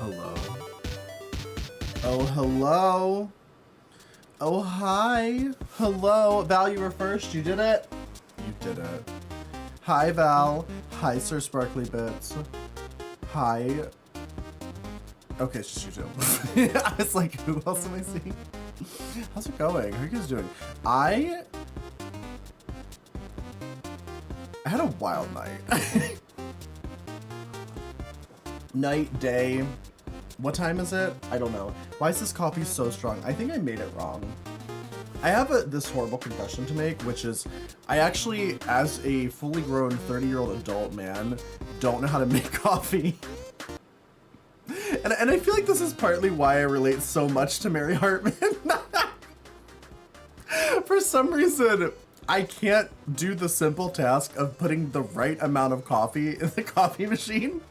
hello. Oh, hello. Oh, hi. Hello. Val, you were first. You did it. You did it. Hi, Val. Hi, Sir Sparkly Bits. Hi. Okay, it's just you two. I was like, who else am I seeing? How's it going? How are you guys doing? I had a wild night. Night, day. What time is it? I don't know. Why is this coffee so strong? I think I made it wrong. I have this horrible confession to make, which is I actually, as a fully grown 30-year-old adult man, don't know how to make coffee. And I feel like this is partly why I relate so much to Mary Hartman. For some reason, I can't do the simple task of putting the right amount of coffee in the coffee machine.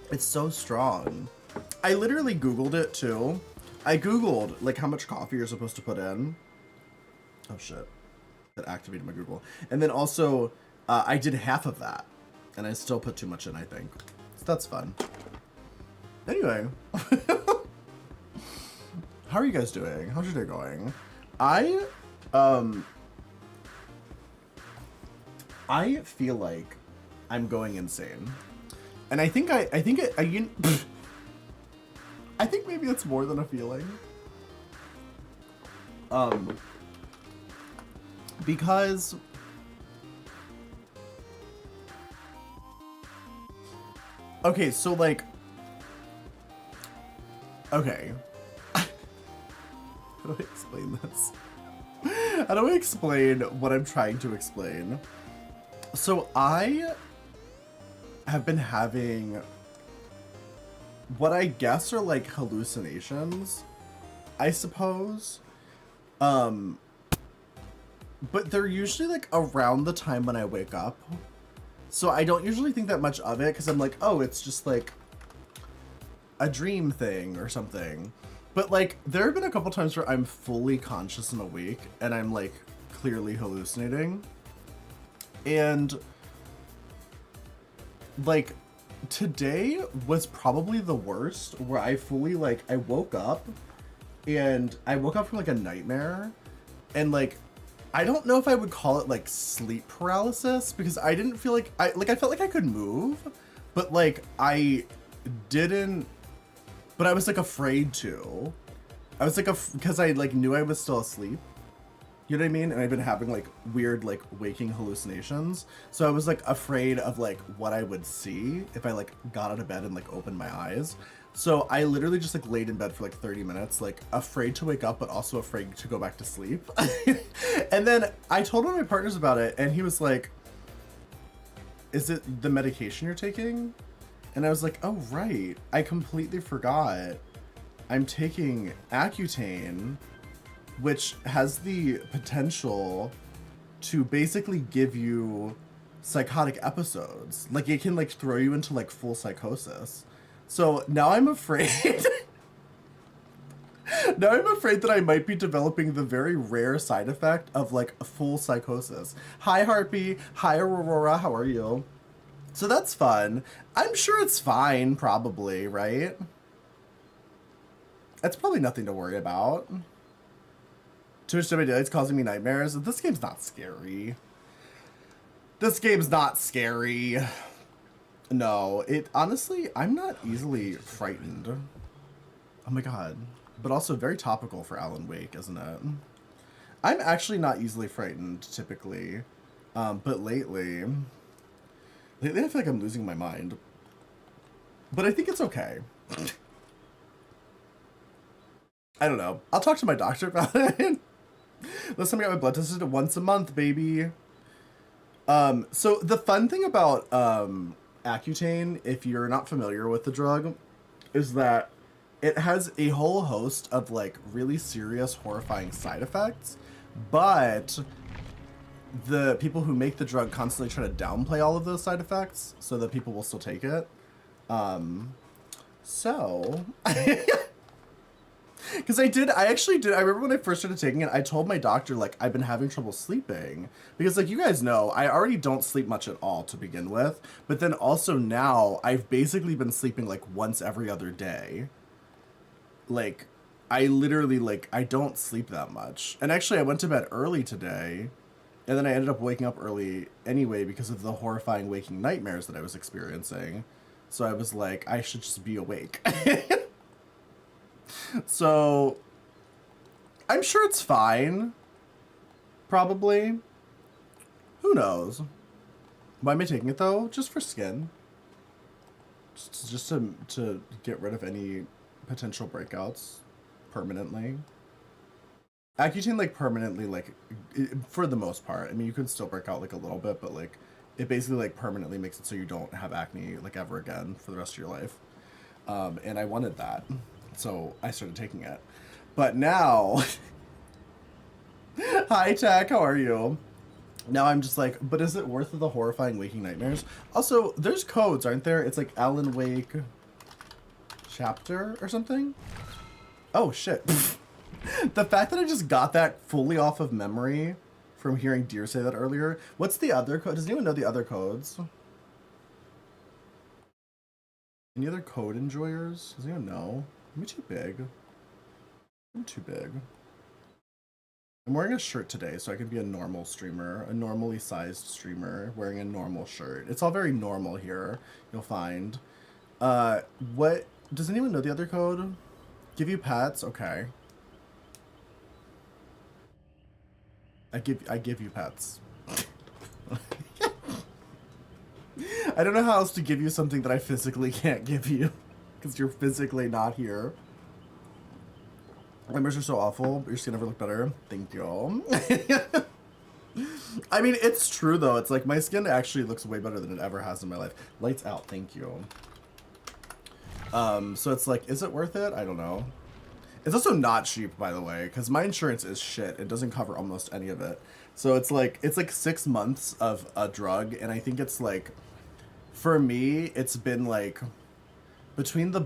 It's so strong. I literally Googled it too. I Googled like how much coffee you're supposed to put in. Oh shit. That activated my Google. And then also, I did half of that. And I still put too much in, I think. So that's fun. Anyway. How are you guys doing? How's your day going? I feel like I'm going insane. And I think I think maybe it's more than a feeling. Because okay, so like okay. How do I explain this? How do I explain what I'm trying to explain? So I have been having what I guess are like hallucinations, I suppose. But they're usually like around the time when I wake up. So I don't usually think that much of it because I'm like, oh, it's just like a dream thing or something. But like there have been a couple times where I'm fully conscious and awake and I'm like clearly hallucinating. And like today was probably the worst, where I fully like I woke up from like a nightmare, and like I don't know if I would call it like sleep paralysis because I didn't feel like I felt like I could move, but like I didn't, but I was like afraid to. I was like because I like knew I was still asleep. You know what I mean? And I've been having like weird like waking hallucinations. So I was like afraid of like what I would see if I like got out of bed and like opened my eyes. So I literally just like laid in bed for like 30 minutes, like afraid to wake up, but also afraid to go back to sleep. And then I told one of my partners about it and he was like, is it the medication you're taking? And I was like, oh, right. I completely forgot. I'm taking Accutane, which has the potential to basically give you psychotic episodes. Like it can like throw you into like full psychosis. So now I'm afraid. Now I'm afraid that I might be developing the very rare side effect of like a full psychosis. Hi Harpy, hi Aurora, how are you? So that's fun. I'm sure it's fine, probably, right? It's probably nothing to worry about. Too much WD's causing me nightmares. This game's not scary. This game's not scary. No, it honestly, I'm not easily frightened. Oh my god. But also very topical for Alan Wake, isn't it? I'm actually not easily frightened, typically. But lately I feel like I'm losing my mind. But I think it's okay. I don't know. I'll talk to my doctor about it. Last time I got my blood tested once a month, baby. So the fun thing about Accutane, if you're not familiar with the drug, is that it has a whole host of like really serious, horrifying side effects, but the people who make the drug constantly try to downplay all of those side effects so that people will still take it. So Because I actually did. I remember when I first started taking it, I told my doctor, like, I've been having trouble sleeping. Because, like, you guys know, I already don't sleep much at all to begin with. But then also now, I've basically been sleeping, like, once every other day. Like, I literally, like, I don't sleep that much. And actually, I went to bed early today. And then I ended up waking up early anyway because of the horrifying waking nightmares that I was experiencing. So I was like, I should just be awake. So, I'm sure it's fine. Probably. Who knows? Why am I taking it though? Just for skin. Just to get rid of any potential breakouts permanently. Accutane, like, permanently, like, for the most part. I mean, you can still break out, like, a little bit, but, like, it basically, like, permanently makes it so you don't have acne, like, ever again for the rest of your life. And I wanted that. So I started taking it. But now... Hi, Tech, how are you? Now I'm just like, but is it worth the horrifying waking nightmares? Also, there's codes, aren't there? It's like Alan Wake chapter or something? Oh, shit. The fact that I just got that fully off of memory from hearing Deer say that earlier. What's the other code? Does anyone know the other codes? Any other code enjoyers? Does anyone know? Am I too big? I'm too big. I'm wearing a shirt today, so I can be a normal streamer, a normally sized streamer, wearing a normal shirt. It's all very normal here, you'll find. What, does anyone know the other code? Give you pets? Okay. I give you pets. I don't know how else to give you something that I physically can't give you, because you're physically not here. Members are so awful, but your skin never looked better. Thank you. I mean, it's true though. It's like my skin actually looks way better than it ever has in my life. Lights out, thank you. So it's like, is it worth it? I don't know. It's also not cheap, by the way, because my insurance is shit. It doesn't cover almost any of it. So it's like 6 months of a drug, and I think it's like, for me, it's been like, between the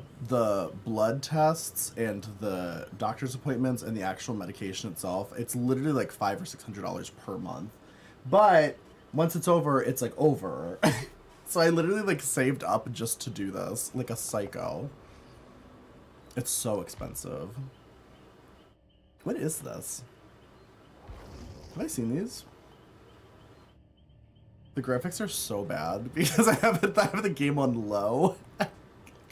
blood tests and the doctor's appointments and the actual medication itself, it's literally like $500 or $600 per month. But once it's over, it's like over. So I literally like saved up just to do this, like a psycho. It's so expensive. What is this? Have I seen these? The graphics are so bad because I have the game on low.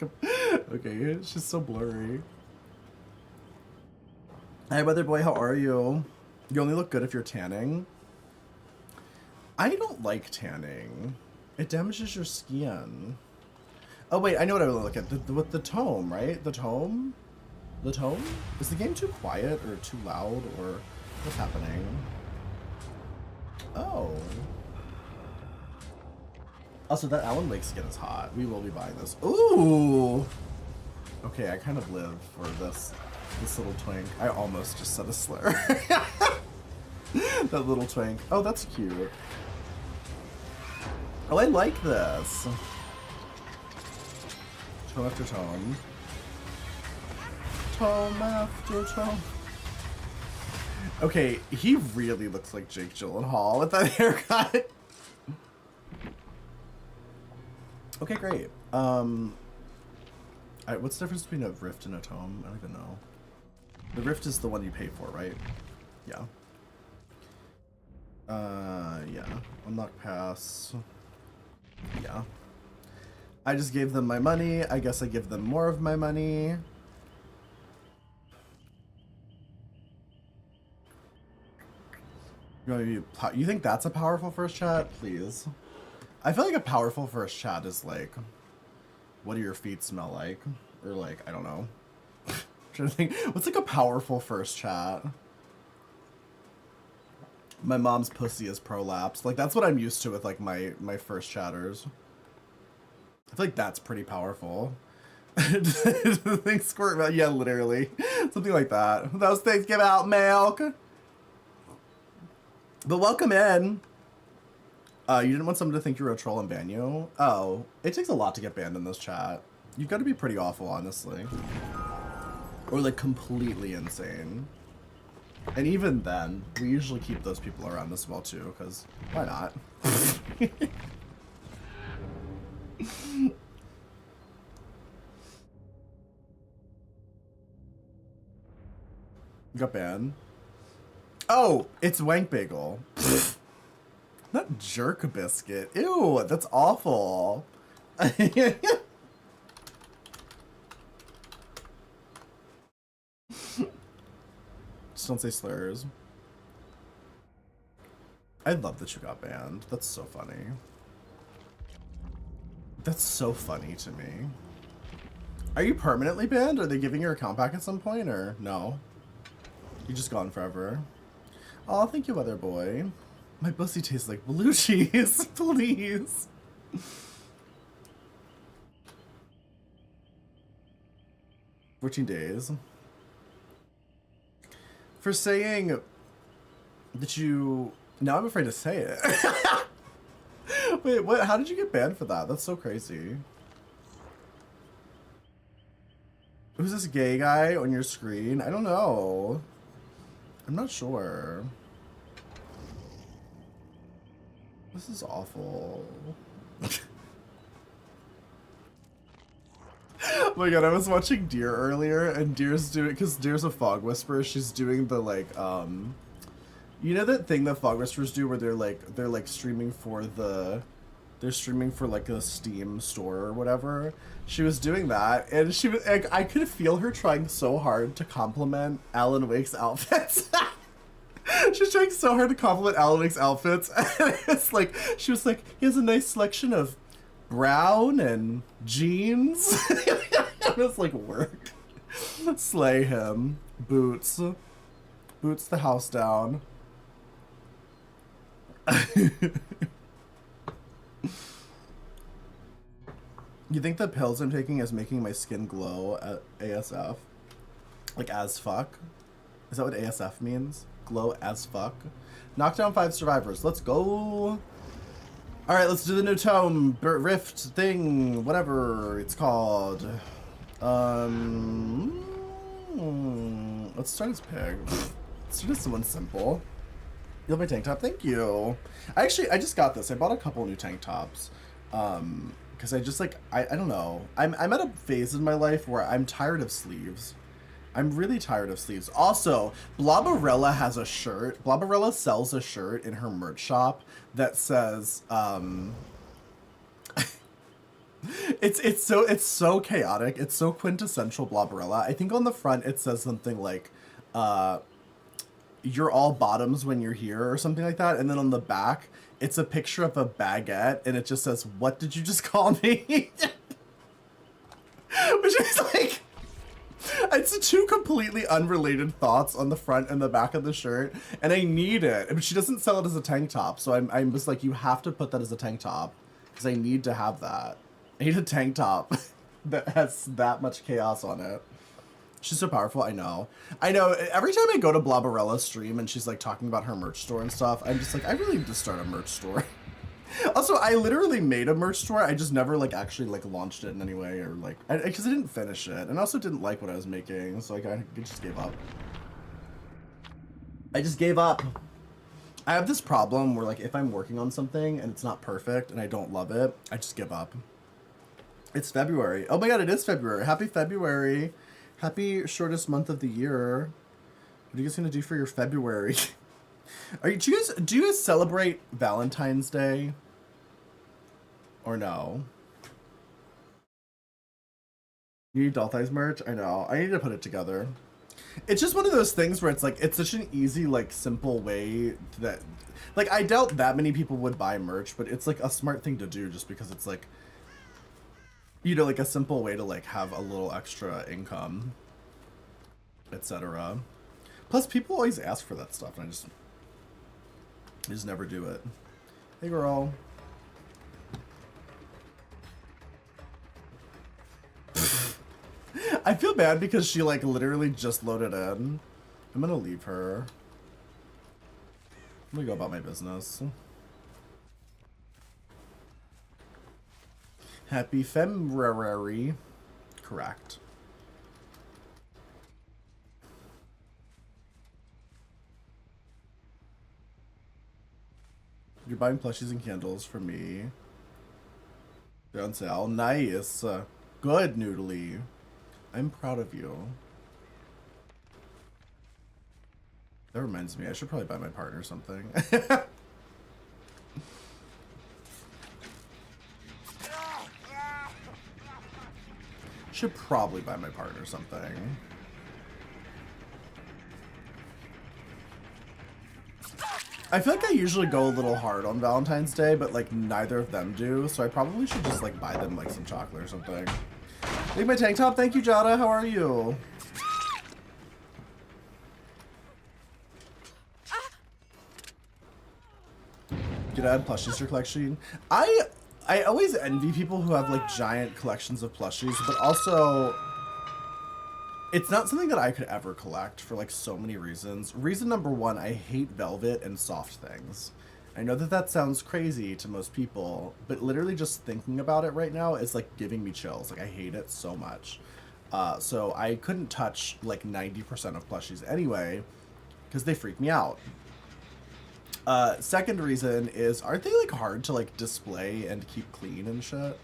Okay, it's just so blurry. Hi, Weather Boy, how are you? You only look good if you're tanning. I don't like tanning. It damages your skin. Oh wait, I know what I would look at. With the tome, right? The tome? The tome? Is the game too quiet or too loud or what's happening? Oh. Also, that Alan Wake skin is hot. We will be buying this. Ooh! Okay, I kind of live for this little twink. I almost just said a slur. That little twink. Oh, that's cute. Oh, I like this. Tome after tome. Tome after tome. Okay, he really looks like Jake Gyllenhaal with that haircut. Okay, great. What's the difference between a rift and a tome? I don't even know. The rift is the one you pay for, right? Yeah. Yeah. Unlock pass. Yeah. I just gave them my money. I guess I give them more of my money. You think that's a powerful first chat? Please. I feel like a powerful first chat is like, what do your feet smell like? Or like, I don't know. I'm trying to think, what's like a powerful first chat? My mom's pussy is prolapsed. Like, that's what I'm used to with like my first chatters. I feel like that's pretty powerful. Things squirt out. Yeah, literally. Something like that. Those things give out milk. But welcome in. You didn't want someone to think you were a troll and ban you? Oh, it takes a lot to get banned in this chat. You've got to be pretty awful, honestly. or like completely insane. And even then, we usually keep those people around as well too, because why not? Got banned. Oh, it's Wank Bagel. Not Jerk Biscuit. Ew, that's awful. Just don't say slurs. I love that you got banned. That's so funny. That's so funny to me. Are you permanently banned? Are they giving your account back at some point, or no? You're just gone forever. Oh, thank you, other boy. My pussy tastes like blue cheese. Please. 14 days. For saying that you... Now I'm afraid to say it. Wait, what? How did you get banned for that? That's so crazy. Who's this gay guy on your screen? I don't know. I'm not sure. This is awful. Oh my god, I was watching Deer earlier, and Deer's doing, because Deer's a fog whisperer, she's doing the, like, you know that thing that fog whisperers do where they're like streaming for the, they're streaming for like a Steam store or whatever? She was doing that, and she was, like, I could feel her trying so hard to compliment Alan Wake's outfits. She's trying so hard to compliment Alan Wake's outfits, and it's like, she was like, he has a nice selection of brown and jeans. It's like, work. Slay him. Boots. Boots the house down. You think the pills I'm taking is making my skin glow at ASF? Like, as fuck? Is that what ASF means? Glow as fuck? Knock down 5 survivors. Let's go. Alright, let's do the new tome. Rift thing. Whatever it's called. Let's start as pig. Let's start as someone simple. You love my tank top? Thank you. I just got this. I bought a couple new tank tops. Because I just, like, I don't know. I'm at a phase in my life where I'm tired of sleeves. I'm really tired of sleeves. Also, Blobberella has a shirt. Blobberella sells a shirt in her merch shop that says, it's so chaotic. It's so quintessential Blobberella. I think on the front it says something like, you're all bottoms when you're here or something like that. And then on the back, it's a picture of a baguette and it just says, what did you just call me? Which is like, it's two completely unrelated thoughts on the front and the back of the shirt, and I need it. But she doesn't sell it as a tank top, so I'm just like, you have to put that as a tank top, because I need to have that. I need a tank top that has that much chaos on it. She's so powerful, I know. I know, every time I go to Blobberella's stream and she's like talking about her merch store and stuff, I'm just like, I really need to start a merch store. Also, I literally made a merch store. I just never like actually like launched it in any way, or like, because I didn't finish it, and I also didn't like what I was making, so like I just gave up. I just gave up. I have this problem where like if I'm working on something and it's not perfect and I don't love it, I just give up. It's February. Oh my god, it is February. Happy February. Happy shortest month of the year. What are you guys gonna do for your February? Do you guys celebrate Valentine's Day? Or no? You need Doll Thighs merch? I know. I need to put it together. It's just one of those things where it's like, it's such an easy, like, simple way that, like, I doubt that many people would buy merch, but it's like a smart thing to do just because it's like, you know, like a simple way to like have a little extra income, etc. Plus, people always ask for that stuff, and I just never do it. Hey, girl. I feel bad because she like literally just loaded in. I'm gonna leave her. I'm gonna go about my business. Happy February. Correct. You're buying plushies and candles for me. They're on sale. Nice. Good, Noodly. I'm proud of you. That reminds me, I should probably buy my partner something. Should probably buy my partner something. I feel like I usually go a little hard on Valentine's Day, but like neither of them do, so I probably should just like buy them like some chocolate or something. Like my tank top, thank you, Jada. How are you? Could add plushies to your collection. I always envy people who have like giant collections of plushies, but also it's not something that I could ever collect for like so many reasons. Reason number one, I hate velvet and soft things. I know that that sounds crazy to most people, but literally just thinking about it right now is like giving me chills. Like I hate it so much. So I couldn't touch like 90% of plushies anyway, because they freak me out. Second reason is, aren't they like hard to like display and keep clean and shit?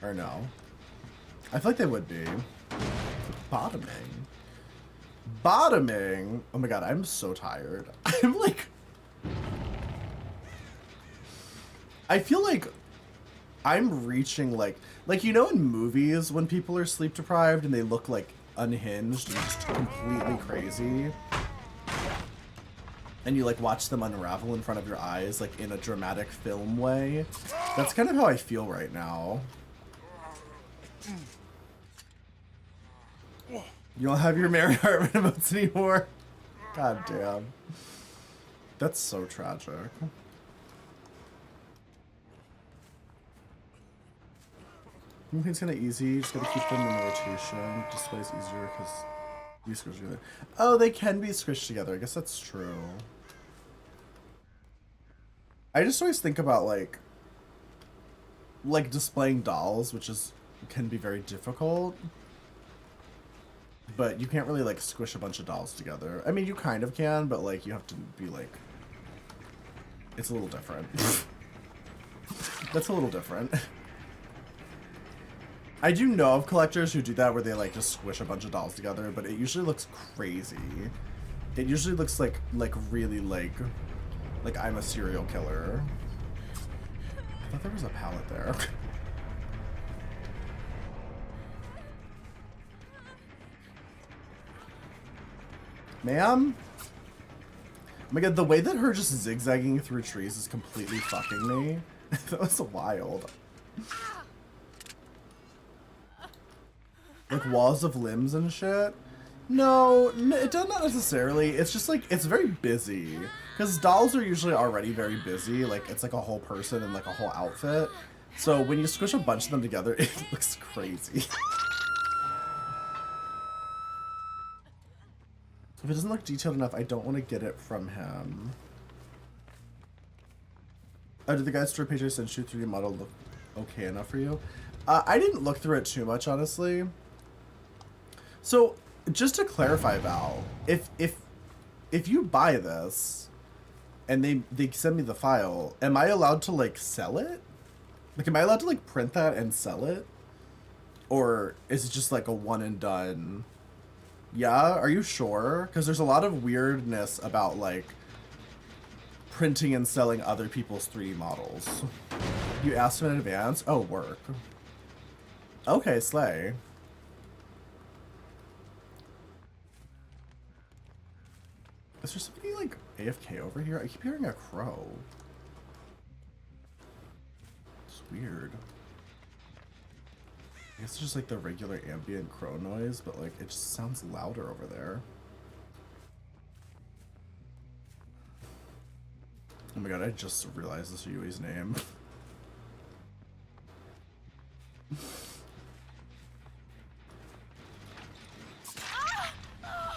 Or no? I feel like they would be. Bottoming. Bottoming? Oh my god, I'm so tired. I'm like... I feel like I'm reaching like you know in movies when people are sleep deprived and they look like unhinged and just completely crazy? And you like watch them unravel in front of your eyes like in a dramatic film way? That's kind of how I feel right now. You don't have your Mary Hartman emotes anymore? God damn. That's so tragic. I think it's kind of easy. You just gotta keep them in the rotation. Display's easier because you squish together. Oh, they can be squished together. I guess that's true. I just always think about like displaying dolls, which can be very difficult. But you can't really like squish a bunch of dolls together. I mean, you kind of can, but like you have to be like, it's a little different. That's a little different. I do know of collectors who do that where they like just squish a bunch of dolls together, but it usually looks crazy. It usually looks like really like I'm a serial killer. I thought there was a pallet there. Ma'am? Oh my god, the way that her just zigzagging through trees is completely fucking me. That was wild. Like walls of limbs and shit? No, it does not necessarily. It's just like, it's very busy. Because dolls are usually already very busy. Like, it's like a whole person and like a whole outfit. So when you squish a bunch of them together, it looks crazy. If it doesn't look detailed enough, I don't want to get it from him. Oh, did the guide store page I sent you 3D model look okay enough for you? I didn't look through it too much, honestly. So, just to clarify, Val, if you buy this and they send me the file, am I allowed to like sell it? Like, am I allowed to like print that and sell it? Or is it just like a one and done? Yeah, are you sure? Because there's a lot of weirdness about like printing and selling other people's 3D models. You asked him in advance? Oh, work. Okay, slay. Is there somebody like AFK over here? I keep hearing a crow. It's weird. I guess it's just like the regular ambient crow noise, but like it just sounds louder over there. Oh my god, I just realized this Yui's name.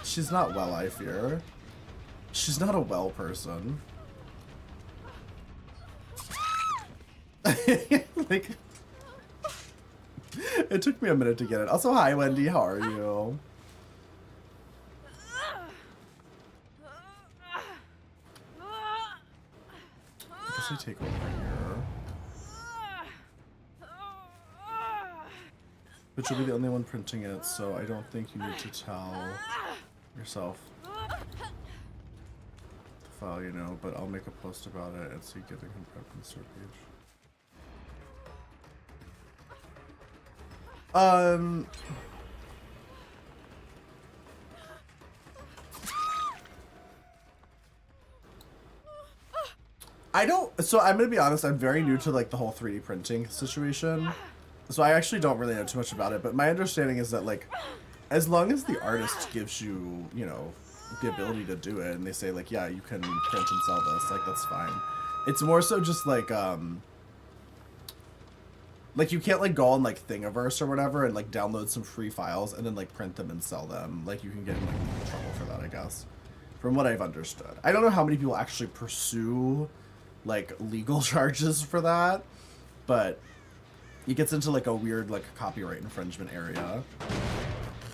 She's not well, I fear. She's not a well person. Like, it took me a minute to get it. Also, hi Wendy, how are you? say take over here. But you'll be the only one printing it, so I don't think you need to tell yourself the file, you know, but I'll make a post about it and see giving him prep on the start page. I don't, so I'm gonna be honest, I'm very new to like the whole 3D printing situation. So I actually don't really know too much about it, but my understanding is that like, as long as the artist gives you, you know, the ability to do it and they say like, yeah, you can print and sell this, like that's fine. It's more so just like you can't like go on like Thingiverse or whatever and like download some free files and then like print them and sell them. Like you can get in like legal trouble for that, I guess. From what I've understood. I don't know how many people actually pursue like legal charges for that, but it gets into like a weird like copyright infringement area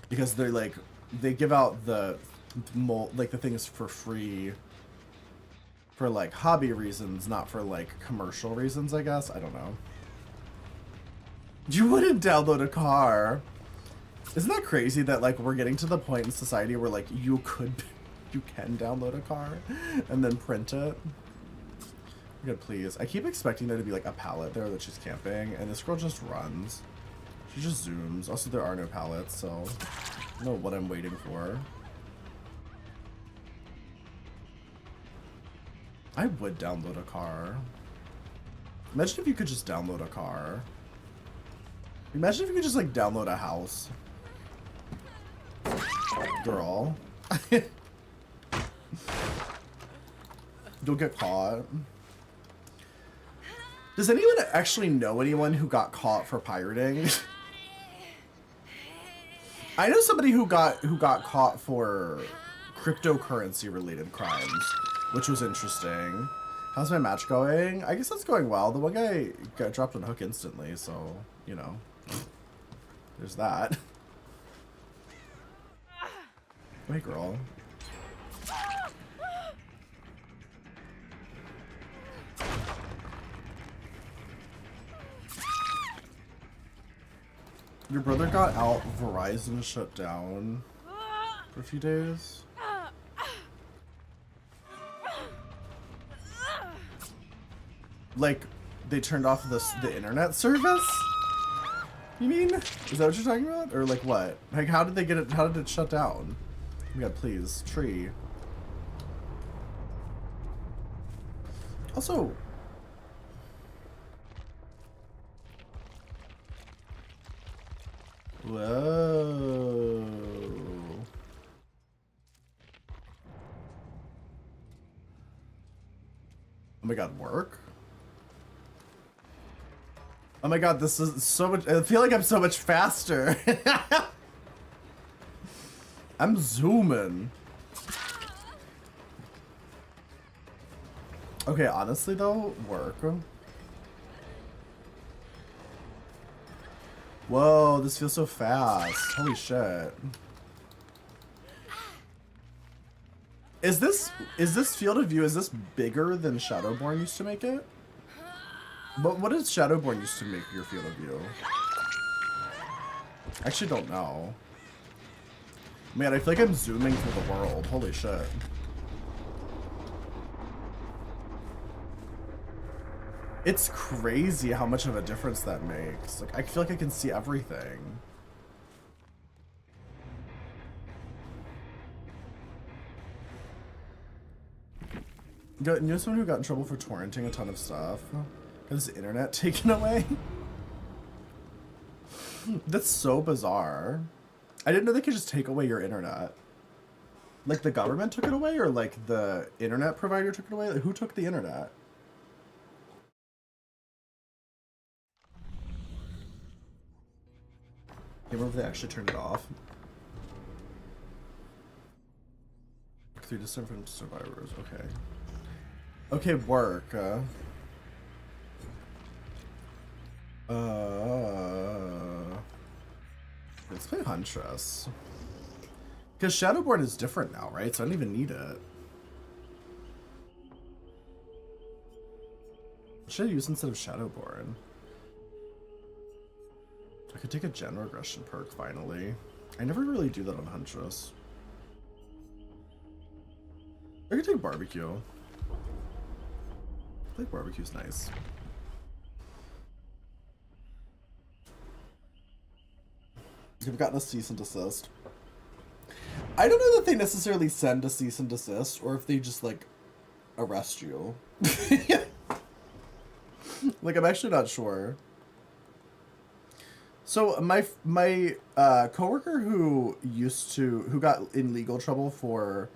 because they're like they give out the things for free for like hobby reasons, not for like commercial reasons, I guess. I don't know. You wouldn't download a car. Isn't that crazy that like we're getting to the point in society where like you can download a car and then print it? Good, please. I keep expecting there to be like a pallet there that she's camping, and this girl just runs. She just zooms. Also, there are no pallets, so I don't know what I'm waiting for. I would download a car. Imagine if you could just download a car. Imagine if you could just like download a house. Girl. Don't get caught. Does anyone actually know anyone who got caught for pirating? I know somebody who got caught for cryptocurrency related crimes, which was interesting. How's my match going? I guess that's going well. The one guy got dropped on hook instantly, so, you know, there's that. Hey, girl. Your brother got out, Verizon shut down for a few days. Like, they turned off the internet service? You mean? Is that what you're talking about? Or like what? Like how did they get it, how did it shut down? Oh my god, please, tree. Also, whoa. Oh my god, work? Oh my god, this is so much. I feel like I'm so much faster. I'm zooming. Okay, honestly though, work. Whoa, this feels so fast. Holy shit. Is this field of view, is this bigger than Shadowborn used to make it? But what did Shadowborn used to make your field of view? I actually don't know. Man, I feel like I'm zooming through the world. Holy shit. It's crazy how much of a difference that makes. Like, I feel like I can see everything. You know someone who got in trouble for torrenting a ton of stuff? Has the internet taken away? That's so bizarre. I didn't know they could just take away your internet. Like the government took it away, or like the internet provider took it away? Like, who took the internet? I can't remember if they actually turned it off. 3 different survivors, okay. Okay, work. Let's play Huntress. Because Shadowborn is different now, right? So I don't even need it. should I use instead of Shadowborn? I could take a Gen Regression perk, finally. I never really do that on Huntress. I could take Barbecue. I think Barbecue's nice. You've gotten a cease and desist. I don't know that they necessarily send a cease and desist, or if they just, like, arrest you. Like, I'm actually not sure. So my coworker who got in legal trouble for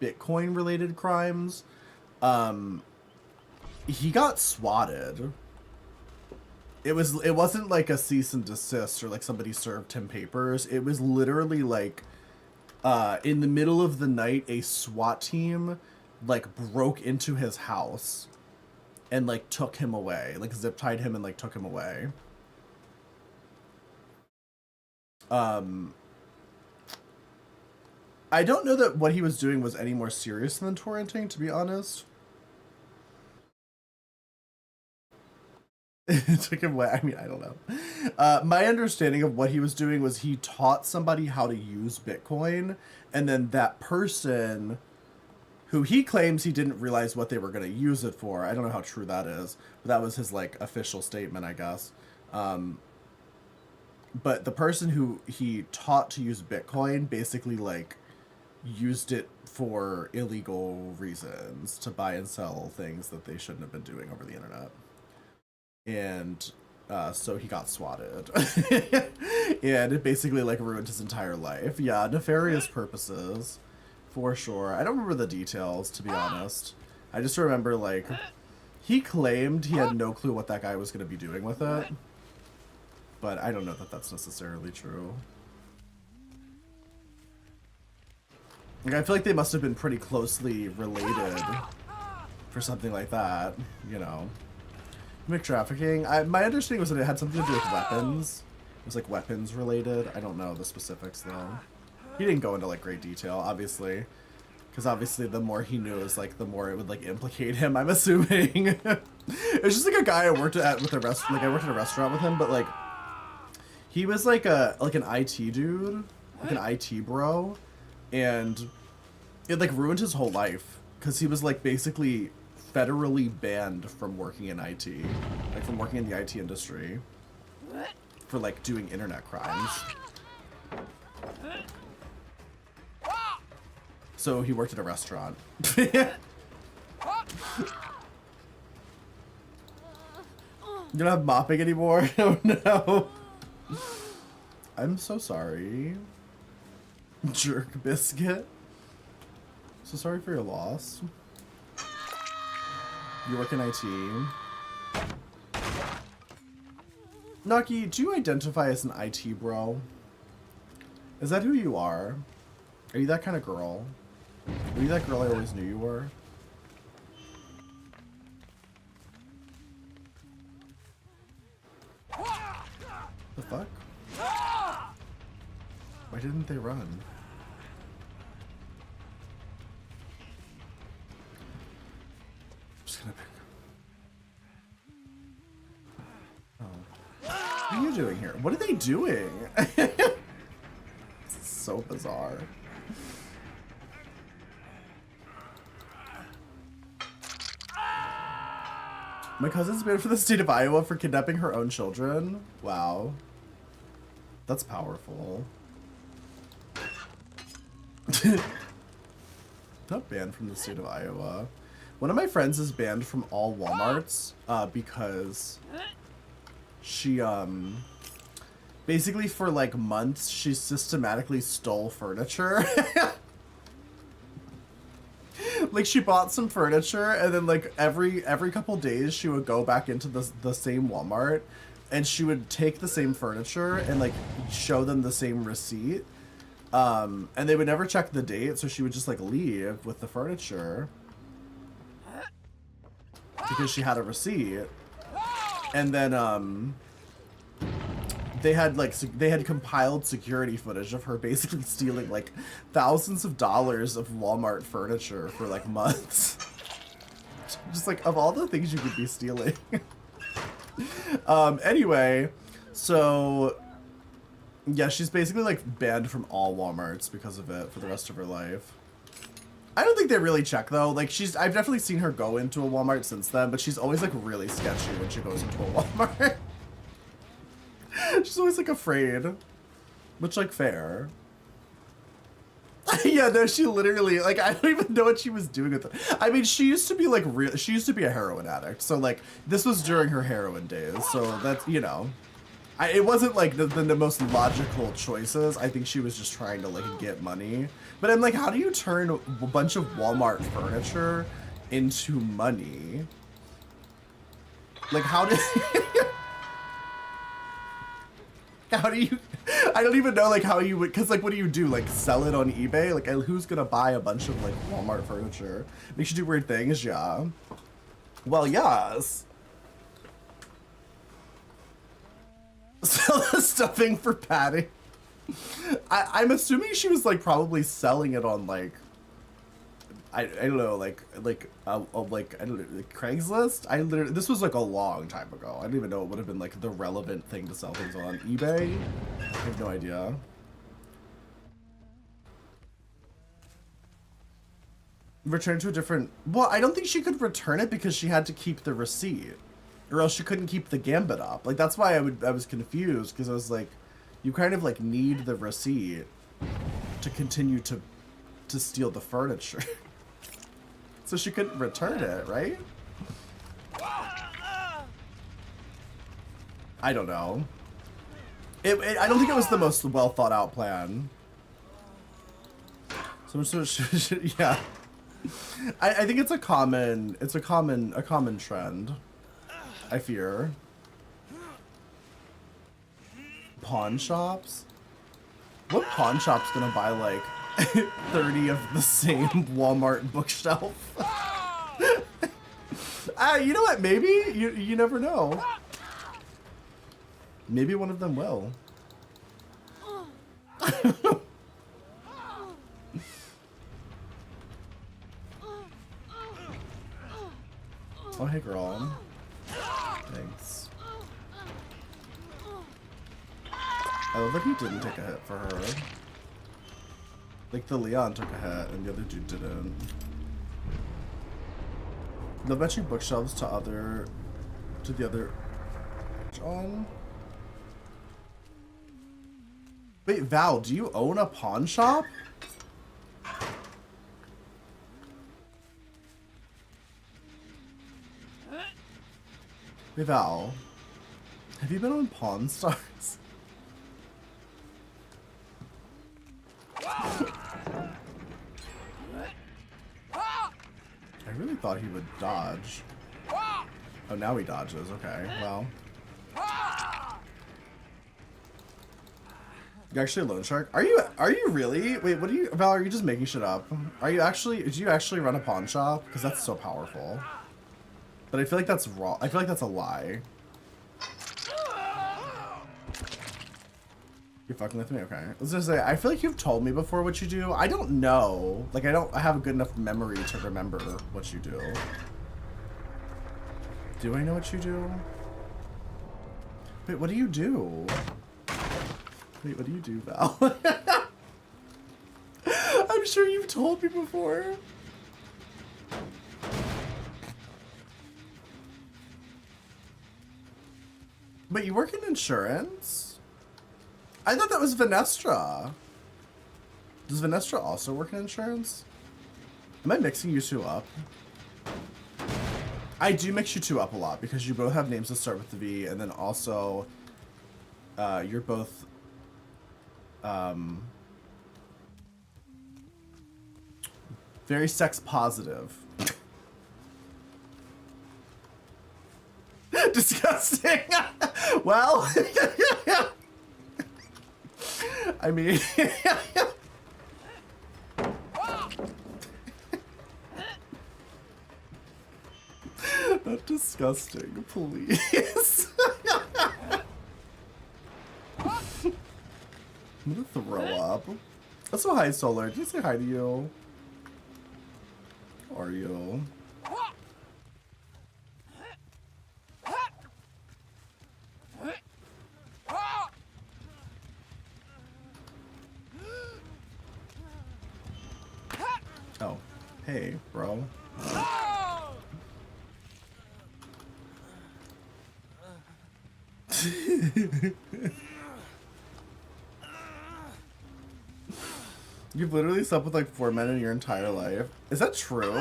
Bitcoin related crimes, he got swatted. It wasn't like a cease and desist or like somebody served him papers. It was literally like in the middle of the night, a SWAT team like broke into his house and like took him away, like zip tied him and like took him away. I don't know that what he was doing was any more serious than torrenting, to be honest. It took him away. I mean, I don't know. My understanding of what he was doing was he taught somebody how to use Bitcoin, and then that person, who he claims he didn't realize what they were going to use it for. I don't know how true that is, but that was his like official statement, I guess. But the person who he taught to use Bitcoin basically like used it for illegal reasons, to buy and sell things that they shouldn't have been doing over the internet. And so he got swatted. And it basically like ruined his entire life. Yeah, nefarious purposes, for sure. I don't remember the details, to be honest. I just remember like he claimed he had no clue what that guy was going to be doing with it. But I don't know that that's necessarily true. Like, I feel like they must have been pretty closely related for something like that, you know. Human trafficking. My understanding was that it had something to do with weapons. It was like weapons related. I don't know the specifics though. He didn't go into like great detail, obviously, because obviously the more he knew is like the more it would like implicate him, I'm assuming. It's just like a guy I worked at with a restaurant. Like I worked at a restaurant with him, but like he was like an IT dude, like an IT bro, and it like ruined his whole life because he was like basically federally banned from working in IT, like from working in the IT industry for like doing internet crimes. So he worked at a restaurant. You're not mopping anymore? Oh no. I'm so sorry. Jerk biscuit. So sorry for your loss. You work in IT. Naki, do you identify as an IT bro? Is that who you are? Are you that kind of girl? Are you that girl I always knew you were? The fuck? Why didn't they run? Just gonna pick. Oh. What are you doing here? What are they doing? It's so bizarre. My cousin's banned for the state of Iowa for kidnapping her own children. Wow. That's powerful. Not banned from the state of Iowa. One of my friends is banned from all Walmarts because she basically for like months she systematically stole furniture. Like she bought some furniture and then like every couple days she would go back into the same Walmart and she would take the same furniture and like show them the same receipt. And they would never check the date, so she would just like leave with the furniture because she had a receipt. And then they had compiled security footage of her basically stealing like thousands of dollars of Walmart furniture for like months. Just like of all the things you could be stealing. Anyway, so yeah, she's basically like banned from all Walmarts because of it for the rest of her life. I don't think they really check though. Like I've definitely seen her go into a Walmart since then, but she's always like really sketchy when she goes into a Walmart. She's always like afraid, which like fair. Yeah, no, she literally like I don't even know what she was doing with it. I mean, she used to be like she used to be a heroin addict, so like this was during her heroin days. So that's it wasn't like the most logical choices. I think she was just trying to like get money. But I'm like, how do you turn a bunch of Walmart furniture into money? Like how do how do you I don't even know like how you would, because like what do you do, like sell it on eBay? Like who's gonna buy a bunch of like Walmart furniture? Makes you do weird things. Yeah, well, yes. Sell the stuffing for padding. I'm assuming she was like probably selling it on like I don't know, like I don't know, like Craigslist. This was like a long time ago. I don't even know what would have been like the relevant thing to sell things on. eBay? I have no idea. Return to a different, well, I don't think she could return it because she had to keep the receipt, or else she couldn't keep the gambit up. Like that's why I was confused, because I was like, you kind of like need the receipt to continue to steal the furniture. So she couldn't return it, right? I don't know. I don't think it was the most well thought out plan. So yeah. I think it's a common trend. I fear. Pawn shops? What pawn shop's gonna buy like 30 of the same Walmart bookshelf? You know what? Maybe you never know. Maybe one of them will. Oh, hey, girl. Thanks. I love that he didn't take a hit for her. Like, the Leon took a hit and the other dude didn't. They'll bet you bookshelves to the other John. Wait, Val, do you own a pawn shop? Wait, Val, have you been on Pawn Stars? I really thought he would dodge. Oh, now he dodges. Okay, well. You actually a loan shark? Are you really? Wait, what are you, Val, are you just making shit up? Do you actually run a pawn shop? Because that's so powerful. But I feel like that's wrong. I feel like that's a lie. You're fucking with me? Okay. I was gonna say, I feel like you've told me before what you do. I don't know. Like, I have a good enough memory to remember what you do. Do I know what you do? Wait, what do you do? Wait, what do you do, Val? I'm sure you've told me before. But you work in insurance? I thought that was Venestra. Does Venestra also work in insurance? Am I mixing you two up? I do mix you two up a lot because you both have names that start with the V, and then also you're both very sex positive. Disgusting. Well, I mean, not disgusting, please. I'm gonna throw up. That's so hi, Solar. Did you say hi to you? How are you? Oh, hey, bro. You've literally slept with like 4 men in your entire life. Is that true?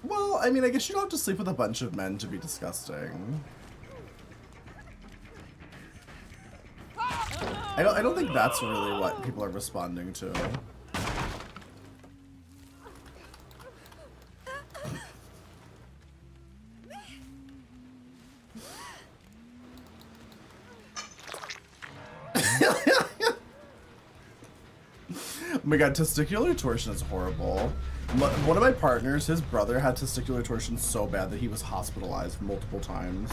Well, I mean, I guess you don't have to sleep with a bunch of men to be disgusting. I don't think that's really what people are responding to. Oh my god, testicular torsion is horrible. One of my partners, his brother had testicular torsion so bad that he was hospitalized multiple times.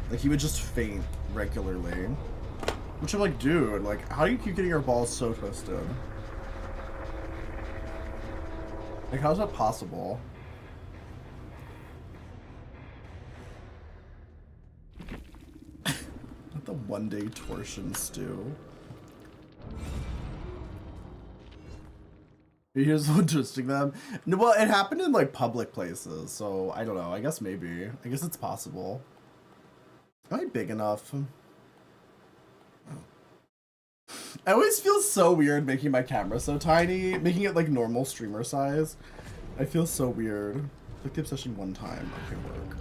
Like, he would just faint regularly. Which I'm like, dude, like, how do you keep getting your balls so twisted? Like, how is that possible? Not the one-day torsion stew. Here's what twisting them. No, well, it happened in like public places, so I don't know. I guess maybe. I guess it's possible. Am I big enough? I always feel so weird making my camera so tiny, making it like normal streamer size. I feel so weird. Click the obsession one time. Okay, work.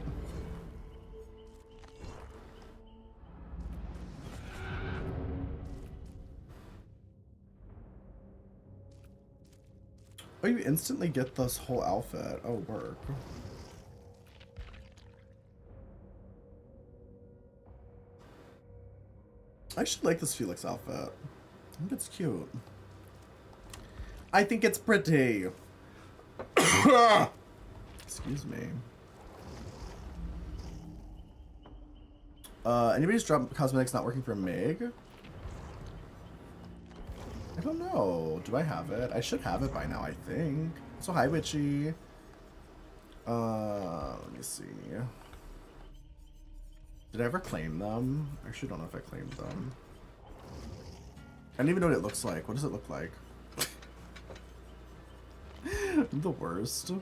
Oh, you instantly get this whole outfit. Oh, work. I actually like this Felix outfit. I think it's cute. I think it's pretty. Excuse me. Anybody's drop cosmetics not working for Meg? I don't know. Do I have it? I should have it by now, I think. So hi, Witchy. Let me see. Did I ever claim them? I actually don't know if I claimed them. I don't even know what it looks like. What does it look like? I'm the worst.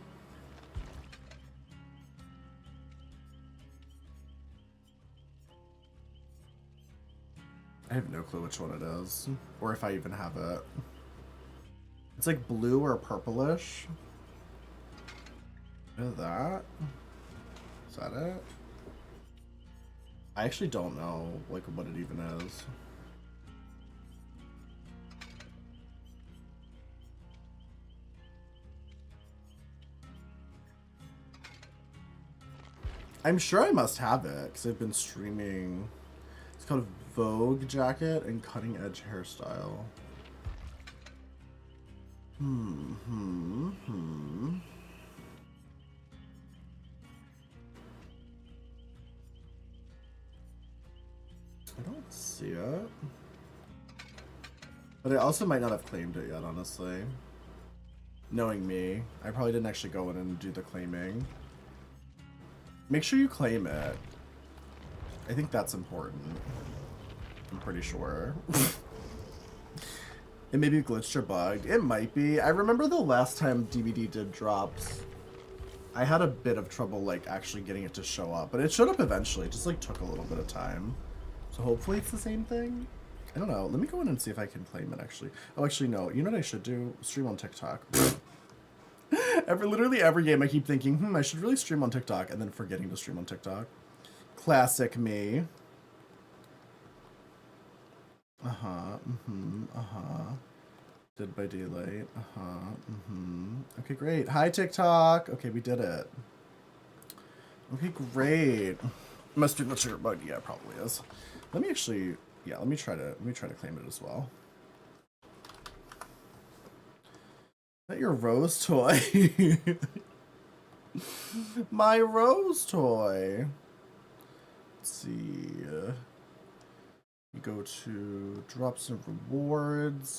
I have no clue which one it is, or if I even have it. It's like blue or purplish. Is that? Is that it? I actually don't know like what it even is. I'm sure I must have it because I've been streaming. It's called Vogue jacket and cutting edge hairstyle. I don't see it. But I also might not have claimed it yet, honestly. Knowing me, I probably didn't actually go in and do the claiming. Make sure you claim it. I think that's important. I'm pretty sure. It may be glitched or bugged. It might be. I remember the last time DVD did drops, I had a bit of trouble like actually getting it to show up, but it showed up eventually. It just like took a little bit of time. So hopefully it's the same thing. I don't know. Let me go in and see if I can claim it actually. Oh, actually no. You know what I should do? Stream on TikTok. Literally every game I keep thinking, I should really stream on TikTok, and then forgetting to stream on TikTok. Classic me. Dead by Daylight. Okay, great. Hi, TikTok. Okay, we did it. Okay, great. Must be the sugar bug. Yeah, it probably is. Let me actually, yeah, let me try to claim it as well. Is that your rose toy? My rose toy. Let's see. We go to drops and rewards.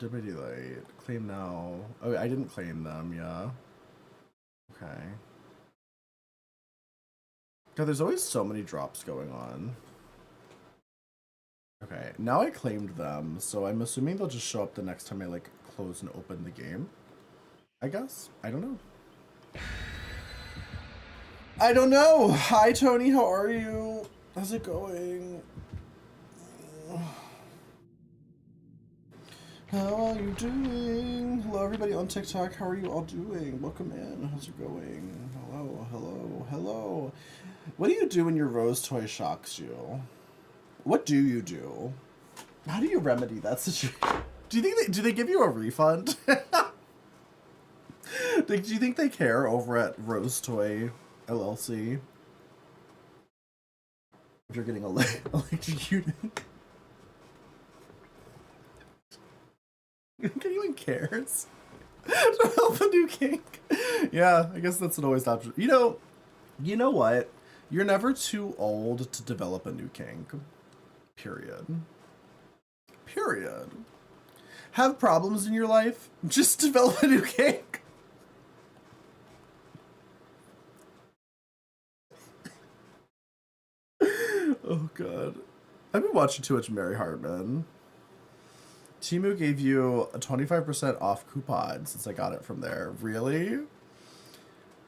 Deputy Light. Claim now. Oh, I didn't claim them, yeah. Okay. God, there's always so many drops going on. Okay, now I claimed them, so I'm assuming they'll just show up the next time I, like, close and open the game. I guess? I don't know. I don't know! Hi, Tony, how are you? How's it going? How are you doing? Hello, everybody on TikTok. How are you all doing? Welcome in. How's it going? Hello, hello, hello. What do you do when your rose toy shocks you? What do you do? How do you remedy that situation? Do you think do they give you a refund? Do you think they care over at Rose Toy LLC? If you're getting electrocuted. Anyone cares? To help a new kink. Yeah, I guess that's an always option. You know what? You're never too old to develop a new kink. Period. Period. Have problems in your life? Just develop a new kink. Oh god. I've been watching too much Mary Hartman. Temu gave you a 25% off coupon since I got it from there. Really?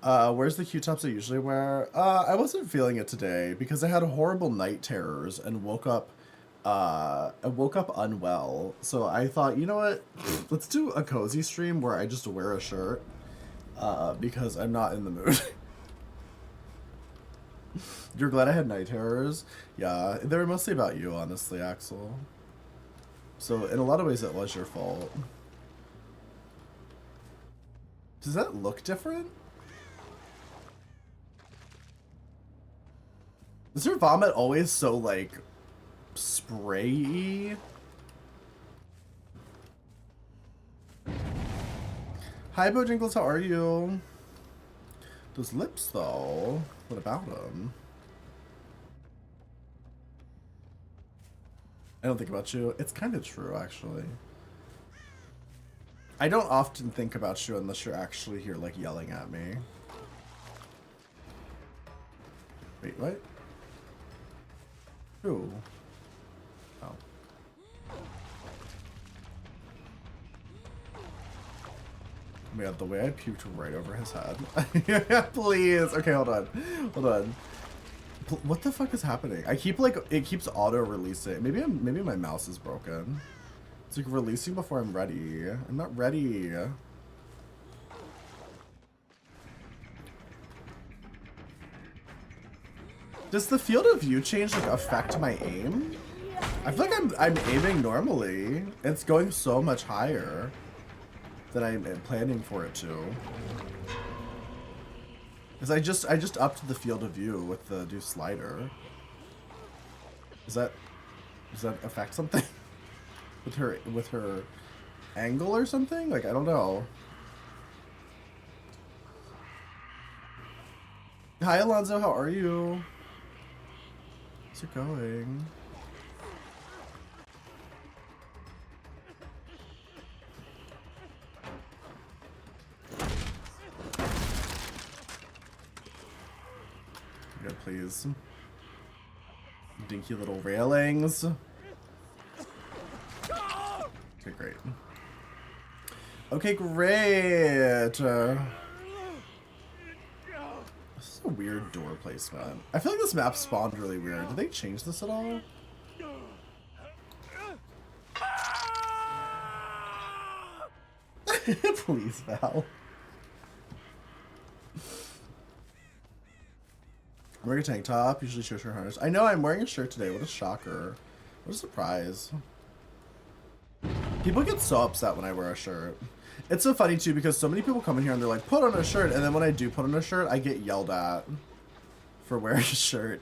Where's the Q-tops I usually wear? I wasn't feeling it today because I had horrible night terrors and woke up unwell. So I thought, you know what? Let's do a cozy stream where I just wear a shirt because I'm not in the mood. You're glad I had night terrors? Yeah, they were mostly about you, honestly, Axel. So in a lot of ways, it was your fault. Does that look different? Is your vomit always so, like, spray-y? Hi, Bojingles, how are you? Those lips, though. What about them? I don't think about you. It's kind of true, actually. I don't often think about you unless you're actually here, like, yelling at me. Wait, what? Who? Oh. Oh my god, the way I puked right over his head. Please. Okay, hold on. Hold on. What the fuck is happening? I keep, like, it keeps auto-releasing. Maybe my mouse is broken. It's, like, releasing before I'm ready. I'm not ready. Does the field of view change, like, affect my aim? I feel like I'm aiming normally. It's going so much higher than I'm planning for it to. Because I just upped the field of view with the new slider. Does that affect something? with her angle or something? Like, I don't know. Hi Alonzo, how are you? How's it going? Yeah, please. Dinky little railings. Okay, great. Okay, great. This is a weird door placement. I feel like this map spawned really weird. Did they change this at all? Please, Val. I'm wearing a tank top, usually shirt harness. I know I'm wearing a shirt today. What a shocker. What a surprise. People get so upset when I wear a shirt. It's so funny too because so many people come in here and they're like, put on a shirt, and then when I do put on a shirt, I get yelled at for wearing a shirt.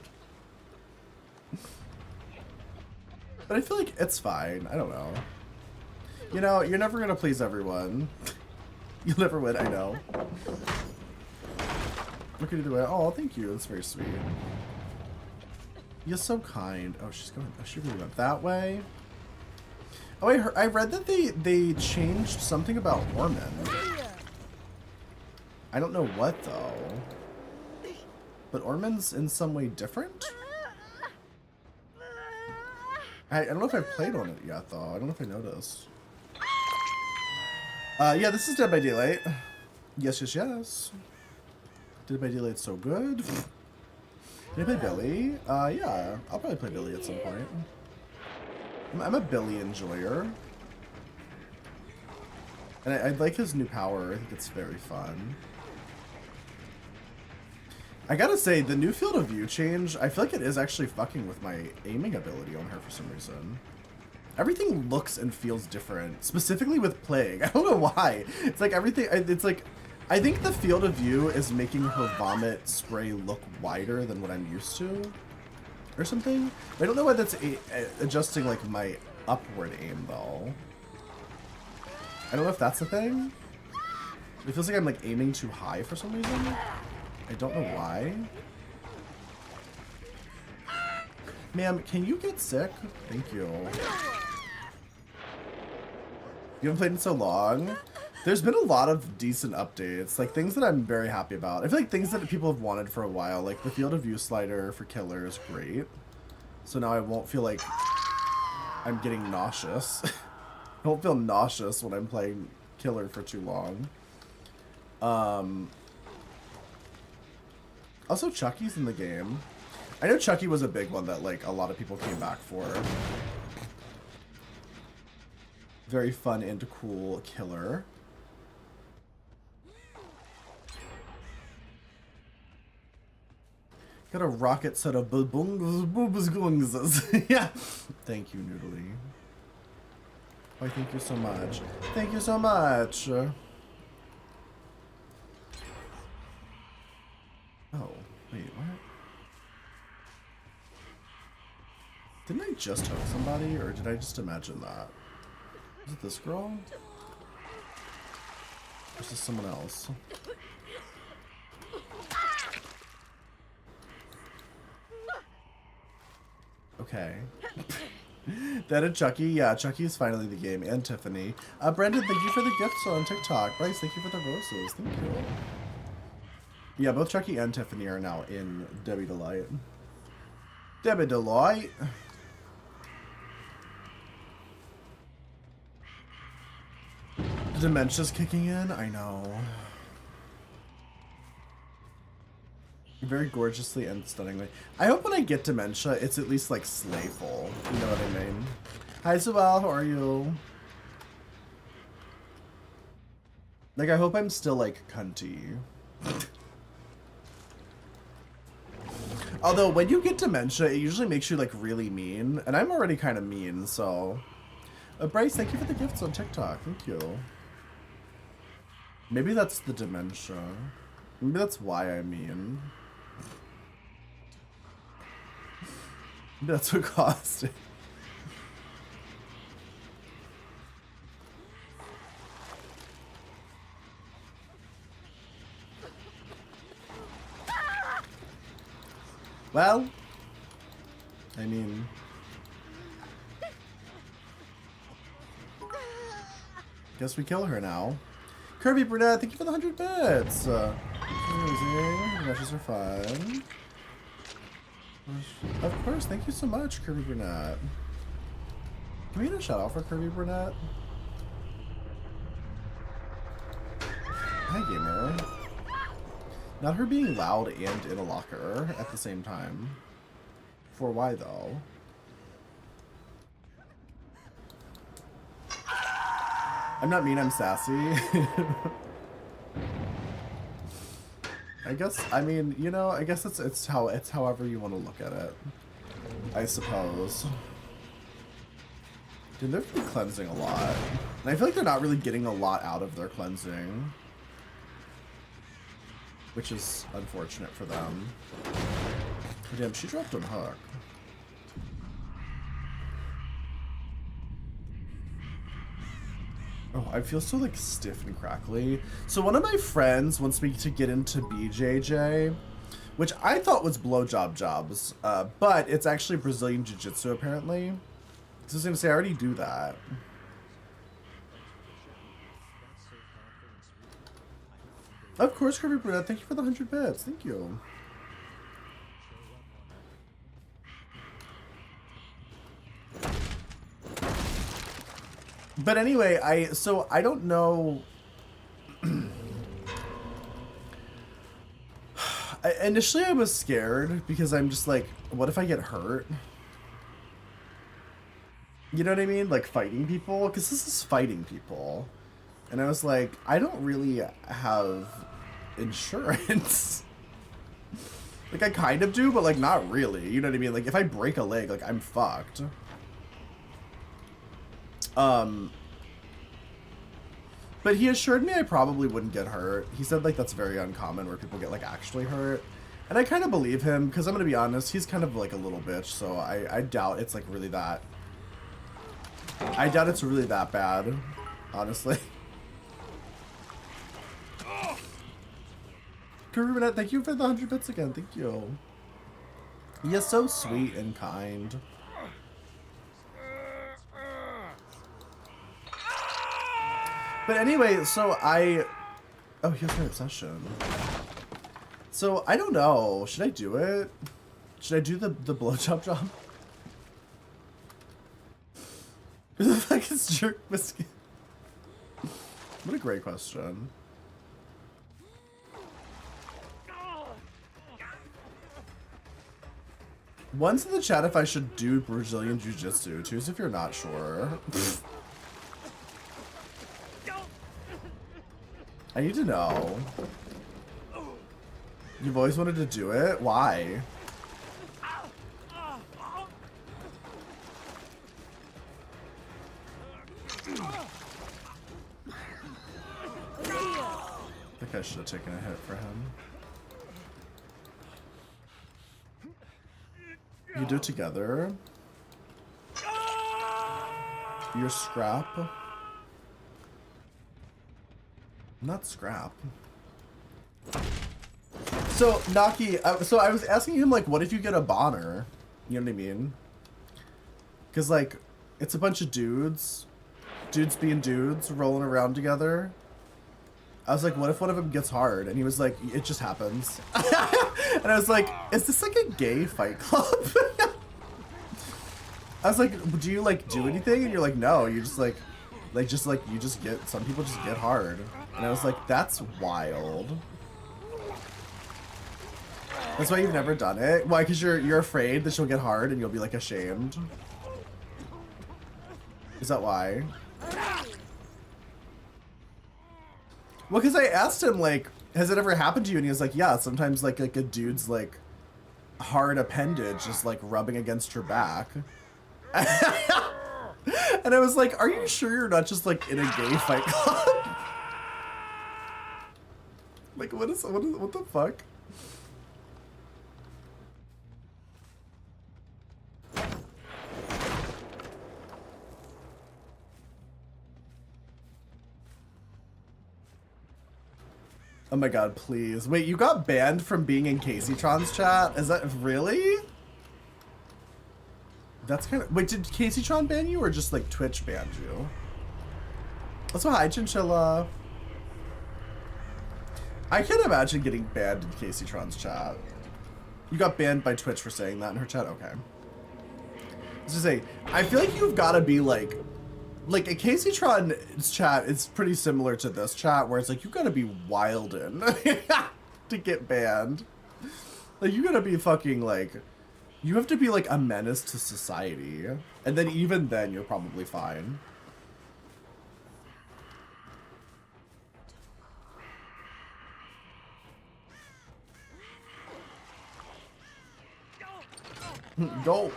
But I feel like it's fine. I don't know. You know, you're never gonna please everyone. You'll never win, I know. Look at either way. Oh, thank you. That's very sweet. You're so kind. Oh, she's going. Oh, she really went that way. Oh, I read that they changed something about Ormond. I don't know what though. But Ormond's in some way different. I don't know if I've played on it yet though. I don't know if I noticed. Yeah, this is Dead by Daylight. Yes, yes, yes. Dead by Daylight so good. Did I play Billy? Yeah, I'll probably play Billy at some point. I'm a Billy enjoyer. And I like his new power. I think it's very fun. I gotta say, the new field of view change, I feel like it is actually fucking with my aiming ability on her for some reason. Everything looks and feels different, specifically with Plague. I don't know why. It's like everything, it's like, I think the field of view is making her vomit spray look wider than what I'm used to. Or something. I don't know why that's adjusting like my upward aim though. I don't know if that's the thing. It feels like I'm like aiming too high for some reason. I don't know why. Ma'am, can you get sick? Thank you. You haven't played in so long. There's been a lot of decent updates, like things that I'm very happy about. I feel like things that people have wanted for a while, like the field of view slider for killer is great. So now I won't feel like I'm getting nauseous. I won't feel nauseous when I'm playing killer for too long. Also, Chucky's in the game. I know Chucky was a big one that like a lot of people came back for. Very fun and cool killer. Got a rocket set of boobs. Yeah. Thank you, Noodly. Why, thank you so much. Thank you so much. Oh, wait, what? Didn't I just hook somebody, or did I just imagine that? Is it this girl? Or is this someone else? Okay. That and Chucky. Yeah, Chucky is finally the game. And Tiffany. Brendan, thank you for the gifts on TikTok. Bryce, thank you for the roses. Thank you. Yeah, both Chucky and Tiffany are now in Debbie Delight. Debbie Delight. Dementia's kicking in? I know. Very gorgeously and stunningly. I hope when I get dementia, it's at least like slayful. You know what I mean? Hi, Suel. How are you? Like, I hope I'm still like cunty. Although, when you get dementia, it usually makes you like really mean. And I'm already kind of mean, so. Bryce, thank you for the gifts on TikTok. Thank you. Maybe that's the dementia. Maybe that's why I'm mean. That's what caused it. Well, I mean, guess we kill her now. Kirby Burnett, thank you for the 100 bits. Amazing. Matches are fun. Of course, thank you so much, Kirby Burnett. Can we get a shout out for Kirby Burnett? Hi, gamer. Not her being loud and in a locker at the same time. For why, though? I'm not mean, I'm sassy. I guess, I mean, you know, I guess it's however you want to look at it. I suppose. Dude, they're really cleansing a lot. And I feel like they're not really getting a lot out of their cleansing. Which is unfortunate for them. Damn, she dropped on Hook. Oh, I feel so like stiff and crackly. So one of my friends wants me to get into BJJ, which I thought was blowjob jobs, but it's actually Brazilian Jiu-Jitsu apparently. So I was gonna say I already do that. Of course, Kirby Brunette. Thank you for the 100 bits. Thank you. But anyway, I don't know. Initially, I was scared because I'm just like, what if I get hurt? You know what I mean? Like fighting people, because this is fighting people. And I was like, I don't really have insurance. Like, I kind of do, but, like, not really. You know what I mean? Like, if I break a leg, like, I'm fucked. But he assured me I probably wouldn't get hurt. He said, like, that's very uncommon where people get, like, actually hurt. And I kind of believe him, because I'm going to be honest, he's kind of, like, a little bitch, so I doubt it's, like, really that... I doubt it's really that bad, honestly. Karubinette, thank you for the 100 bits again. Thank you. He is so sweet and kind. But anyway, so oh, here's my obsession. So I don't know. Should I do it? Should I do the blowjob job? Who the fuck is Jerk Biscuit? What a great question. One's in the chat if I should do Brazilian Jiu-Jitsu. Two's if you're not sure. I need to know. You've always wanted to do it? Why? I think I should have taken a hit for him. You do it together. You're scrap. Not scrap. So, Naki, so I was asking him, like, what if you get a Bonner? You know what I mean? Because, like, it's a bunch of dudes. Dudes being dudes, rolling around together. I was like, what if one of them gets hard? And he was like, it just happens. And I was like, is this like a gay fight club? I was like, do you like do anything? And you're like, no, you just like you just get, some people just get hard. And I was like, that's wild. That's why you've never done it? Why? Because you're afraid that she'll get hard and you'll be like ashamed? Is that why? Well, because I asked him, like, has it ever happened to you? And he was like, yeah, sometimes, like a dude's, like, hard appendage just, like, rubbing against your back. And I was like, are you sure you're not just, like, in a gay fight club? Like, what the fuck? Oh my god, please. Wait, you got banned from being in Caseytron's chat? Is that really? That's kind of... Wait, did Caseytron ban you or just like Twitch banned you? Also, hi, Chinchilla. I can't imagine getting banned in Caseytron's chat. You got banned by Twitch for saying that in her chat? Okay. Let's just say, I feel like you've got to be like a Caseytron's chat is pretty similar to this chat, where it's like, you gotta be wildin' to get banned. Like, you gotta be fucking, like, you have to be, like, a menace to society. And then even then, you're probably fine. Go!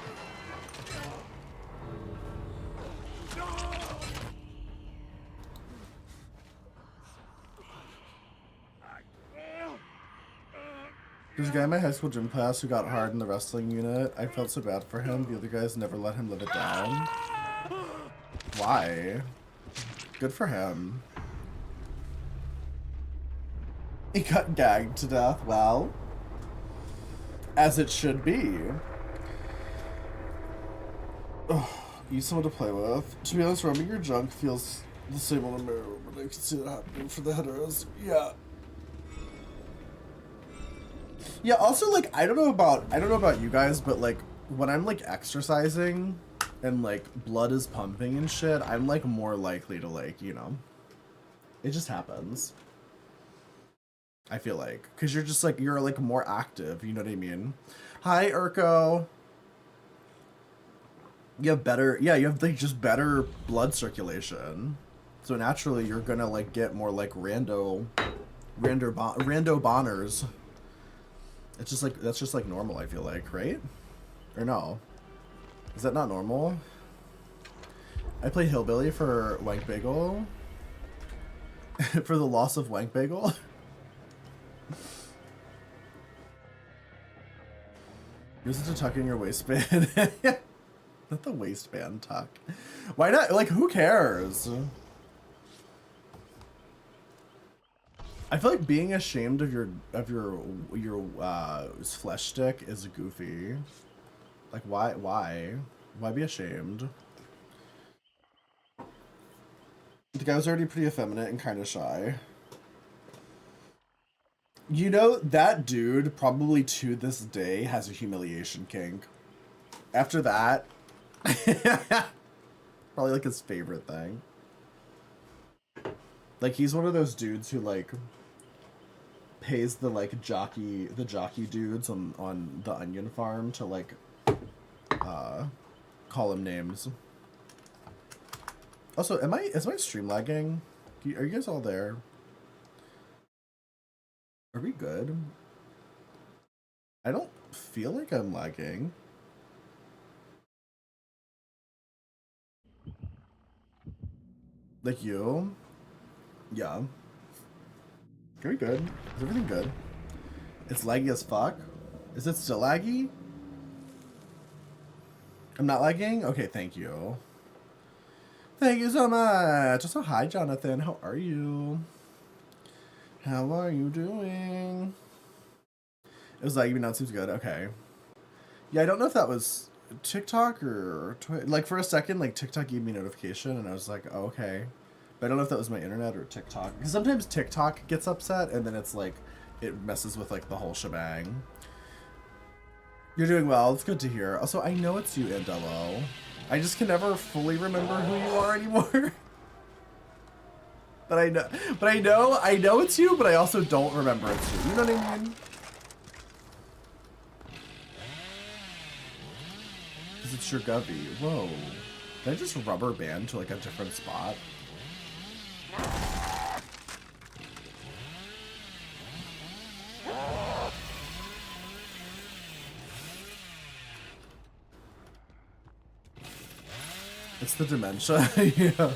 There's a guy in my high school gym class who got hard in the wrestling unit. I felt so bad for him. The other guys never let him live it down. Why? Good for him. He got gagged to death. Well, as it should be. Ugh, use someone to play with. To be honest, rubbing your junk feels the same on the mirror, but I can see that happening for the heteros. Yeah. Yeah, also, like, I don't know about you guys, but, like, when I'm, like, exercising and, like, blood is pumping and shit, I'm, like, more likely to, like, you know, it just happens. I feel like. Because you're just, like, you're, like, more active, you know what I mean? Hi, Urko. You have better, yeah, you have, like, just better blood circulation. So naturally, you're gonna, like, get more, like, rando boners. It's just like, that's just like normal, I feel like, right? Or no? Is that not normal? I play Hillbilly for Wank Bagel. For the loss of Wank Bagel. Use it to tuck in your waistband. Not the waistband tuck. Why not? Like, who cares? I feel like being ashamed of your flesh stick is goofy. Like, why be ashamed? The guy was already pretty effeminate and kind of shy. You know, that dude probably to this day has a humiliation kink. After that, probably like his favorite thing. Like, he's one of those dudes who, like, pays the, like, jockey dudes on the Onion Farm to, like, call him names. Also, is my stream lagging? Are you guys all there? Are we good? I don't feel like I'm lagging. Like you? Yeah. Are we good? Is everything good? It's laggy as fuck? Is it still laggy? I'm not lagging? Okay, thank you. Thank you so much. Also, hi, Jonathan. How are you? How are you doing? It was laggy, but now it seems good. Okay. Yeah, I don't know if that was TikTok or like for a second, like TikTok gave me a notification, and I was like, oh, okay. But I don't know if that was my internet or TikTok. Because sometimes TikTok gets upset, and then it's like, it messes with like the whole shebang. You're doing well. It's good to hear. Also, I know it's you, Andello. I just can never fully remember who you are anymore. But I know it's you, but I also don't remember it's you. You know what I mean? Because it's your Govey. Whoa. Did I just rubber band to like a different spot? It's the dementia. Yeah.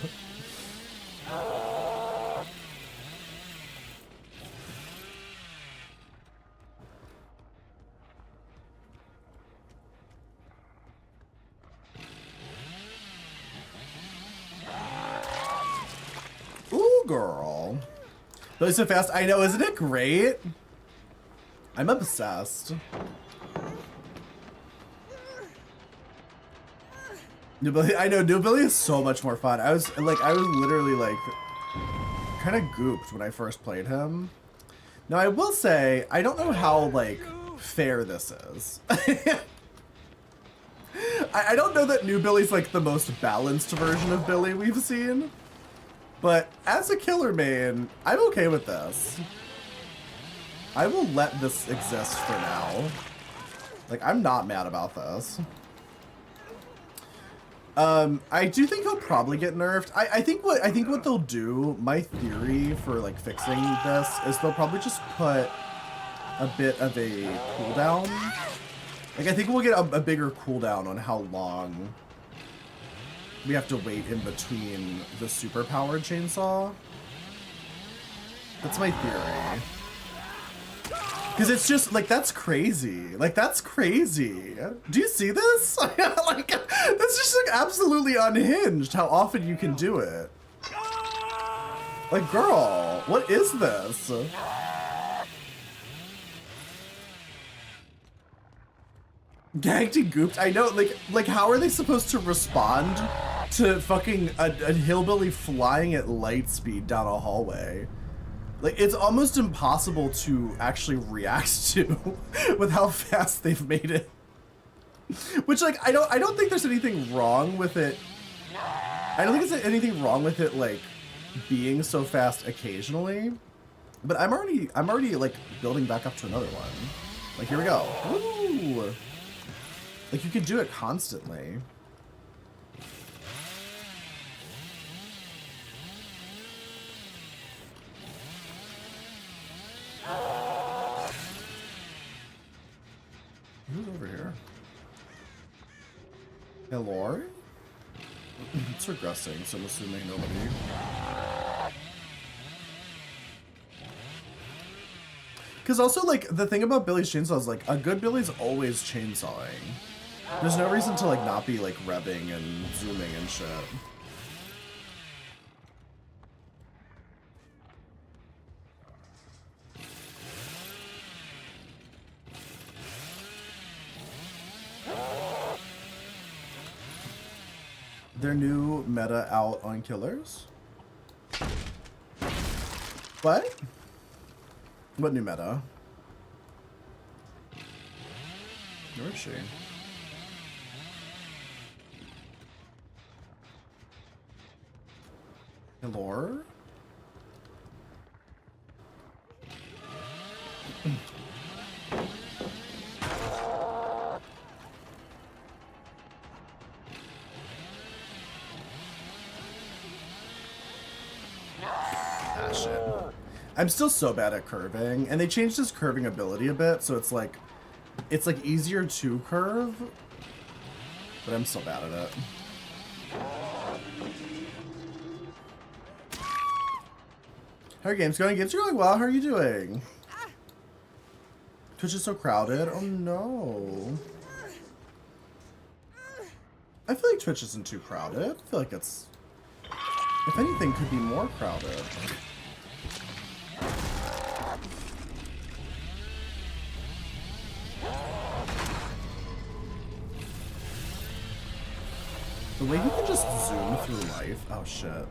Ooh, girl. Really so fast. I know, isn't it great? I'm obsessed. Nobility, I know, Nobility is so much more fun. I was literally like kind of gooped when I first played him. Now I will say, I don't know how like fair this is. I don't know that New Billy's like the most balanced version of Billy we've seen. But as a killer main, I'm okay with this. I will let this exist for now. Like, I'm not mad about this. I do think he'll probably get nerfed. I think what they'll do, my theory for like fixing this is they'll probably just put a bit of a cooldown. Like, I think we'll get a bigger cooldown on how long we have to wait in between the superpowered chainsaw. That's my theory. Because it's just, like, that's crazy. Like, that's crazy. Do you see this? Like, that's just, like, absolutely unhinged how often you can do it. Like, girl, what is this? Gagged and gooped? I know, like how are they supposed to respond to fucking a hillbilly flying at light speed down a hallway? Like, it's almost impossible to actually react to with how fast they've made it. Which, like, I don't think there's anything wrong with it. I don't think there's anything wrong with it, like, being so fast occasionally. But I'm already like building back up to another one. Like, here we go. Woo! Like, you could do it constantly. Who's over here? Hello? It's regressing, so I'm assuming nobody. Because also, like, the thing about Billy's chainsaw is, like, a good Billy's always chainsawing. There's no reason to, like, not be, like, revving and zooming and shit. Their new meta out on killers? What? What new meta? Where is she? Hello? Ah, shit. I'm still so bad at curving, and they changed his curving ability a bit, so it's like easier to curve, but I'm still bad at it. How are games going? Games are going well. How are you doing? Twitch is so crowded. Oh no. I feel like Twitch isn't too crowded. I feel like it's, if anything, could be more crowded. The way you can just zoom through life. Oh shit.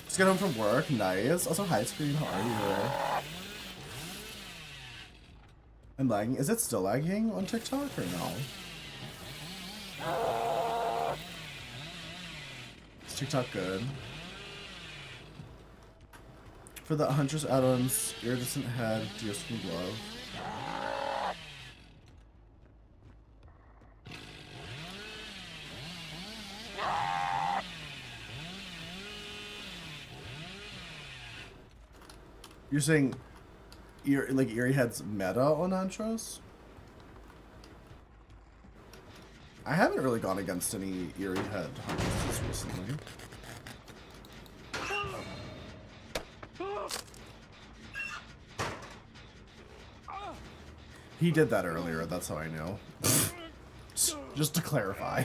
Just got home from work. Nice. Also, hi screen. How are you? I'm lagging. Is it still lagging on TikTok or no? Is TikTok good? For the Huntress add-ons, iridescent head, deerskin glove. You're saying, like, Eerie Head's meta on Antros? I haven't really gone against any Eerie Head hunters recently. He did that earlier, that's how I know. Just to clarify.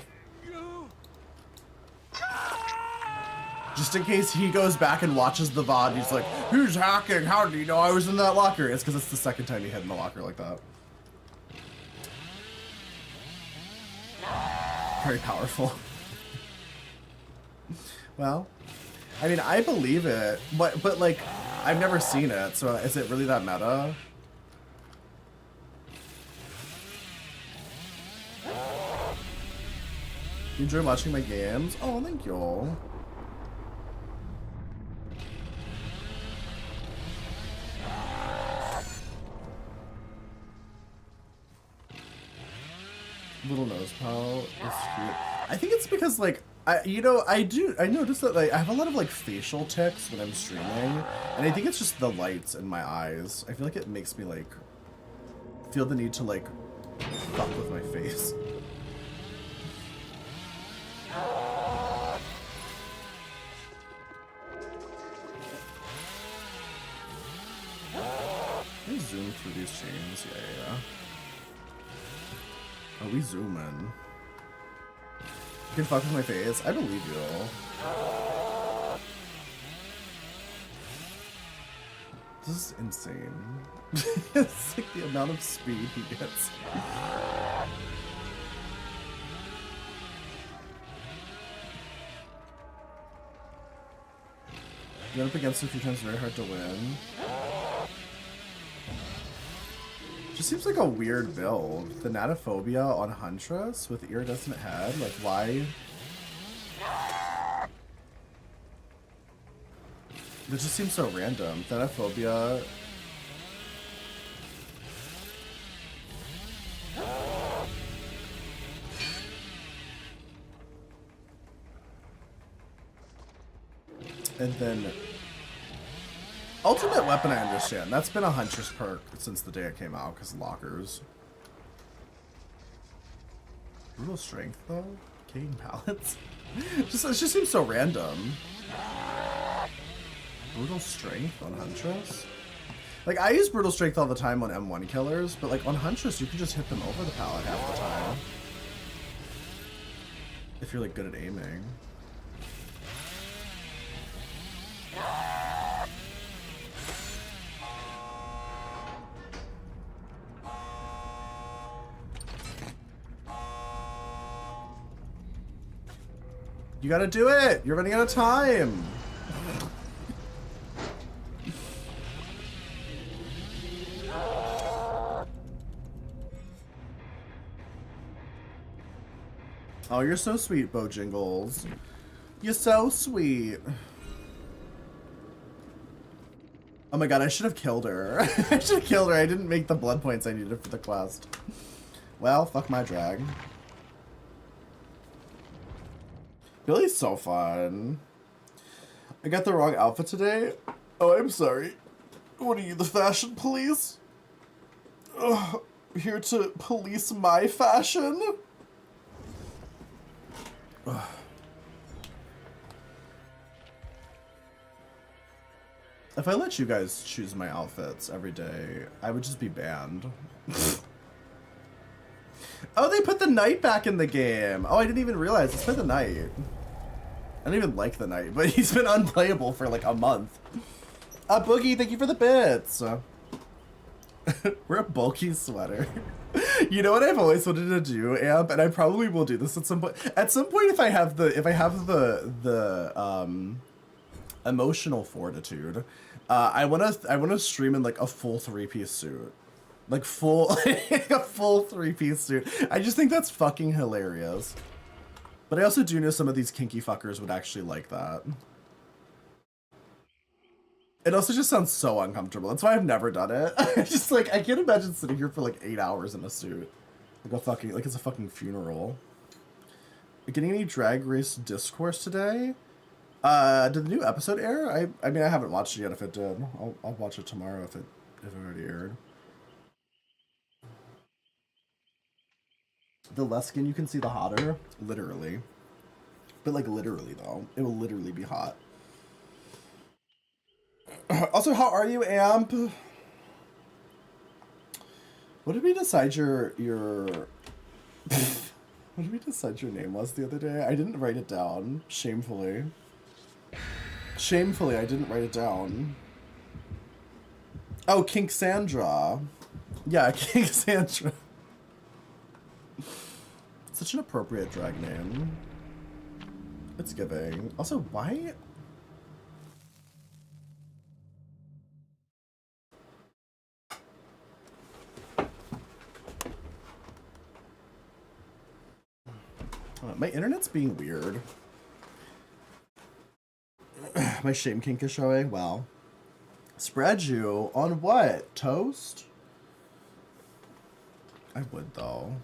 Just in case he goes back and watches the VOD, he's like, who's hacking? How do you know I was in that locker? It's because it's the second time he hid in the locker like that. Very powerful. Well, I mean, I believe it, but like, I've never seen it, so is it really that meta? You enjoy watching my games? Oh, thank you. Little nose pout is cute. I think it's because, like, I noticed that, like, I have a lot of, like, facial tics when I'm streaming, and I think it's just the lights in my eyes. I feel like it makes me, like, feel the need to, like, fuck with my face. Let me zoom through these chains. Yeah. Oh, we zoom in. You can fuck with my face. I believe you. This is insane. It's like the amount of speed he gets. You're up against it a few times, very hard to win. Just seems like a weird build. Thanatophobia on Huntress with iridescent head. Like, why? It just seems so random. Thanatophobia. And then ultimate weapon, I understand. That's been a Huntress perk since the day it came out, because lockers. Brutal strength, though? King pallets? It just seems so random. Brutal strength on Huntress? Like, I use brutal strength all the time on M1 killers, but like on Huntress, you can just hit them over the pallet half the time. If you're like good at aiming. You gotta do it! You're running out of time! Oh, you're so sweet, Bojingles. You're so sweet. Oh my god, I should have killed her. I should have killed her. I didn't make the blood points I needed for the quest. Well, fuck my drag. Billy's so fun. I got the wrong outfit today. Oh, I'm sorry. What are you, the fashion police? Ugh, here to police my fashion? Ugh. If I let you guys choose my outfits every day, I would just be banned. Oh, they put the knight back in the game. Oh, I didn't even realize. It's been the knight. I don't even like the knight, but he's been unplayable for like a month. Boogie, thank you for the bits. We're a bulky sweater. You know what I've always wanted to do, Amp, and I probably will do this at some point. At some point, if I have the emotional fortitude, I wanna stream in like a full 3-piece suit. Like full, a full 3-piece suit. I just think that's fucking hilarious. But I also do know some of these kinky fuckers would actually like that. It also just sounds so uncomfortable. That's why I've never done it. Just like, I can't imagine sitting here for like 8 hours in a suit. Like it's a fucking funeral. Getting any Drag Race discourse today? Did the new episode air? I mean, I haven't watched it yet. If it did, I'll watch it tomorrow if it already aired. The less skin you can see, the hotter. Literally. But like literally though. It will literally be hot. Also, how are you, Amp? What did we decide your what did we decide your name was the other day? I didn't write it down. Shamefully. Shamefully, I didn't write it down. Oh, Kink Sandra. Yeah, Kink Sandra. Such an appropriate drag name. It's giving. Also, why? My internet's being weird. My shame kink is showing. Wow. Spread you on what? Toast? I would though.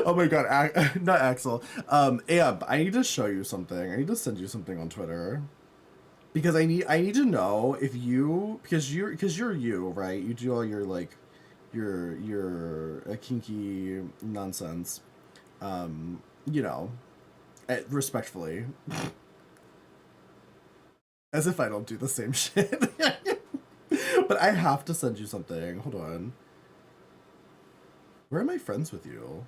Oh my god, not Axel. Amp, I need to show you something. I need to send you something on Twitter. Because I need to know if you, because you're you, right? You do all your like your kinky nonsense. You know, respectfully. As if I don't do the same shit. But I have to send you something. Hold on. Where am I friends with you?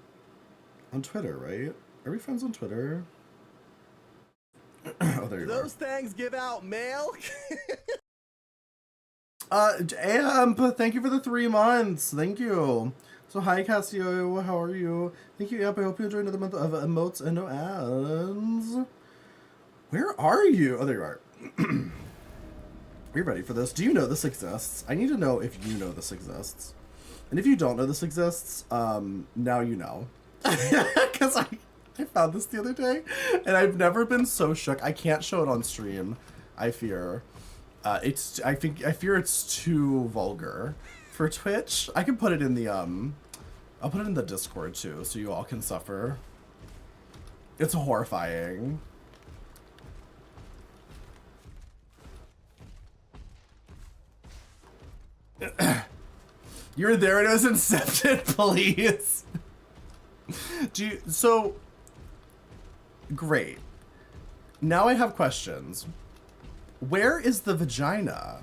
On Twitter, right? Are we friends on Twitter? Oh, there you Those things give out milk. Amp, thank you for the 3 months. Thank you. So hi Cassio, how are you? Thank you, Amp. I hope you enjoy another month of emotes and no ads. Where are you? Oh, there you are. Are you ready for this? Do you know this exists? I need to know if you know this exists. And if you don't know this exists, now you know. Because I found this the other day, and I've never been so shook. I can't show it on stream, I fear. I fear it's too vulgar for Twitch. I can put it in the, I'll put it in the Discord too, so you all can suffer. It's horrifying. You're there and it was incepted, please. So, great. Now I have questions. Where is the vagina?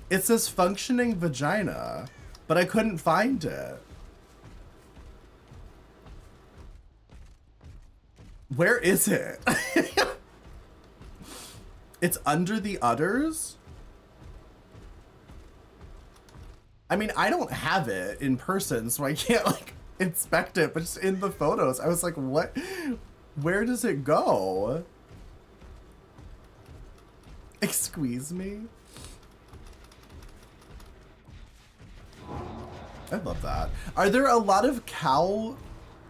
It says functioning vagina, but I couldn't find it. Where is it? It's under the udders? I mean, I don't have it in person, so I can't, like, inspect it, but just in the photos, I was like, what? Where does it go? Excuse me? I love that. Are there a lot of cow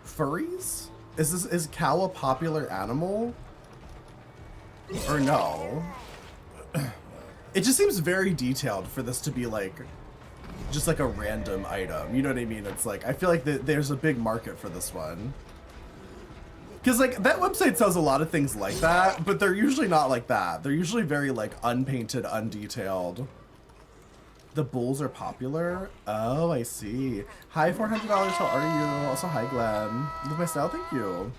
furries? Is cow a popular animal? Or no? It just seems very detailed for this to be like just like a random item. You know what I mean? It's like I feel like there's a big market for this one. Because like that website sells a lot of things like that, but they're usually not like that. They're usually very like unpainted, undetailed. The bulls are popular? Oh, I see. Hi, $400, how are you? Also, hi, Glenn. Love my style, thank you.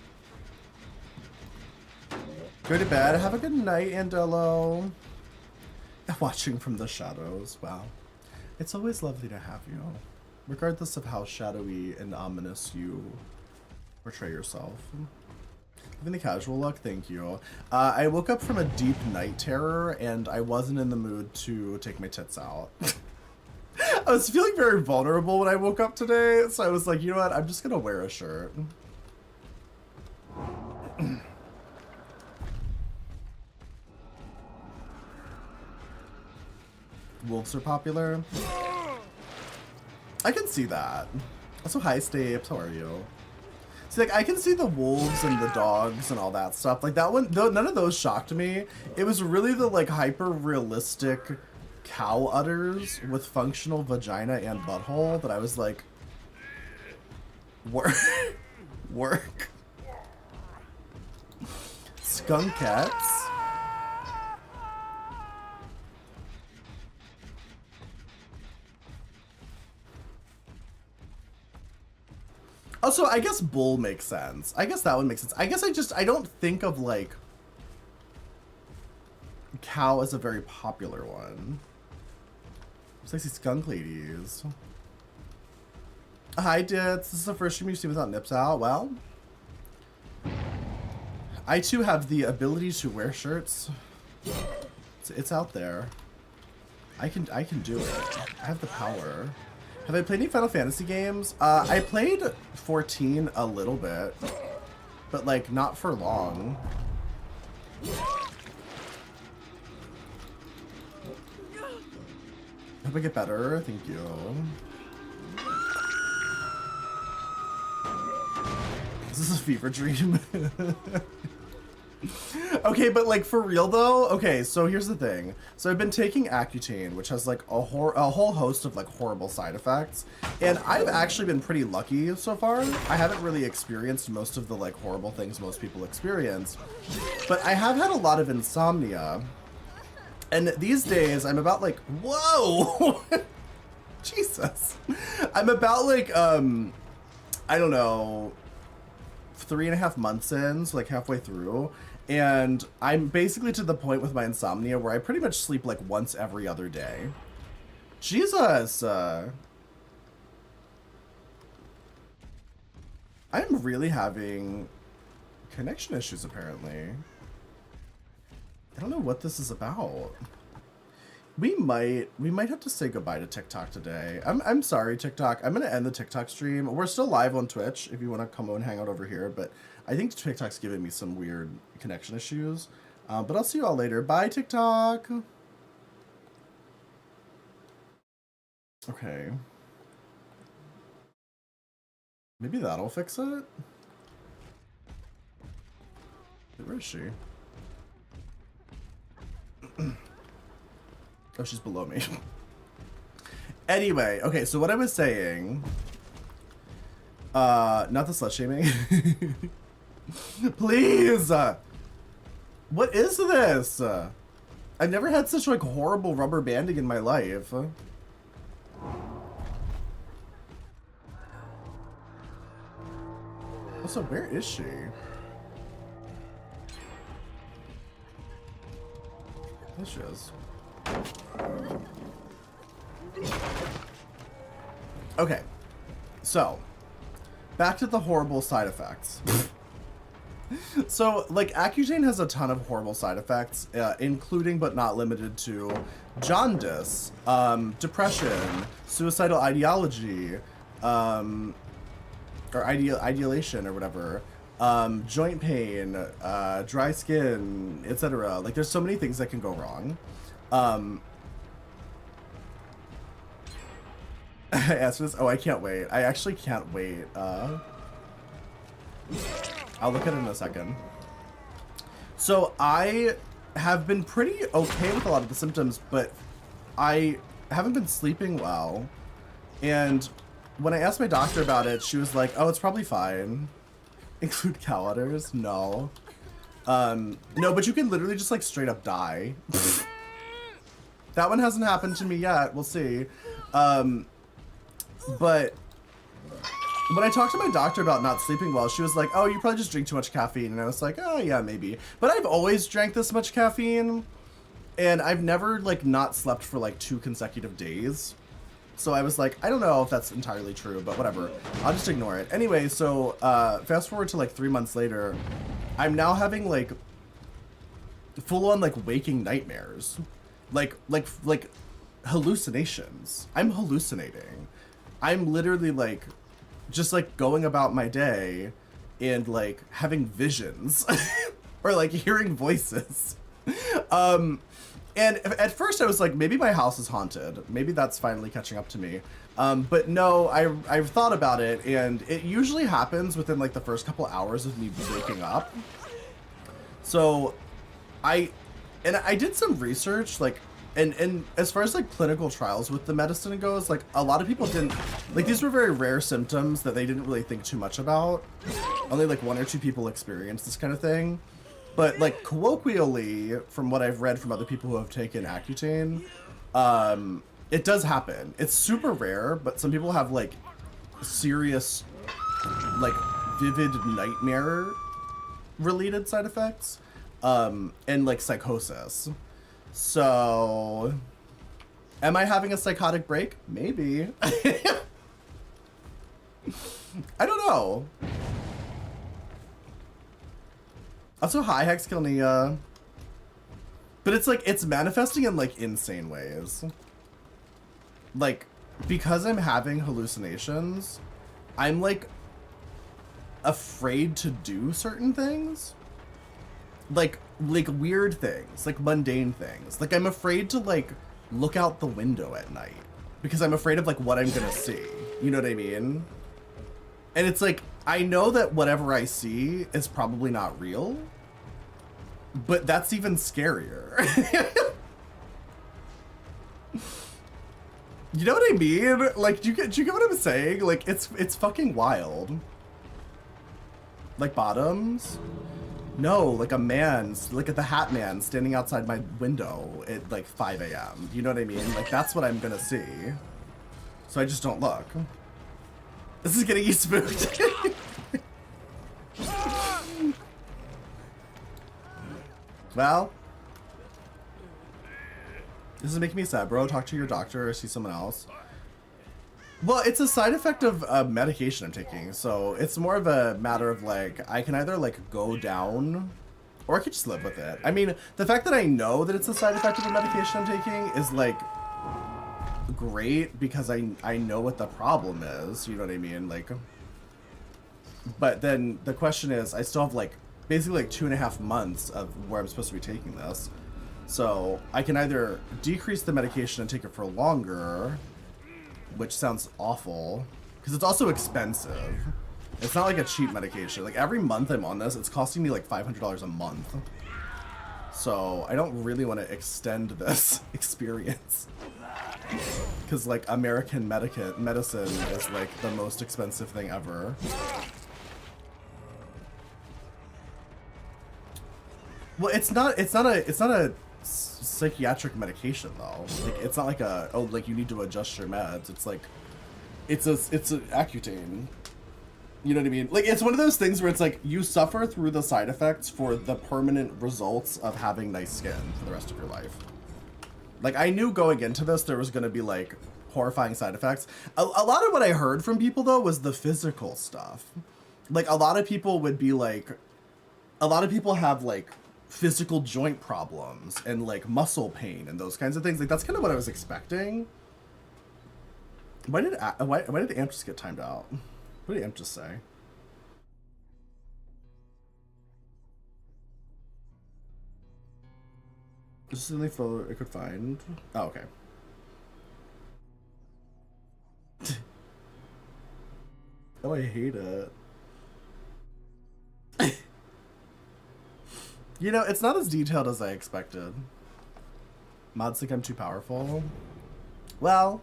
Go to bed, have a good night, Andello. Watching from the shadows, wow. It's always lovely to have you, regardless of how shadowy and ominous you portray yourself. Having the casual look, thank you. I woke up from a deep night terror, and I wasn't in the mood to take my tits out. I was feeling very vulnerable when I woke up today, so I was like, you know what, I'm just gonna wear a shirt. Wolves are popular. I can see that. Also, hi, Stapes, how are you? See, like, I can see the wolves and the dogs and all that stuff. Like, that one, though, none of those shocked me. It was really the, like, hyper-realistic cow udders with functional vagina and butthole that I was like, work. Work. Skunkettes. Also, I guess bull makes sense. I guess that one makes sense. I guess I don't think of, like, cow as a very popular one. Sexy skunk ladies. Hi, Dits. This is the first stream you've seen without nips out. Well, I too have the ability to wear shirts. It's out there. I can do it. I have the power. Have I played any Final Fantasy games? I played 14 a little bit, but like not for long. Hope I get better. Thank you. Is this a fever dream? Okay, but like for real though, okay, so here's the thing. So I've been taking Accutane, which has like a whole host of like horrible side effects, and I've actually been pretty lucky so far. I haven't really experienced most of the like horrible things most people experience, but I have had a lot of insomnia, and these days I'm about like, whoa, Jesus, I'm about like I don't know, 3.5 months in, so like halfway through. And I'm basically to the point with my insomnia where I pretty much sleep like once every other day. Jesus! I'm really having connection issues apparently. I don't know what this is about. We might have to say goodbye to TikTok today. I'm sorry, TikTok. I'm gonna end the TikTok stream. We're still live on Twitch if you want to come and hang out over here, but I think TikTok's giving me some weird connection issues. But I'll see you all later. Bye, TikTok. Okay. Maybe that'll fix it. Where is she? Oh, she's below me. Anyway, okay, so what I was saying, not the slut shaming. Please! What is this? I've never had such like horrible rubber banding in my life. Also, where is she? There she is. Okay, so back to the horrible side effects. So, like, Accutane has a ton of horrible side effects, including but not limited to jaundice, depression, suicidal ideology, or ideation or whatever, joint pain, dry skin, etc. Like, there's so many things that can go wrong. I asked this. Oh, I can't wait. I actually can't wait. I'll look at it in a second. So I have been pretty okay with a lot of the symptoms, but I haven't been sleeping well. And when I asked my doctor about it, she was like, "Oh, it's probably fine." Include cow udders? No. No, but you can literally just like straight up die. That one hasn't happened to me yet. We'll see. But when I talked to my doctor about not sleeping well, she was like, "Oh, you probably just drink too much caffeine." And I was like, "Oh, yeah, maybe." But I've always drank this much caffeine, and I've never, like, not slept for, like, 2 consecutive days. So I was like, I don't know if that's entirely true, but whatever. I'll just ignore it. Anyway, so fast forward to, like, 3 months later, I'm now having, like, full-on, like, waking nightmares. Like hallucinations. I'm hallucinating. I'm literally, like, just, like, going about my day and, like, having visions. Or, like, hearing voices. And at first I was like, maybe my house is haunted. Maybe that's finally catching up to me. But no, I've thought about it, and it usually happens within, like, the first couple hours of me waking up. So, I did some research, like, and as far as, like, clinical trials with the medicine goes, like, a lot of people didn't, like, these were very rare symptoms that they didn't really think too much about. Only, like, 1 or 2 people experienced this kind of thing. But, like, colloquially, from what I've read from other people who have taken Accutane, it does happen. It's super rare, but some people have, like, serious, like, vivid nightmare-related side effects, and, like, psychosis. So, am I having a psychotic break? Maybe. I don't know. Also, hi, Hexkilnia. But it's like, it's manifesting in, like, insane ways. Like, because I'm having hallucinations, I'm, like, afraid to do certain things. Like weird things, like mundane things. Like, I'm afraid to, like, look out the window at night because I'm afraid of, like, what I'm gonna see. You know what I mean? And it's like, I know that whatever I see is probably not real, but that's even scarier. You know what I mean? Like, do you get what I'm saying? Like, it's fucking wild. Like, bottoms? No, like a man, like the Hat Man standing outside my window at like 5 a.m. You know what I mean? Like, that's what I'm gonna see. So I just don't look. This is getting you spooked. Well, this is making me sad, bro. Talk to your doctor or see someone else. Well, it's a side effect of medication I'm taking, so it's more of a matter of, like, I can either, like, go down Or I could just live with it. I mean, the fact that I know that it's a side effect of the medication I'm taking is like great because I know what the problem is, you know what I mean? Like, but then the question is, I still have like basically like 2.5 months of where I'm supposed to be taking this. So I can either decrease the medication and take it for longer, which sounds awful, because it's also expensive. It's not like a cheap medication. Like every month I'm on this, it's costing me like $500 a month. So I don't really want to extend this experience. Because like American medicine is like the most expensive thing ever. Well, it's not a psychiatric medication though. Like it's not like a, oh, like you need to adjust your meds. It's like it's a Accutane. You know what I mean? Like it's one of those things where it's like you suffer through the side effects for the permanent results of having nice skin for the rest of your life. Like I knew going into this there was going to be like horrifying side effects. A lot of what I heard from people though was the physical stuff. Like a lot of people would be like, a lot of people have like physical joint problems and like muscle pain and those kinds of things. Like that's kind of what I was expecting. Why did the amp just get timed out? What did the amp just say? This is the only photo I could find. Oh, okay. Oh, I hate it. You know, it's not as detailed as I expected. Mods think I'm too powerful. Well,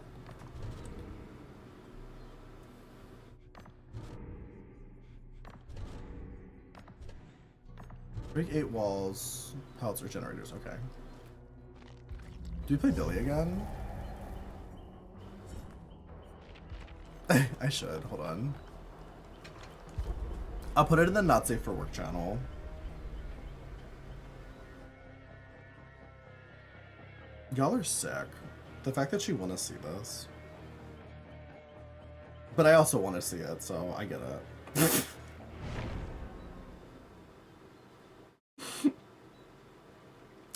break 8 walls, pellets or generators, okay. Do we play Billy again? I should, hold on. I'll put it in the not safe for work channel. Y'all are sick. The fact that you want to see this. But I also want to see it, so I get it.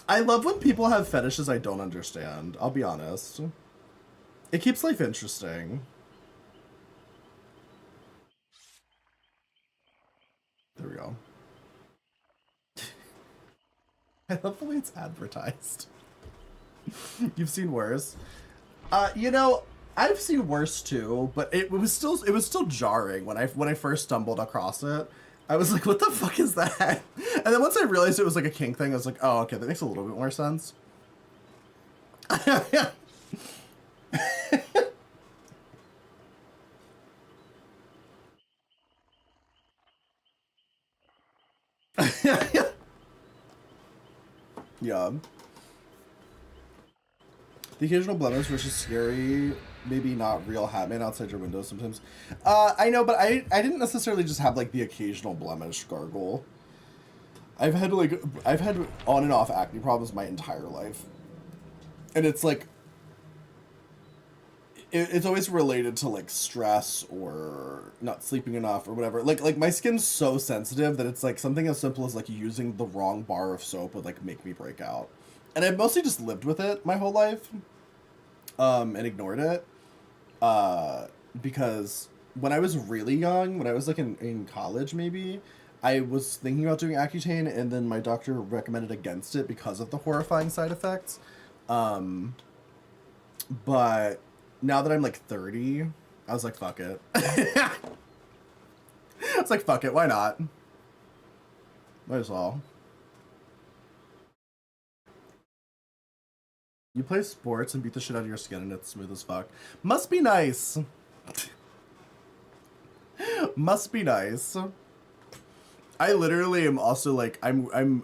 I love when people have fetishes I don't understand, I'll be honest. It keeps life interesting. There we go. I love the way it's advertised. You've seen worse. You know, I've seen worse too, but it was still jarring when I first stumbled across it. I was like, what the fuck is that? And then once I realized it was like a kink thing, I was like, oh, okay, that makes a little bit more sense. Yeah. The occasional blemish, which is scary, maybe not real Hatman outside your window sometimes. I know, but I didn't necessarily just have like the occasional blemish gargle. I've had on and off acne problems my entire life. And it's like, it's always related to like stress or not sleeping enough or whatever. Like my skin's so sensitive that it's like something as simple as like using the wrong bar of soap would like make me break out. And I've mostly just lived with it my whole life, and ignored it, because when I was really young, when I was like in college maybe, I was thinking about doing Accutane, and then my doctor recommended against it because of the horrifying side effects. But now that I'm like 30, I was like, fuck it. I was like, fuck it, why not? Might as well. You play sports and beat the shit out of your skin and it's smooth as fuck. Must be nice. Must be nice. I literally am also like, I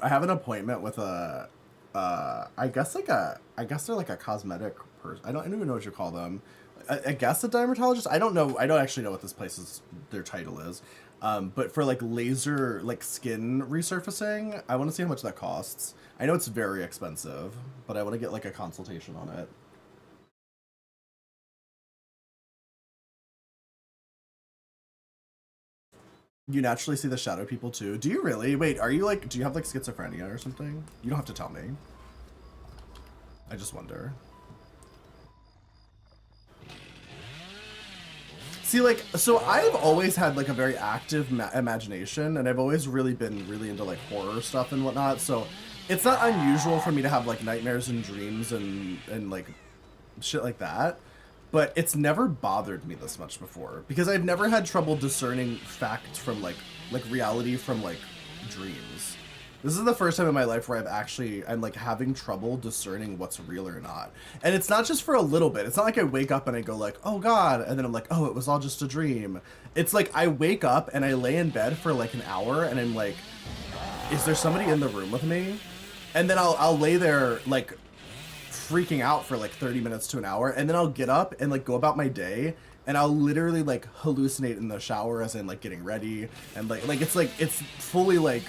have an appointment with a, I guess they're like a cosmetic person. I don't even know what you call them. I guess a dermatologist. I don't know. I don't actually know what this place's, their title is. But for like laser, like skin resurfacing, I want to see how much that costs. I know it's very expensive, but I want to get like a consultation on it. You naturally see the shadow people too. Do you really? Wait, are you like, do you have like schizophrenia or something? You don't have to tell me. I just wonder. See, like, so I've always had like a very active imagination, and I've always really been really into like horror stuff and whatnot. So it's not unusual for me to have like nightmares and dreams and like shit like that. But it's never bothered me this much before because I've never had trouble discerning fact from like reality from like dreams. This is the first time in my life where I'm like having trouble discerning what's real or not. And it's not just for a little bit. It's not like I wake up and I go like, oh God, and then I'm like, oh, it was all just a dream. It's like I wake up and I lay in bed for like an hour and I'm like, is there somebody in the room with me? And then I'll lay there like freaking out for like 30 minutes to an hour, and then I'll get up and like go about my day, and I'll literally like hallucinate in the shower as in like getting ready, and like it's fully like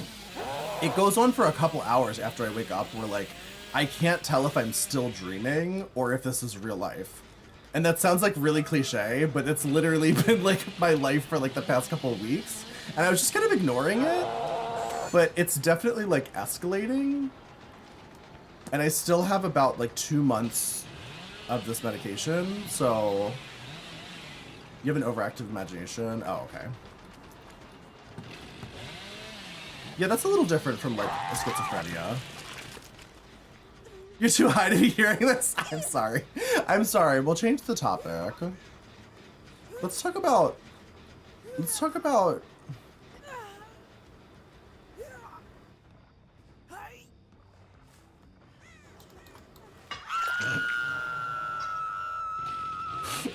it goes on for a couple hours after I wake up where like I can't tell if I'm still dreaming or if this is real life. And that sounds like really cliche, but it's literally been like my life for like the past couple of weeks, and I was just kind of ignoring it, but it's definitely like escalating. And I still have about like 2 months of this medication, so you have an overactive imagination. Oh, okay. Yeah, that's a little different from like a schizophrenia. You're too high to be hearing this. I'm sorry. I'm sorry. We'll change the topic. Let's talk about.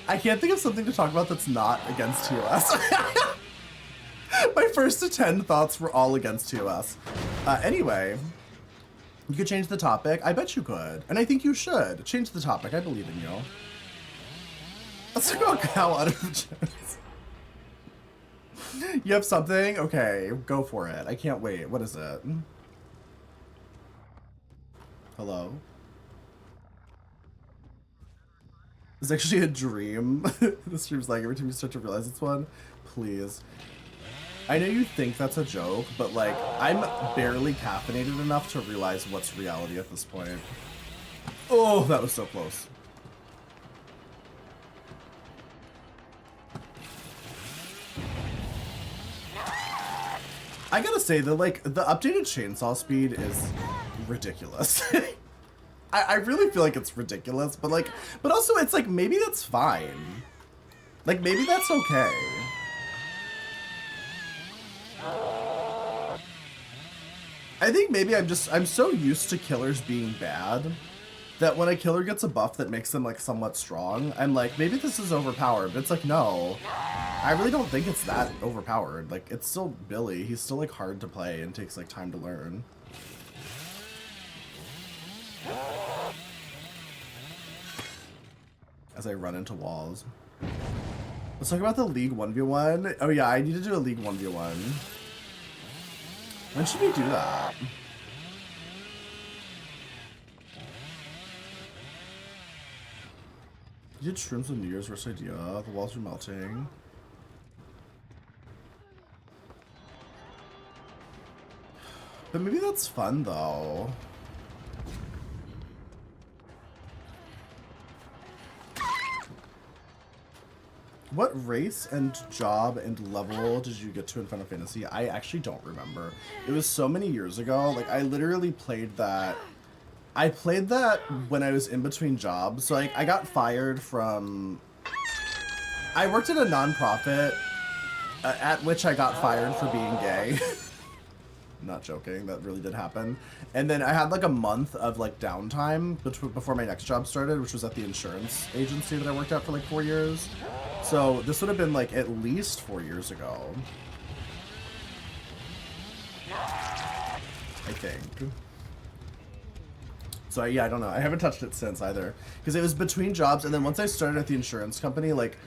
I can't think of something to talk about that's not against TOS. My first 10 thoughts were all against TOS. Anyway, you could change the topic. I bet you could. And I think you should. Change the topic. I believe in you. Let's talk about cow out of chance. You have something? Okay, go for it. I can't wait. What is it? Hello? It's actually a dream. The stream's like every time you start to realize it's one. Please. I know you think that's a joke, but like I'm barely caffeinated enough to realize what's reality at this point. Oh, that was so close. I gotta say that like the updated chainsaw speed is ridiculous. I really feel like it's ridiculous, but like, but also it's like, maybe that's fine. Like, maybe that's okay. I think maybe I'm so used to killers being bad that when a killer gets a buff that makes them like somewhat strong, I'm like, maybe this is overpowered, but it's like, no. I really don't think it's that overpowered. Like, it's still Billy. He's still like hard to play and takes like time to learn. As I run into walls. Let's talk about the League 1v1. Oh yeah, I need to do a League 1v1. When should we do that? You did shrooms on New Year's, worst idea. The walls are melting. But maybe that's fun though. What race and job and level did you get to in Final Fantasy? I actually don't remember. It was so many years ago. Like, I literally played that. I played that when I was in between jobs. So, like, I got fired from... I worked at a nonprofit at which I got fired for being gay. I'm not joking. That really did happen. And then I had, like, a month of, like, downtime before my next job started, which was at the insurance agency that I worked at for, like, 4 years. So this would have been like at least 4 years ago. I think. So yeah, I don't know. I haven't touched it since either. Because it was between jobs, and then once I started at the insurance company, like,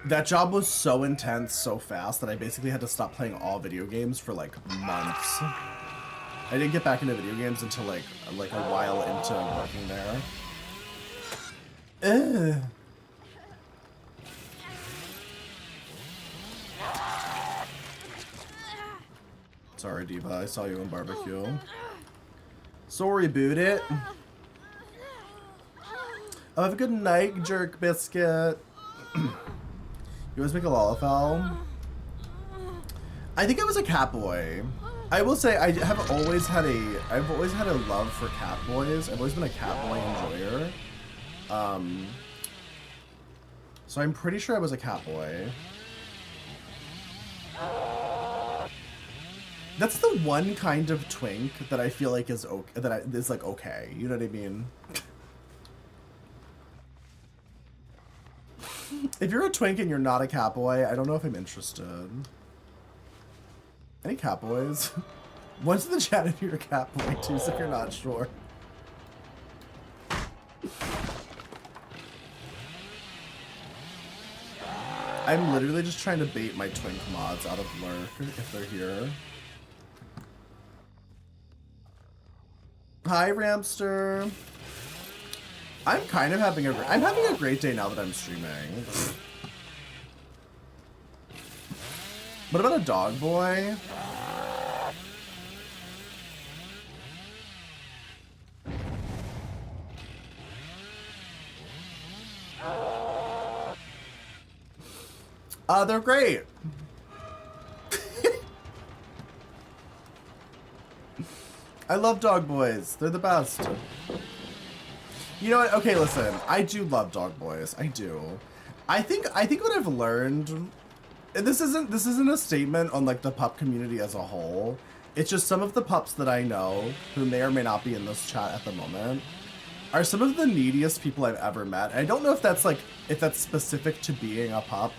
that job was so intense so fast that I basically had to stop playing all video games for like months. I didn't get back into video games until like a while into working there. Ugh. Sorry, Diva. I saw you on barbecue. Sorry, boot it. Oh, have a good night, jerk biscuit. You always make a Lalafell? I think I was a cat boy. I will say I've always had a love for cat boys. I've always been a cat boy enjoyer. So I'm pretty sure I was a cat boy. That's the one kind of twink that I feel like is okay, is like okay. You know what I mean? If you're a twink and you're not a cat boy, I don't know if I'm interested. Any cat boys? Once in the chat if you're a cat boy too, so if you're not sure. I'm literally just trying to bait my twink mods out of lurk if they're here. Hi, Ramster. I'm kind of having a great day now that I'm streaming. What about a dog boy? They're great. I love dog boys. They're the best. You know what? Okay, listen. I do love dog boys. I do. I think what I've learned, and this isn't a statement on like the pup community as a whole. It's just some of the pups that I know who may or may not be in this chat at the moment are some of the neediest people I've ever met. And I don't know if that's specific to being a pup,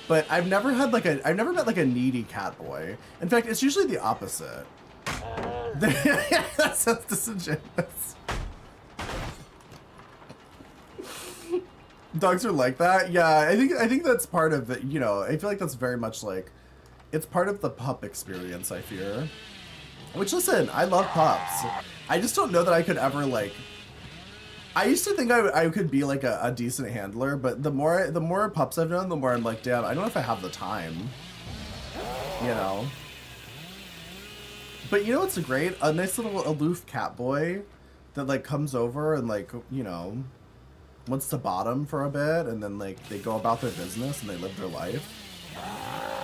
but I've never met like a needy cat boy. In fact, it's usually the opposite. That sounds disingenuous. Dogs are like that? Yeah, I think that's part of it, you know, I feel like that's very much like, it's part of the pup experience, I fear. Which, listen, I love pups. I just don't know that I could ever, like, I used to think I could be, like, a decent handler, but the more pups I've known, the more I'm like, damn, I don't know if I have the time. You know? But you know what's great? A nice little aloof cat boy that, like, comes over and, like, you know, wants to bottom for a bit, and then, like, they go about their business and they live their life.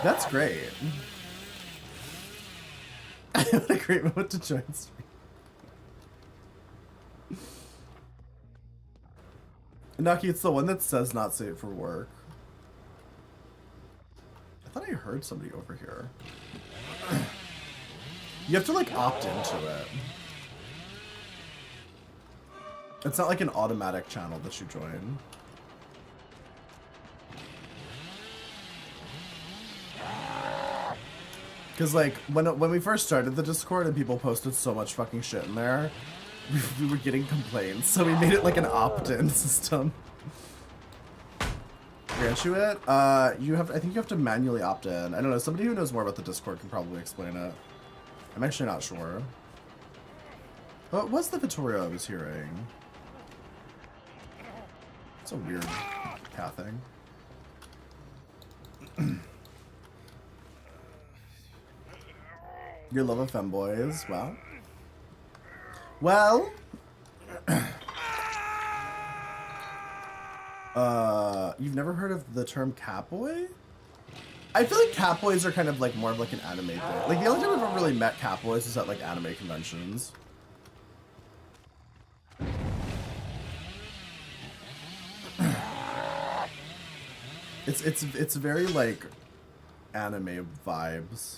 That's great. What a great moment to join stream. Nucky, it's the one that says not safe for work. I thought I heard somebody over here. You have to, like, opt into it. It's not like an automatic channel that you join. Because, like, when we first started the Discord and people posted so much fucking shit in there, we were getting complaints, so we made it like an opt-in system. Grant you it? I think you have to manually opt in. I don't know, somebody who knows more about the Discord can probably explain it. I'm actually not sure. What was the Vittorio I was hearing? It's a weird cat thing. Your love of femboys, wow. Well, you've never heard of the term catboy? I feel like catboys are kind of like more of like an anime thing. Like the only time I've ever really met catboys is at like anime conventions. It's very like anime vibes.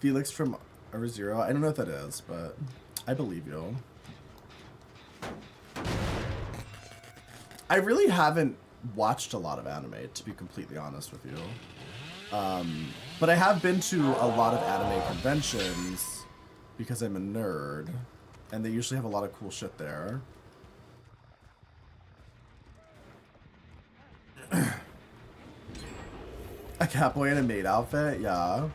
Felix from ReZero. I don't know what that is, but I believe you. I really haven't watched a lot of anime, to be completely honest with you. But I have been to a lot of anime conventions because I'm a nerd, and they usually have a lot of cool shit there. A catboy in a maid outfit? Yeah.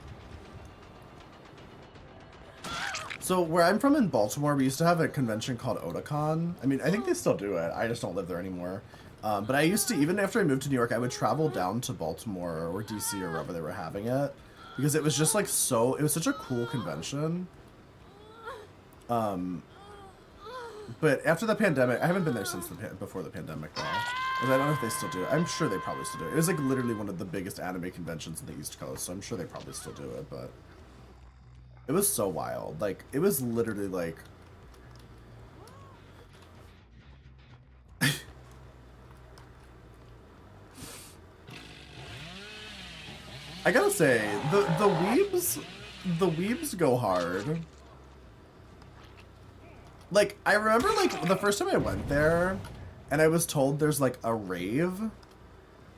So where I'm from in Baltimore, we used to have a convention called Otakon. I mean, I think they still do it. I just don't live there anymore. But I used to, even after I moved to New York, I would travel down to Baltimore or DC or wherever they were having it, because it was just like so, it was such a cool convention. But after the pandemic, I haven't been there since before the pandemic though. I don't know if they still do it. I'm sure they probably still do it. It was like literally one of the biggest anime conventions in the East Coast, so I'm sure they probably still do it, but it was so wild. Like, it was literally like I gotta say, the weebs go hard. Like, I remember, like, the first time I went there, and I was told there's, like, a rave,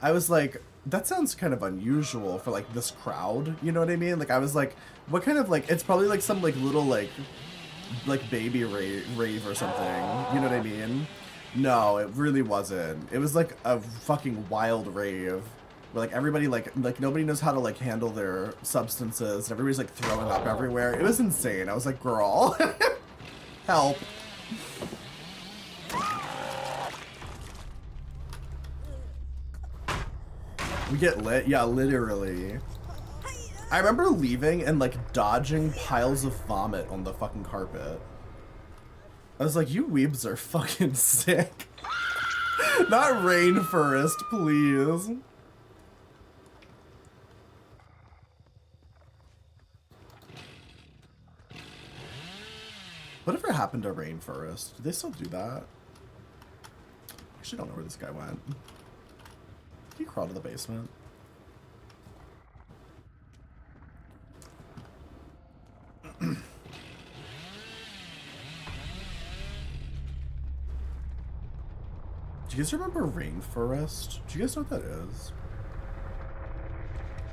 I was like, that sounds kind of unusual for, like, this crowd, you know what I mean? Like, I was like, what kind of, like, it's probably, like, some, like, little, like baby rave or something, you know what I mean? No, it really wasn't. It was, like, a fucking wild rave. Where, like, everybody, like nobody knows how to, like, handle their substances, and everybody's, like, throwing up everywhere. It was insane. I was like, girl, help. We get lit? Yeah, literally. I remember leaving and, like, dodging piles of vomit on the fucking carpet. I was like, you weebs are fucking sick. Not rainforest, please. Whatever happened to Rainforest? Do they still do that? I actually don't know where this guy went. Did he crawl to the basement? Do you guys remember Rainforest? Do you guys know what that is?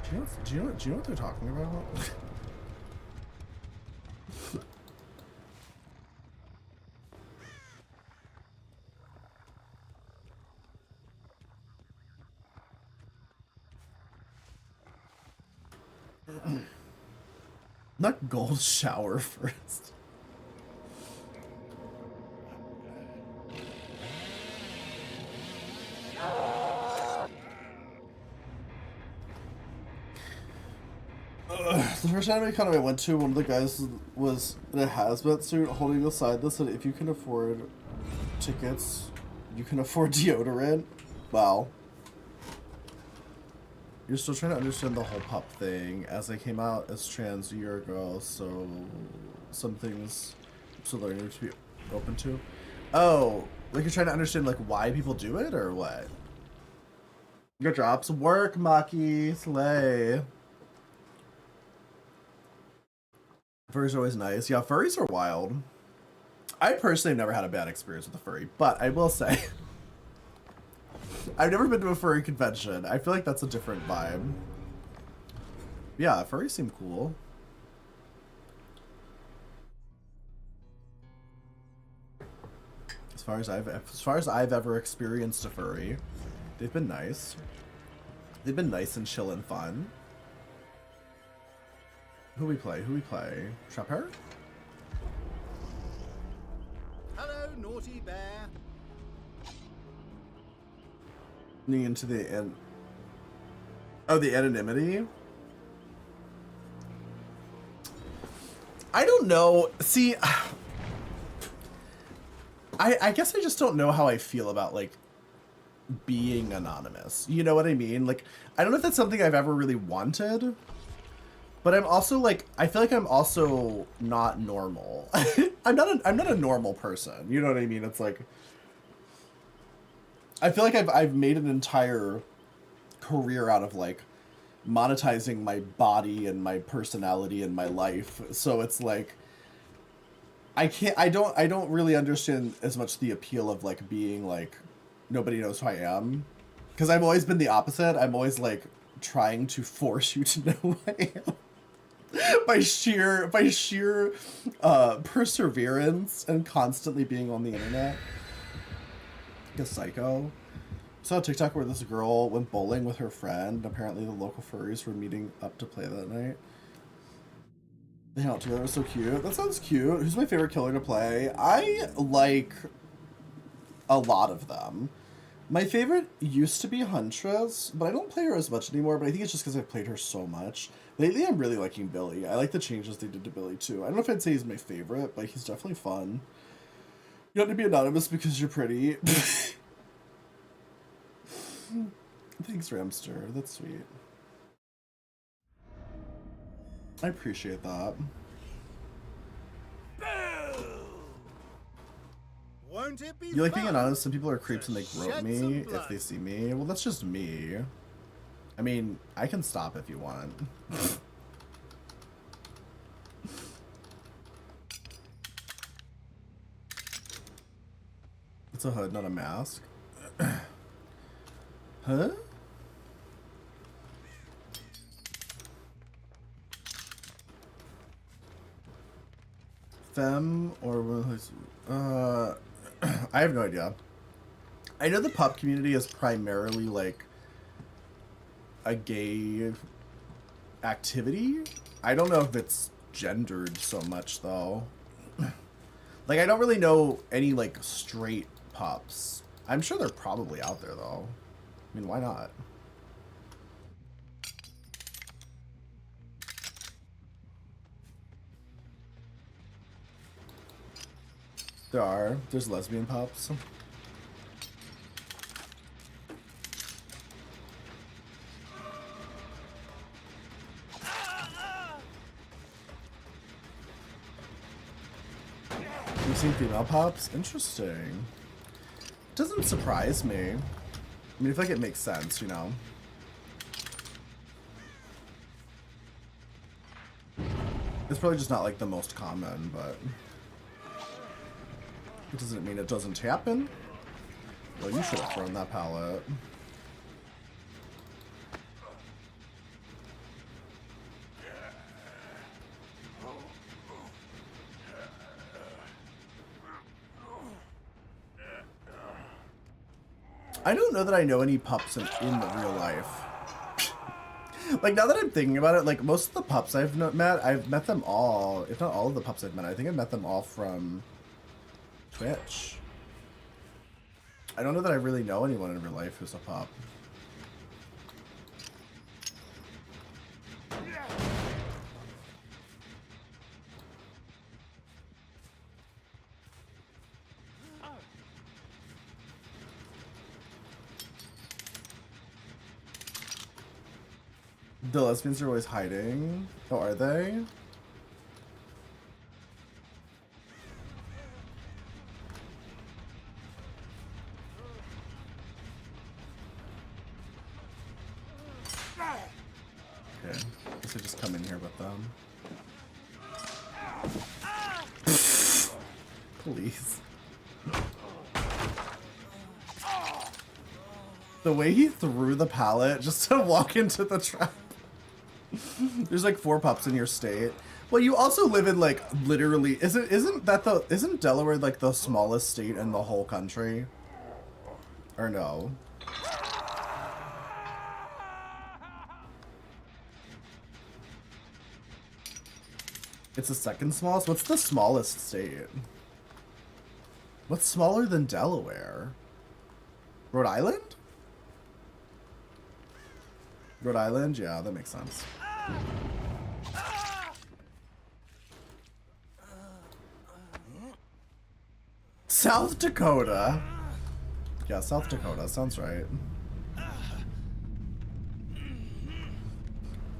Do you know what they're talking about? Not gold shower first. The first anime con I went to, one of the guys was in a hazmat suit holding a sign that said, if you can afford tickets, you can afford deodorant. Wow. You're still trying to understand the whole pup thing, as I came out as trans a year ago, so some things I'm still learning to be open to. Oh, like you're trying to understand like why people do it, or what? Good drops. Work, Maki. Slay. Furries are always nice. Yeah, furries are wild. I personally have never had a bad experience with a furry, but I will say I've never been to a furry convention. I feel like that's a different vibe. Yeah, furries seem cool. As far as I've ever experienced a furry, they've been nice. They've been nice and chill and fun. Who we play? Trapper? Hello, naughty bear. Into the the anonymity. I don't know. See, I guess I just don't know how I feel about like being anonymous. You know what I mean? Like, I don't know if that's something I've ever really wanted. But I'm also like, I feel like I'm also not normal. I'm not a normal person. You know what I mean? It's like, I feel like I've made an entire career out of like monetizing my body and my personality and my life. So it's like, I don't really understand as much the appeal of like being like, nobody knows who I am. Because I've always been the opposite. I'm always like trying to force you to know who I am. by sheer perseverance and constantly being on the internet. Like a psycho. Saw a TikTok where this girl went bowling with her friend. Apparently the local furries were meeting up to play that night. They hang out together. It was so cute. That sounds cute. Who's my favorite killer to play? I like a lot of them. My favorite used to be Huntress, but I don't play her as much anymore, but I think it's just because I've played her so much. Lately, I'm really liking Billy. I like the changes they did to Billy, too. I don't know if I'd say he's my favorite, but he's definitely fun. You have to be anonymous because you're pretty. Thanks, Ramster. That's sweet. I appreciate that. Won't it be You like fun? being anonymous? Some people are creeps and they grope Shed me some if blood. they see me. Well, that's just me. I mean, I can stop if you want. It's a hood, not a mask. Huh? Femme or I have no idea. I know the pup community is primarily like a gay activity. I don't know if it's gendered so much though. Like I don't really know any like straight pups. I'm sure they're probably out there though. I mean, why not? There are. There's lesbian pups. You've seen female pups? Interesting. Doesn't surprise me. I mean, I feel like it makes sense, you know? It's probably just not like the most common, but it doesn't mean it doesn't happen. Well, you should have thrown that pallet. I don't know that I know any pups in real life. Like, now that I'm thinking about it, like, most of the pups I've met them all, if not all of the pups I've met, I think I've met them all from Twitch. I don't know that I really know anyone in real life who's a pup. The lesbians are always hiding. Oh, are they? Okay, guess I just come in here with them. Please. The way he threw the pallet just to walk into the trap. There's like 4 pups in your state. Well, you also live in like literally isn't Delaware like the smallest state in the whole country? Or no? It's the second smallest? What's the smallest state? What's smaller than Delaware? Rhode Island? Rhode Island? Yeah, that makes sense. South Dakota? Yeah, South Dakota. Sounds right.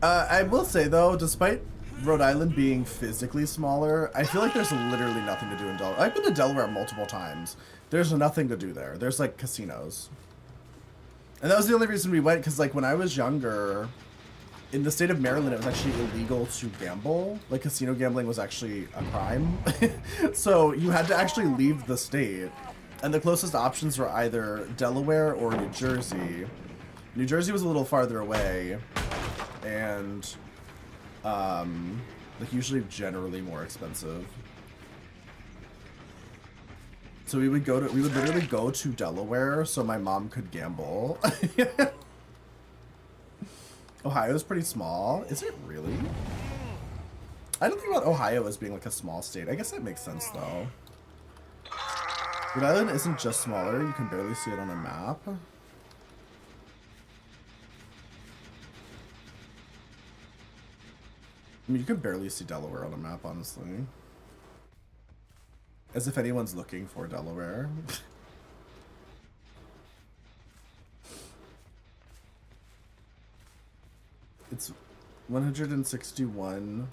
I will say, though, despite Rhode Island being physically smaller, I feel like there's literally nothing to do in Delaware. I've been to Delaware multiple times. There's nothing to do there. There's, like, casinos. And that was the only reason we went, because, like, when I was younger, in the state of Maryland, it was actually illegal to gamble. Like, casino gambling was actually a crime. So you had to actually leave the state. And the closest options were either Delaware or New Jersey. New Jersey was a little farther away. And, like, usually generally more expensive. So we would literally go to Delaware so my mom could gamble. Ohio's pretty small. Is it really? I don't think about Ohio as being like a small state. I guess that makes sense though. Rhode Island isn't just smaller, you can barely see it on a map. I mean, you can barely see Delaware on a map, honestly. As if anyone's looking for Delaware. It's 161%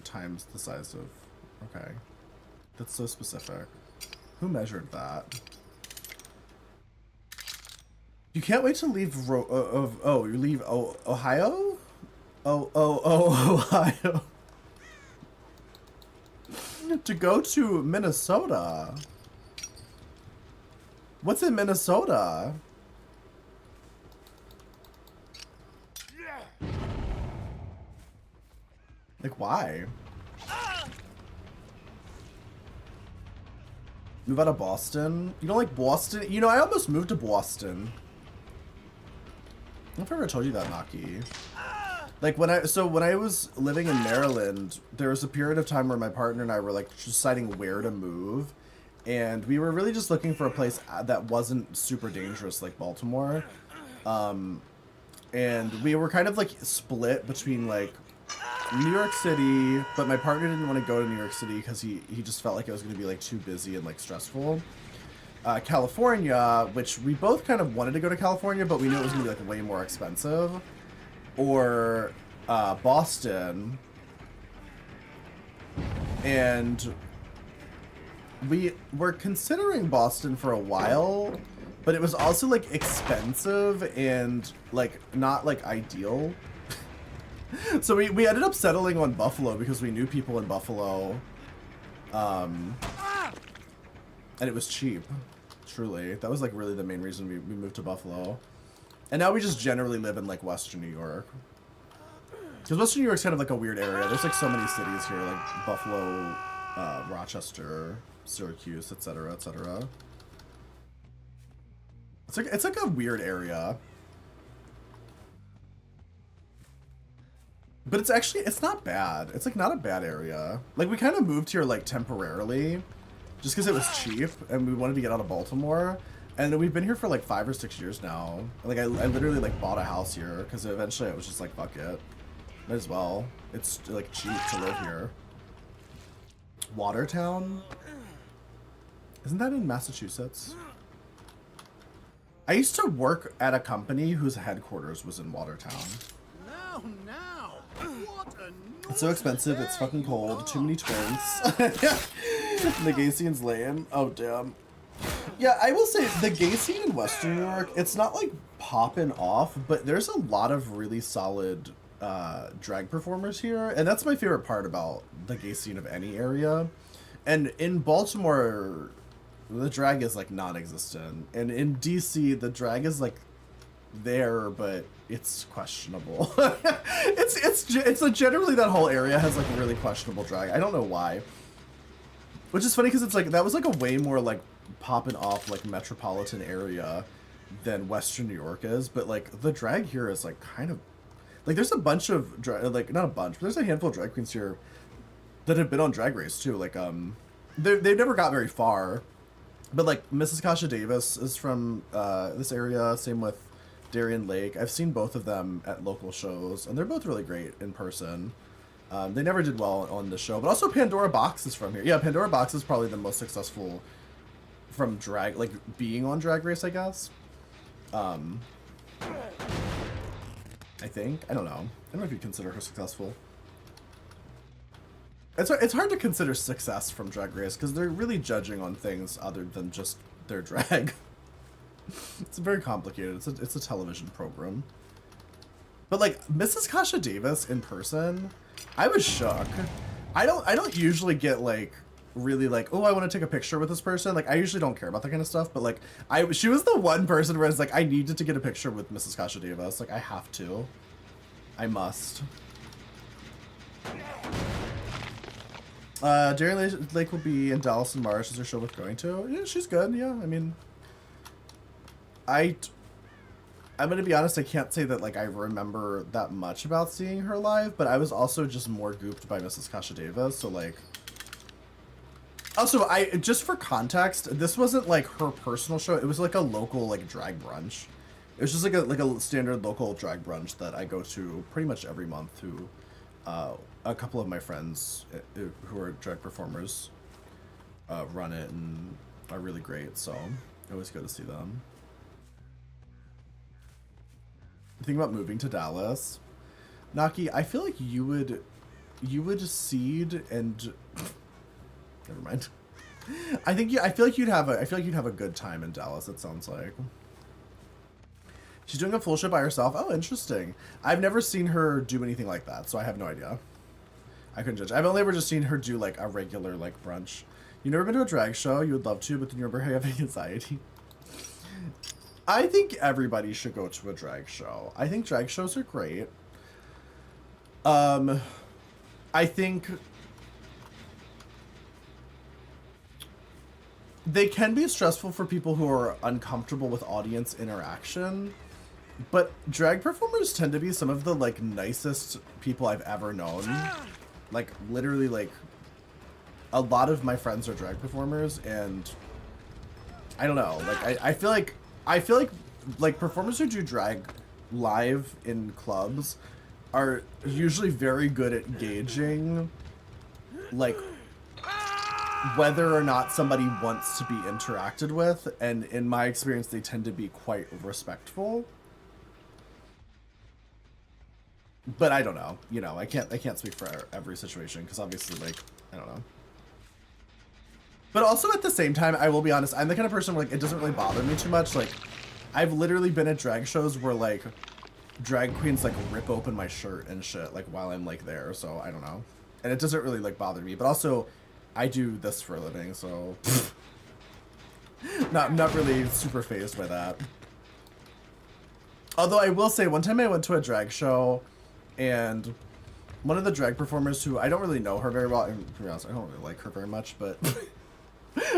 times the size of... Okay. That's so specific. Who measured that? You can't wait to leave you leave Ohio? Ohio. To go to Minnesota. What's in Minnesota? Like, why? Move out of Boston? You don't like Boston? You know, I almost moved to Boston. I don't know if I ever told you that, Naki. Like, when I was living in Maryland, there was a period of time where my partner and I were, like, deciding where to move. And we were really just looking for a place that wasn't super dangerous, like Baltimore. And we were kind of, like, split between, like, New York City, but my partner didn't want to go to New York City because he just felt like it was going to be, like, too busy and, like, stressful. California, which we both kind of wanted to go to California, but we knew it was going to be, like, way more expensive. Or Boston. And we were considering Boston for a while, but it was also, like, expensive and, like, not, like, ideal. So we ended up settling on Buffalo because we knew people in Buffalo. And it was cheap. Truly. That was, like, really the main reason we moved to Buffalo. And now we just generally live in, like, Western New York. Because Western New York's kind of, like, a weird area. There's, like, so many cities here, like Buffalo, Rochester, Syracuse, etc., etc. It's like a weird area. But it's not bad. It's, like, not a bad area. Like, we kind of moved here, like, temporarily. Just because it was cheap, and we wanted to get out of Baltimore. And we've been here for, like, 5 or 6 years now. Like, I literally, like, bought a house here, because eventually I was just like, fuck it. Might as well. It's, like, cheap to live here. Watertown? Isn't that in Massachusetts? I used to work at a company whose headquarters was in Watertown. Now, what a It's so expensive, it's fucking cold, too many twins. The gay scene's lame. Oh, damn. Yeah, I will say, the gay scene in Western New York, it's not, like, popping off, but there's a lot of really solid drag performers here, and that's my favorite part about the gay scene of any area. And in Baltimore, the drag is, like, non-existent. And in DC, the drag is, like, there, but it's questionable. It's generally that whole area has, like, really questionable drag. I don't know why. Which is funny, because it's, like, that was, like, a way more, like, popping off, like, metropolitan area than Western New York is, but, like, the drag here is, like, kind of, like, there's a bunch of like, not a bunch, but there's a handful of drag queens here that have been on Drag Race too. Like, they've never got very far, but, like, Mrs. Kasha Davis is from this area. Same with Darian Lake. I've seen both of them at local shows, and they're both really great in person. They never did well on the show, but also Pandora Box is from here. Yeah, Pandora Box is probably the most successful from drag, like, being on Drag Race, I guess. I think. I don't know. I don't know if you'd consider her successful. It's hard to consider success from Drag Race, because they're really judging on things other than just their drag. It's very complicated. It's a television program. But, like, Mrs. Kasha Davis in person, I was shook. I don't usually get, like, really, like, oh, I want to take a picture with this person. Like, I usually don't care about that kind of stuff, but, like, she was the one person where I was like, I needed to get a picture with Mrs. Kasha Davis. Like, I have to. I must. Darian Lake will be in Dallas in March. Is her show worth going to? Yeah, she's good. Yeah, I mean, I'm gonna be honest, I can't say that, like, I remember that much about seeing her live, but I was also just more gooped by Mrs. Kasha Davis, so, like, Also, I just for context, this wasn't like her personal show. It was like a local like drag brunch. It was just like a standard local drag brunch that I go to pretty much every month. To a couple of my friends who are drag performers run it and are really great. So I always go to see them. Think about moving to Dallas, Naki. I feel like you would seed and never mind. I feel like you'd have a good time in Dallas. It sounds like she's doing a full show by herself. Oh, interesting. I've never seen her do anything like that, so I have no idea. I couldn't judge. I've only ever just seen her do like a regular like brunch. You never been to a drag show? You would love to, but then you remember having anxiety. I think everybody should go to a drag show. I think drag shows are great. I think they can be stressful for people who are uncomfortable with audience interaction, but drag performers tend to be some of the like nicest people I've ever known. Like literally, like a lot of my friends are drag performers, and I don't know. Like I feel like performers who do drag live in clubs are usually very good at gauging like whether or not somebody wants to be interacted with, and in my experience they tend to be quite respectful. But I don't know, you know, I can't speak for every situation because obviously, like, I don't know. But also at the same time, I will be honest, I'm the kind of person where like it doesn't really bother me too much. Like I've literally been at drag shows where like drag queens like rip open my shirt and shit like while I'm like there, so I don't know. And it doesn't really like bother me, but also I do this for a living, so not really super fazed by that. Although I will say, one time I went to a drag show, and one of the drag performers who I don't really know her very well, and to be honest, I don't really like her very much, but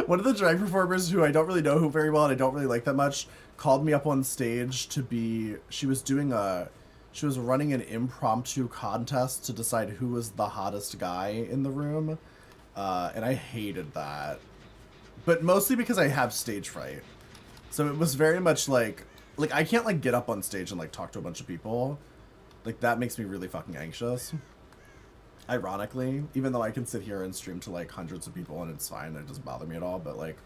one of the drag performers who I don't really know who very well and I don't really like that much called me up on stage to be, she was running an impromptu contest to decide who was the hottest guy in the room. And I hated that. But mostly because I have stage fright. So it was very much like I can't like get up on stage and like talk to a bunch of people. Like that makes me really fucking anxious. Ironically, even though I can sit here and stream to like hundreds of people and it's fine, and it doesn't bother me at all, but like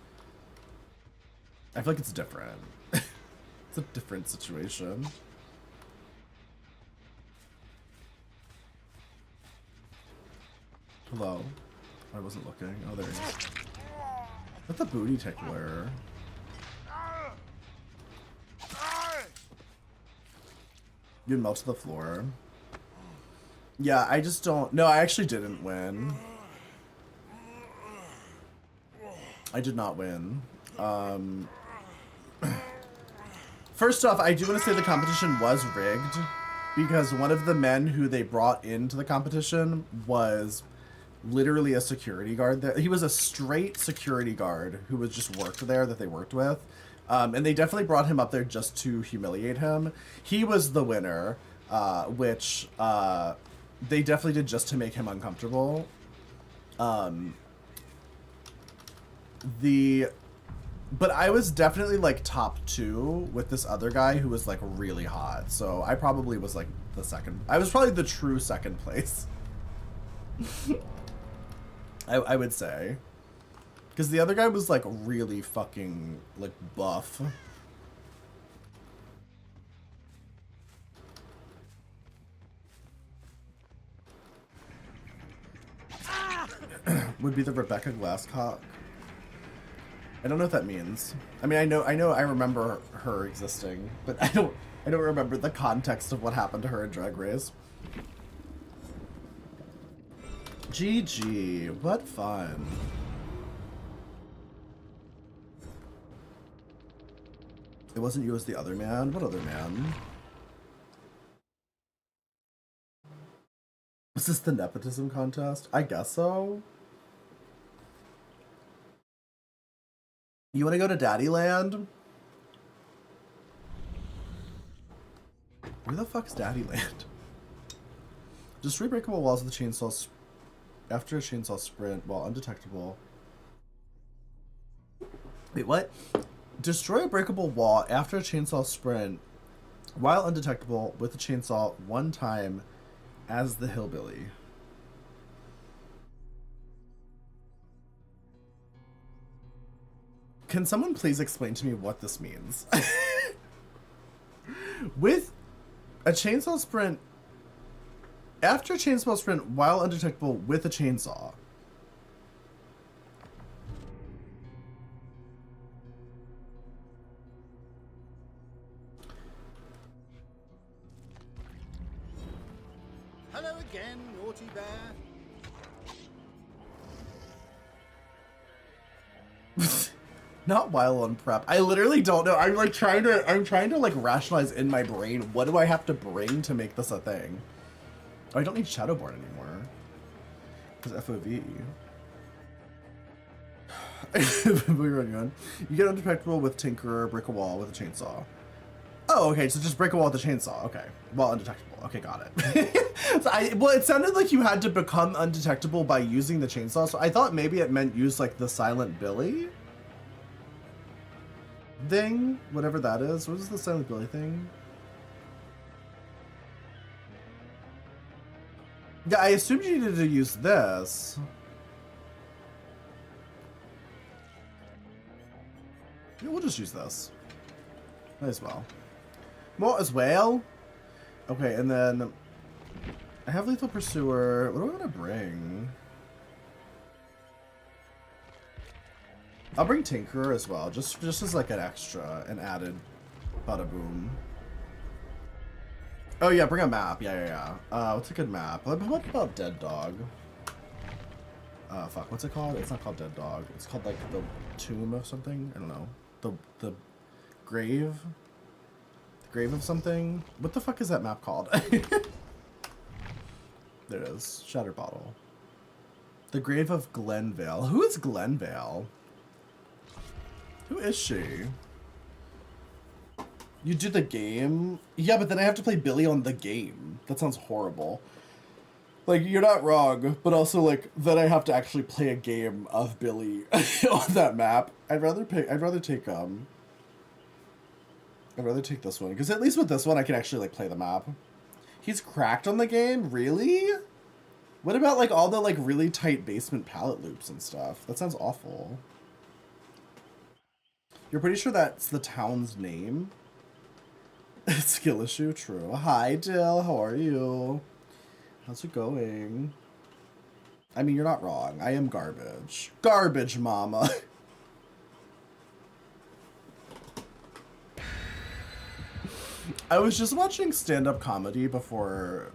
I feel like it's different. It's a different situation. Hello. I wasn't looking. Oh, there he is. That's the booty tickler. You melt to the floor. Yeah, I just don't... No, I actually didn't win. I did not win. First off, I do want to say the competition was rigged, because one of the men who they brought into the competition was literally a security guard there. He was a straight security guard who was just worked there that they worked with. And they definitely brought him up there just to humiliate him. He was the winner, which they definitely did just to make him uncomfortable. But I was definitely like top 2 with this other guy who was like really hot. So I probably was like the second. I was probably the true second place. I would say. Because the other guy was like really fucking like buff. Would be the Rebecca Glasscock. I don't know what that means. I mean, I remember her existing, but I don't remember the context of what happened to her in Drag Race. GG, what fun. It wasn't you as the other man? What other man? Was this the nepotism contest? I guess so. You want to go to Daddyland? Where the fuck's Daddyland? Destroy breakable walls with a chainsaw after a chainsaw sprint while undetectable. Wait, what? Destroy a breakable wall after a chainsaw sprint while undetectable with a chainsaw one time as the hillbilly. Can someone please explain to me what this means? With a chainsaw sprint after a chainsaw sprint while undetectable with a chainsaw. Hello again, naughty bear. Not while on prep. I literally don't know. I'm like trying to like rationalize in my brain what do I have to bring to make this a thing. Oh, I don't need Shadowborn anymore. Because FOV. We're going. You get undetectable with Tinkerer, break a wall with a chainsaw. Oh, okay, so just break a wall with a chainsaw. Okay. Well, undetectable. Okay, got it. So well, it sounded like you had to become undetectable by using the chainsaw, so I thought maybe it meant use like the Silent Billy thing, whatever that is. What is the Silent Billy thing? Yeah, I assumed you needed to use this. Yeah, we'll just use this. Might as well. Might as well. Okay, and then I have Lethal Pursuer. What do I want to bring? I'll bring Tinkerer as well, just as like an extra, an added bada boom. Oh yeah, bring a map. Yeah. What's a good map? What about Dead Dog? Fuck, what's it called? It's not called Dead Dog. It's called like the Tomb of something. I don't know. The grave. The grave of something. What the fuck is that map called? There it is. Shattered Bottle. The grave of Glenvale. Who is Glenvale? Who is she? You do the game? Yeah, but then I have to play Billy on the game. That sounds horrible. Like, you're not wrong, but also, like, then I have to actually play a game of Billy on that map. I'd rather take this one, because at least with this one, I can actually, like, play the map. He's cracked on the game? Really? What about, like, all the, like, really tight basement palette loops and stuff? That sounds awful. You're pretty sure that's the town's name? Skill issue? True. Hi, Dill. How are you? How's it going? I mean, you're not wrong. I am garbage. Garbage, mama. I was just watching stand-up comedy before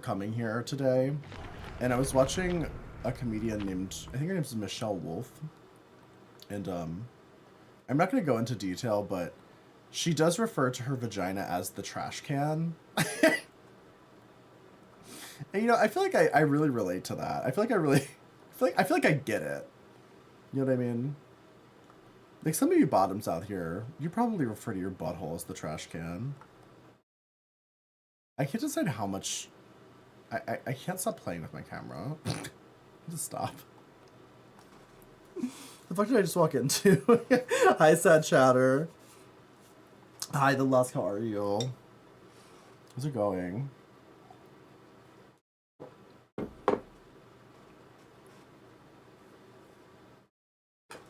coming here today, and I was watching a comedian named, I think her name is Michelle Wolf, and I'm not going to go into detail, but she does refer to her vagina as the trash can. And you know, I feel like I really relate to that. I feel like I get it. You know what I mean? Like, some of you bottoms out here, you probably refer to your butthole as the trash can. I can't decide how much... I can't stop playing with my camera. Just stop. The fuck did I just walk into? Hi, Sad Chatter. Hi, The Lusk, how are you? How's it going?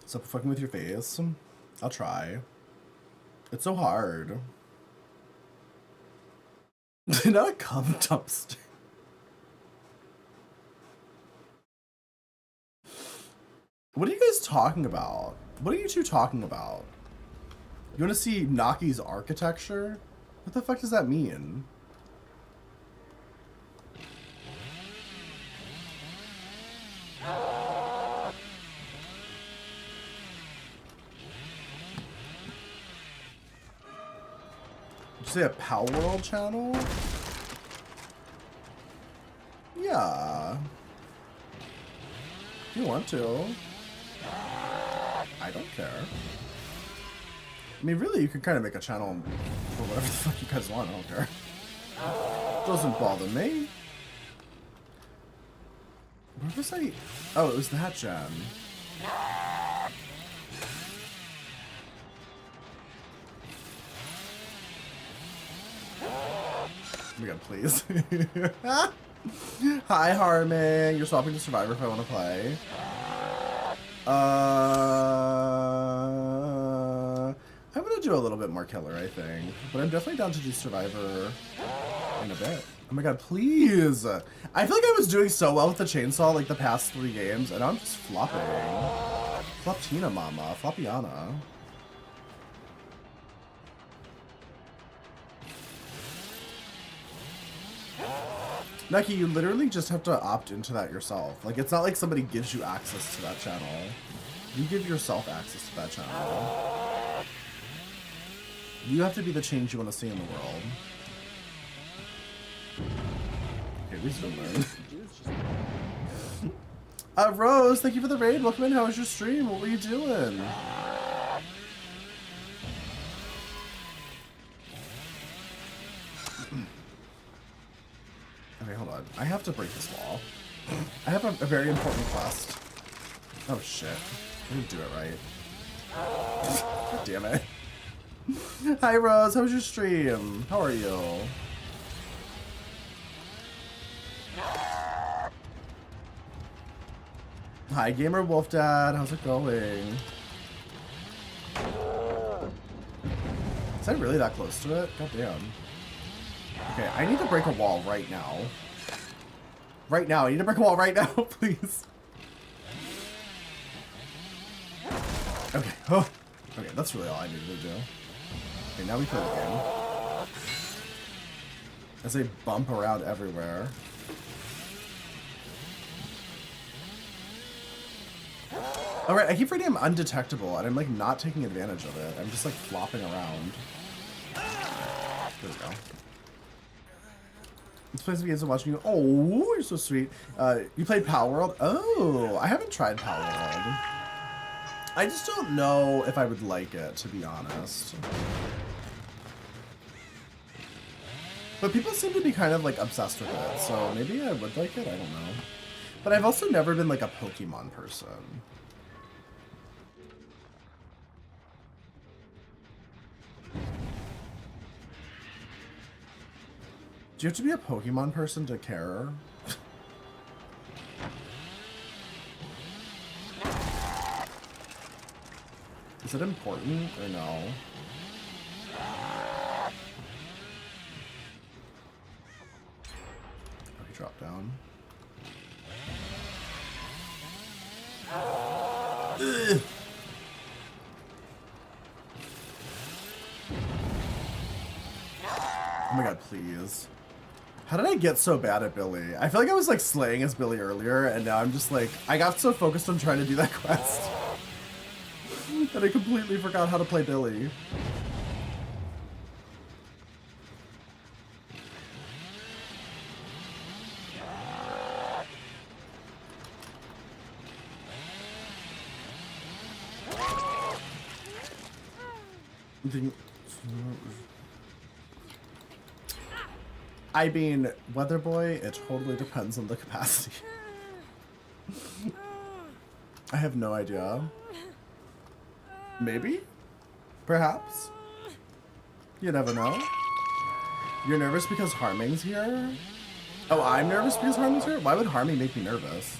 Stop fucking with your face. I'll try. It's so hard. Not a cum dumpster. What are you guys talking about? What are you two talking about? You want to see Naki's architecture? What the fuck does that mean? Did you say a Power World channel? Yeah. If you want to. I don't care. I mean, really, you could kind of make a channel for whatever the fuck you guys want. I don't care. Doesn't bother me. Where was I? Oh, it was that gen. Oh my god, please. Hi, Harming. You're swapping to Survivor if I want to play. I'm gonna do a little bit more killer, I think. But I'm definitely down to do Survivor in a bit. Oh my god, please! I feel like I was doing so well with the chainsaw like the past 3 games, and now I'm just flopping. Floptina mama. Floppiana. Nike, you literally just have to opt into that yourself. Like, it's not like somebody gives you access to that channel. You give yourself access to that channel. You have to be the change you want to see in the world. Okay, we still learn. Rose, thank you for the raid. Welcome in. How was your stream? What were you doing? Okay, hold on. I have to break this wall. I have a very important quest. Oh shit. I didn't do it right. God damn it. Hi Rose, how was your stream? How are you? Hi Gamer Wolf Dad, how's it going? Is I really that close to it? God damn. Okay, I need to break a wall right now. Right now, I need to break a wall right now, please. Okay, oh. Okay, that's really all I needed to do. Okay, now we play the game. As they bump around everywhere. Alright, I keep forgetting I'm undetectable, and I'm like not taking advantage of it. I'm just like flopping around. There we go. Let's play some games and watching you. Oh, you're so sweet. You played Power World? Oh, I haven't tried Power World. I just don't know if I would like it, to be honest. But people seem to be kind of like obsessed with it, so maybe I would like it, I don't know. But I've also never been like a Pokemon person. Do you have to be a Pokemon person to care? Is it important or no? Okay, drop down. Ugh. Oh my god, please. How did I get so bad at Billy? I feel like I was like slaying as Billy earlier, and now I'm just like, I got so focused on trying to do that quest that I completely forgot how to play Billy. I mean, Weather Boy, it totally depends on the capacity. I have no idea. Maybe? Perhaps? You never know. You're nervous because Harming's here? Oh, I'm nervous because Harming's here? Why would Harming make me nervous?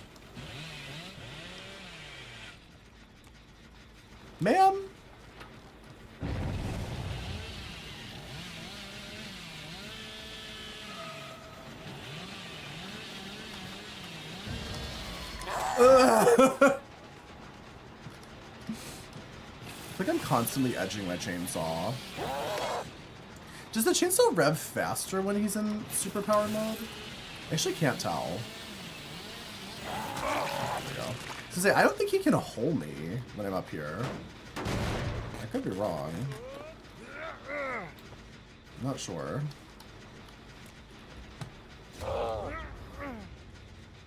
Ma'am? I think I'm constantly edging my chainsaw. Does the chainsaw rev faster when he's in superpower mode? I actually can't tell. There we go. So say, I don't think he can hole me when I'm up here. I could be wrong. I'm not sure.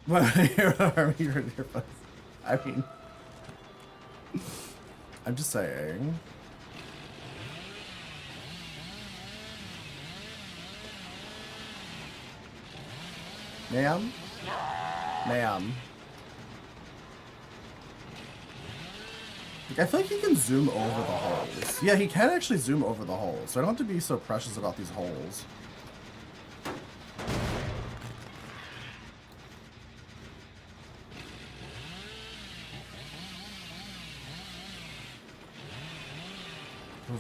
What? I mean, I'm just saying. Ma'am? Ma'am. Like, I feel like he can zoom over the holes. Yeah, he can actually zoom over the holes, so I don't have to be so precious about these holes.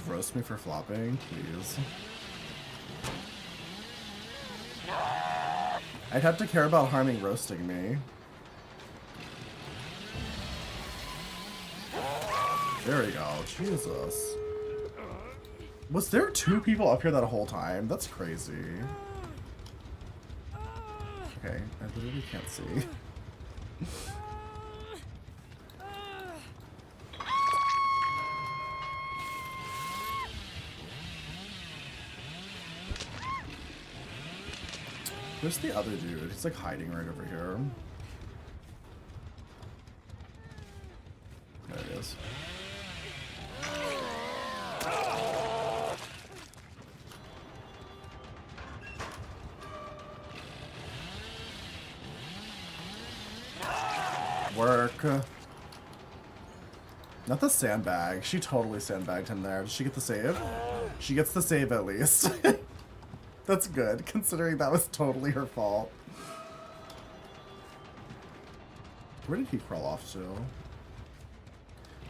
Roast me for flopping, please. I'd have to care about harming roasting me. There we go. Jesus. Was there 2 people up here that whole time? That's crazy. Okay, I literally can't see. Where's the other dude? He's like hiding right over here. There he is. Work. Not the sandbag. She totally sandbagged him there. Does she get the save? She gets the save at least. That's good, considering that was totally her fault. Where did he crawl off to?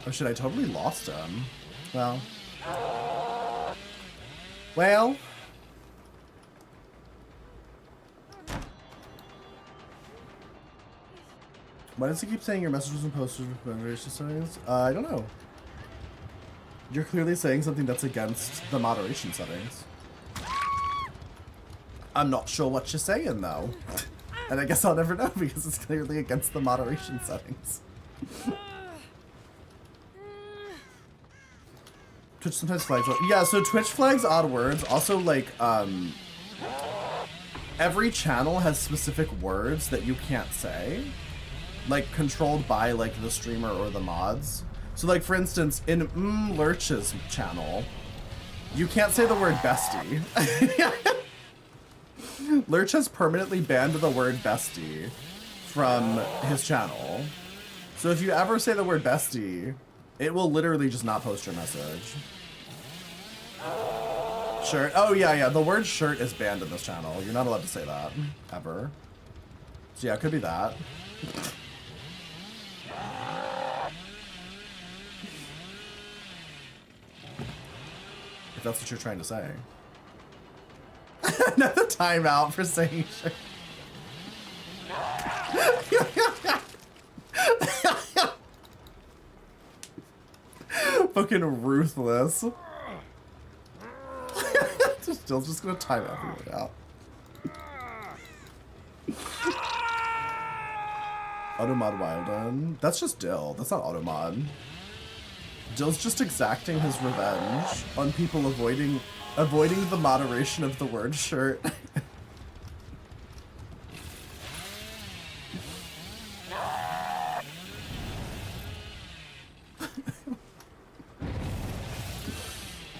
Oh shit, I totally lost him. Well. Well. Why does he keep saying your message wasn't posted with moderation settings? I don't know. You're clearly saying something that's against the moderation settings. I'm not sure what you're saying, though. And I guess I'll never know because it's clearly against the moderation settings. Twitch sometimes flags. Yeah, so Twitch flags odd words. Also, like, every channel has specific words that you can't say. Like, controlled by, like, the streamer or the mods. So, like, for instance, in Lurch's channel, you can't say the word bestie. Lurch has permanently banned the word bestie from his channel. So if you ever say the word bestie, it will literally just not post your message. Shirt. Oh, yeah. The word shirt is banned in this channel. You're not allowed to say that. Ever. So yeah, it could be that. If that's what you're trying to say. Another timeout for saying shit. Fucking ruthless. Still just gonna time everyone out. Automod Wilden. That's just Dill. That's not Automod. Dill's just exacting his revenge on people avoiding the moderation of the word shirt.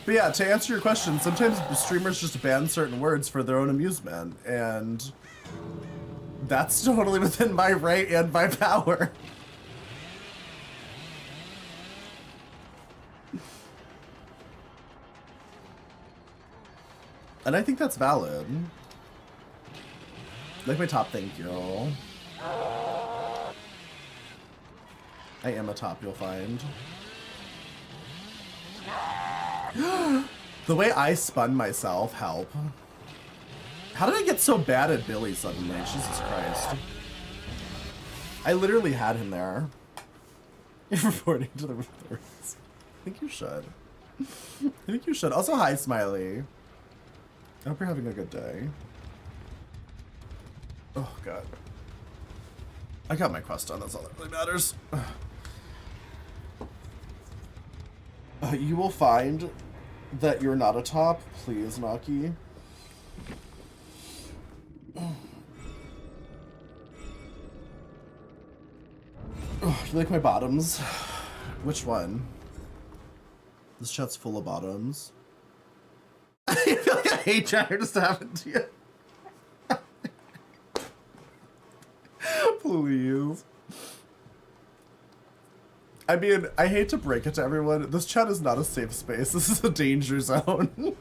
But yeah, to answer your question, sometimes streamers just ban certain words for their own amusement, and that's totally within my right and my power. And I think that's valid. Like my top, thank you. I am a top, you'll find. The way I spun myself, help. How did I get so bad at Billy suddenly? Jesus Christ. I literally had him there. You're reporting to the authorities. I think you should. I think you should. Also, hi, Smiley. I hope you're having a good day. Oh, God. I got my quest done. That's all that really matters. You will find that you're not a top. Please, Naki. Oh, you like my bottoms? Which one? This chat's full of bottoms. I feel like a hate chatter just happened to you. Please. I mean, I hate to break it to everyone. This chat is not a safe space. This is a danger zone.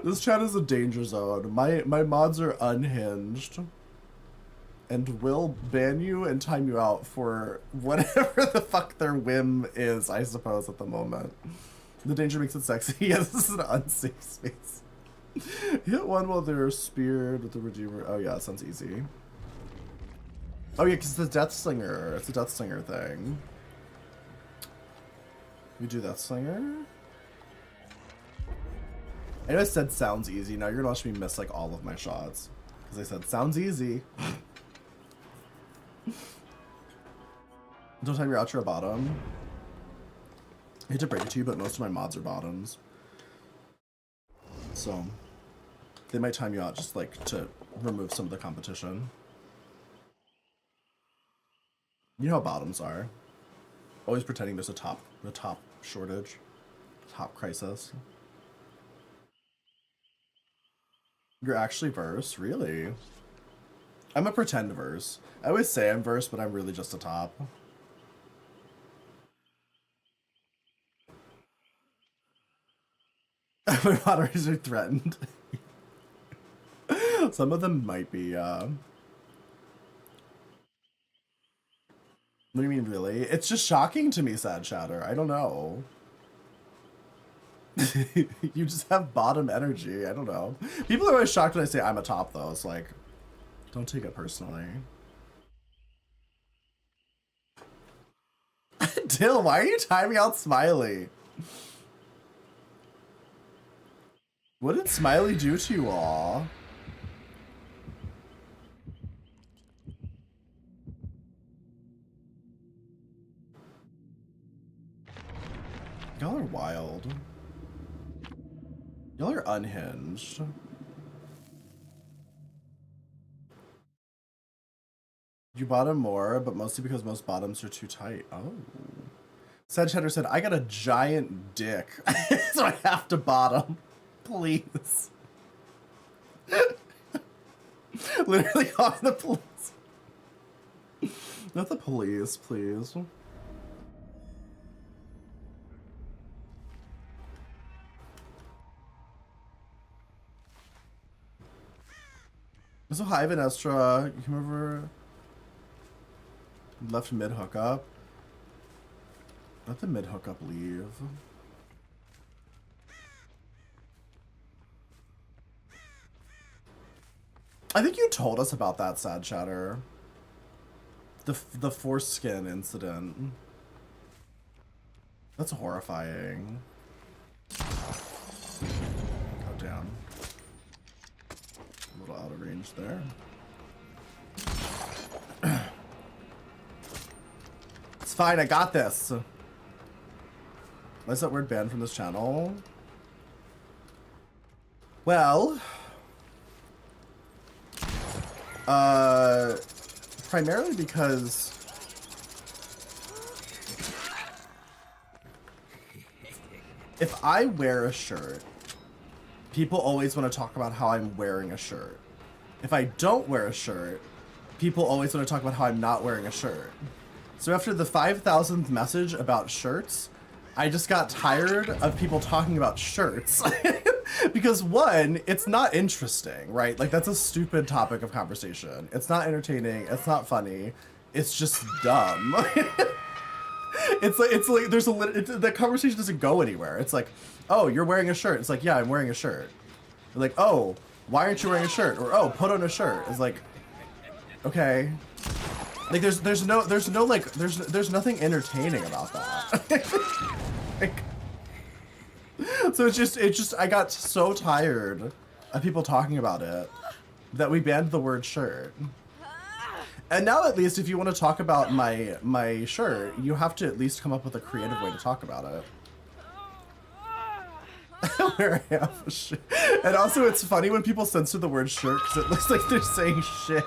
This chat is a danger zone. My mods are unhinged. And will ban you and time you out for whatever the fuck their whim is, I suppose, at the moment. The danger makes it sexy. Yes, this is an unsafe space. Hit one while they're speared with the Redeemer. Oh yeah, that sounds easy. Oh yeah, because it's the Death Slinger. It's a Death Slinger thing. We do Death Slinger? I know I said sounds easy. Now you're gonna watch me miss like all of my shots. Because I said sounds easy. Don't time your outro bottom. I hate to break it to you, but most of my mods are bottoms. So they might time you out just like to remove some of the competition. You know how bottoms are. Always pretending there's a top shortage. Top crisis. You're actually verse? Really? I'm a pretend verse. I always say I'm verse, but I'm really just a top. My moderators are threatened. Some of them might be, What do you mean, really? It's just shocking to me, Sad Chatter. I don't know. You just have bottom energy. I don't know. People are always shocked when I say I'm a top, though. It's like, don't take it personally. Dill, why are you timing out Smiley? What did Smiley do to you all? Y'all are wild. Y'all are unhinged. You bottom more, but mostly because most bottoms are too tight. Oh. Sad Cheddar said, I got a giant dick, so I have to bottom. Please. Literally calling the police. Not the police, please. So hi, Vanestra. You come over. Left mid hookup. Let the mid hookup leave. I think you told us about that, Sad Chatter. The foreskin incident. That's horrifying. Oh damn. A little out of range there. It's fine, I got this. Why is that word banned from this channel? Well, primarily because if I wear a shirt, people always want to talk about how I'm wearing a shirt. If I don't wear a shirt, people always want to talk about how I'm not wearing a shirt. So after the 5,000th message about shirts, I just got tired of people talking about shirts. Because one, it's not interesting, right? Like that's a stupid topic of conversation. It's not entertaining, it's not funny, it's just dumb. It's like there's the conversation doesn't go anywhere. It's like, oh, you're wearing a shirt. It's like, yeah, I'm wearing a shirt. They're like, oh, why aren't you wearing a shirt? Or oh, put on a shirt. It's like, okay. Like there's nothing entertaining about that. Like, so it's just I got so tired of people talking about it that we banned the word shirt. And now at least if you want to talk about my shirt, you have to at least come up with a creative way to talk about it. Where I have a shirt. And also it's funny when people censor the word shirt because it looks like they're saying shit.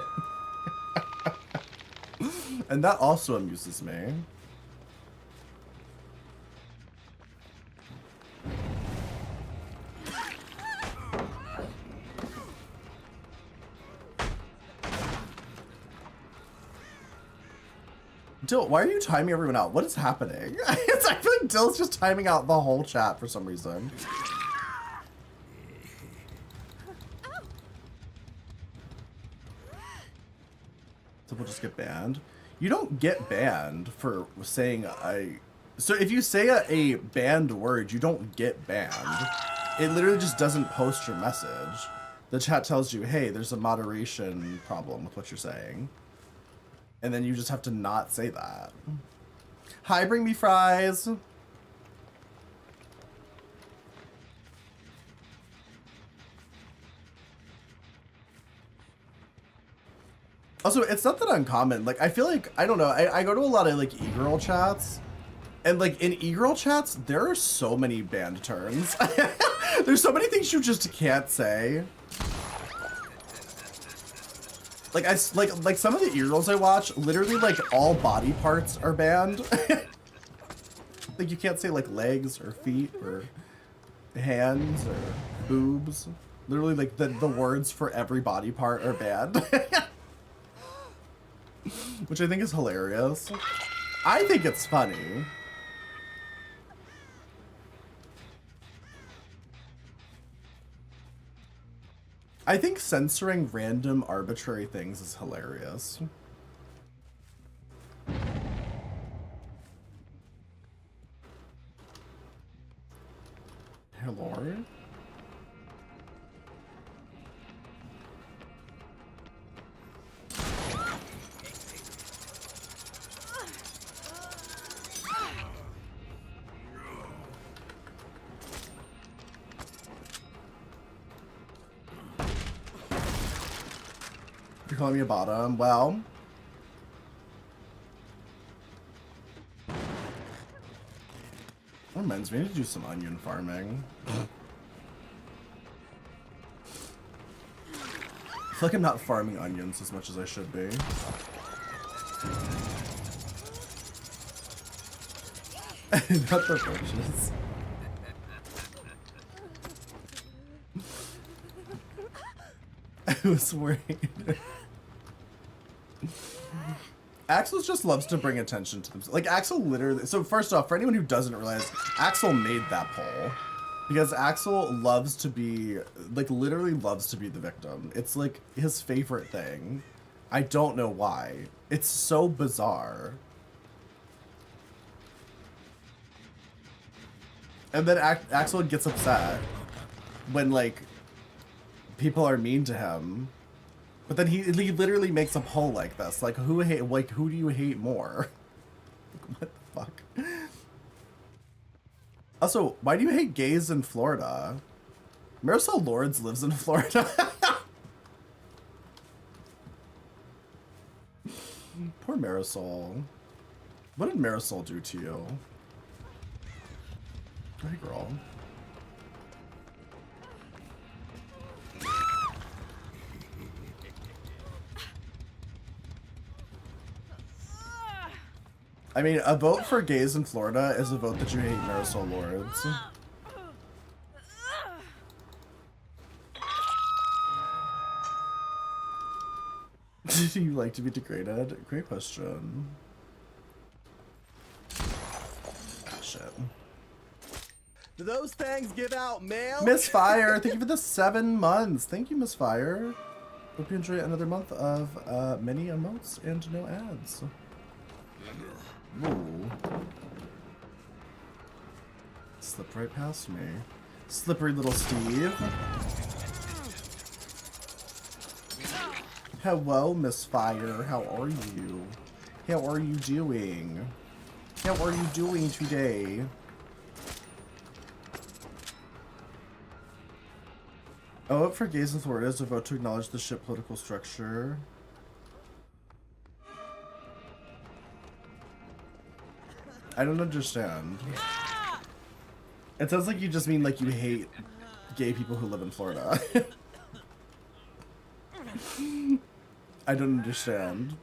And that also amuses me. Dill, why are you timing everyone out? What is happening? I feel like Dill's just timing out the whole chat for some reason. So we'll just get banned. You don't get banned for saying So if you say a banned word, you don't get banned. It literally just doesn't post your message. The chat tells you, hey, there's a moderation problem with what you're saying. And then you just have to not say that. Hi, bring me fries. Also, it's not that uncommon. Like, I feel like, I don't know, I go to a lot of, like, e-girl chats. And, like, in e-girl chats, there are so many banned terms. There's so many things you just can't say. Like, like some of the e-girls I watch, literally, like, all body parts are banned. Like, you can't say, like, legs or feet or hands or boobs. Literally, like, the words for every body part are banned. Which I think is hilarious. I think it's funny. I think censoring random arbitrary things is hilarious. Hello? You're calling me a bottom? Well. That reminds me, I need to do some onion farming. I feel like I'm not farming onions as much as I should be. Not the bushes. I was worried. Axel just loves to bring attention to themselves. Like, Axel literally... So, first off, for anyone who doesn't realize, Axel made that poll. Because Axel loves to be... Like, literally loves to be the victim. It's, like, his favorite thing. I don't know why. It's so bizarre. And then Axel gets upset when, like, people are mean to him. But then he literally makes a poll like this. Like, who do you hate more? What the fuck? Also, why do you hate gays in Florida? Marisol Lords lives in Florida. Poor Marisol. What did Marisol do to you? Hey, girl. I mean, a vote for gays in Florida is a vote that you hate Marisol Lords. Do you like to be degraded? Great question. Ah, shit. Do those things give out mail? Miss Fire, thank you for the 7 months. Thank you, Miss Fire. Hope you enjoy another month of many emotes and no ads. Ooh. Slipped right past me. Slippery little Steve. Hello, Miss Fire. How are you? How are you doing? How are you doing today? A vote for gays in Florida is a vote to acknowledge the ship political structure. I don't understand. It sounds like you just mean like you hate gay people who live in Florida. I don't understand.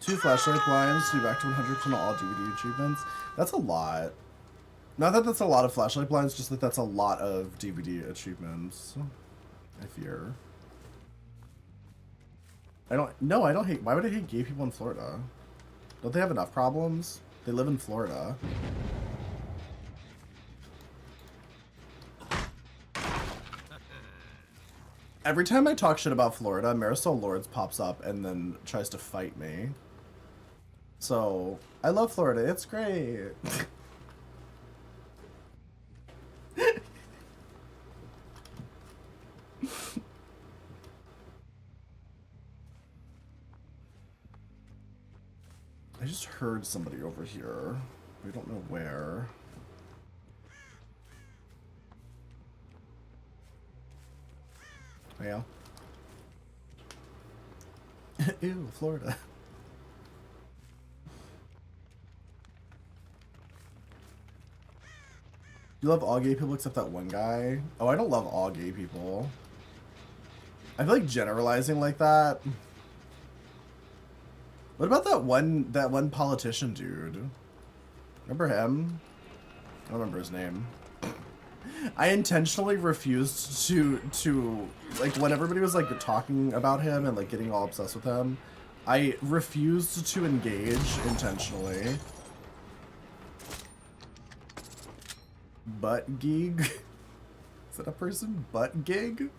2 flashlight blinds to be back to 100% all DVD achievements. That's a lot. Not that that's a lot of flashlight blinds, just that that's a lot of DVD achievements. I fear. I don't hate, why would I hate gay people in Florida? Don't they have enough problems? They live in Florida. Every time I talk shit about Florida, Marisol Lords pops up and then tries to fight me. So, I love Florida. It's great. I just heard somebody over here. We don't know where. Oh, yeah. Ew, Florida. You love all gay people except that one guy? Oh, I don't love all gay people. I feel like generalizing like that. What about that one politician dude? Remember him? I don't remember his name. I intentionally refused to like when everybody was like talking about him and like getting all obsessed with him, I refused to engage intentionally. Butt gig? Is that a person? Butt gig?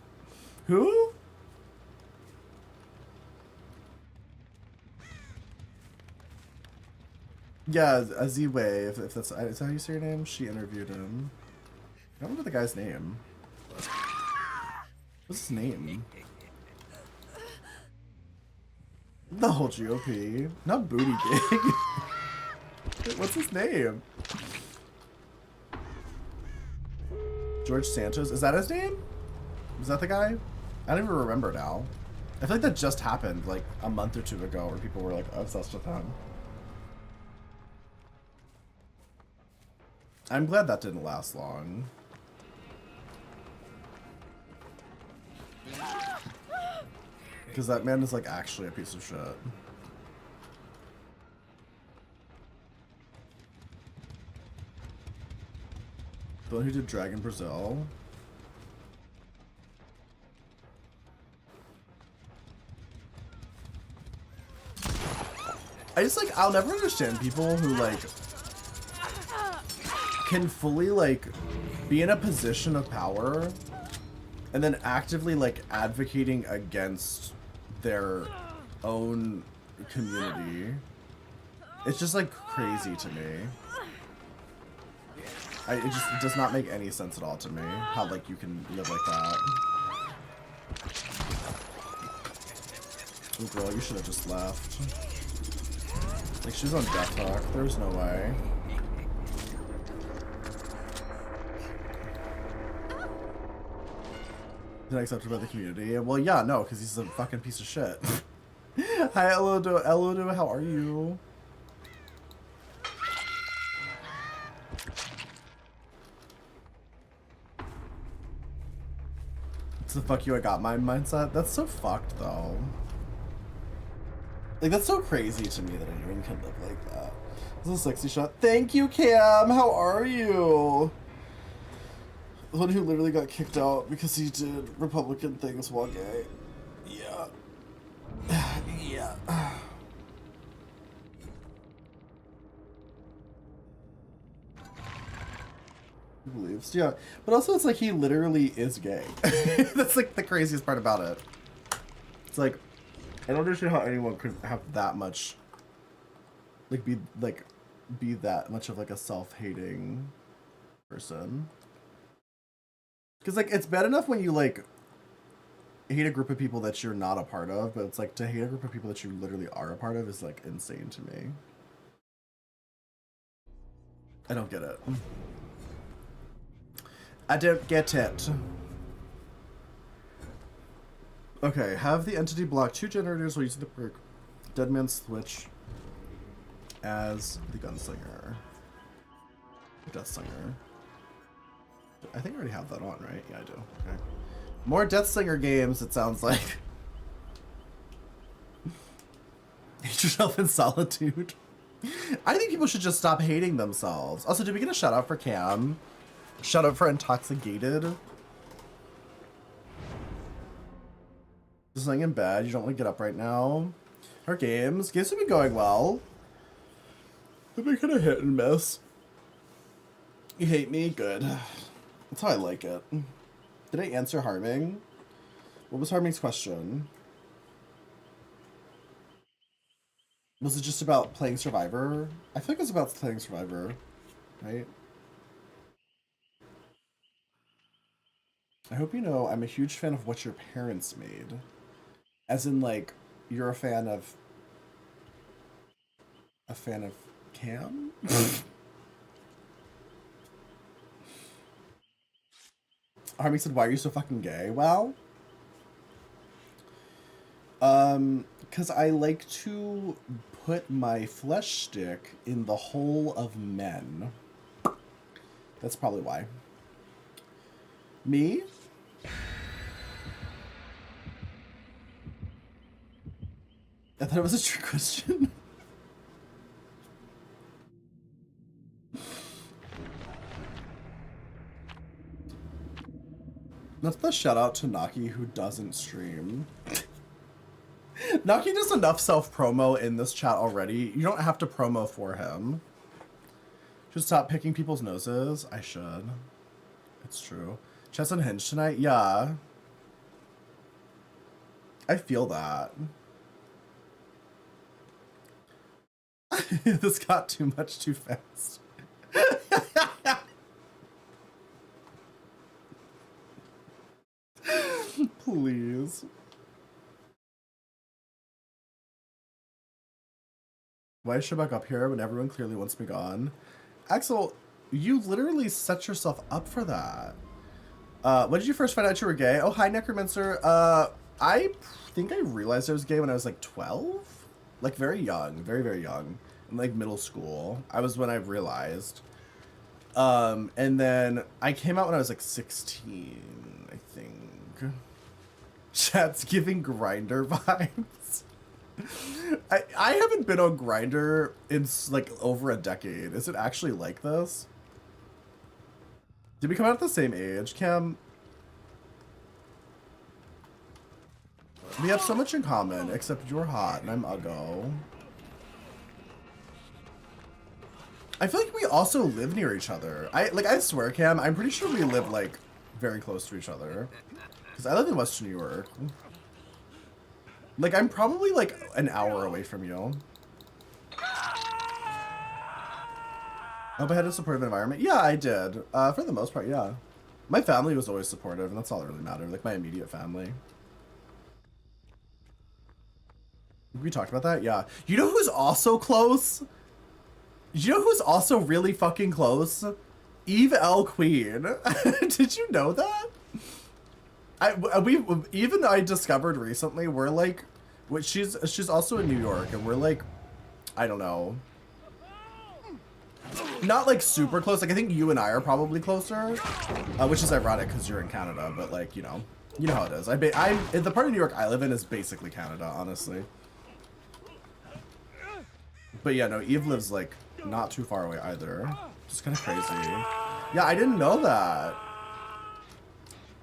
Who? Yeah, Aziwe, if that's, is that how you say your name? She interviewed him. I don't remember the guy's name. What's his name? The whole GOP. Not Booty Gig. What's his name? George Santos? Is that his name? Is that the guy? I don't even remember now. I feel like that just happened like a month or two ago where people were like obsessed with him. I'm glad that didn't last long. Because that man is like actually a piece of shit. The one who did Dragon Brazil. I just like, I'll never understand people who like can fully like be in a position of power and then actively like advocating against their own community. It's just like crazy to me. It does not make any sense at all to me how like you can live like that. Oh girl, you should have just left. Like she was on death talk. There's no way. Is that accepted by the community? Well, yeah, no, because he's a fucking piece of shit. Hi, Elodo, how are you? It's the fuck you, I got mine mindset. That's so fucked, though. Like, that's so crazy to me that anyone can live like that. This is a sexy shot. Thank you, Cam. How are you? The one who literally got kicked out because he did Republican things while gay. Yeah. Yeah. He believes. Yeah. But also it's like he literally is gay. That's like the craziest part about it. It's like, I don't understand how anyone could have that much, like be that much of like a self-hating person. Because, like, it's bad enough when you, like, hate a group of people that you're not a part of, but it's, like, to hate a group of people that you literally are a part of is, like, insane to me. I don't get it. I don't get it. Okay, have the entity block 2 generators while using the perk Dead Man Switch as the Gunslinger. Deathslinger. I think I already have that on, right? Yeah, I do. Okay. More Deathslinger games, it sounds like. Hate yourself in solitude. I think people should just stop hating themselves. Also, did we get a shout out for Cam? Shout out for Intoxicated. This just laying in bed. You don't want to get up right now. Our games have been going well. They've been kind of hit and miss. You hate me? Good. That's how I like it. Did I answer Harming? What was Harming's question? Was it just about playing Survivor? I think it was about playing Survivor, right? I hope you know I'm a huge fan of what your parents made. As in, like, you're a fan of Cam? Harmony said, why are you so fucking gay? Well, because I like to put my flesh stick in the hole of men. That's probably why. Me? I thought it was a trick question. That's the shout out to Naki who doesn't stream. Naki does enough self-promo in this chat already. You don't have to promo for him. Should stop picking people's noses. I should. It's true. Chess unhinged tonight? Yeah. I feel that. This got too much too fast. Please. Why is Shabak up here when everyone clearly wants me gone? Axel, you literally set yourself up for that. When did you first find out you were gay? Oh, hi, Necromancer. I think I realized I was gay when I was like 12. Like very young, very, very young. In like middle school. I was when I realized. And then I came out when I was like 16, I think. Chat's giving Grinder vibes. I haven't been on Grinder in like over a decade. Is it actually like this? Did we come out at the same age, Cam? We have so much in common, except you're hot and I'm uggo. I feel like we also live near each other. I swear, Cam, I'm pretty sure we live like very close to each other. Because I live in Western New York. Like, I'm probably like an hour away from you. Hope I had a supportive environment. Yeah, I did. For the most part, yeah. My family was always supportive, and that's all that really mattered. Like, my immediate family. We talked about that? Yeah. You know who's also close? You know who's also really fucking close? Eve L. Queen. Did you know that? Even I discovered recently, we're like, she's also in New York, and we're like, I don't know. Not like super close. Like I think you and I are probably closer, which is ironic because you're in Canada. But like you know how it is. I'm the part of New York I live in is basically Canada, honestly. But yeah, no, Eve lives like not too far away either. Just kind of crazy. Yeah, I didn't know that.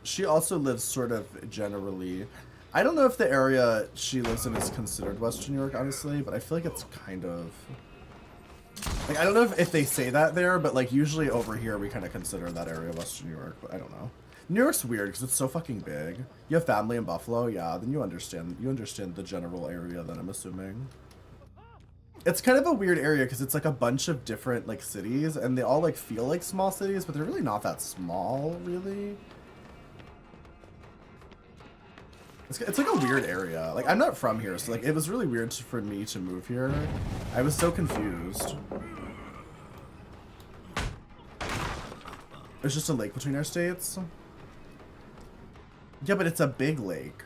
She also lives sort of generally. I don't know if the area she lives in is considered Western New York, honestly, but I feel like it's kind of. Like, I don't know if they say that there, but like usually over here we kind of consider that area Western New York, but I don't know. New York's weird because it's so fucking big. You have family in Buffalo, yeah, then you understand the general area then I'm assuming. It's kind of a weird area because it's like a bunch of different like cities and they all like feel like small cities, but they're really not that small, really. It's like a weird area. Like, I'm not from here, so like it was really weird for me to move here. I was so confused. There's just a lake between our states. Yeah, but it's a big lake.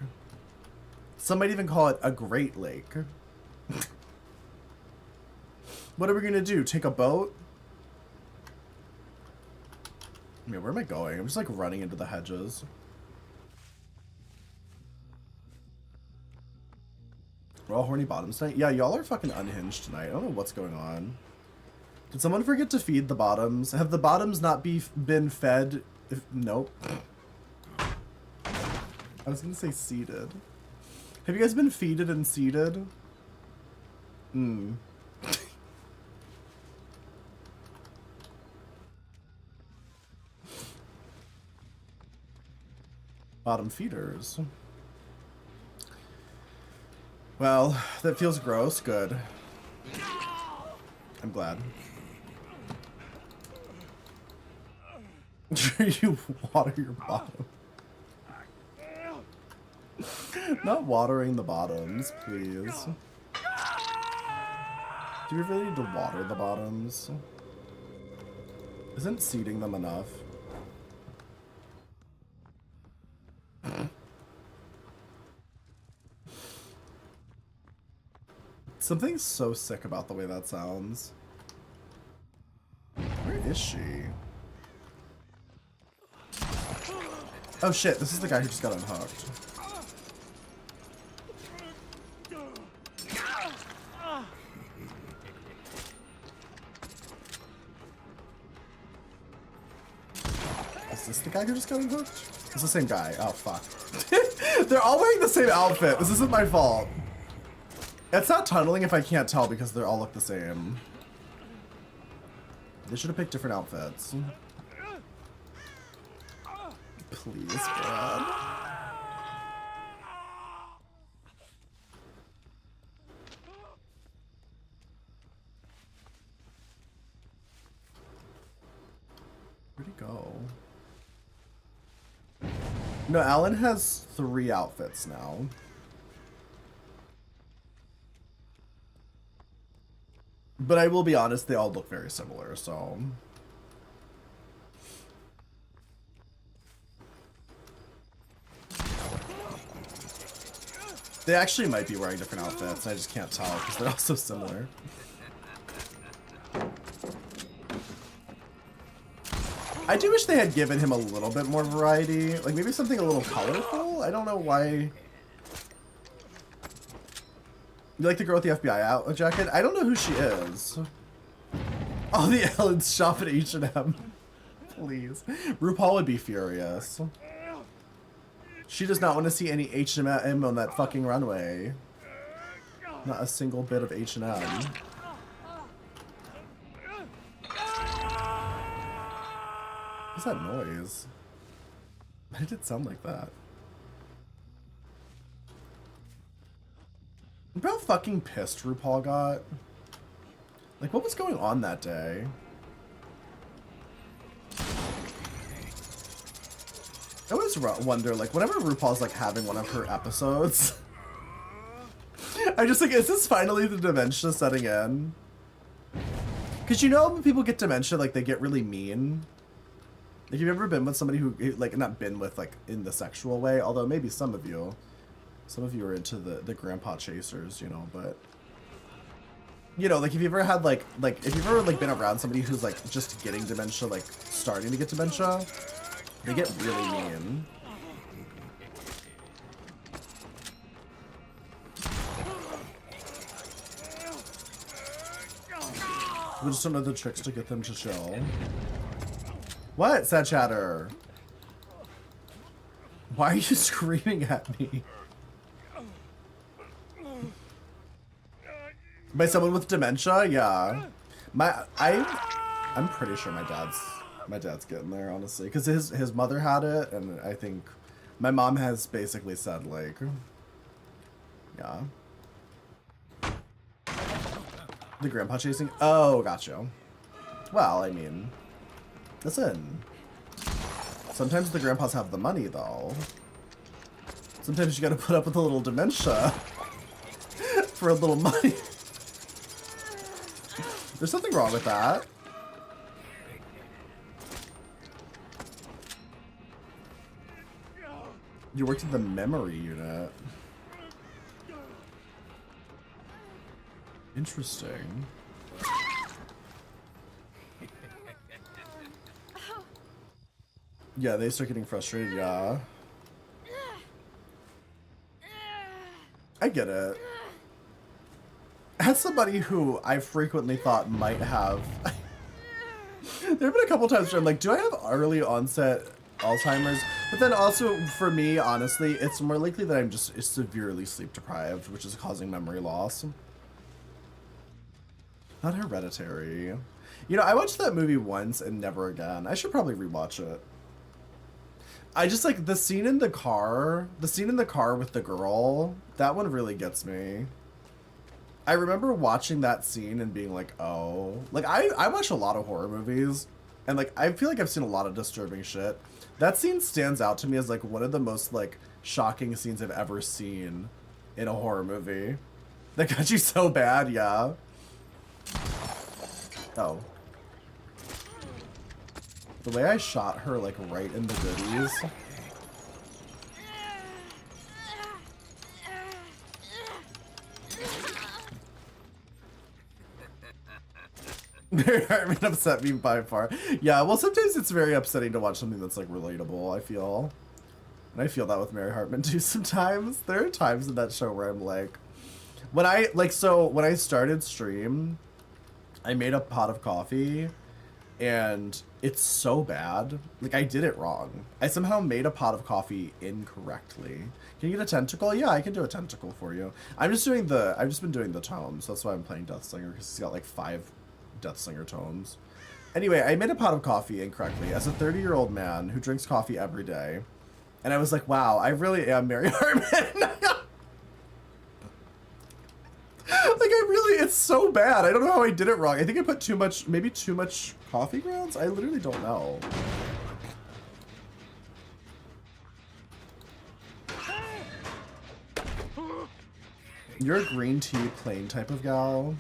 Some might even call it a great lake. What are we gonna do? Take a boat? I mean, where am I going? I'm just like running into the hedges. We're all horny bottoms tonight? Yeah, y'all are fucking unhinged tonight. I don't know what's going on. Did someone forget to feed the bottoms? Have the bottoms not been fed? Nope. I was gonna say seated. Have you guys been feeded and seated? Hmm. Bottom feeders. Well, that feels gross. Good. I'm glad. You water your bottom. Not watering the bottoms, please. Do we really need to water the bottoms? Isn't seeding them enough? Something's so sick about the way that sounds. Where is she? Oh shit, this is the guy who just got unhooked. Is this the guy who just got unhooked? It's the same guy. Oh fuck. They're all wearing the same outfit. This isn't my fault. It's not tunneling if I can't tell because they all look the same. They should have picked different outfits. Please, God. Where'd he go? No, Alan has 3 outfits now. But I will be honest, they all look very similar, so... They actually might be wearing different outfits, I just can't tell because they're all so similar. I do wish they had given him a little bit more variety, like maybe something a little colorful? I don't know why... You like the girl with the FBI out jacket? I don't know who she is. Oh, the Ellens shop at H&M. Please. RuPaul would be furious. She does not want to see any H&M on that fucking runway. Not a single bit of H&M. What's that noise? Why did it sound like that? Remember how fucking pissed RuPaul got? Like, what was going on that day? I always wonder, like, whenever RuPaul's, like, having one of her episodes, I'm just like, is this finally the dementia setting in? Because you know when people get dementia, like, they get really mean? Like, you've ever been with somebody who, like, not been with, like, in the sexual way, although maybe some of you are into the grandpa chasers, you know, but... You know, like, if you've ever had, like, if you've ever, like, been around somebody who's, like, just getting dementia, like, starting to get dementia, they get really mean. We just don't know the tricks to get them to chill. What, Sad Chatter? Why are you screaming at me? By someone with dementia? Yeah. I'm pretty sure my dad's getting there, honestly, because his mother had it, and I think my mom has basically said, like, yeah. The grandpa chasing? Oh, gotcha. Well, I mean, listen. Sometimes the grandpas have the money, though. Sometimes you gotta put up with a little dementia for a little money. There's something wrong with that. You worked in the memory unit. Interesting. Yeah, they start getting frustrated, yeah. I get it. As somebody who I frequently thought might have... there have been a couple times where I'm like, do I have early onset Alzheimer's? But then also, for me, honestly, it's more likely that I'm just severely sleep deprived, which is causing memory loss. Not Hereditary. You know, I watched that movie once and never again. I should probably rewatch it. I just like the scene in the car with the girl, that one really gets me. I remember watching that scene and being like, oh. Like, I watch a lot of horror movies, and like, I feel like I've seen a lot of disturbing shit. That scene stands out to me as like one of the most like shocking scenes I've ever seen in a horror movie. That got you so bad, yeah. Oh. The way I shot her like right in the goodies. Mary Hartman upset me by far. Yeah, well, sometimes it's very upsetting to watch something that's like relatable, I feel. And I feel that with Mary Hartman too sometimes. There are times in that show where I'm like, when I started stream, I made a pot of coffee and it's so bad. Like, I did it wrong. I somehow made a pot of coffee incorrectly. Can you get a tentacle? Yeah, I can do a tentacle for you. I've just been doing the tomes. That's why I'm playing Deathslinger, because he's got like 5 Deathslinger tomes. Anyway, I made a pot of coffee incorrectly as a 30-year-old man who drinks coffee every day. And I was like, wow, I really am Mary Hartman. Like, it's so bad. I don't know how I did it wrong. I think I put maybe too much coffee grounds? I literally don't know. You're a green tea plain type of gal.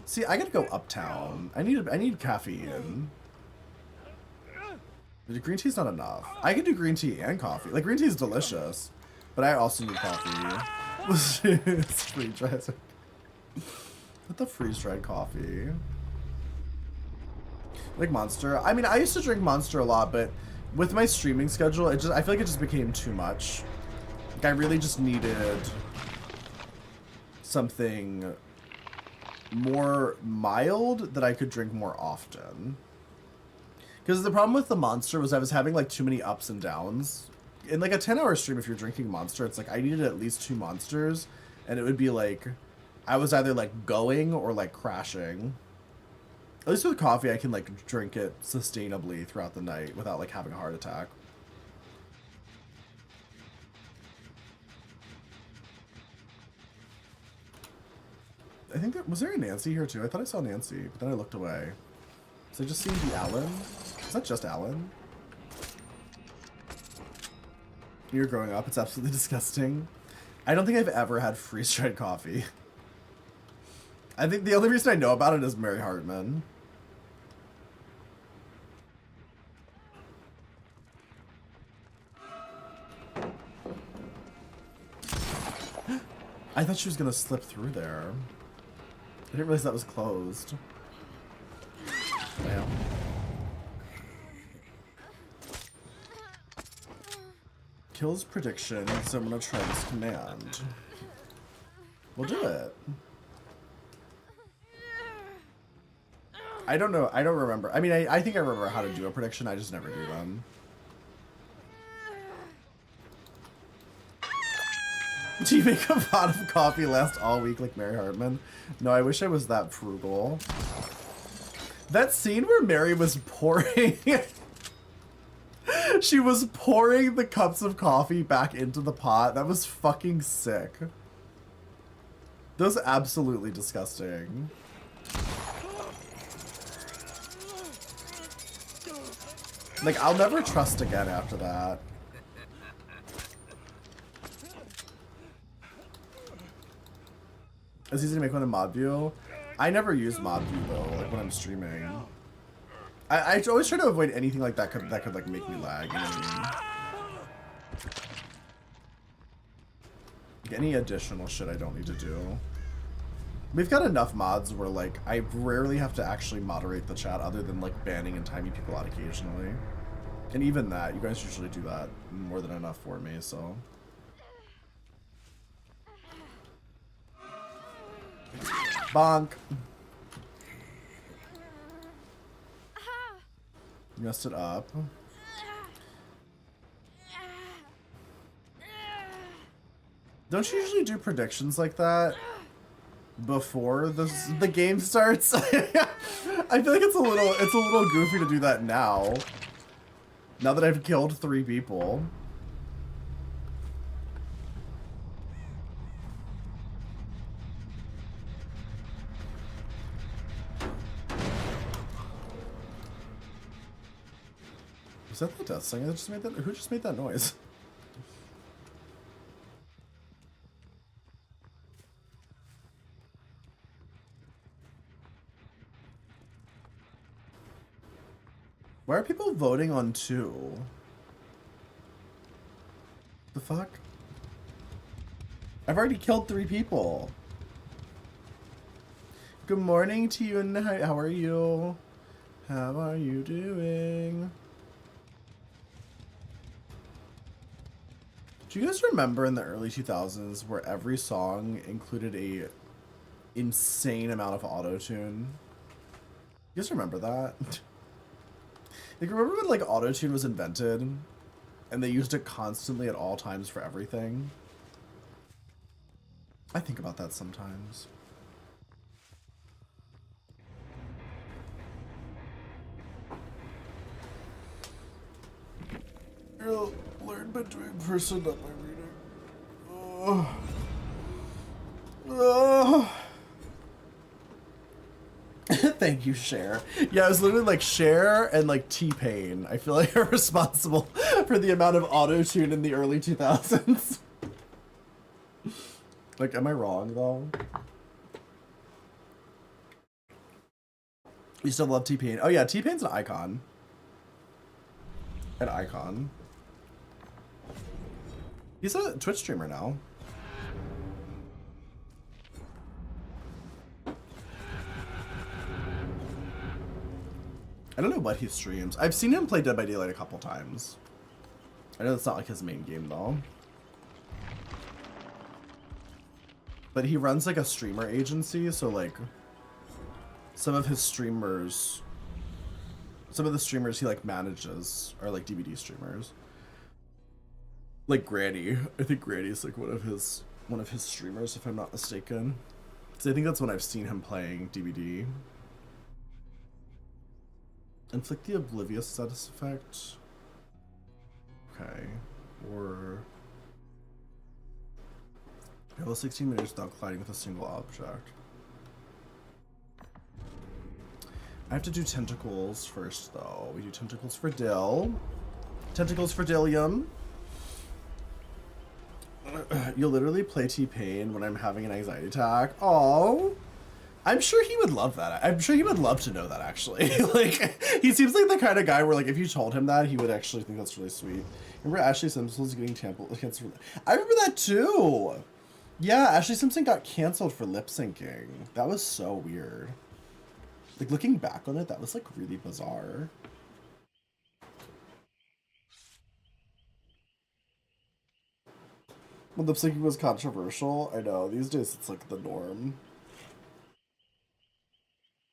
See, I gotta go uptown. I need caffeine. Green tea's not enough. I can do green tea and coffee. Like, green tea is delicious, but I also need coffee. It's freeze-dried. What the freeze-dried coffee? Like Monster. I mean, I used to drink Monster a lot, but with my streaming schedule, I feel like it just became too much. Like, I really just needed something more mild that I could drink more often. Because the problem with the Monster was I was having like too many ups and downs. In like a 10-hour stream, if you're drinking Monster, it's like I needed at least 2 Monsters, and it would be like I was either like going or like crashing. At least with coffee, I can like drink it sustainably throughout the night without like having a heart attack. I think was there a Nancy here too? I thought I saw Nancy, but then I looked away. So I just seen the Alan. Is that just Alan? You're growing up. It's absolutely disgusting. I don't think I've ever had freeze-dried coffee. I think the only reason I know about it is Mary Hartman. I thought she was gonna slip through there. I didn't realize that was closed. Wow. Kills prediction, so I'm gonna try this command. We'll do it. I don't know. I don't remember. I mean, I think I remember how to do a prediction. I just never do them. Do you make a pot of coffee last all week like Mary Hartman? No, I wish I was that frugal. That scene where Mary was pouring... she was pouring the cups of coffee back into the pot. That was fucking sick. That was absolutely disgusting. Like, I'll never trust again after that. It's easy to make one in mod view. I never use mod view though, like when I'm streaming. I always try to avoid anything like that could like make me lag, you know what I mean? Like, any additional shit I don't need to do. We've got enough mods where like I rarely have to actually moderate the chat other than like banning and timing people out occasionally. And even that, you guys usually do that more than enough for me, so. Bonk. Messed it up. Don't you usually do predictions like that before the game starts? I feel like it's a little goofy to do that now. Now that I've killed 3 people. Is that the death singer that just made that? Who just made that noise? Why are people voting on 2? The fuck? I've already killed 3 people. Good morning to you, and how are you? How are you doing? Do you guys remember in the early 2000s where every song included a insane amount of auto-tune? You guys remember that? Like, remember when, like, auto-tune was invented and they used it constantly at all times for everything? I think about that sometimes. You'll learn by doing person, not by reading. Oh. Oh. Thank you, Cher. Yeah, it was literally like Cher and like T-Pain. I feel like are responsible for the amount of auto-tune in the early 2000s. Like, am I wrong though? You still love T-Pain? Oh yeah, T-Pain's an icon. An icon. He's a Twitch streamer now. I don't know what he streams. I've seen him play Dead by Daylight a couple times. I know it's not like his main game though. But he runs like a streamer agency, so like some of the streamers he like manages are like DVD streamers. Like Granny. I think Granny's like one of his streamers, if I'm not mistaken. So I think that's when I've seen him playing DVD. Inflict the oblivious status effect. Okay. Or travel 16 meters without colliding with a single object. I have to do tentacles first though. We do tentacles for Dill. Tentacles for Dillium. You'll literally play T-Pain when I'm having an anxiety attack. Oh, I'm sure he would love that. I'm sure he would love to know that, actually. Like, he seems like the kind of guy where, like, if you told him that, he would actually think that's really sweet. Remember Ashley Simpson's getting canceled? I remember that, too! Yeah, Ashley Simpson got canceled for lip-syncing. That was so weird. Like, looking back on it, that was, like, really bizarre. When lip-syncing was controversial, I know, these days it's, like, the norm.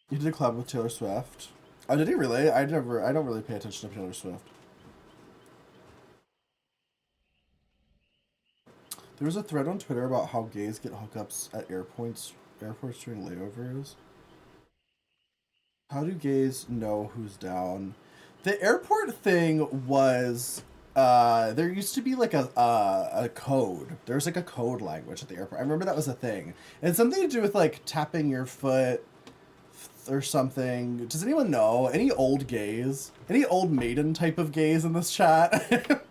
You did a collab with Taylor Swift. Oh, did he really? I don't really pay attention to Taylor Swift. There was a thread on Twitter about how gays get hookups at airports during layovers. How do gays know who's down? The airport thing was, there used to be like a code. There's like a code language at the airport. I remember that was a thing. And something to do with like tapping your foot or something. Does anyone know? Any old gays? Any old maiden type of gays in this chat?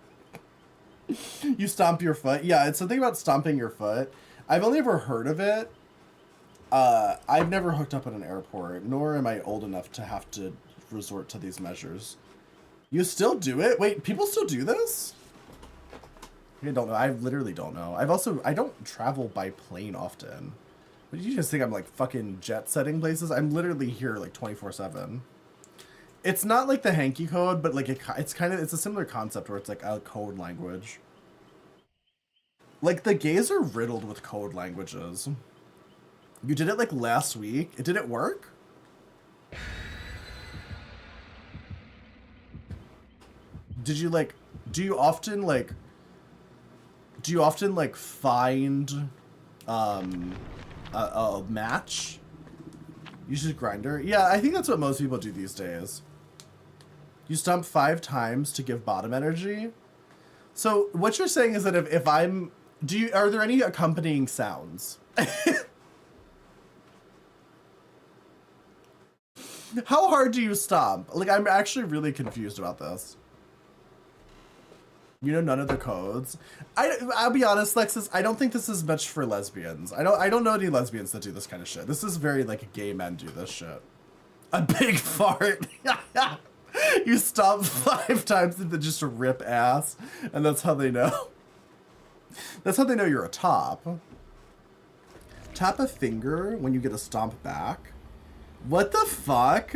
You stomp your foot? Yeah, it's something about stomping your foot. I've only ever heard of it. I've never hooked up at an airport, nor am I old enough to have to resort to these measures. You still do it? Wait, people still do this? I don't know. I literally don't know. I don't travel by plane often. But you just think I'm like fucking jet setting places? I'm literally here like 24/7. It's not like the hanky code, but like it's a similar concept where it's like a code language. Like the gays are riddled with code languages. You did it like last week. Did it work? Do you often like do you often like find a match? Use a grinder? Yeah, I think that's what most people do these days. You stomp 5 times to give bottom energy. So what you're saying is that if I'm, are there any accompanying sounds? How hard do you stomp? Like, I'm actually really confused about this. You know none of the codes. I'll be honest, Lexus, I don't think this is much for lesbians. I don't know any lesbians that do this kind of shit. This is very like gay men do this shit. A big fart. You stomp 5 times and then just rip ass, and that's how they know. That's how they know you're a top. Tap a finger when you get a stomp back. What the fuck?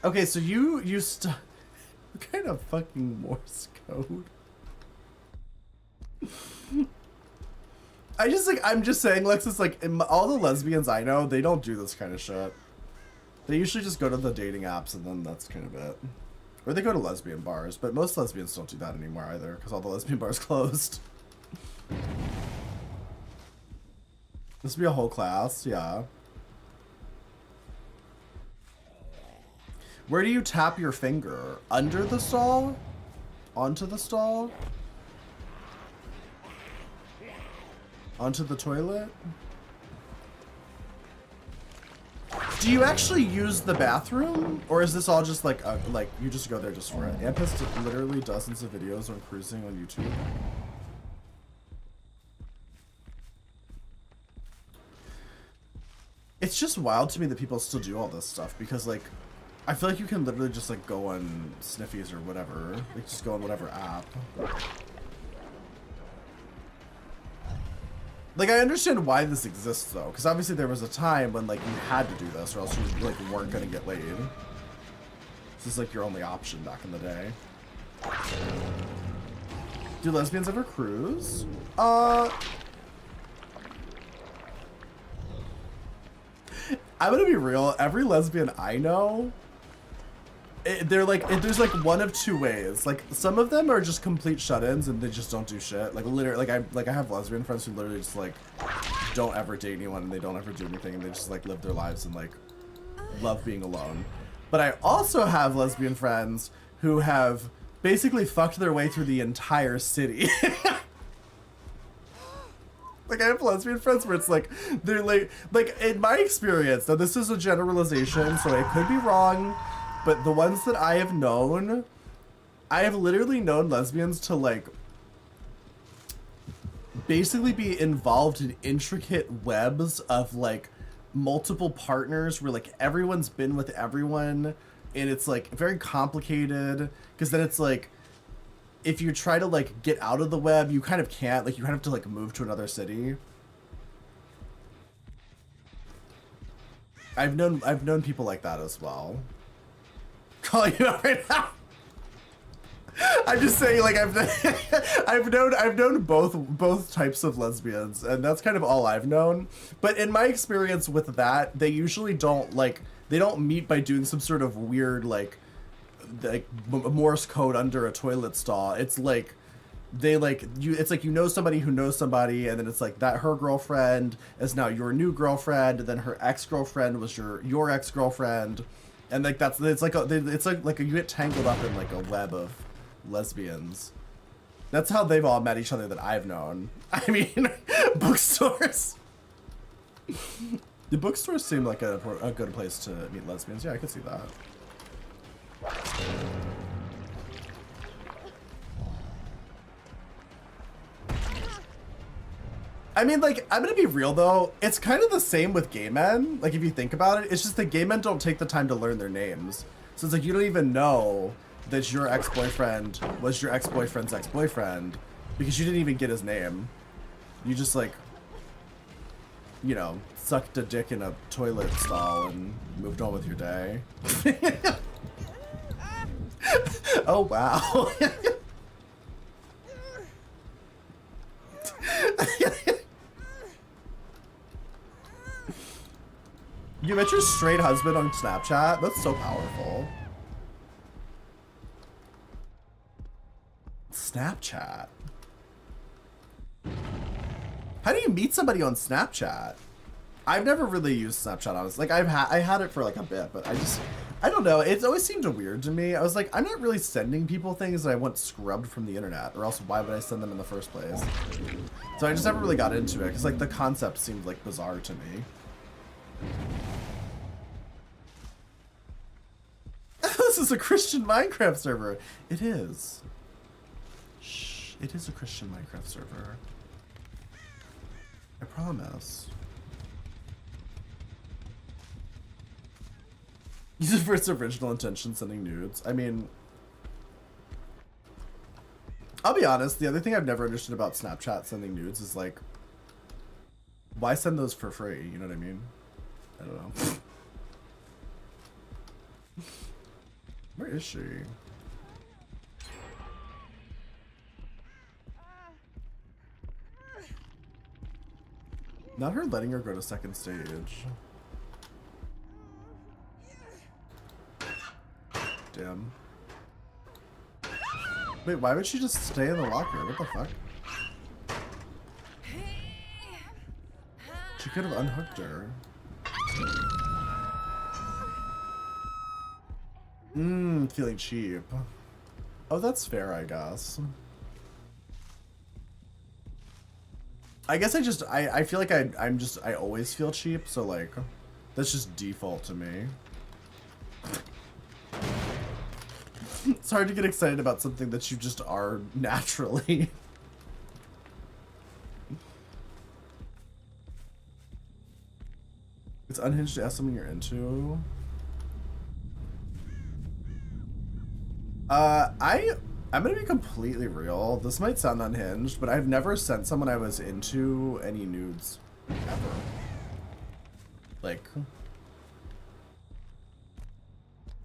Okay, so you what kind of fucking Morse code? I'm just saying, Lexus, like, all the lesbians I know, they don't do this kind of shit. They usually just go to the dating apps and then that's kind of it. Or they go to lesbian bars, but most lesbians don't do that anymore either, because all the lesbian bars closed. This would be a whole class, yeah. Where do you tap your finger? Under the stall? Onto the stall? Onto the toilet? Do you actually use the bathroom? Or is this all just like you just go there just for it? Amp has literally dozens of videos on cruising on YouTube. It's just wild to me that people still do all this stuff because, like, I feel like you can literally just like go on Sniffies or whatever. Like just go on whatever app. Like, I understand why this exists though, because obviously there was a time when like you had to do this or else you like weren't gonna get laid. This is like your only option back in the day. Do lesbians ever cruise? I'm gonna be real, every lesbian I know, there's like one of 2 ways. Like, some of them are just complete shut-ins and they just don't do shit. Like, literally, I have lesbian friends who literally just like don't ever date anyone and they don't ever do anything and they just like live their lives and like love being alone. But I also have lesbian friends who have basically fucked their way through the entire city. Like, I have lesbian friends where it's like, they're like in my experience, now this is a generalization, so I could be wrong, but the ones that I have known, I have literally known lesbians to like basically be involved in intricate webs of like multiple partners where like everyone's been with everyone and it's like very complicated because then it's like, if you try to like get out of the web, you kind of can't. Like, you kind of have to like move to another city. I've known people like that as well. Calling you out right now. I'm just saying, like, I've known both types of lesbians, and that's kind of all I've known. But in my experience with that, they usually don't like, they don't meet by doing some sort of weird like Morse code under a toilet stall. It's like it's like you know somebody who knows somebody, and then it's like that her girlfriend is now your new girlfriend, and then her ex-girlfriend was your ex-girlfriend, and like it's like you get tangled up in like a web of lesbians. That's how they've all met each other that I've known. I mean, bookstores. The bookstores seem like a good place to meet lesbians. Yeah, I could see that. I mean, like, I'm gonna be real though, it's kind of the same with gay men. Like, if you think about it, it's just that gay men don't take the time to learn their names. So it's like, you don't even know that your ex-boyfriend was your ex-boyfriend's ex-boyfriend because you didn't even get his name. You just, like, you know, sucked a dick in a toilet stall and moved on with your day. Oh, wow. You met your straight husband on Snapchat? That's so powerful. Snapchat. How do you meet somebody on Snapchat? I've never really used Snapchat, honestly. Like, I had it for like a bit, but I don't know. It's always seemed weird to me. I was like, I'm not really sending people things that I want scrubbed from the internet, or else why would I send them in the first place? So I just never really got into it, because like the concept seemed like bizarre to me. This is a Christian Minecraft server. It is. Shh, it is a Christian Minecraft server. I promise. Use it for its original intention, sending nudes. I mean, I'll be honest, the other thing I've never understood about Snapchat sending nudes is like, why send those for free? You know what I mean? I don't know. Where is she? Not her letting her go to second stage. Damn. Wait, why would she just stay in the locker? What the fuck? She could have unhooked her. Feeling cheap. Oh, that's fair, I guess. I guess I feel like I always feel cheap, so like, that's just default to me. It's hard to get excited about something that you just are naturally. It's unhinged to ask someone you're into. I'm gonna be completely real. This might sound unhinged, but I've never sent someone I was into any nudes ever. Like,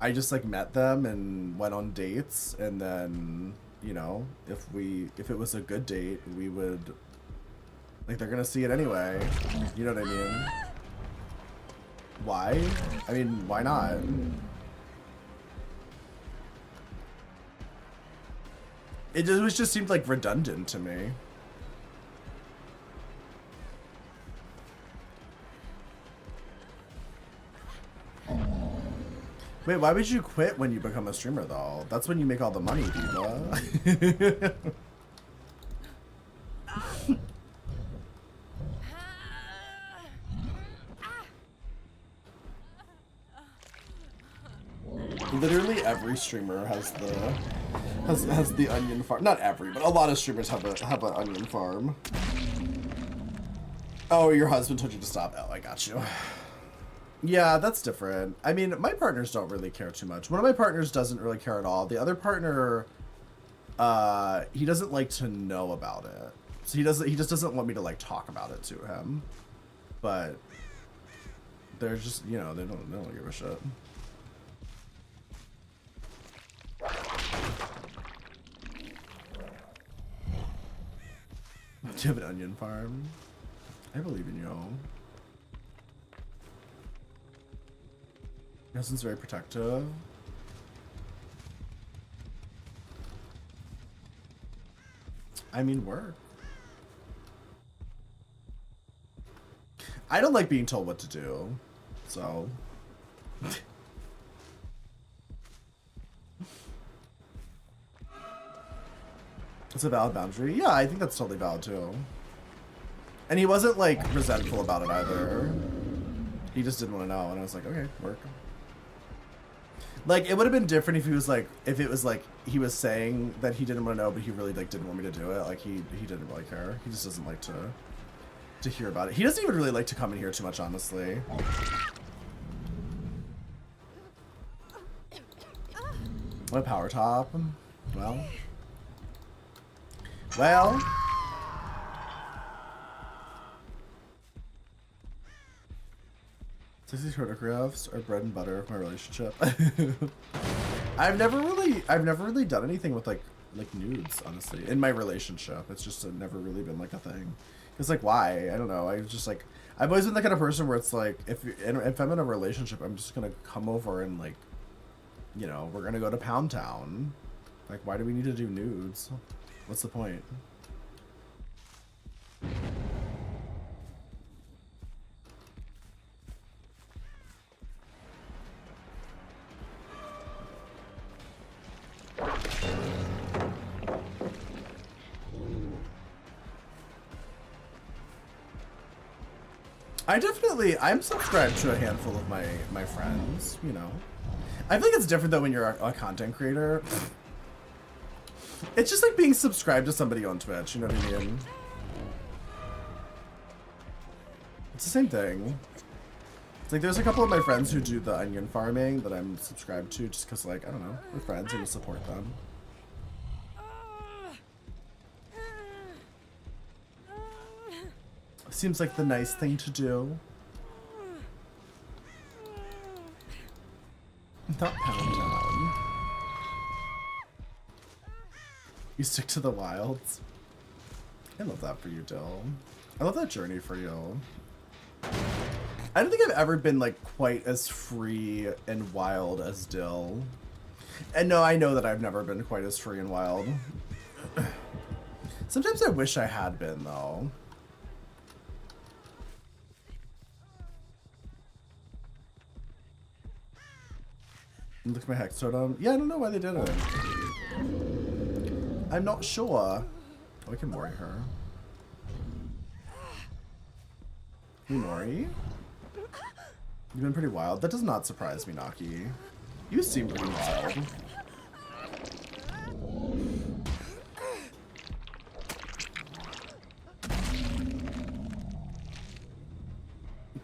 I just like met them and went on dates, and then, you know, if it was a good date, we would, like, they're gonna see it anyway. You know what I mean? Why? I mean, why not? It just seemed like redundant to me. Wait, why would you quit when you become a streamer, though? That's when you make all the money, diva. Literally every streamer has the onion farm. Not every, but a lot of streamers have an onion farm. Oh, your husband told you to stop. Oh, I got you. Yeah, that's different. I mean, my partners don't really care too much. One of my partners doesn't really care at all. The other partner, he doesn't like to know about it. So he just doesn't want me to like talk about it to him. But they're just, you know, they don't give a shit. Do you have an onion farm? I believe in you. Your husband's very protective. I mean, work. I don't like being told what to do, so. It's a valid boundary. Yeah, I think that's totally valid too. And he wasn't like resentful about it either. He just didn't want to know, and I was like, okay, work. Like, it would have been different if he was like, if it was like he was saying that he didn't want to know, but he really like didn't want me to do it. Like he didn't really care. He just doesn't like to hear about it. He doesn't even really like to come in here too much, honestly. What a power top. Well. Sexy photographs are bread and butter of my relationship. I've never really done anything with like nudes, honestly, in my relationship. It's just never really been like a thing. It's like, why? I don't know. I was just like, I've always been the kind of person where it's like, if I'm in a relationship, I'm just gonna come over and like, you know, we're gonna go to Pound Town. Like, why do we need to do nudes? What's the point? I'm subscribed to a handful of my friends, you know. I feel like it's different though when you're a content creator. It's just like being subscribed to somebody on Twitch, you know what I mean? It's the same thing. It's like there's a couple of my friends who do the onion farming that I'm subscribed to just because, like, I don't know, we're friends and we support them. Seems like the nice thing to do. Not Pound Town. You stick to the wilds. I love that for you, Dill. I love that journey for you. I don't think I've ever been like quite as free and wild as Dill. And no, I know that I've never been quite as free and wild. Sometimes I wish I had been though. Look at my hex totem. Yeah, I don't know why they did it. I'm not sure. Oh, I can worry her. Hey, Nori. You've been pretty wild. That does not surprise me, Naki. You seem pretty wild.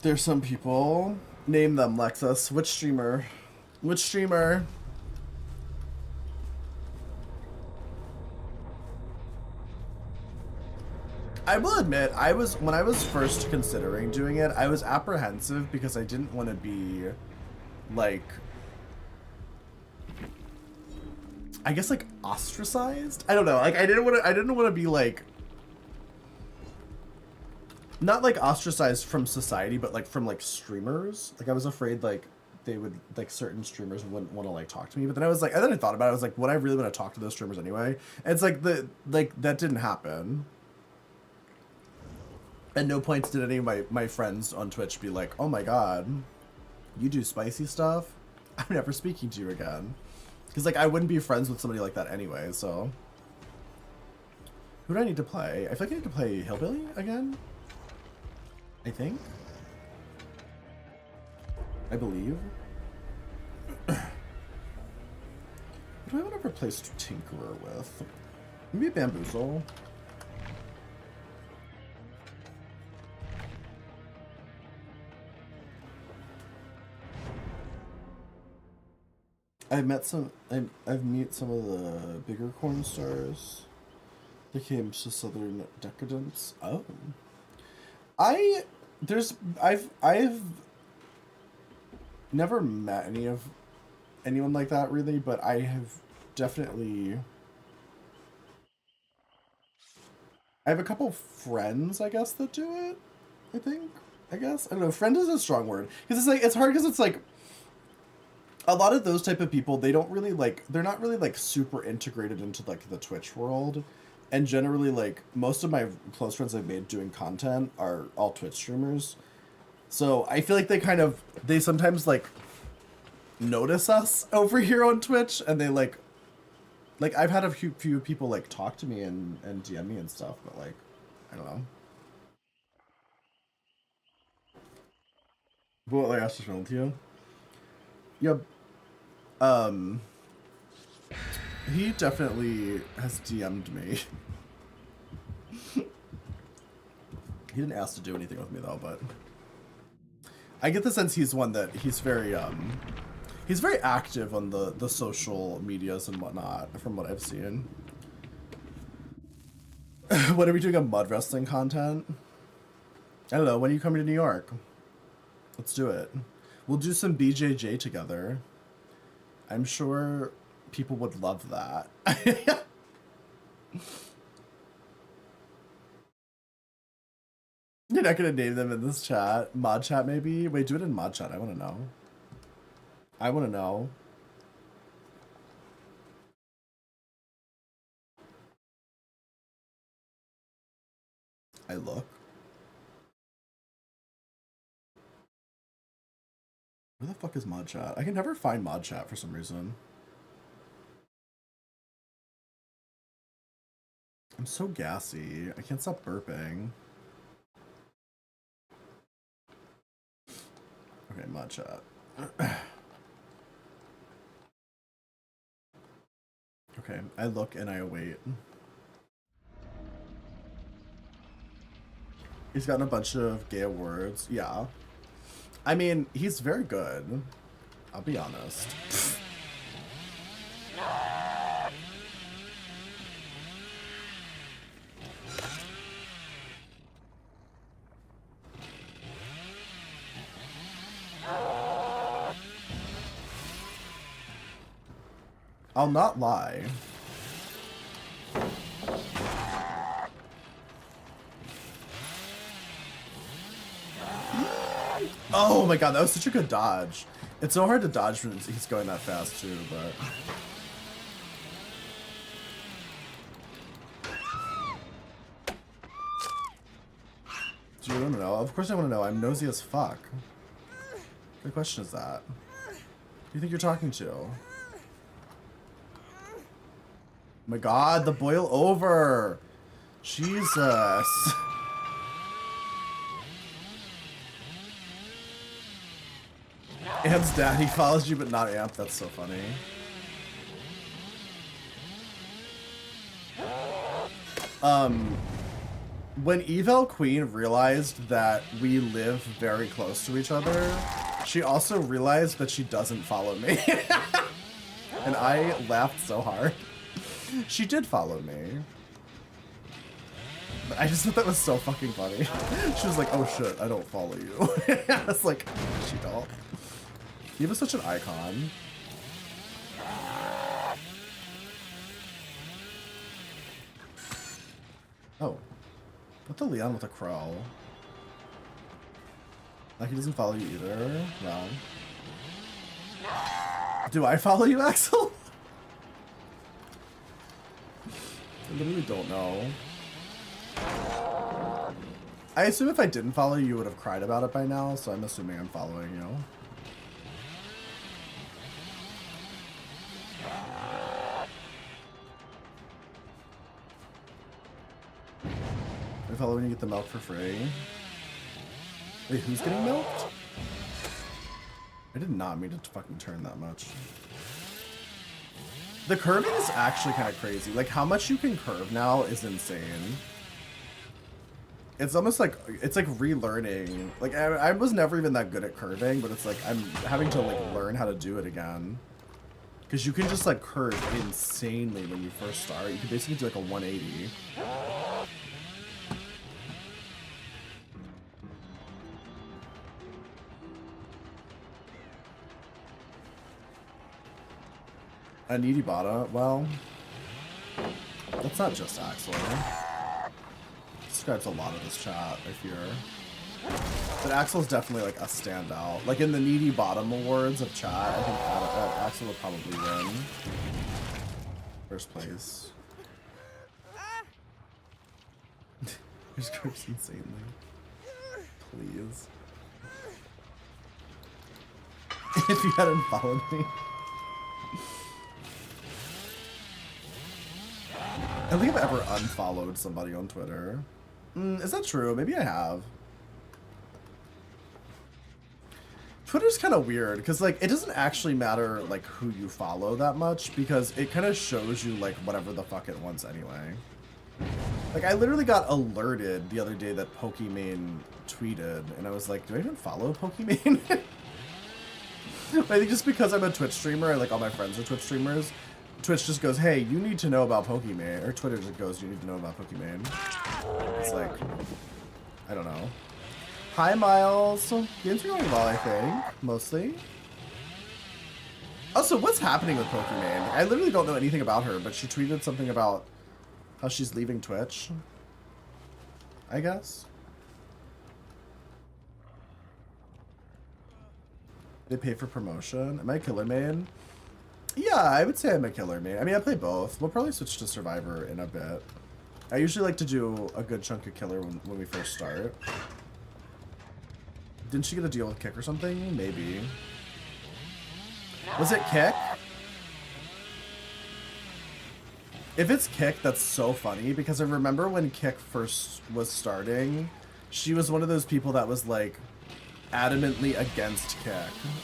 There's some people. Name them, Lexus. Which streamer? Which streamer? I will admit, when I was first considering doing it, I was apprehensive because I didn't want to be, like, I guess like ostracized. I don't know. Like I didn't want to be like, not like ostracized from society, but like from like streamers. Like I was afraid like they would like certain streamers wouldn't want to like talk to me. But then I was like, and then I thought about it. I was like, would I really want to talk to those streamers anyway? And it's like that didn't happen. At no point did any of my friends on Twitch be like, oh my god, you do spicy stuff? I'm never speaking to you again. Because, like, I wouldn't be friends with somebody like that anyway, so. Who do I need to play? I feel like I need to play Hillbilly again. I think. I believe. Who do I want to replace Tinkerer with? Maybe Bamboozle. I've met some of the bigger corn stars. They came to Southern Decadence. Oh. I've never met anyone like that really, but I have definitely I have a couple friends, I guess, that do it. I don't know. Friend is a strong word because it's like it's hard because it's like a lot of those type of people, they don't really like, they're not really like super integrated into like the Twitch world. And generally like most of my close friends I've made doing content are all Twitch streamers. So I feel like they sometimes like notice us over here on Twitch and they like I've had a few people like talk to me and DM me and stuff, but like, I don't know. What like asked to film to you? Yep. He definitely has DM'd me. He didn't ask to do anything with me though, but I get the sense he's one that he's very active on the social medias and whatnot from what I've seen. When are we doing a mud wrestling content? I don't know, when are you coming to New York? Let's do it. We'll do some BJJ together. I'm sure people would love that. You're not gonna name them in this chat? Mod chat maybe? Wait, do it in mod chat. I wanna know. I wanna know. I look. Where the fuck is mod chat? I can never find mod chat for some reason. I'm so gassy. I can't stop burping. Okay, mud chat. Okay, I look and I await. He's gotten a bunch of gay awards. Yeah. I mean, he's very good. I'll be honest. I'll not lie. Oh my god, that was such a good dodge. It's so hard to dodge when he's going that fast too, but... Do you want to know? Of course I want to know. I'm nosy as fuck. What question is that? Who do you think you're talking to? Oh my god, the boil over! Jesus! Amp's daddy follows you, but not Amp. That's so funny. When Evel Queen realized that we live very close to each other, she also realized that she doesn't follow me. And I laughed so hard. She did follow me. I just thought that was so fucking funny. She was like, oh shit, I don't follow you. I was like, she don't. He was such an icon. Oh. What the Leon with a crow? Like he doesn't follow you either? No. Do I follow you, Axel? I literally don't know. I assume if I didn't follow you, you would have cried about it by now, so I'm assuming I'm following you. I follow when you get the milk for free. Wait, who's getting milked? I did not mean to fucking turn that much. The curving is actually kind of crazy. Like, how much you can curve now is insane. It's almost like, it's like relearning. Like, I was never even that good at curving, but it's like, I'm having to, like, learn how to do it again. Because you can just, like, curve insanely when you first start. You can basically do, like, a 180. A needy bota? Well, that's not just Axel. Describes a lot of this chat, I fear. But Axel's definitely like a standout. Like in the needy bottom awards of chat, I think Axel will probably win. First place. His curves insanely. Please. If you hadn't followed me. I don't think I've ever unfollowed somebody on Twitter. Is that true? Maybe I have. Twitter's kind of weird because like it doesn't actually matter like who you follow that much because it kind of shows you like whatever the fuck it wants anyway. Like I literally got alerted the other day that Pokimane tweeted and I was like, do I even follow Pokimane? I think just because I'm a Twitch streamer and like all my friends are Twitch streamers, Twitch just goes, hey, you need to know about Pokimane. Or Twitter just goes, you need to know about Pokimane. It's like, I don't know. Hi, Miles. Games are going well, I think. Mostly. Also, what's happening with Pokimane? I literally don't know anything about her, but she tweeted something about how she's leaving Twitch. I guess. They pay for promotion. Am I a killer main? Yeah, I would say I'm a killer main. I mean, I play both. We'll probably switch to Survivor in a bit. I usually like to do a good chunk of killer when we first start. Didn't she get a deal with Kick or something? Maybe. Was it Kick? If it's Kick, that's so funny because I remember when Kick first was starting, she was one of those people that was like, adamantly against Kick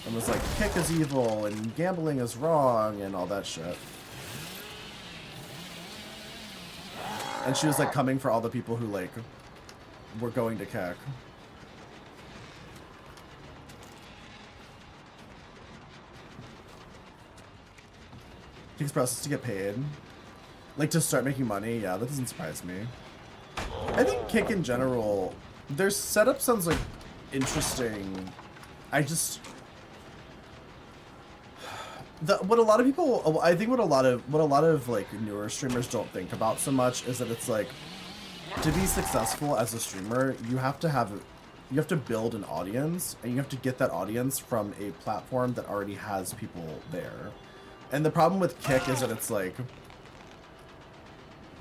and was like, Kick is evil and gambling is wrong and all that shit. And she was like coming for all the people who like were going to Kick. Takes process to get paid. Like to start making money, yeah, that doesn't surprise me. I think Kick in general, their setup sounds like interesting. I just what a lot of people, I think what a lot of like newer streamers don't think about so much is that it's like, to be successful as a streamer, you have to build an audience, and you have to get that audience from a platform that already has people there. And the problem with Kick is that it's like,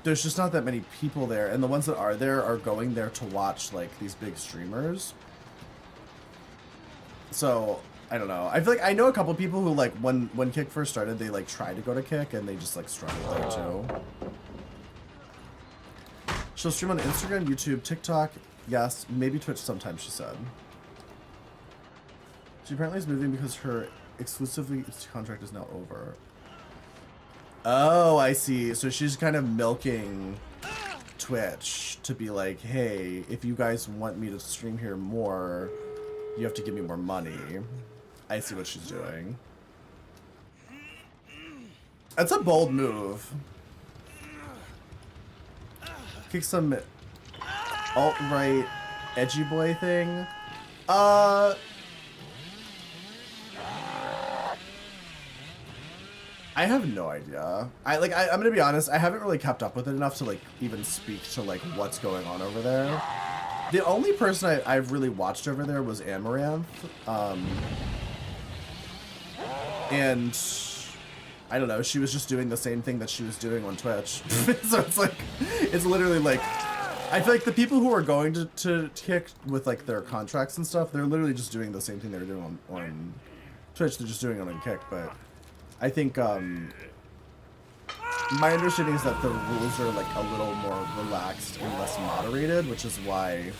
there's just not that many people there, and the ones that are there are going there to watch like these big streamers. So I don't know. I feel like I know a couple people who like when Kick first started, they like tried to go to Kick and they just like struggled there too. She'll stream on Instagram, YouTube, TikTok, yes, maybe Twitch sometimes, she said. She apparently is moving because her exclusively contract is now over. Oh, I see. So she's kind of milking Twitch to be like, hey, if you guys want me to stream here more, you have to give me more money. I see what she's doing. That's a bold move. Kick some alt-right edgy boy thing. I have no idea. I'm gonna be honest, I haven't really kept up with it enough to like even speak to like what's going on over there. The only person I've really watched over there was Amaranth. And I don't know, she was just doing the same thing that she was doing on Twitch. So it's like, it's literally like, I feel like the people who are going to Kick with like their contracts and stuff, they're literally just doing the same thing they were doing on Twitch, they're just doing it on Kick, but I think, my understanding is that the rules are like a little more relaxed and less moderated, which is why,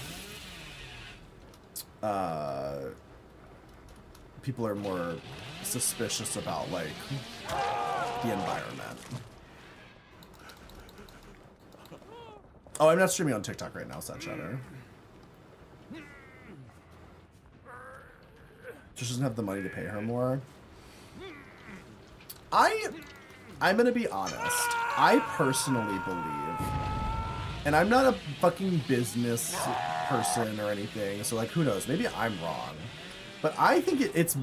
people are more suspicious about like the environment. Oh, I'm not streaming on TikTok right now, Sad Shatter. She doesn't have the money to pay her more. I'm gonna be honest. I personally believe, and I'm not a fucking business person or anything, so like who knows? Maybe I'm wrong, but I think it's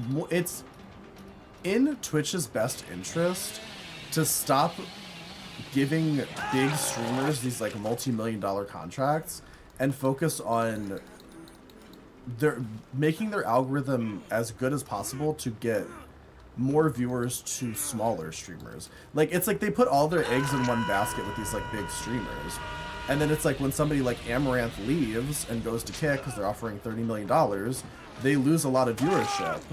in Twitch's best interest to stop giving big streamers these like multi-million-dollar contracts and focus on making their algorithm as good as possible to get more viewers to smaller streamers. Like, it's like they put all their eggs in one basket with these like big streamers, and then it's like when somebody like Amaranth leaves and goes to Kick because they're offering $30 million, they lose a lot of viewership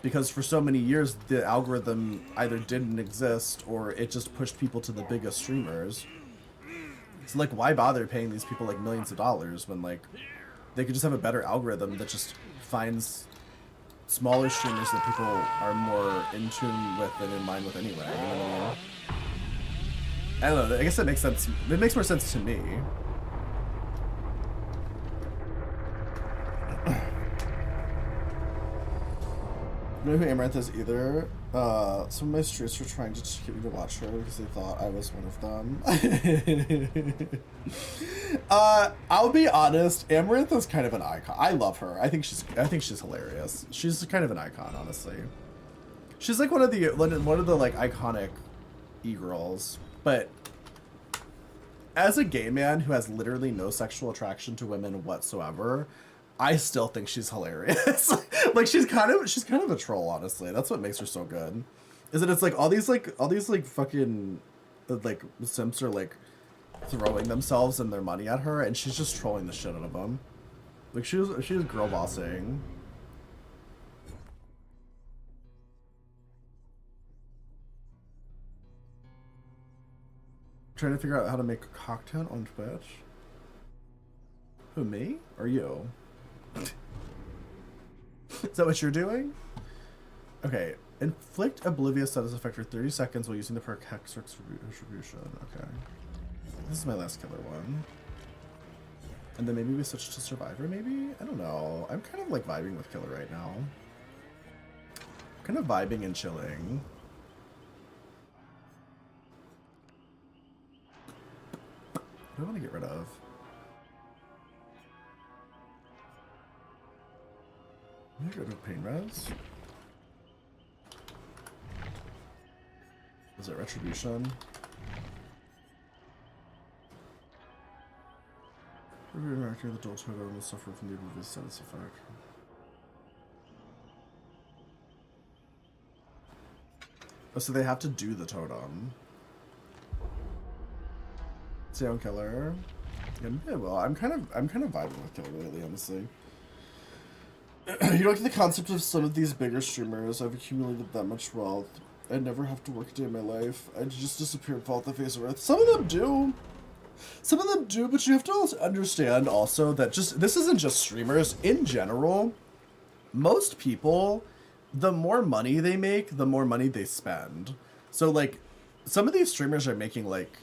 because for so many years the algorithm either didn't exist or it just pushed people to the biggest streamers. So like, why bother paying these people like millions of dollars when like they could just have a better algorithm that just finds smaller streamers that people are more in tune with and in line with anyway, you know what I mean? I don't know, I guess that makes sense. It makes more sense to me. I don't know who Amaranth is either. Some of my streets were trying to get me to watch her because they thought I was one of them. I'll be honest, Amaranth is kind of an icon. I love her. I think she's hilarious. She's kind of an icon, honestly. She's like one of the like iconic e-girls. But as a gay man who has literally no sexual attraction to women whatsoever, I still think she's hilarious. Like she's kind of a troll, honestly. That's what makes her so good. Is that it's like all these fucking like simps are like throwing themselves and their money at her, and she's just trolling the shit out of them. Like she was girl bossing. Trying to figure out how to make content on Twitch. Who, me or you? Is that what you're doing? Okay. Inflict oblivious status effect for 30 seconds while using the perk Hex Retribution. Okay. This is my last killer one. And then maybe we switch to Survivor, maybe? I don't know. I'm kind of like vibing with killer right now. Kind of vibing and chilling. What do I want to get rid of? I'm gonna get rid of pain res. Is it retribution? Every interacting with the dual totem will suffer from the oblivious status effect. Oh, so they have to do the totem. Sound killer. Yeah, well, I'm kind of vibing with killer lately, honestly. You don't get the concept of some of these bigger streamers. I've accumulated that much wealth. I never have to work a day in my life. I just disappear and fall off the face of earth. Some of them do. Some of them do, but you have to also understand also that this isn't just streamers. In general, most people, the more money they make, the more money they spend. So, like, some of these streamers are making, like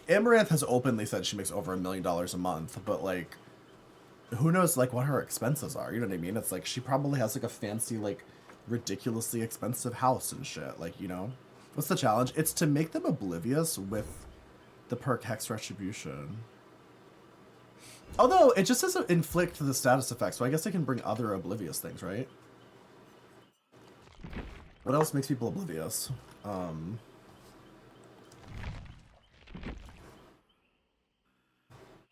Amaranth has openly said she makes over $1 million a month, but, like, who knows, like, what her expenses are, you know what I mean? It's like, she probably has, like, a fancy, like, ridiculously expensive house and shit, like, you know? What's the challenge? It's to make them oblivious with the perk Hex Retribution. Although, it just says inflict the status effect, so I guess I can bring other oblivious things, right? What else makes people oblivious?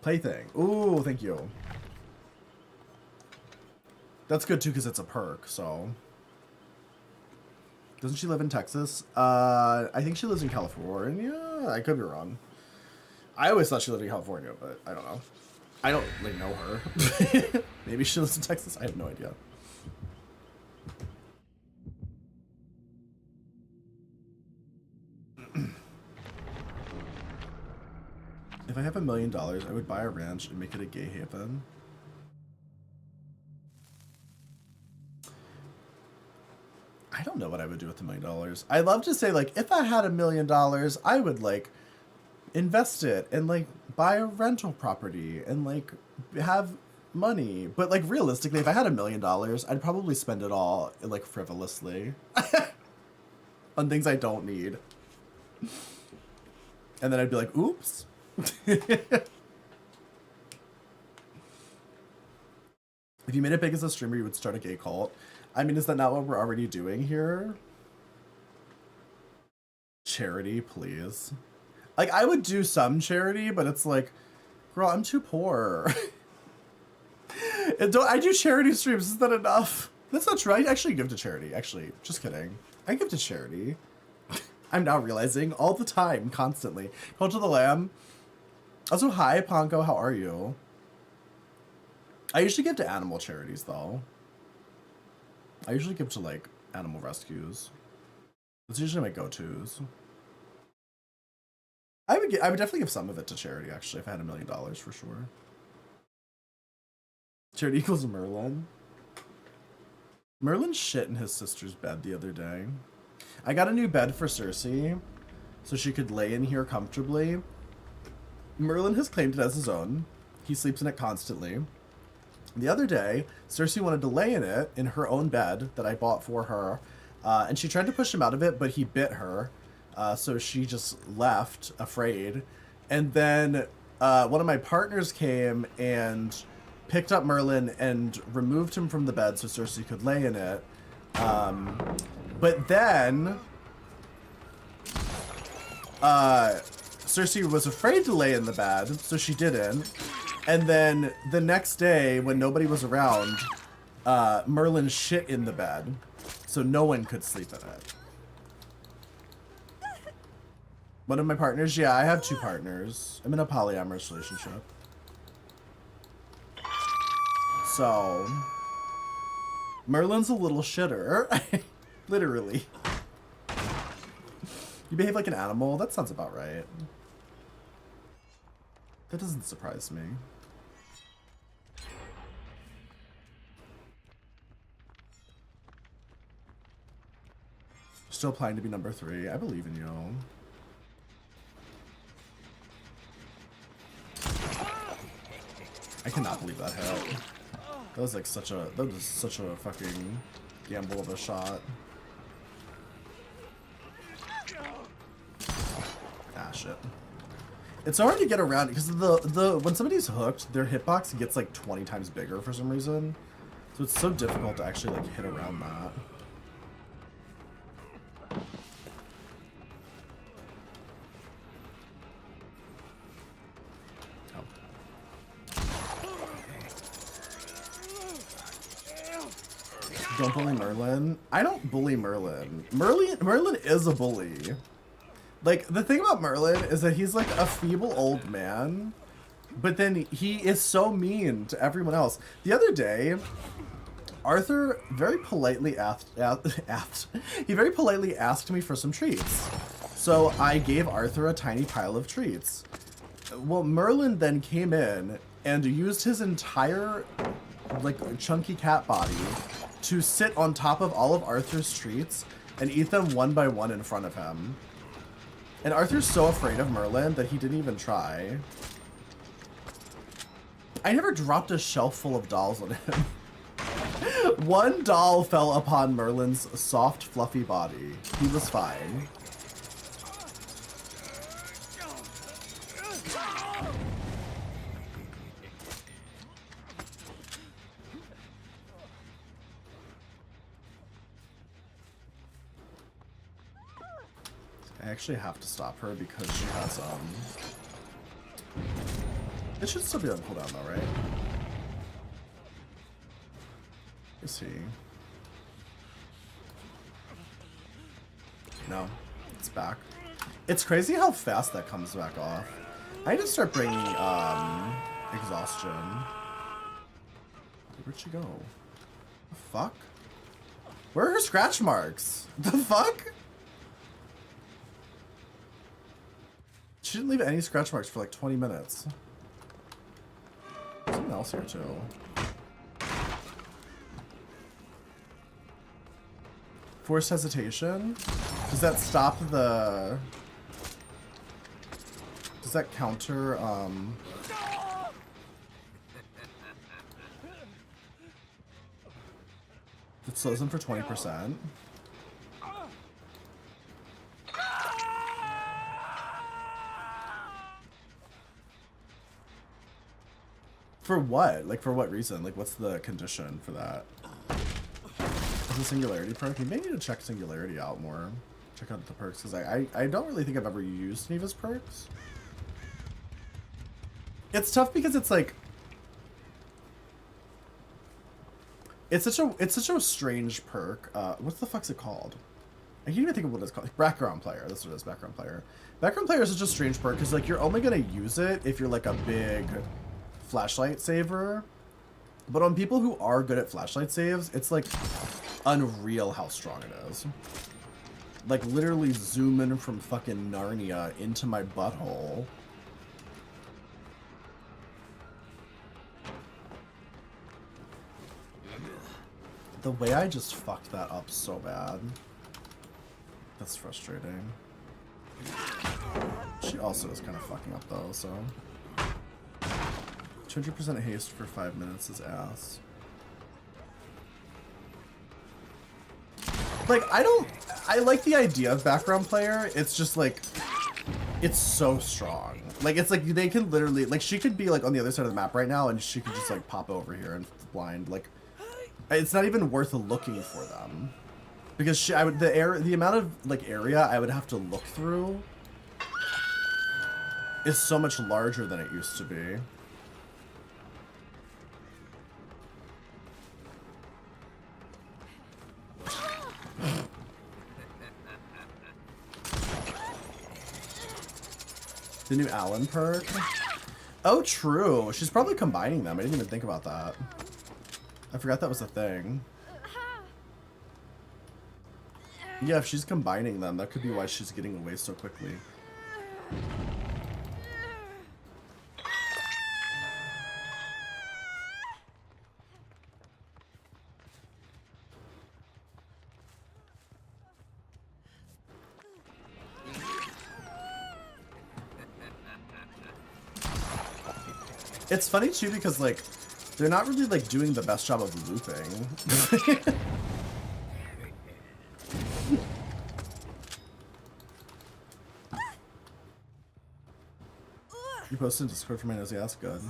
Plaything. Ooh, thank you. That's good too, because it's a perk, so. Doesn't she live in Texas? I think she lives in California? I could be wrong. I always thought she lived in California, but I don't know. I don't, like, know her. Maybe she lives in Texas? I have no idea. If I have $1 million, I would buy a ranch and make it a gay haven. I don't know what I would do with $1 million. I love to say, like, if I had $1 million, I would, like, invest it and, like, buy a rental property and, like, have money. But, like, realistically, if I had $1 million, I'd probably spend it all, like, frivolously on things I don't need. And then I'd be like, oops. If you made it big as a streamer, you would start a gay cult. I mean, is that not what we're already doing here? Charity, please. Like, I would do some charity, but it's like, girl, I'm too poor. I do charity streams. Is that enough? That's not true. I actually give to charity. Actually, just kidding. I give to charity. I'm now realizing all the time, constantly. Cult of the Lamb. Also, hi, Ponko. How are you? I usually give to animal charities, though. I usually give to, like, animal rescues. That's usually my go-tos. I would definitely give some of it to charity, actually, if I had $1 million, for sure. Charity equals Merlin. Merlin shit in his sister's bed the other day. I got a new bed for Cersei, so she could lay in here comfortably. Merlin has claimed it as his own. He sleeps in it constantly. The other day, Cersei wanted to lay in it, in her own bed that I bought for her, and she tried to push him out of it, but he bit her, so she just left, afraid. And then one of my partners came and picked up Merlin and removed him from the bed so Cersei could lay in it. But then Cersei was afraid to lay in the bed, so she didn't. And then the next day, when nobody was around, Merlin shit in the bed, so no one could sleep in it. One of my partners? Yeah, I have 2 partners. I'm in a polyamorous relationship. So, Merlin's a little shitter. Literally. You behave like an animal? That sounds about right. That doesn't surprise me. still applying to be number 3. I believe in you. I cannot believe that hit. That was like such a fucking gamble of a shot. Ah, shit. It's hard to get around because when somebody's hooked, their hitbox gets like 20 times bigger for some reason. So it's so difficult to actually like hit around that. Don't bully Merlin. I don't bully Merlin. Merlin is a bully. Like, the thing about Merlin is that he's like a feeble old man, but then he is so mean to everyone else. The other day, Arthur very politely he very politely asked me for some treats. So I gave Arthur a tiny pile of treats. Well, Merlin then came in and used his entire like chunky cat body to sit on top of all of Arthur's treats and eat them one by one in front of him. And Arthur's so afraid of Merlin that he didn't even try. I never dropped a shelf full of dolls on him. One doll fell upon Merlin's soft, fluffy body. He was fine. I actually have to stop her because she has, it should still be on cooldown though, right? Let's see. No, it's back. It's crazy how fast that comes back off. I need to start bringing, exhaustion. Where'd she go? The fuck? Where are her scratch marks? The fuck? She didn't leave any scratch marks for like 20 minutes. There's something else here too. Forced hesitation? Does that stop the... Does that counter, It slows them for 20%. For what? Like, for what reason? Like, what's the condition for that? Is the Singularity perk? You may need to check Singularity out more. Check out the perks, because I don't really think I've ever used any of his perks. It's tough because it's like... It's such a strange perk. What the fuck's it called? I can't even think of what it's called. Background player. That's what it is, background player. Background player is such a strange perk, because like, you're only going to use it if you're like a big... flashlight saver, but on people who are good at flashlight saves, it's like unreal how strong it is. Like literally zooming from fucking Narnia into my butthole. The way I just fucked that up so bad. That's frustrating. She also is kind of fucking up though, so. 200% haste for 5 minutes is ass. Like, I like the idea of background player. It's just like, it's so strong. Like, it's like, they can literally, like, she could be like on the other side of the map right now and she could just like pop over here and blind. Like, it's not even worth looking for them. Because the amount of like area I would have to look through is so much larger than it used to be. The new Allen perk? Oh, true. She's probably combining them. I didn't even think about that. I forgot that was a thing. Yeah, if she's combining them, that could be why she's getting away so quickly. It's funny too because like they're not really like doing the best job of looping. You posted in Discord for my nosy ass? Good.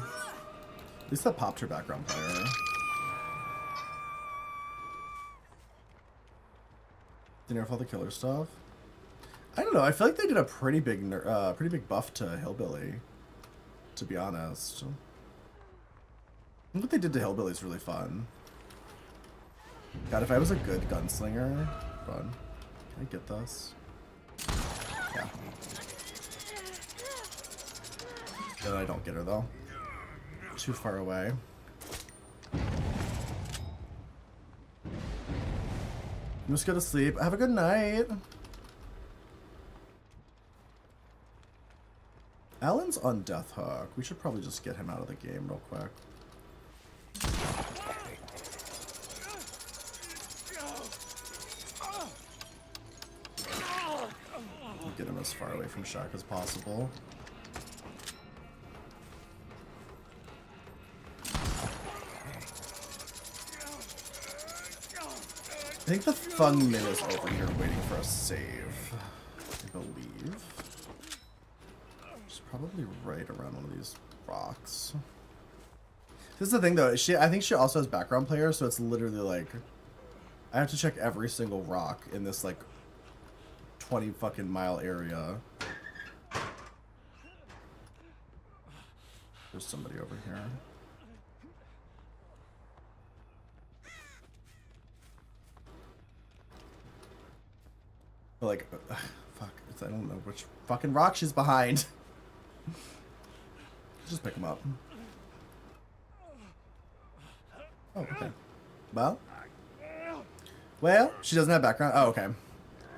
At least that popped her background player. Did you know all the killer stuff? I don't know. I feel like they did a pretty big buff to Hillbilly. To be honest, what they did to Hillbilly is really fun. God, if I was a good gunslinger, fun. Can I get this? Yeah. Then I don't get her though. Too far away. Just go to sleep. Have a good night. Alan's on Death Hook. We should probably just get him out of the game real quick. Get him as far away from Shaq as possible. I think the Fung Min is over here waiting for a save, I believe. She's probably right around one of these rocks. This is the thing though, I think she also has background players, so it's literally like, I have to check every single rock in this like 20 fucking mile area. There's somebody over here. But like, fuck, I don't know which fucking rock she's behind. Just pick him up. Oh, okay. Well, she doesn't have background. Oh, okay.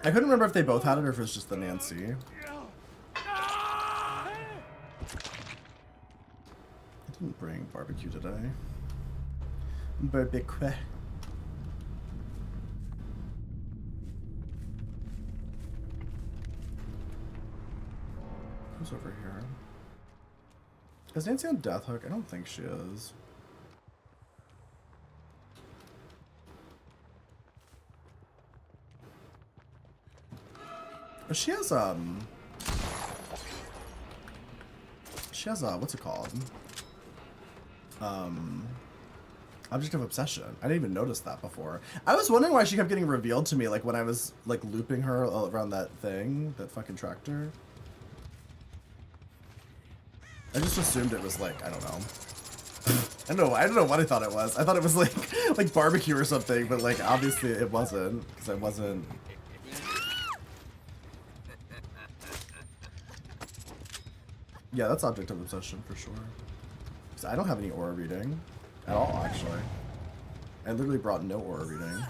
I couldn't remember if they both had it or if it was just the Nancy. I didn't bring barbecue today. Barbecue. Who's over here? Is Nancy on Death Hook? I don't think she is. She has what's it called? Object of Obsession. I didn't even notice that before. I was wondering why she kept getting revealed to me, like when I was like looping her around that thing, that fucking tractor. I just assumed it was like, I don't know. I don't know what I thought it was. I thought it was like barbecue or something, but like obviously it wasn't, because I wasn't. Yeah, that's Object of Obsession for sure. So I don't have any aura reading at all, actually. I literally brought no aura reading.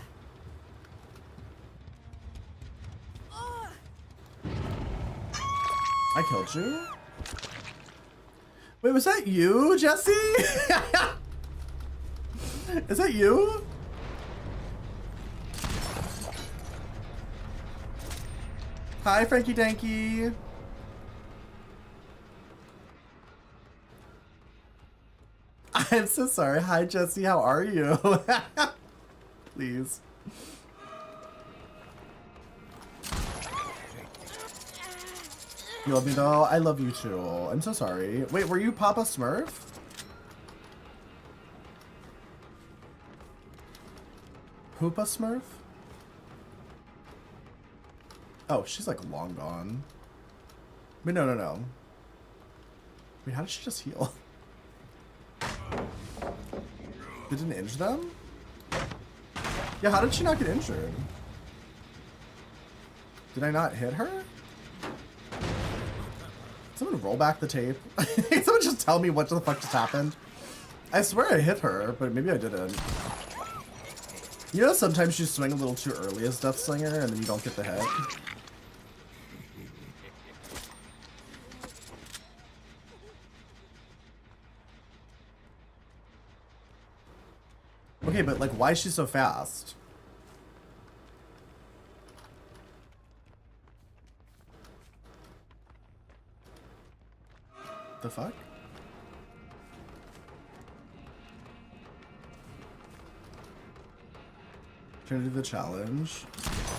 I killed you? Wait, was that you, Jesse? Is that you? Hi, Frankie Danky. I'm so sorry. Hi, Jesse. How are you? Please. You love me though? I love you too. I'm so sorry. Wait, were you Papa Smurf? Poopa Smurf? Oh, she's like long gone. Wait, no. Wait, how did she just heal? It didn't injure them? Yeah, how did she not get injured? Did I not hit her? Someone roll back the tape. Someone just tell me what the fuck just happened. I swear I hit her, but maybe I didn't. You know sometimes you swing a little too early as Death Slinger and then you don't get the hit? Okay, but like why is she so fast? The fuck? Trying to do the challenge.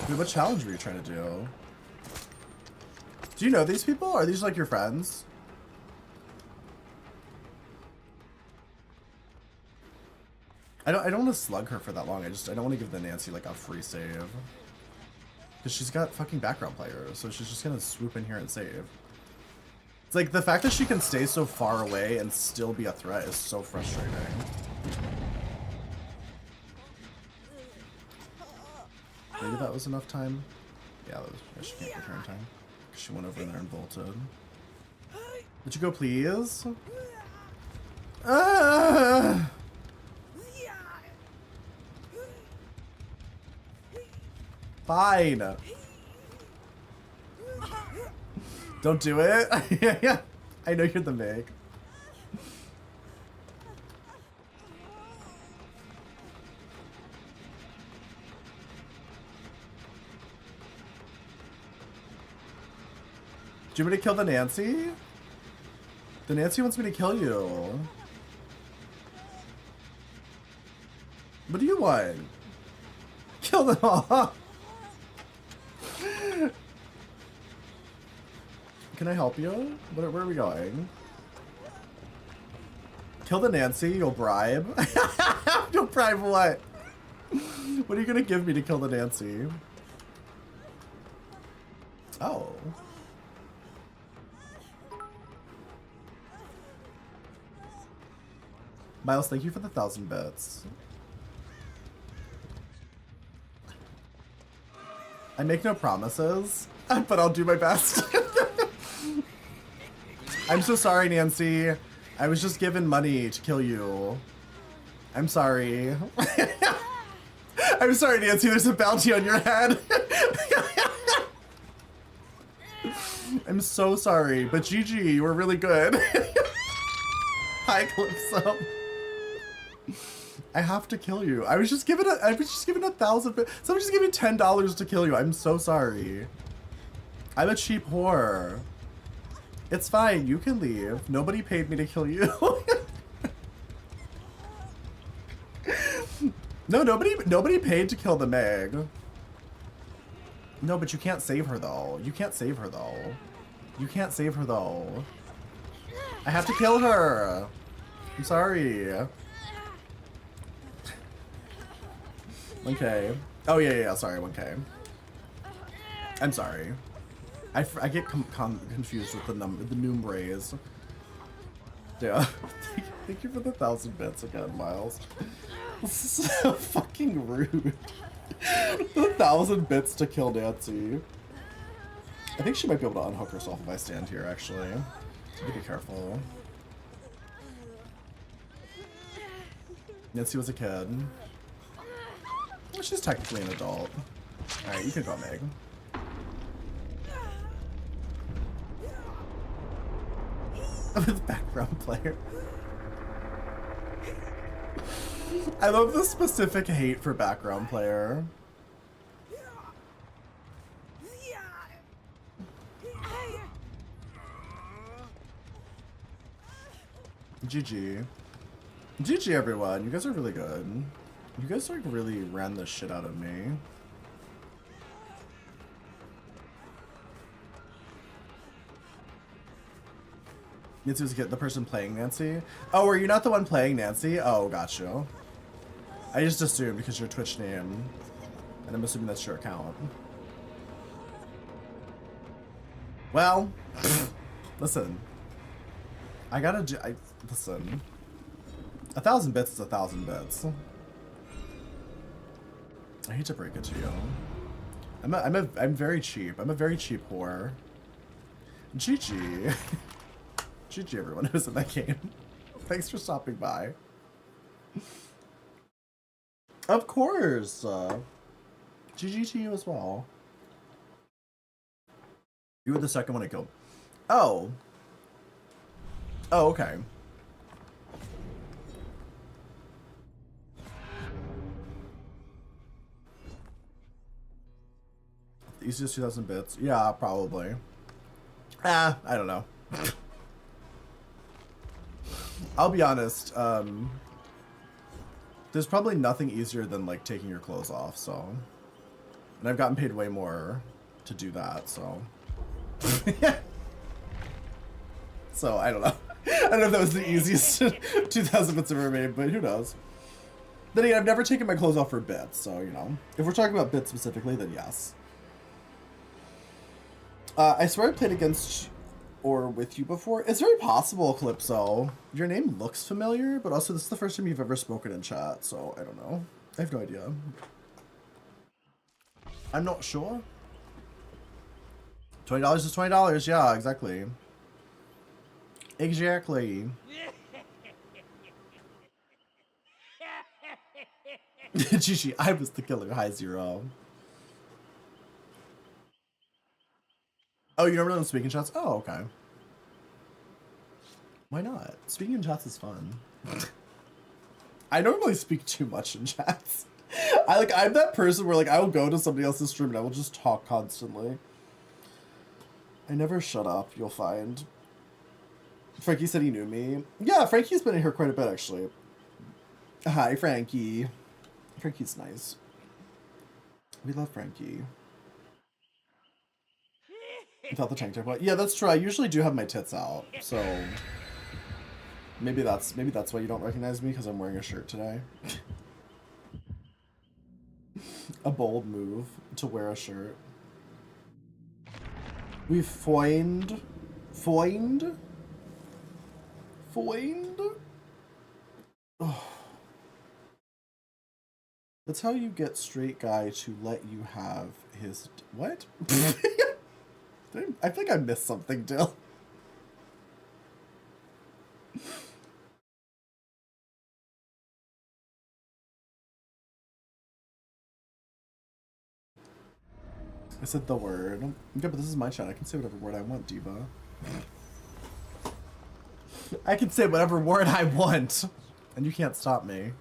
Wait, what challenge were you trying to do? Do you know these people? Are these like your friends? I don't want to slug her for that long. I don't want to give the Nancy like a free save. Because she's got fucking background players, so she's just gonna swoop in here and save. It's like the fact that she can stay so far away and still be a threat is so frustrating. Maybe that was enough time? Yeah, she can't get here in time. She went over there and bolted. Would you go, please? Ah! Fine. Don't do it. Yeah, I know you're the Meg. Do you want me to kill the Nancy? The Nancy wants me to kill you. What do you want? Kill them all. Can I help you? Where are we going? Kill the Nancy, you'll bribe. You'll bribe what? What are you gonna give me to kill the Nancy? Oh. Miles, thank you for the 1,000 bits. I make no promises, but I'll do my best. I'm so sorry, Nancy. I was just given money to kill you. I'm sorry. I'm sorry, Nancy. There's a bounty on your head. I'm so sorry, but GG, you were really good. Hi, Calypso. I have to kill you. I was just given 1,000. Someone just gave me $10 to kill you. I'm so sorry. I'm a cheap whore. It's fine. You can leave. Nobody paid me to kill you. No, nobody paid to kill the Meg. No, but you can't save her though. You can't save her though. You can't save her though. I have to kill her. I'm sorry. 1K. Oh yeah, sorry, 1K. I'm sorry. I get confused with the numbers. Yeah. Thank you for the 1,000 bits again, Miles. This is so fucking rude. The 1,000 bits to kill Nancy. I think she might be able to unhook herself if I stand here, actually. So be careful. Nancy was a kid. Well, she's technically an adult. Alright, you can go, Meg. With background player. I love the specific hate for background player. GG. GG everyone, you guys are really good. You guys like really ran the shit out of me. Nancy was the person playing Nancy. Oh, were you not the one playing Nancy? Oh, gotcha. I just assumed because your Twitch name, and I'm assuming that's your account. Well, listen. I gotta listen. 1,000 bits is 1,000 bits. I hate to break it to you. I'm very cheap. I'm a very cheap whore. GG. GG everyone who's in that game. Thanks for stopping by. Of course. GG to you as well. You were the second one I killed. Oh. Oh, okay. The easiest 2,000 bits? Yeah, probably. I don't know. I'll be honest, There's probably nothing easier than like taking your clothes off, so. And I've gotten paid way more to do that, so. So I don't know. I don't know if that was the easiest 2,000 bits ever made, but who knows. Then again, I've never taken my clothes off for bits, so you know. If we're talking about bits specifically, then yes. I swear I played against or with you before. It's very possible, Calypso. Your name looks familiar, but also this is the first time you've ever spoken in chat, so I don't know. I have no idea. I'm not sure. $20 is $20, yeah, exactly. Exactly. Gigi, I was the killer. Hi, Zero. Oh, you don't really know speaking chats? Oh, okay. Why not? Speaking in chats is fun. I normally speak too much in chats. I'm that person where like I will go to somebody else's stream and I will just talk constantly. I never shut up, you'll find. Frankie said he knew me. Yeah, Frankie's been in here quite a bit actually. Hi, Frankie. Frankie's nice. We love Frankie. Without the tank top. Yeah, that's true. I usually do have my tits out, so maybe that's why you don't recognize me, because I'm wearing a shirt today. A bold move to wear a shirt. We foined. Oh. That's how you get straight guy to let you have his what? I think I missed something, Dill. I said the word. Yeah, but this is my chat. I can say whatever word I want, Diva. I can say whatever word I want, and you can't stop me.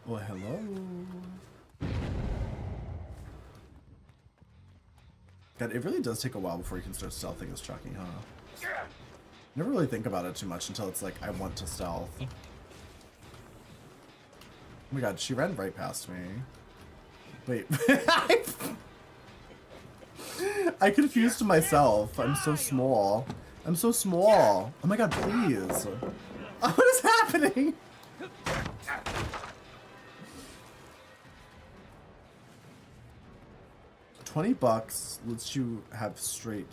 Well, hello. God, it really does take a while before you can start stealthing as Chucky, huh? Never really think about it too much until it's like, I want to stealth. Oh my god, she ran right past me. Wait. I confused myself. I'm so small. I'm so small. Oh my god, please. What is happening? $20 lets you have straight.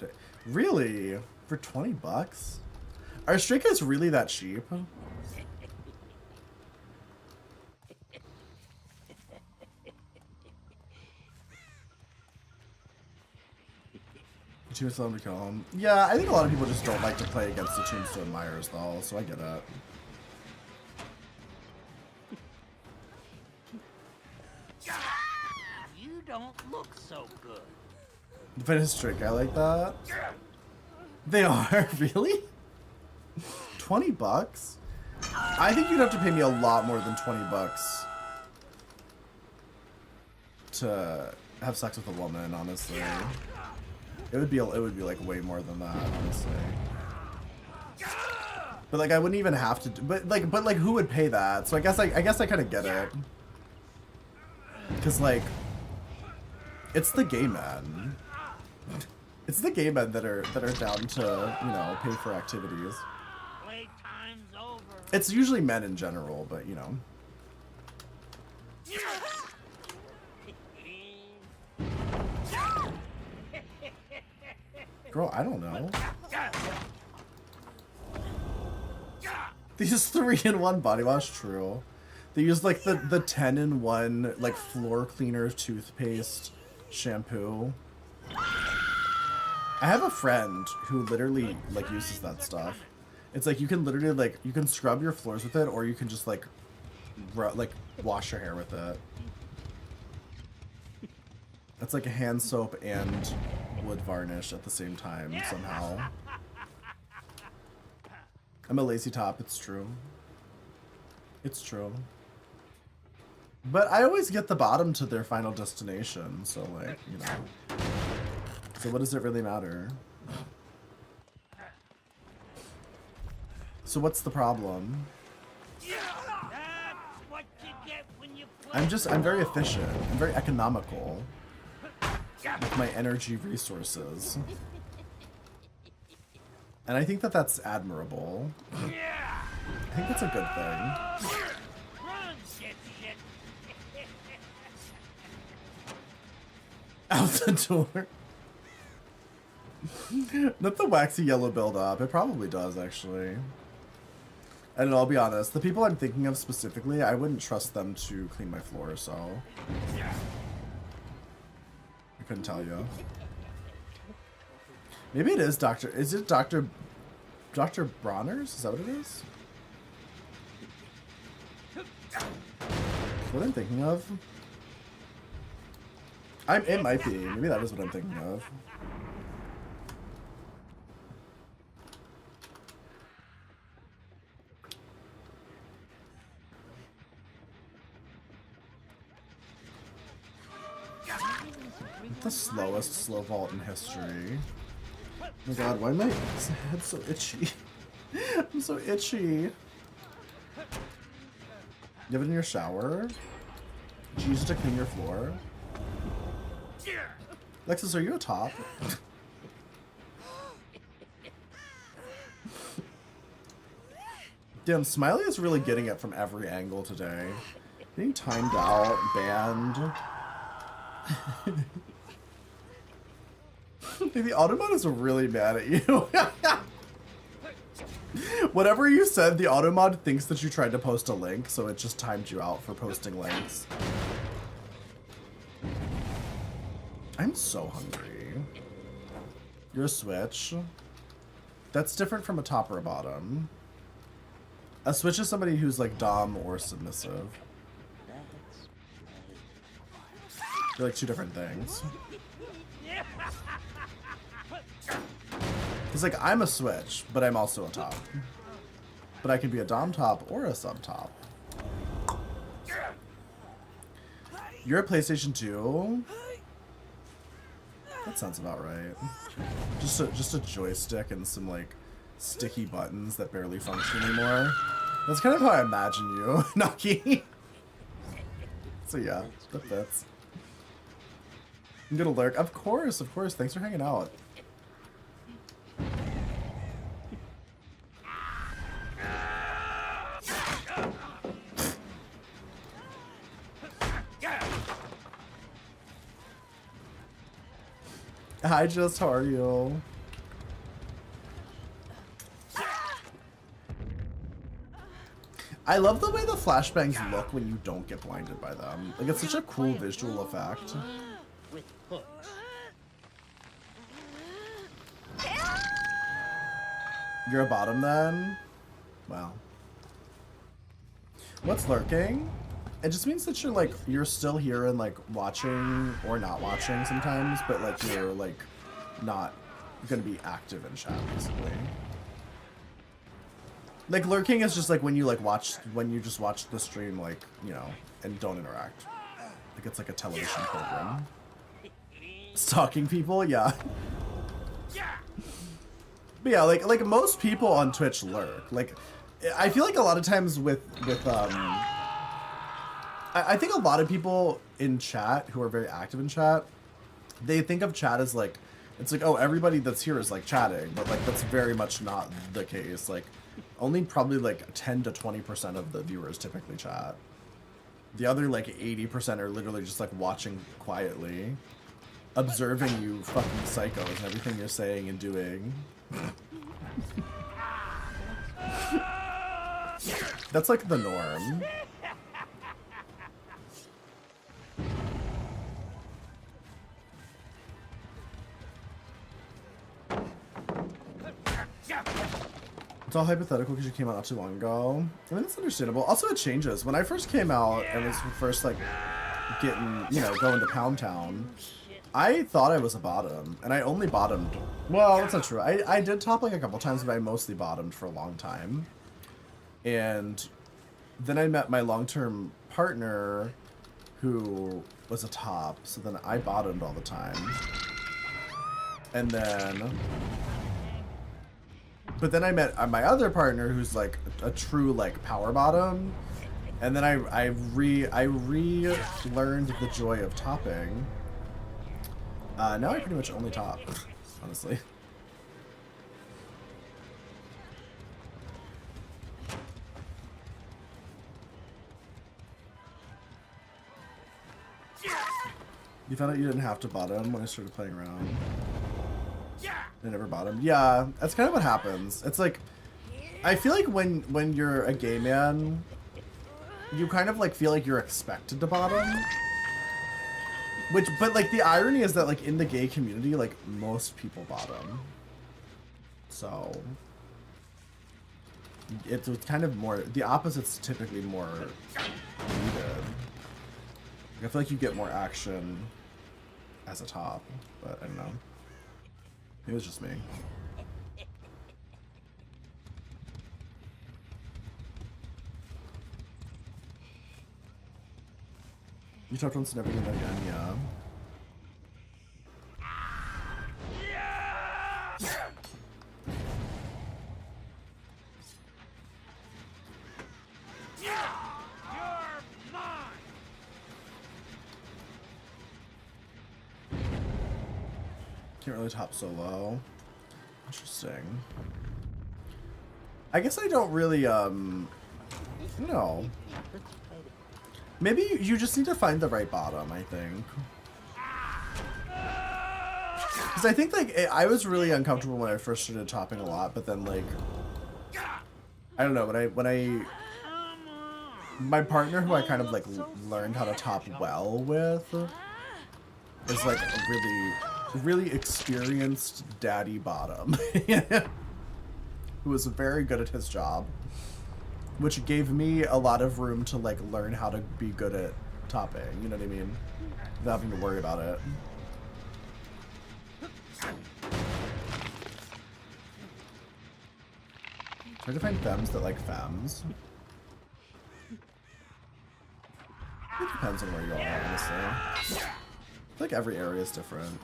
Really? For 20 bucks? Are straight guys really that cheap? Tombstone to kill him. Yeah, I think a lot of people just don't like to play against the Tombstone Myers though, so I get it. You don't look so good. But a straight guy like that? They are? Really? 20 bucks? I think you'd have to pay me a lot more than 20 bucks to have sex with a woman, honestly. It would be like way more than that, honestly. But like I wouldn't even have to do, but like who would pay that? So I guess I kind of get it. Cuz like it's the gay men. It's the gay men that are down to, you know, pay for activities. Playtime's over. It's usually men in general, but you know. Girl, I don't know. They use 3-in-1 body wash, true. They use like the 10-in-1 like floor cleaner toothpaste shampoo. I have a friend who literally like uses that stuff. It's like you can literally like you can scrub your floors with it, or you can just like wash your hair with it. It's like a hand soap and wood varnish at the same time somehow. I'm a lazy top, it's true. It's true. But I always get the bottom to their final destination, so like, you know. So what does it really matter? So what's the problem? That's what you get when you play. I'm very efficient. I'm very economical with my energy resources. And I think that that's admirable. I think that's a good thing. Run, dipshit. Out the door. Not the waxy yellow build up. It probably does, actually. And I'll be honest, the people I'm thinking of specifically, I wouldn't trust them to clean my floor, so I couldn't tell you. Maybe it is Dr. Is it Dr. Bronner's? Is that what it is? What I'm thinking of? It might be. Maybe that is what I'm thinking of. The slowest slow vault in history. Oh my god, why am my head so itchy? I'm so itchy. You have it in your shower? Did you use it to clean your floor? Lexus, are you a top? Damn, Smiley is really getting it from every angle today. Being timed out, banned. The Automod is really mad at you. Whatever you said, the Automod thinks that you tried to post a link, so it just timed you out for posting links. I'm so hungry. You're a switch. That's different from a top or a bottom. A switch is somebody who's like dom or submissive. They're like two different things. It's like I'm a switch, but I'm also a top. But I can be a dom top or a sub top. You're a PlayStation 2? That sounds about right. Just a joystick and some like sticky buttons that barely function anymore. That's kind of how I imagine you, Naki. So yeah, that fits. I'm gonna lurk. Of course, of course. Thanks for hanging out. Hi, Just, how are you? I love the way the flashbangs look when you don't get blinded by them. Like, it's such a cool visual effect. With hooks. You're a bottom then? Wow. What's lurking? It just means that you're still here and like watching or not watching sometimes, but like you're like not gonna be active in chat basically. Like lurking is just like when you just watch the stream, like, you know, and don't interact. Like it's like a television program. Stalking people, yeah. But yeah, like most people on Twitch lurk. Like I feel like a lot of times I think a lot of people in chat who are very active in chat, they think of chat as like, it's like, oh, everybody that's here is like chatting, but like that's very much not the case. Like only probably like 10 to 20% of the viewers typically chat. The other like 80% are literally just like watching quietly, observing you fucking psychos and everything you're saying and doing. That's like the norm. It's all hypothetical because you came out not too long ago. I mean, that's understandable. Also, it changes. When I first came out and was first, like, getting, you know, going to Pound Town, I thought I was a bottom, and I only bottomed. Well, that's not true. I did top, like, a couple times, but I mostly bottomed for a long time. And then I met my long-term partner, who was a top, so then I bottomed all the time. And then, but then I met my other partner who's like a true like power bottom. And then I relearned the joy of topping. Now I pretty much only top, honestly. You found out you didn't have to bottom when I started playing around. I never bottomed. Yeah, that's kind of what happens. It's like, I feel like when you're a gay man, you kind of like feel like you're expected to bottom. But like the irony is that like in the gay community, like most people bottom. So it's kind of more, the opposite's typically more needed. I feel like you get more action as a top, but I don't know. It was just me. You talked once, never again, yeah. Can't really top solo. Interesting. I guess I don't really, no. Maybe you just need to find the right bottom, I think. Because I think, like, I was really uncomfortable when I first started topping a lot, but then, like, I don't know, my partner who I kind of, like, learned how to top well with is, like, a really experienced daddy bottom. Who was very good at his job. Which gave me a lot of room to, like, learn how to be good at topping, you know what I mean? Without having to worry about it. Try to find femmes that like femmes. It depends on where you are, honestly. I feel like every area is different.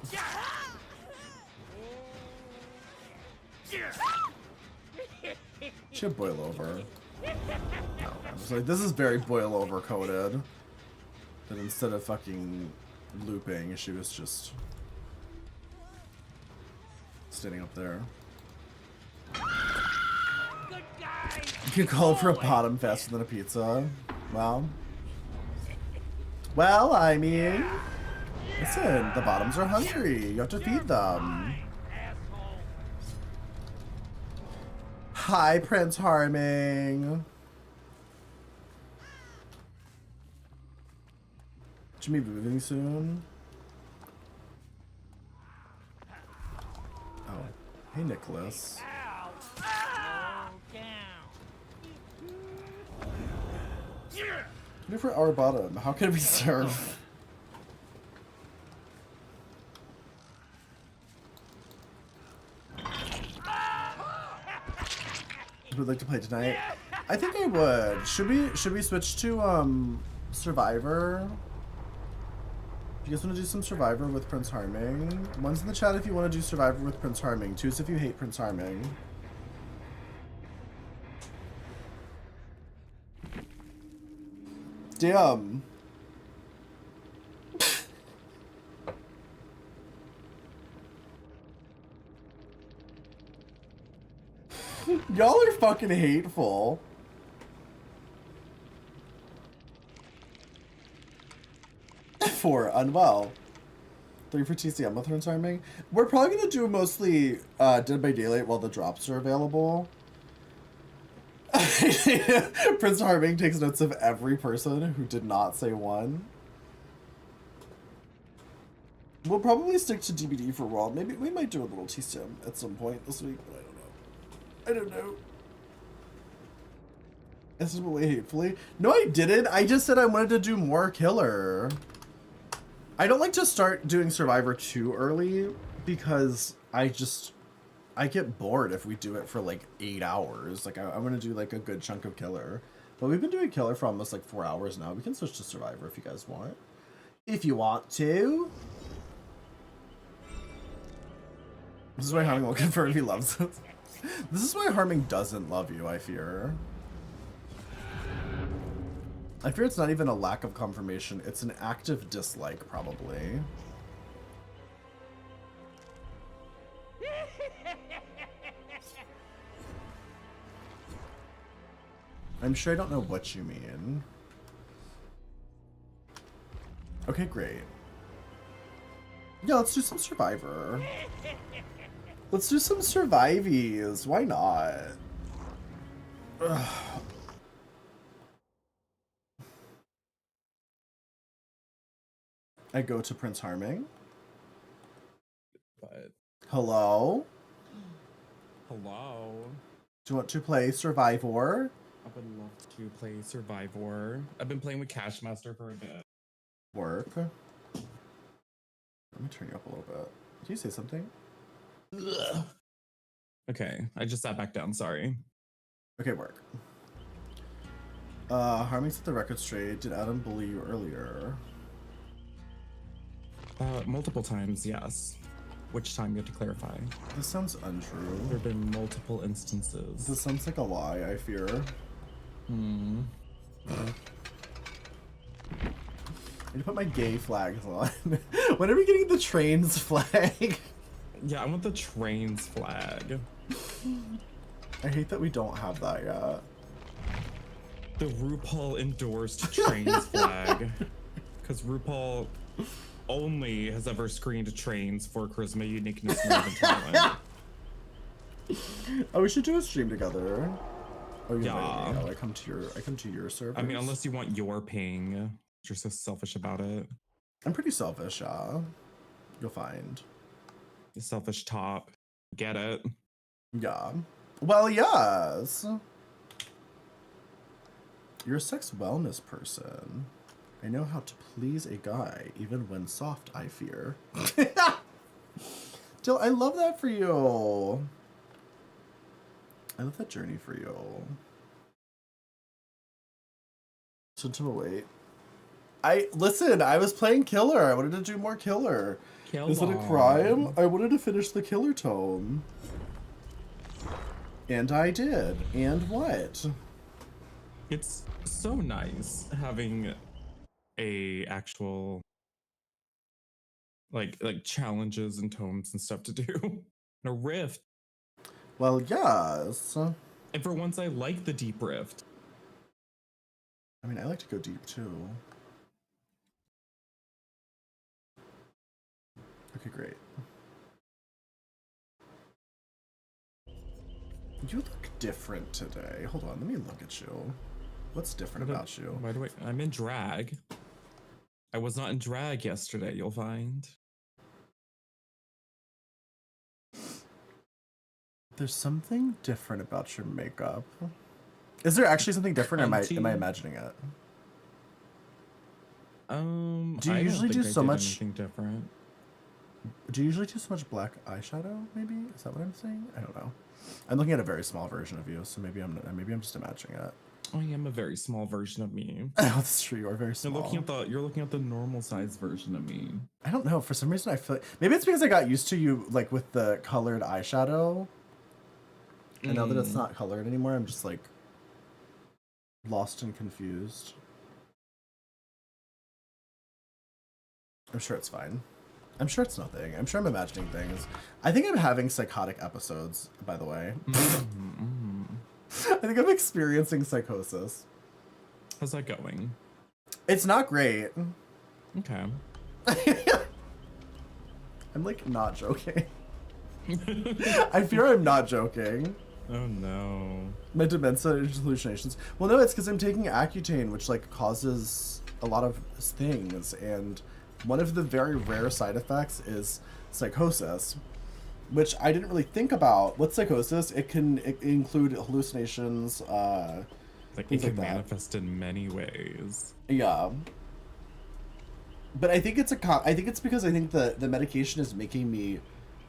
Should boil over. No, I'm just like, this is very boil over coded. But instead of fucking looping, she was just standing up there. You can call for a bottom faster than a pizza. Well. Well, I mean, listen, the bottoms are hungry. You have to feed them. Hi, Prince Harming. Should we be moving soon? Oh, hey, Nicholas. Look for our bottom. How can we serve? Would like to play tonight? I think I would. Should we switch to Survivor? Do you guys want to do some Survivor with Prince Harming? One's in the chat if you want to do Survivor with Prince Harming. Two's if you hate Prince Harming. Damn. Y'all are fucking hateful. Four, unwell. 3 for TCM with Prince Harming. We're probably gonna do mostly Dead by Daylight while the drops are available. Prince Harming takes notes of every person who did not say one. We'll probably stick to DBD for a while. Maybe we might do a little TCM at some point this week, but I don't know. This is really hatefully. No, I didn't. I just said I wanted to do more killer. I don't like to start doing Survivor too early because I get bored if we do it for like 8 hours. Like I'm gonna do like a good chunk of killer. But we've been doing killer for almost like 4 hours now. We can switch to Survivor if you guys want. If you want to. This is why Harming will confirm if he loves us. This is why Harming doesn't love you, I fear. I fear it's not even a lack of confirmation, it's an active dislike, probably. I'm sure I don't know what you mean. Okay, great. Yeah, let's do some Survivor. Let's do some Survivies. Why not? Ugh. I go to Prince Harming. But Hello? hello. Do you want to play Survivor? I would love to play Survivor. I've been playing with Cashmaster for a bit. Work. Let me turn you up a little bit. Did you say something? Okay, I just sat back down, sorry. Okay, work. Harming set the record straight. Did Adam bully you earlier? Multiple times, yes. Which time you have to clarify? This sounds untrue. There have been multiple instances. This sounds like a lie, I fear. Hmm. I need to put my gay flags on. When are we getting the trains flag? Yeah, I want the trains flag. I hate that we don't have that yet. The RuPaul endorsed trains flag. Because RuPaul only has ever screened trains for charisma, uniqueness, nerve, and talent. Oh, we should do a stream together. Oh, you Yeah. invite me. Oh, I come to your server. I mean, unless you want your ping. You're so selfish about it. I'm pretty selfish, you'll find. You selfish top. Get it? Yeah. Well, yes. You're a sex wellness person. I know how to please a guy, even when soft, I fear. Jill, I love that for you. I love that journey for you. So, wait. Listen, I was playing Killer. I wanted to do more Killer. Is it a crime? I wanted to finish the Killer tome. And I did. And what? It's so nice having a actual like challenges and tomes and stuff to do. And a rift. Well, yes. And for once I like the deep rift. I mean, I like to go deep too. Okay, great. You look different today. Hold on, let me look at you. What's different about you? Why do I'm in drag. I was not in drag yesterday, you'll find. There's something different about your makeup. Is there actually something different, or am I imagining it? Do you usually do so much anything different? Do you usually do so much black eyeshadow? Maybe is that what I'm saying? I don't know. I'm looking at a very small version of you, so maybe I'm just imagining it. I am a very small version of me. Oh, that's true. You are very small. You're looking at the normal size version of me. I don't know. For some reason, I feel like maybe it's because I got used to you like with the colored eyeshadow. And now that it's not colored anymore, I'm just like lost and confused. I'm sure it's fine. I'm sure it's nothing. I'm sure I'm imagining things. I think I'm having psychotic episodes, by the way. I think I'm experiencing psychosis. How's that going? It's not great. Okay. I'm like not joking. I fear I'm not joking. Oh no. My dementia and hallucinations. Well, no, it's because I'm taking Accutane, which like causes a lot of things, and one of the very rare side effects is psychosis, which I didn't really think about. What's psychosis? It can include hallucinations. Like it can manifest in many ways. Yeah. But I think it's I think it's because I think the medication is making me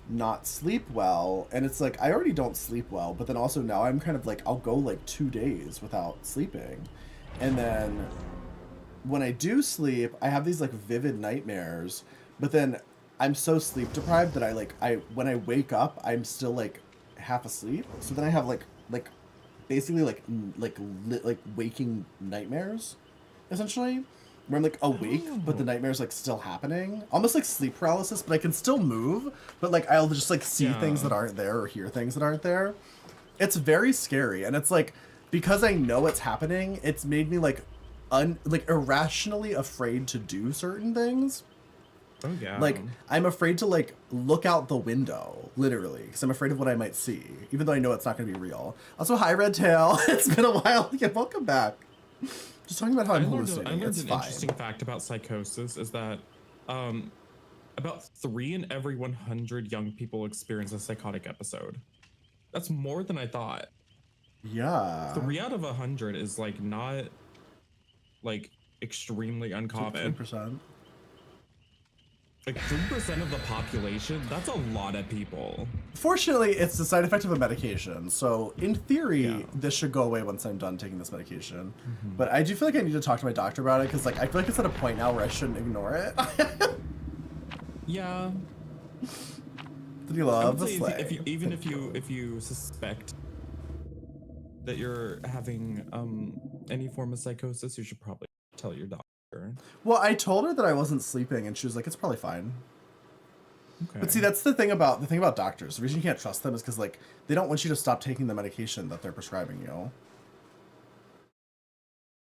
not sleep well, and it's like I already don't sleep well, but then also now I'm kind of like I'll go like 2 days without sleeping, and then when I do sleep I have these like vivid nightmares, but then I'm so sleep deprived that I when I wake up, I'm still like half asleep. So then I have like basically like waking nightmares, essentially, where I'm like awake, but the nightmare's like still happening, almost like sleep paralysis. But I can still move, but like I'll just like see things that aren't there or hear things that aren't there. It's very scary, and it's like because I know it's happening, it's made me like like irrationally afraid to do certain things. Oh yeah. Like I'm afraid to like look out the window, literally, because I'm afraid of what I might see, even though I know it's not going to be real. Also, hi Red Tail. It's been a while. Yeah, welcome back. Just talking about how I'm hallucinating. I learned It's an fine. interesting fact about psychosis is that about 3 in every 100 young people experience a psychotic episode. That's more than I thought. Yeah. 3 out of 100 is like not like extremely uncommon. 3%. Like 3% of the population, that's a lot of people. Fortunately, it's the side effect of a medication. So in theory, Yeah. this should go away once I'm done taking this medication. But I do feel like I need to talk to my doctor about it because like I feel like it's at a point now where I shouldn't ignore it. Yeah. Did you I love would the say sleigh? if you suspect that you're having any form of psychosis, you should probably tell your doctor. Well, I told her that I wasn't sleeping, and she was like, "It's probably fine." Okay. But see, that's the thing about doctors. The reason you can't trust them is because like they don't want you to stop taking the medication that they're prescribing you.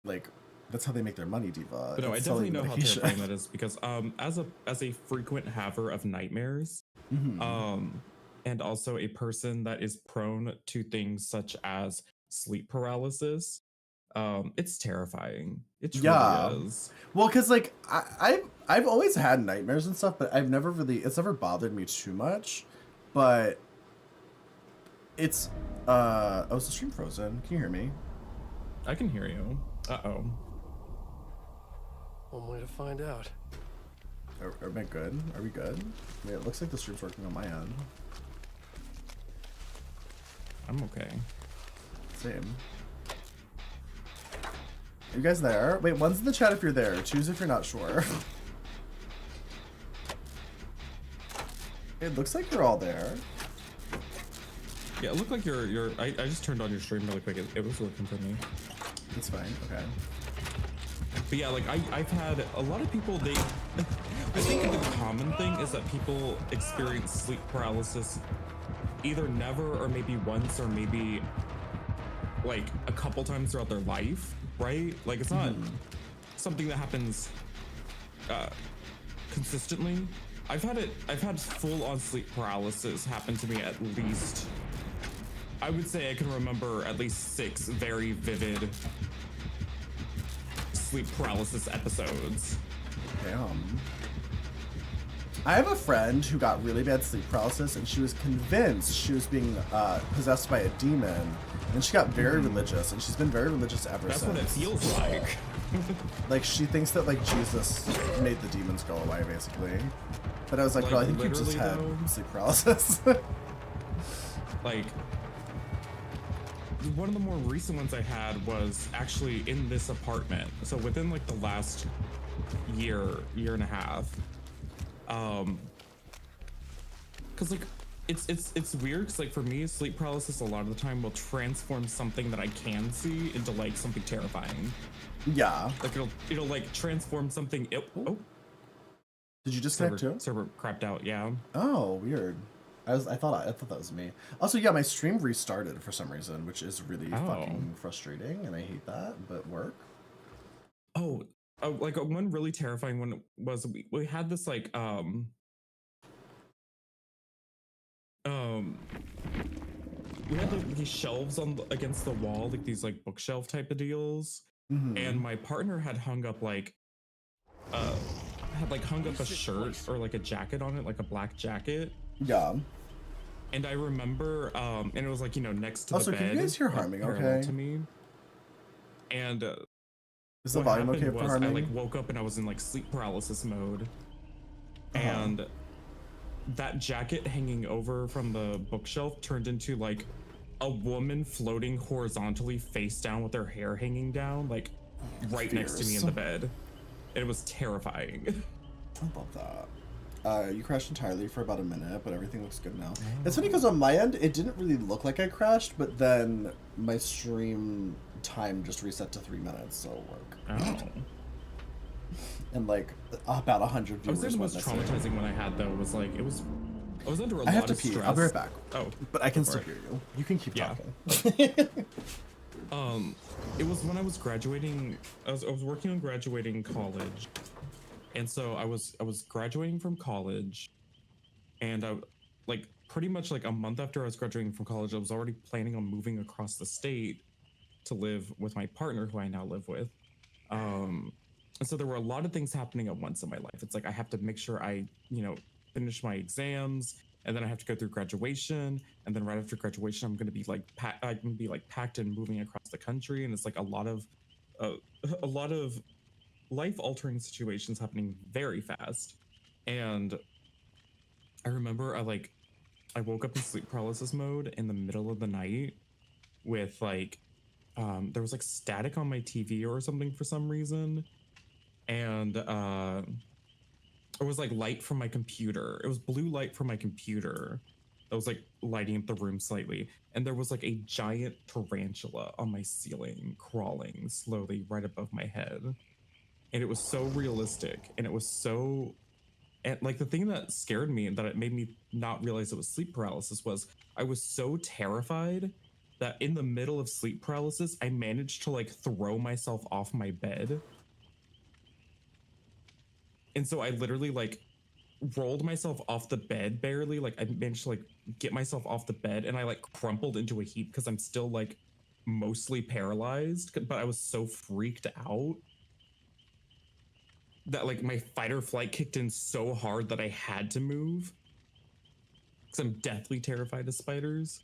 Like that's how they make their money, Diva. But no, I It's definitely selling know how medication. terrifying that is because as a frequent haver of nightmares, and also a person that is prone to things such as sleep paralysis, it's terrifying. It truly is. Well, because like I've always had nightmares and stuff, but it's never bothered me too much. But it's oh, is the stream frozen? Can you hear me? I can hear you. Uh-oh. One way to find out. Are we good? Are we good? I mean, it looks like the stream's working on my end. I'm okay. Same. Are you guys there? Wait, one's in the chat if you're there. Choose if you're not sure. It looks like you're all there. Yeah, it looked like I just turned on your stream really quick. It was working for me. It's fine. Okay. But yeah, like I've had a lot of people, I think the common thing is that people experience sleep paralysis either never or maybe once or maybe like a couple times throughout their life, right? Like it's not something that happens consistently. I've had full on sleep paralysis happen to me at least, I would say I can remember at least 6 very vivid sleep paralysis episodes. Damn. I have a friend who got really bad sleep paralysis, and she was convinced she was being possessed by a demon, and she got very religious, and she's been very religious ever That's since. what it feels like. Like she thinks that like Jesus made the demons go away, basically. But I was like, bro, I think you just had sleep paralysis. Like, one of the more recent ones I had was actually in this apartment. So within like the last year and a half. Cause like it's weird because like for me, sleep paralysis a lot of the time will transform something that I can see into like something terrifying. Yeah. Like it'll like transform something. Oh. Did you disconnect too? Server crapped out. Yeah. Oh, weird. I thought that was me. Also, yeah, my stream restarted for some reason, which is really fucking frustrating, and I hate that. But work. Oh, like one really terrifying one was we had this like we had these shelves against the wall, like these like bookshelf type of deals, and my partner had hung up like a shirt or like a jacket on it, like a black jacket. Yeah. And I remember, and it was like, you know, next to Also, the bed. can you guys hear harming parallel okay? to me. And is the what volume okay happened for was harming? I like woke up and I was in like sleep paralysis mode. And that jacket hanging over from the bookshelf turned into like a woman floating horizontally face down with her hair hanging down, like right next to me in the bed. And it was terrifying. I love that. You crashed entirely for about a minute, but everything looks good now. It's funny because on my end, it didn't really look like I crashed, but then my stream time just reset to 3 minutes, so it'll work. Oh. And like about 100 I would viewers. say the most went missing. traumatizing one I had though was like I was under a I lot have to of pee. stress. I'll be right back. Oh, But I can go still for hear you. You can keep Yeah. talking. It was when I was graduating. I was working on graduating college, and so I was graduating from college, and I like pretty much like a month after I was graduating from college, I was already planning on moving across the state to live with my partner, who I now live with. And so there were a lot of things happening at once in my life. It's like I have to make sure I, finish my exams, and then I have to go through graduation, and then right after graduation, I'm gonna be like packed and moving across the country, and it's like a lot of life-altering situations happening very fast. And I remember I woke up in sleep paralysis mode in the middle of the night with there was like static on my TV or something for some reason, and it was like light from my computer. It was blue light from my computer that was like lighting up the room slightly, and there was like a giant tarantula on my ceiling crawling slowly right above my head, and it was so realistic, and it was so, and like the thing that scared me and that it made me not realize it was sleep paralysis was I was so terrified that in the middle of sleep paralysis I managed to like throw myself off my bed. And so I literally like rolled myself off the bed barely. Like I managed to like get myself off the bed, and I like crumpled into a heap because I'm still like mostly paralyzed, but I was so freaked out that like my fight or flight kicked in so hard that I had to move because I'm deathly terrified of spiders.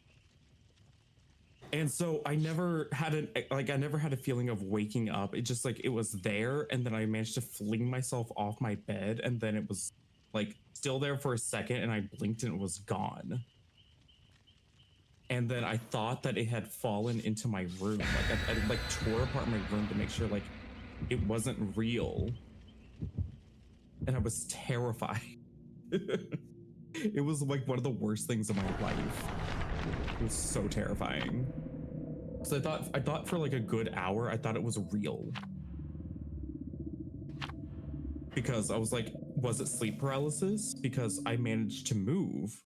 And so I never had a feeling of waking up. It just like it was there, and then I managed to fling myself off my bed, and then it was like still there for a second, and I blinked and it was gone. And then I thought that it had fallen into my room. Like I like tore apart my room to make sure like it wasn't real. And I was terrified. It was like one of the worst things in my life. It was so terrifying. So I thought for like a good hour, I thought it was real. Because I was like, was it sleep paralysis? Because I managed to move.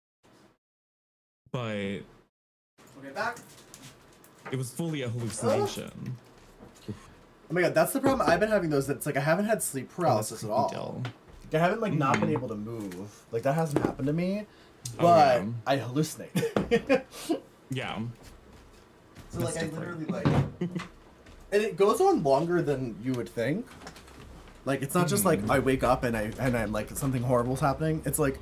But Okay, back. it was fully a hallucination. Oh my god, that's the problem. I've been having those. It's like I haven't had sleep paralysis at all. Detail. I haven't like not been able to move. Like that hasn't happened to me. But yeah. I hallucinate. Yeah. So That's like different. I literally like, and it goes on longer than you would think. Like it's not just like I wake up and I'm like something horrible's happening. It's like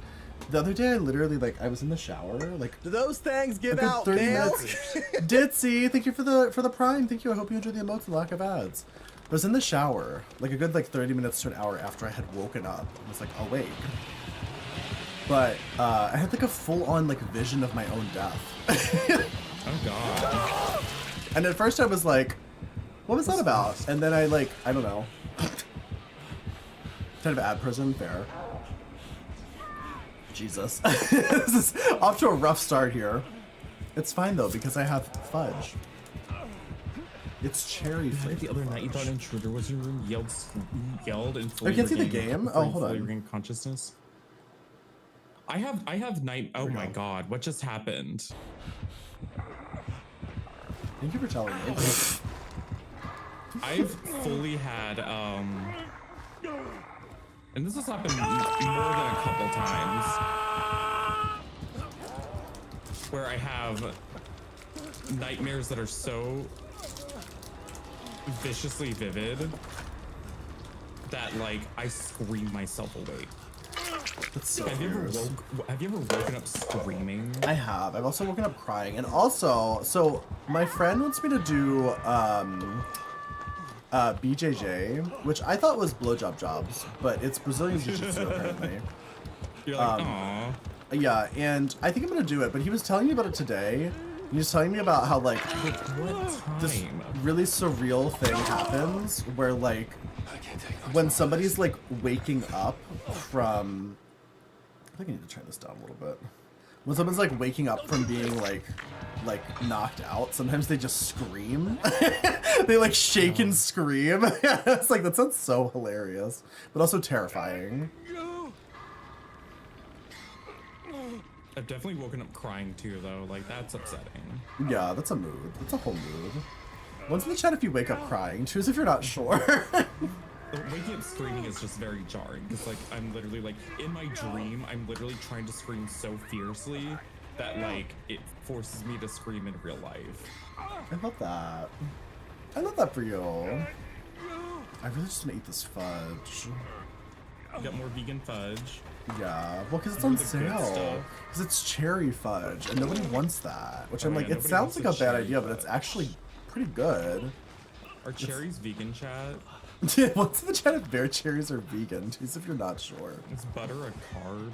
the other day I literally like I was in the shower like Do those things give a good out 30 mail? minutes. Ditzy, thank you for the prime. Thank you. I hope you enjoyed the emotes and lack of ads. I was in the shower like a good like 30 minutes to an hour after I had woken up. I was like awake. But I had like a full-on like vision of my own death. Oh god. And at first I was like, what was that about? And then I don't know. Kind of ad prison, fair. Jesus. This is off to a rough start here. It's fine though, because I have fudge. It's cherry flavored. The other night you thought Intruder was in your room, yelled and fully I can't see the regained- game? fully- Oh, hold fully on. regained consciousness. I have night. Oh my god, what just happened? Thank you for telling me. I've fully had and this has happened more than a couple times where I have nightmares that are so viciously vivid that like I scream myself awake. That's so Have you weird. ever woken up screaming? I have. I've also woken up crying. And also, so my friend wants me to do BJJ, which I thought was blowjob jobs, but it's Brazilian Jiu-Jitsu apparently. You're like, aw. Yeah, and I think I'm gonna do it, but he was telling me about it today. He was telling me about how like What this time? really surreal thing happens where like when somebody's like waking up from think I need to turn this down a little bit. When someone's like waking up from being like knocked out, sometimes they just scream. They like shake and scream. It's like, that sounds so hilarious, but also terrifying. I've definitely woken up crying too, though. Like, that's upsetting. Yeah, that's a mood. That's a whole mood. Once in the chat if you wake up crying. Choose if you're not sure. Waking up screaming is just very jarring, because like I'm literally like in my dream, I'm literally trying to scream so fiercely that like it forces me to scream in real life. I love that. I love that for you. I really just want to eat this fudge. You got more vegan fudge. Yeah, well, because it's on sale. Because it's cherry fudge, and nobody wants that. Which I'm like, it sounds like a bad idea, but it's actually pretty good. Are cherries vegan, chat? What's in the chat if bear cherries are vegan? Choose if you're not sure. Is butter a carb?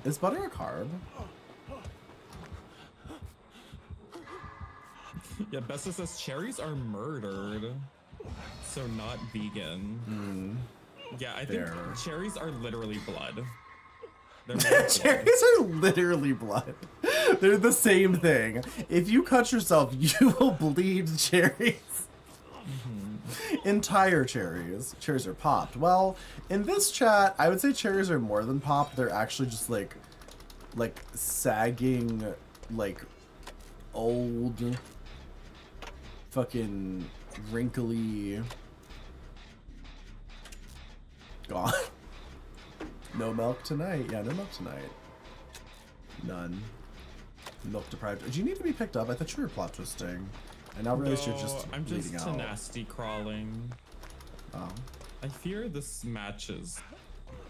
Is butter a carb? Yeah, Bessa says cherries are murdered, so not vegan. Yeah, I think cherries are literally blood. They're made of blood. Cherries are literally blood. They're the same thing. If you cut yourself, you will bleed cherries. Entire cherries. Cherries are popped. Well, in this chat, I would say cherries are more than popped. They're actually just like sagging, like old, fucking wrinkly. Gone. No milk tonight. Yeah, no milk tonight. None. Milk deprived. Do you need to be picked up? I thought you were plot twisting. I now realize you're just I'm just bleeding out. nasty crawling. Oh. I fear this match is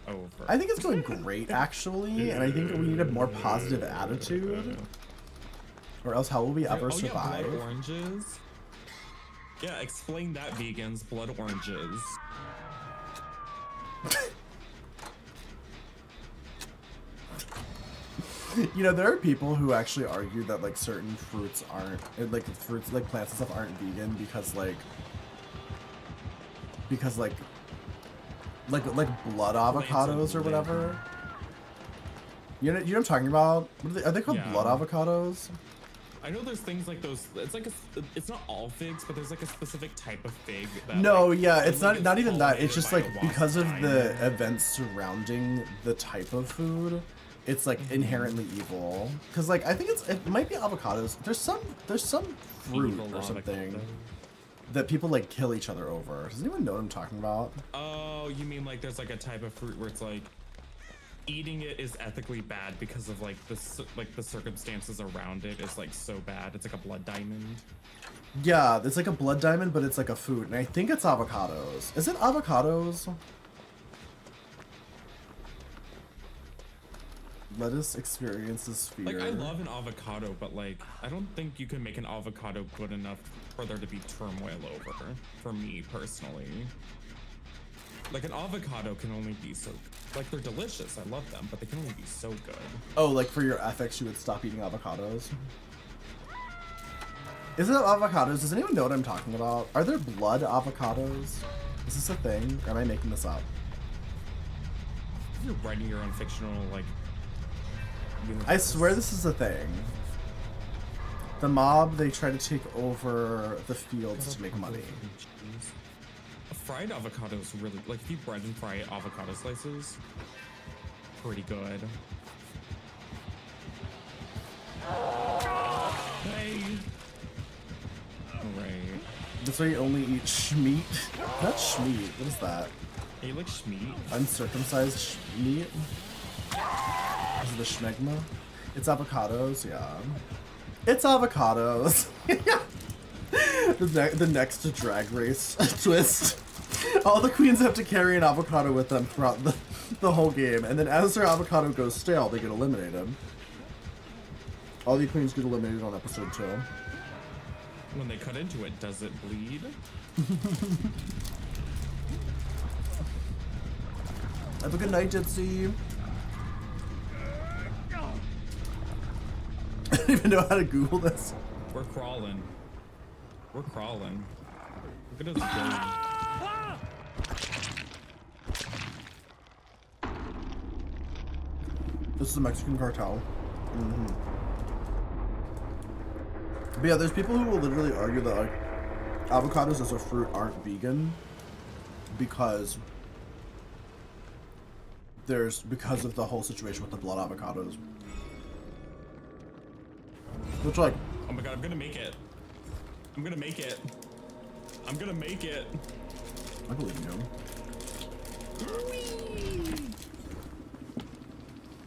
over. I think it's going great, actually, and I think we need a more positive attitude. Or else how will we ever survive? Blood oranges? Yeah, explain that, vegans. Blood oranges. You know, there are people who actually argue that like certain fruits aren't, like fruits, like plants and stuff aren't vegan because like blood avocados or whatever. You know what I'm talking about? What are they called? Yeah. Blood avocados? I know there's things like those. It's like it's not all figs, but there's like a specific type of fig. That, no, like, yeah, it's not even that. It's just like because of the events surrounding the type of food. It's like inherently evil, because like I think it might be avocados. There's some fruit or something that people like kill each other over. Does anyone know what I'm talking about? Oh, you mean like there's like a type of fruit where it's like eating it is ethically bad because of like the circumstances around it is like so bad. It's like a blood diamond. Yeah, it's like a blood diamond, but it's like a food, and I think it's avocados. Is it avocados? Let us experience this fear. Like, I love an avocado, but like, I don't think you can make an avocado good enough for there to be turmoil over, for me personally. Like, an avocado can only be so, like, they're delicious, I love them, but they can only be so good. Oh, like for your ethics, you would stop eating avocados? Is it avocados? Does anyone know what I'm talking about? Are there blood avocados? Is this a thing? Or am I making this up? You're writing your own fictional, like, universe. I swear this is a thing. The mob, they try to take over the fields to make money. Fried avocados really, like if you bread and fry avocado slices, pretty good. Hey! Alright. That's why you only eat schmeat? Not schmeat, what is that? Hey, you like schmeat? Uncircumcised meat? Is it the schmegma? It's avocados, yeah. It's avocados! the next drag race twist. All the queens have to carry an avocado with them throughout the whole game, and then as their avocado goes stale, they get eliminated. All the queens get eliminated on episode 2. When they cut into it, does it bleed? Have a good night, Ditzy. I don't even know how to Google this. We're crawling. We're crawling. Look at us go. This is a Mexican cartel. Mm-hmm. But yeah, there's people who will literally argue that like avocados as a fruit aren't vegan because of the whole situation with the blood avocados. Which like, oh my god, I'm gonna make it. I'm gonna make it. I'm gonna make it. I believe in you.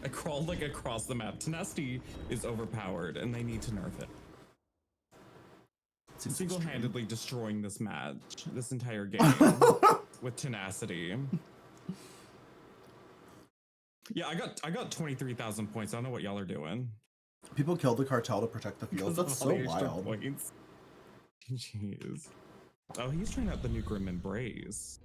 I crawled like across the map. Tenacity is overpowered and they need to nerf it. Single-handedly destroying this match, this entire game with tenacity. Yeah, I got 23,000 points. I don't know what y'all are doing. People killed the cartel to protect the fields. That's so wild. Points. Jeez. Oh, he's trying out the new Grim Embrace.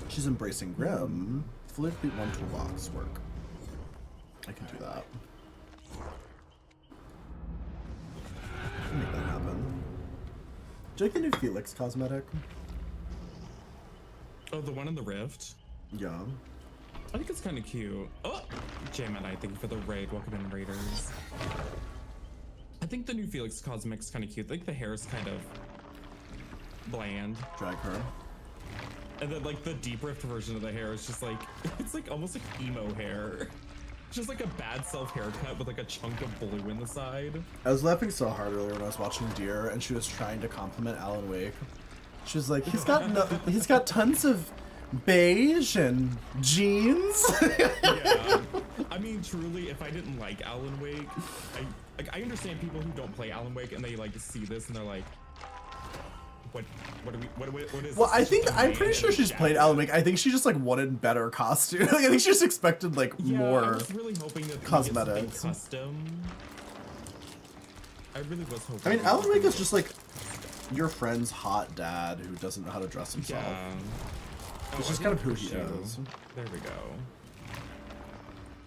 She's embracing Grim. Fully complete one toolbox work. I can do that. I can make that happen. Do you like the new Felix cosmetic? Oh, the one in the Rift? Yeah. I think it's kind of cute. Oh, J-Man, thank you for the raid. Welcome in, Raiders. I think the new Felix cosmetic's kind of cute. I think the hair is kind of bland. Drag her. And then like the deep rift version of the hair is just like, it's like almost like emo hair. It's just like a bad self haircut with like a chunk of blue in the side. I was laughing so hard earlier when I was watching Deer and she was trying to compliment Alan Wake. She was like, he's got tons of beige and jeans. Yeah. I mean, truly, if I didn't like Alan Wake, I understand people who don't play Alan Wake and they like see this and they're like, what is Well, this? I'm pretty sure she's played Alan Wake. I think she just like wanted better costume. I think she just expected like more I was really hoping that cosmetics. Custom. I really was hoping. I mean, Alan Wake is just like your friend's hot dad who doesn't know how to dress himself. Yeah. It's Oh, just I kind of didn't who he push you. is. There we go.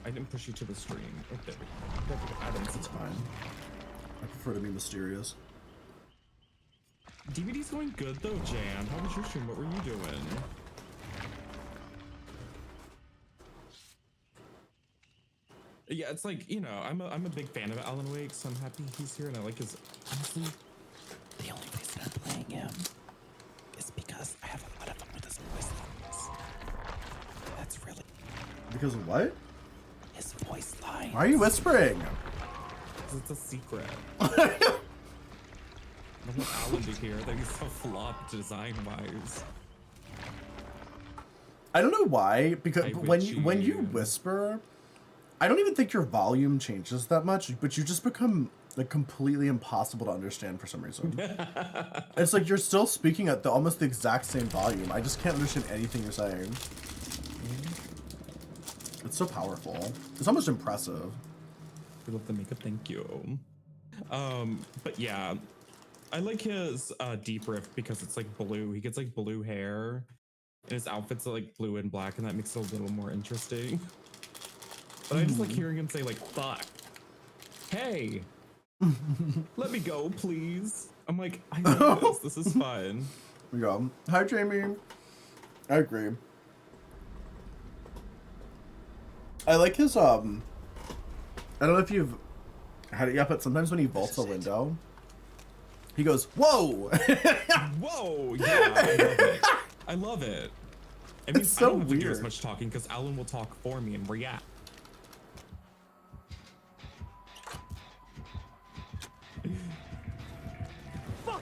I didn't push you to the stream. Oh, there we go. There we go. Adam's It's fine. I prefer to be mysterious. DVD's going good though, Jan. How was your stream? What were you doing? Yeah, it's like, you know, I'm a big fan of Alan Wake, so I'm happy he's here and I like his, honestly, the only reason I'm playing him is because I have a lot of fun with his voice lines. That's really Because of what? his voice lines. Why are you whispering? It's a secret. I don't want Alan to hear that he's so flopped design-wise. I don't know why, because I when witchy. you whisper, I don't even think your volume changes that much, but you just become like completely impossible to understand for some reason. It's like you're still speaking at almost the exact same volume. I just can't understand anything you're saying. It's so powerful. It's almost impressive. We love the makeup, thank you. But yeah, I like his deep rift because it's like blue. He gets like blue hair, and his outfits are like blue and black, and that makes it a little more interesting. But I just like hearing him say like, fuck, hey, let me go, please. I'm like, I love this. This is fun. Here we go. Hi, Jamie. I agree. I like his, I don't know if you've had it yet, but sometimes when he vaults a window, he goes, whoa! Whoa! Yeah, I love it. I love it. It means so I don't have to do as weird. much talking because Alan will talk for me and react.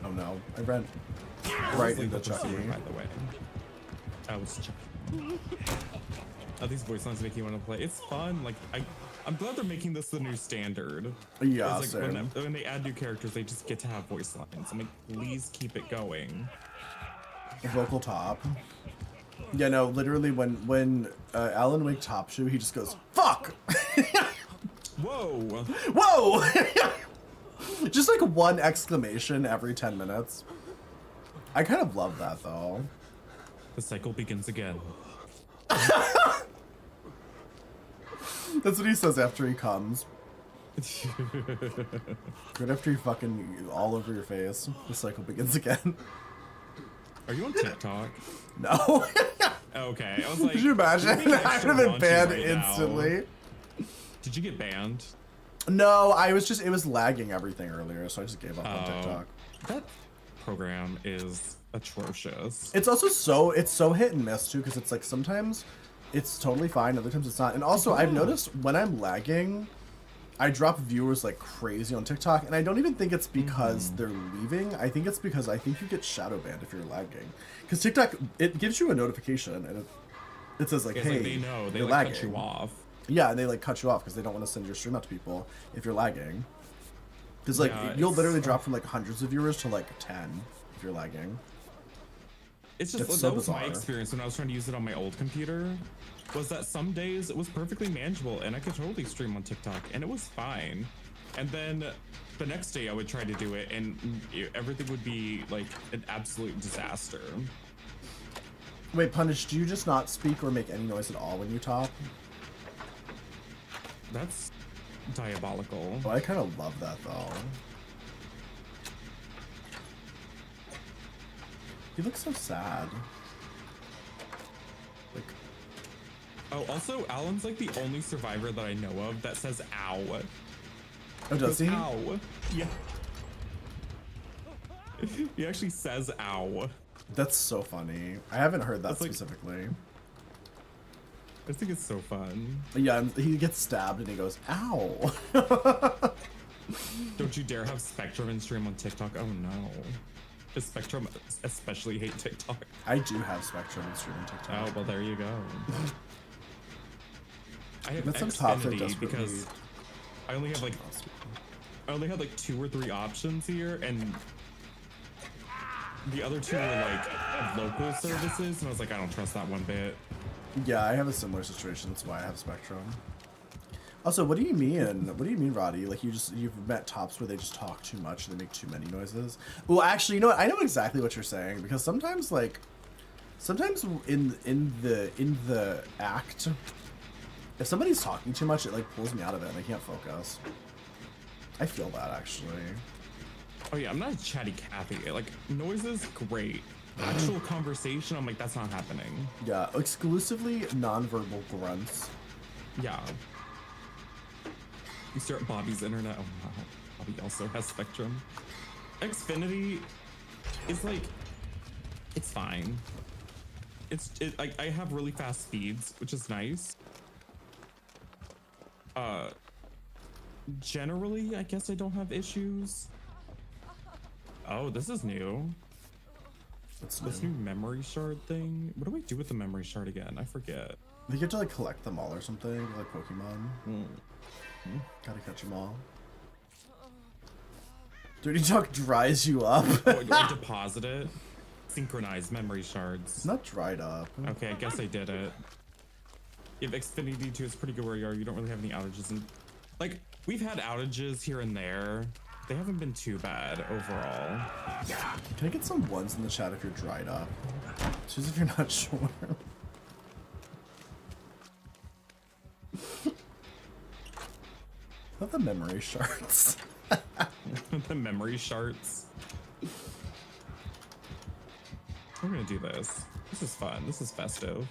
Oh no, I ran right Like into the Chucky. pursuer, by the way. I was Chucky. Oh, these voice lines make you want to play. It's fun. Like I'm glad they're making this the new standard. Yeah, It's like same. when they add new characters, they just get to have voice lines. I'm like, please keep it going. Vocal top. Yeah, no, literally when Alan Wake top shoe, he just goes, fuck! Whoa! Whoa! Just like one exclamation every 10 minutes. I kind of love that though. The cycle begins again. That's what he says after he comes. Right after he fucking all over your face, the cycle begins again. Are you on TikTok? No. Okay, I was like, Could you imagine? you're being I'd extra have been raunchy banned right now. instantly. Did you get banned? No, it was lagging everything earlier, so I just gave up on TikTok. That program is atrocious. It's also it's so hit and miss too, because it's like sometimes it's totally fine, other times it's not. And also I've noticed when I'm lagging, I drop viewers like crazy on TikTok, and I don't even think it's because they're leaving. I think it's because I think you get shadow banned if you're lagging. Because TikTok, it gives you a notification, and it says like, It's hey, like they know, they you're like lagging. cut you off. Yeah, and they like cut you off because they don't want to send your stream out to people if you're lagging. Because like you'll literally drop from like hundreds of viewers to like 10 if you're lagging. It's just so that was my bizarre. experience when I was trying to use it on my old computer. Was that some days it was perfectly manageable and I could totally stream on TikTok and it was fine. And then the next day I would try to do it and everything would be like an absolute disaster. Wait, Punish, do you just not speak or make any noise at all when you talk? That's diabolical. Oh, I kind of love that though. He looks so sad. Like, oh, also Alan's like the only survivor that I know of that says ow. oh, does he? Ow. Yeah. He actually says ow. That's so funny. I haven't heard that That's like- specifically. I think it's so fun. Yeah, and he gets stabbed and he goes, ow. Don't you dare have Spectrum and stream on TikTok. Oh no. Does Spectrum especially hate TikTok? I do have Spectrum and streaming TikTok. Oh, well, there you go. I have But sometimes they're Xfinity desperately- because I only have like 2 or 3 options here, and the other 2 are like local services, and I was like, I don't trust that one bit. Yeah, I have a similar situation. That's why I have Spectrum. Also, what do you mean? What do you mean, Roddy? Like you've met tops where they just talk too much and they make too many noises? Well, actually, you know what? I know exactly what you're saying because sometimes in the act, if somebody's talking too much, it like pulls me out of it and I can't focus. I feel that actually. Oh yeah, I'm not a chatty Cathy. Like noises, great. Actual conversation, I'm like, that's not happening. Yeah, exclusively nonverbal grunts. Yeah. You start Bobby's internet. Oh wow. Bobby also has Spectrum. Xfinity is like, it's fine. Like I have really fast speeds, which is nice. Generally, I guess I don't have issues. Oh, this is new. This new memory shard thing. What do I do with the memory shard again? I forget. You get to like collect them all or something, like Pokemon. Gotta catch them all. Dirty Talk dries you up. Oh, I deposit it. Synchronize memory shards. It's not dried up. Okay, I guess I did it. If Xfinity 2 is pretty good where you are, you don't really have any outages. And like, we've had outages here and there. They haven't been too bad overall. Can I get some ones in the chat if you're dried up? Just if you're not sure. Not the memory shards. The memory shards. We're gonna do this. This is fun. This is festive.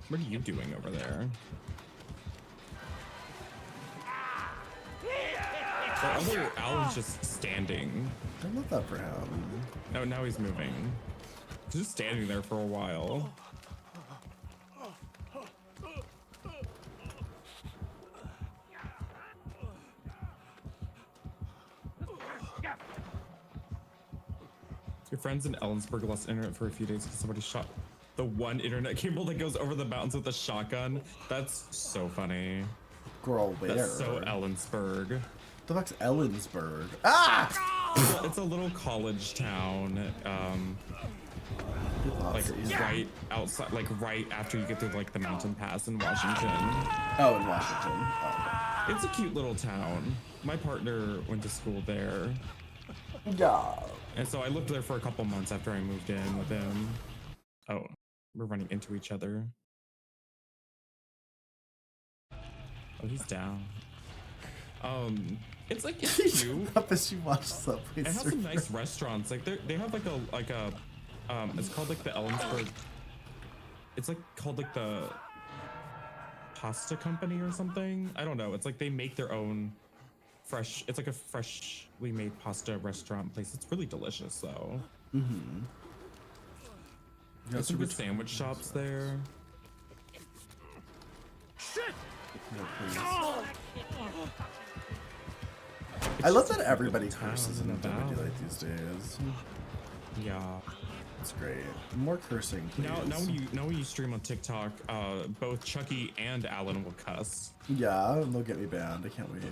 What are you doing over there? Or other Alan's just standing. I love that for him. No, now he's moving. He's just standing there for a while. Your friends in Ellensburg lost internet for a few days because somebody shot the one internet cable that goes over the mountains with a shotgun. That's so funny. Girl, where? That's so Ellensburg. The fuck's Ellensburg? Ah! It's a little college town, like right outside, like right after you get through like the mountain pass in Washington. Oh, in Washington. Oh. It's a cute little town. My partner went to school there, Yeah. and so I lived there for a couple months after I moved in with him. Oh, we're running into each other. Oh, he's down. it's cute. Not that she watched Subway It has Surfer. some nice restaurants. Like they have like a it's called like the Ellensburg. It's like called like the pasta company or something. I don't know. It's like they make their own fresh. It's like a freshly made pasta restaurant place. It's really delicious though. Mm-hmm. There's some good sandwich shops there. Shit! No, please. I love that everybody curses in town WWE about. like these days. Yeah. It's great. More cursing, please. Now when you stream on TikTok, both Chucky and Alan will cuss. Yeah, they'll get me banned. I can't wait.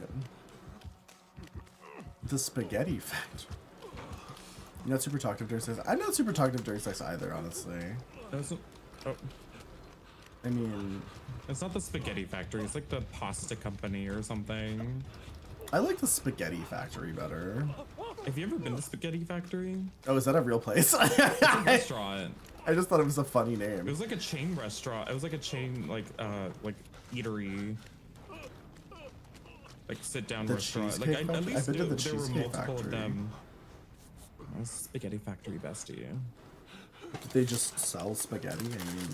The spaghetti effect. You're not super talkative during sex. I'm not super talkative during sex either, honestly. Oh, I mean, it's not the Spaghetti Factory. It's like the pasta company or something. I like the Spaghetti Factory better. Have you ever been to Spaghetti Factory? Oh, is that a real place? It's a restaurant. I just thought it was a funny It name. was like a chain restaurant. It was like a chain like eatery. Like sit down The restaurant. Like Cheesecake at Factory? least I've been to the there were Cheesecake multiple of Factory. them. Oh, Spaghetti Factory bestie. Did they just sell spaghetti? I mean,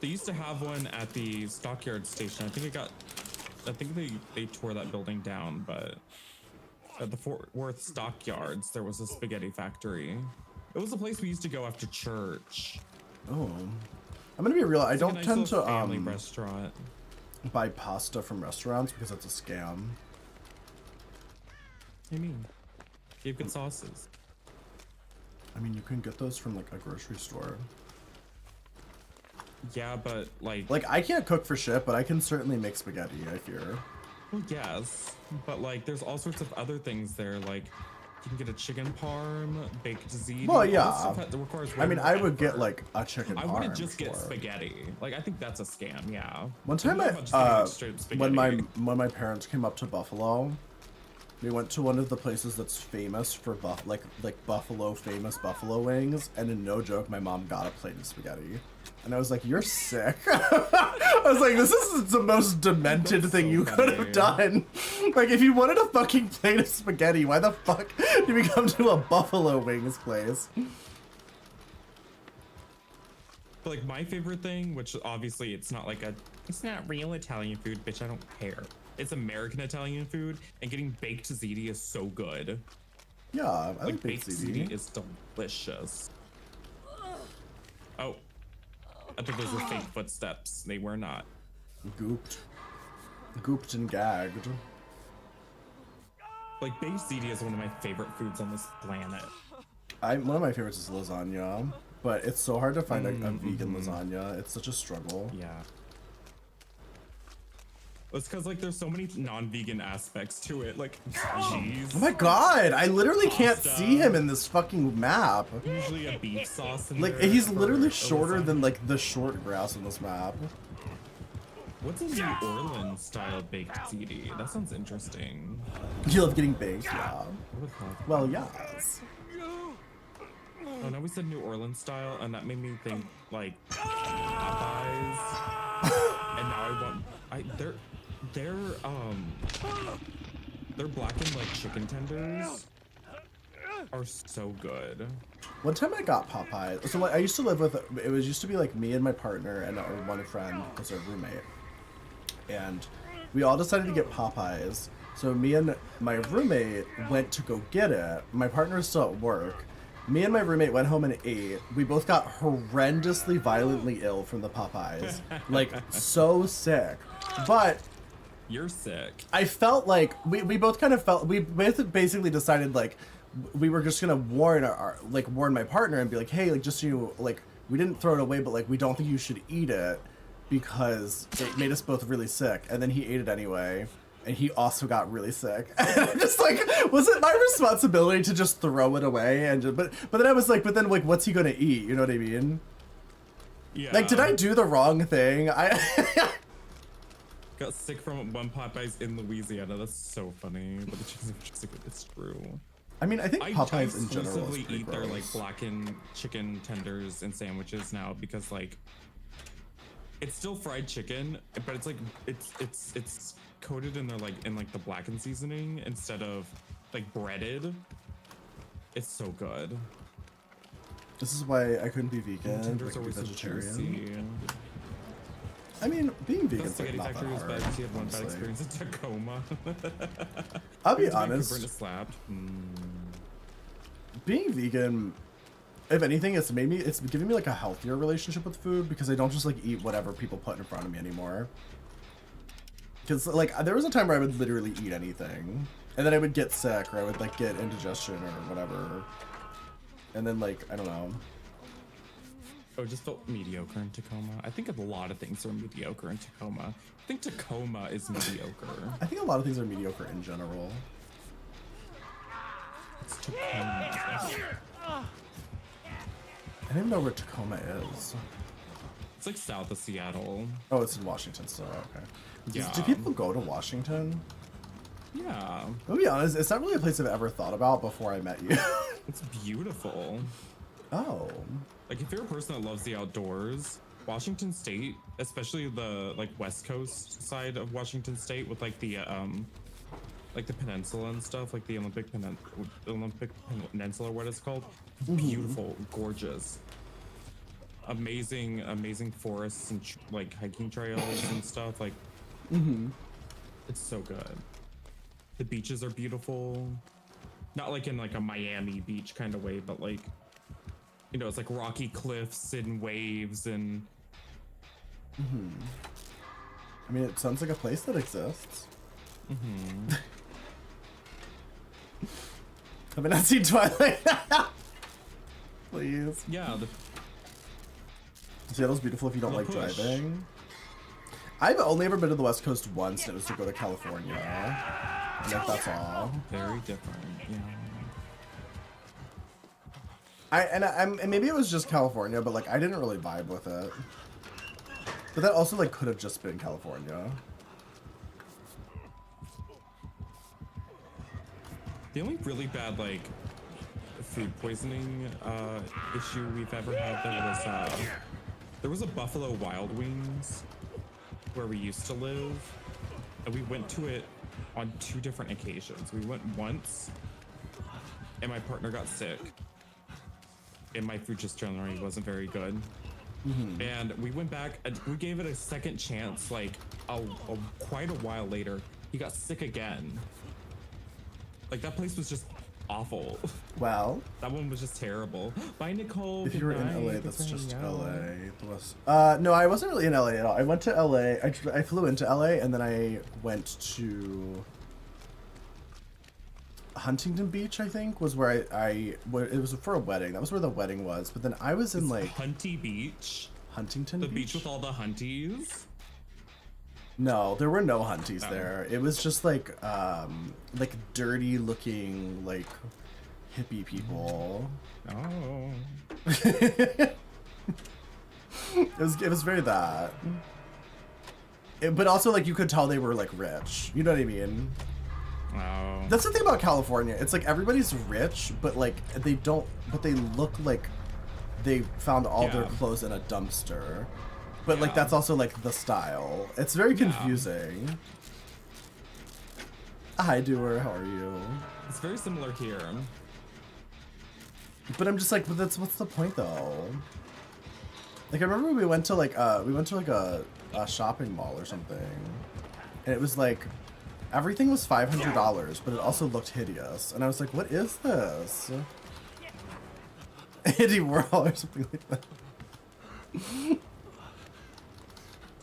They used to have one at the Stockyard station. I think they tore that building down, but at the Fort Worth Stockyards, there was a spaghetti factory. It was a place we used to go after church. oh. I'm gonna be real. I It's like a don't nice tend little to family restaurant. buy pasta from restaurants because that's a scam. What do you mean? They have good sauces. I mean, you can get those from like a grocery store. Yeah, but like Like, I can't cook for shit, but I can certainly make spaghetti, I fear. well, yes, but like there's all sorts of other things there. Like you can get a chicken parm, baked ziti. Well, all this yeah. stuff that requires I way mean, more I would effort. get like a chicken I parm. wouldn't just get for- spaghetti. Like I think that's a scam. Yeah. One time, I'm not just getting, like, straight up when spaghetti. my parents came up to Buffalo, we went to one of the places that's famous for Buffalo famous buffalo wings, and in no joke, my mom got a plate of spaghetti, and I was like, "You're sick." I was like, "This is the most demented That's thing so you could have done." Like, if you wanted a fucking plate of spaghetti, why the fuck did we come to a buffalo wings place? But like my favorite thing, which obviously it's not real Italian food, bitch. I don't care. It's American Italian food, and getting baked ziti is so good. Yeah, I like Like baked baked ziti. ziti is delicious. Oh, I think those were fake footsteps. They were not. Gooped and gagged. Like baked ziti is one of my favorite foods on this planet. One of my favorites is lasagna, but it's so hard to find a vegan lasagna. It's such a struggle. Yeah. It's because like there's so many non-vegan aspects to it, like cheese. Oh my god, I literally can't Pasta. see him in this fucking map. Usually a beef sauce in Like, there he's for literally a shorter than lasagna. like the short grass on this map. What's a New Orleans style baked ziti? That sounds interesting. You love getting baked, yeah. What would that- Well, yes. Oh no, we said New Orleans style, and that made me think like Popeyes. And now their blackened like chicken tenders are so good. One time I got Popeyes. So like, I used to live with, it was used to be like me and my partner and our one friend was our roommate. And we all decided to get Popeyes. So me and my roommate went to go get it. My partner was still at work. Me and my roommate went home and ate. We both got horrendously violently ill from the Popeyes. Like, so sick. But You're sick. I felt like we both kind of felt, we basically decided like we were just gonna warn warn my partner and be like, hey, like, just so you, like, we didn't throw it away, but like we don't think you should eat it because it made us both really sick. And then he ate it anyway, and he also got really sick. And I'm just like, was it my responsibility to just throw it away? And just, but then I was like, but then like, what's he gonna eat? You know what I mean? Yeah. Like, did I do the wrong thing? I Got sick from one Popeyes in Louisiana. That's so funny. But the chicken is good. It's true. I mean, I think I Popeyes in general is exclusively pretty eat their like gross. blackened chicken tenders and sandwiches now because like it's still fried chicken, but it's like it's coated in the blackened seasoning instead of like breaded. It's so good. This is why I couldn't be vegan. I Tenders could are be always so vegetarian. juicy. I mean, being The vegan's like spaghetti not that factory was hard. bad because you had one bad honestly. experience in Tacoma. I'll be Went to Vancouver and honest. it slapped. Being vegan, if anything, it's giving me like a healthier relationship with food because I don't just like eat whatever people put in front of me anymore. Because like there was a time where I would literally eat anything, and then I would get sick or I would like get indigestion or whatever, and then like I don't know. Oh, it just felt mediocre in Tacoma. I think a lot of things are mediocre in Tacoma. I think Tacoma is mediocre. I think a lot of things are mediocre in general. It's Tacoma. I don't even know where Tacoma is. It's like south of Seattle. Oh, it's in Washington still. Okay. Yeah. Do people go to Washington? Yeah. I'll be honest, it's not really a place I've ever thought about before I met you. It's beautiful. Oh. Like if you're a person that loves the outdoors, Washington State, especially the like west coast side of Washington State with like the peninsula and stuff, like the Olympic Peninsula, what it's called. Beautiful, gorgeous. Amazing forests and like hiking trails and stuff. Like, it's so good. The beaches are beautiful. Not like in like a Miami beach kind of way, but like, you know, it's like rocky cliffs and waves and. I mean, it sounds like a place that exists. Have I not seen Twilight? Please. Yeah. Seattle's beautiful if you don't like push. driving. I've only ever been to the West Coast once, and it was to go to California. And like, that's all. Very different. Yeah. And maybe it was just California, but like I didn't really vibe with it. But that also like could have just been California. The only really bad like food poisoning issue we've ever had there was a Buffalo Wild Wings where we used to live, and we went to it on 2 different occasions. We went once, and my partner got sick, and my food just generally wasn't very good. And we went back and we gave it a second chance, like quite a while later. He got sick again. Like that place was just awful. Well, That one was just terrible. Bye, Nicole. if you were in Good LA, night. that's Thanks for just hanging out. LA. The West. No, I wasn't really in LA at all. I went to LA. I flew into LA and then I went to Huntington Beach. I think was where it was for a wedding. That was where the wedding was. But then I was in like Hunty Beach. Huntington The Beach. beach with all the hunties. No, there were no hunties there. It was just like dirty looking like hippie people. Oh. It was very that. But also like you could tell they were like rich. You know what I mean? Oh. That's the thing about California. It's like everybody's rich, but like they look like they found all their Yeah. clothes in a dumpster. But like Yeah. that's also like the style. It's very confusing. Hi, Doer. How are you? It's very similar here. But I'm just like, but what's the point though? Like I remember we went to like a shopping mall or something, and it was like everything was $500, but it also looked hideous, and I was like, what is this? Indie World or something like that.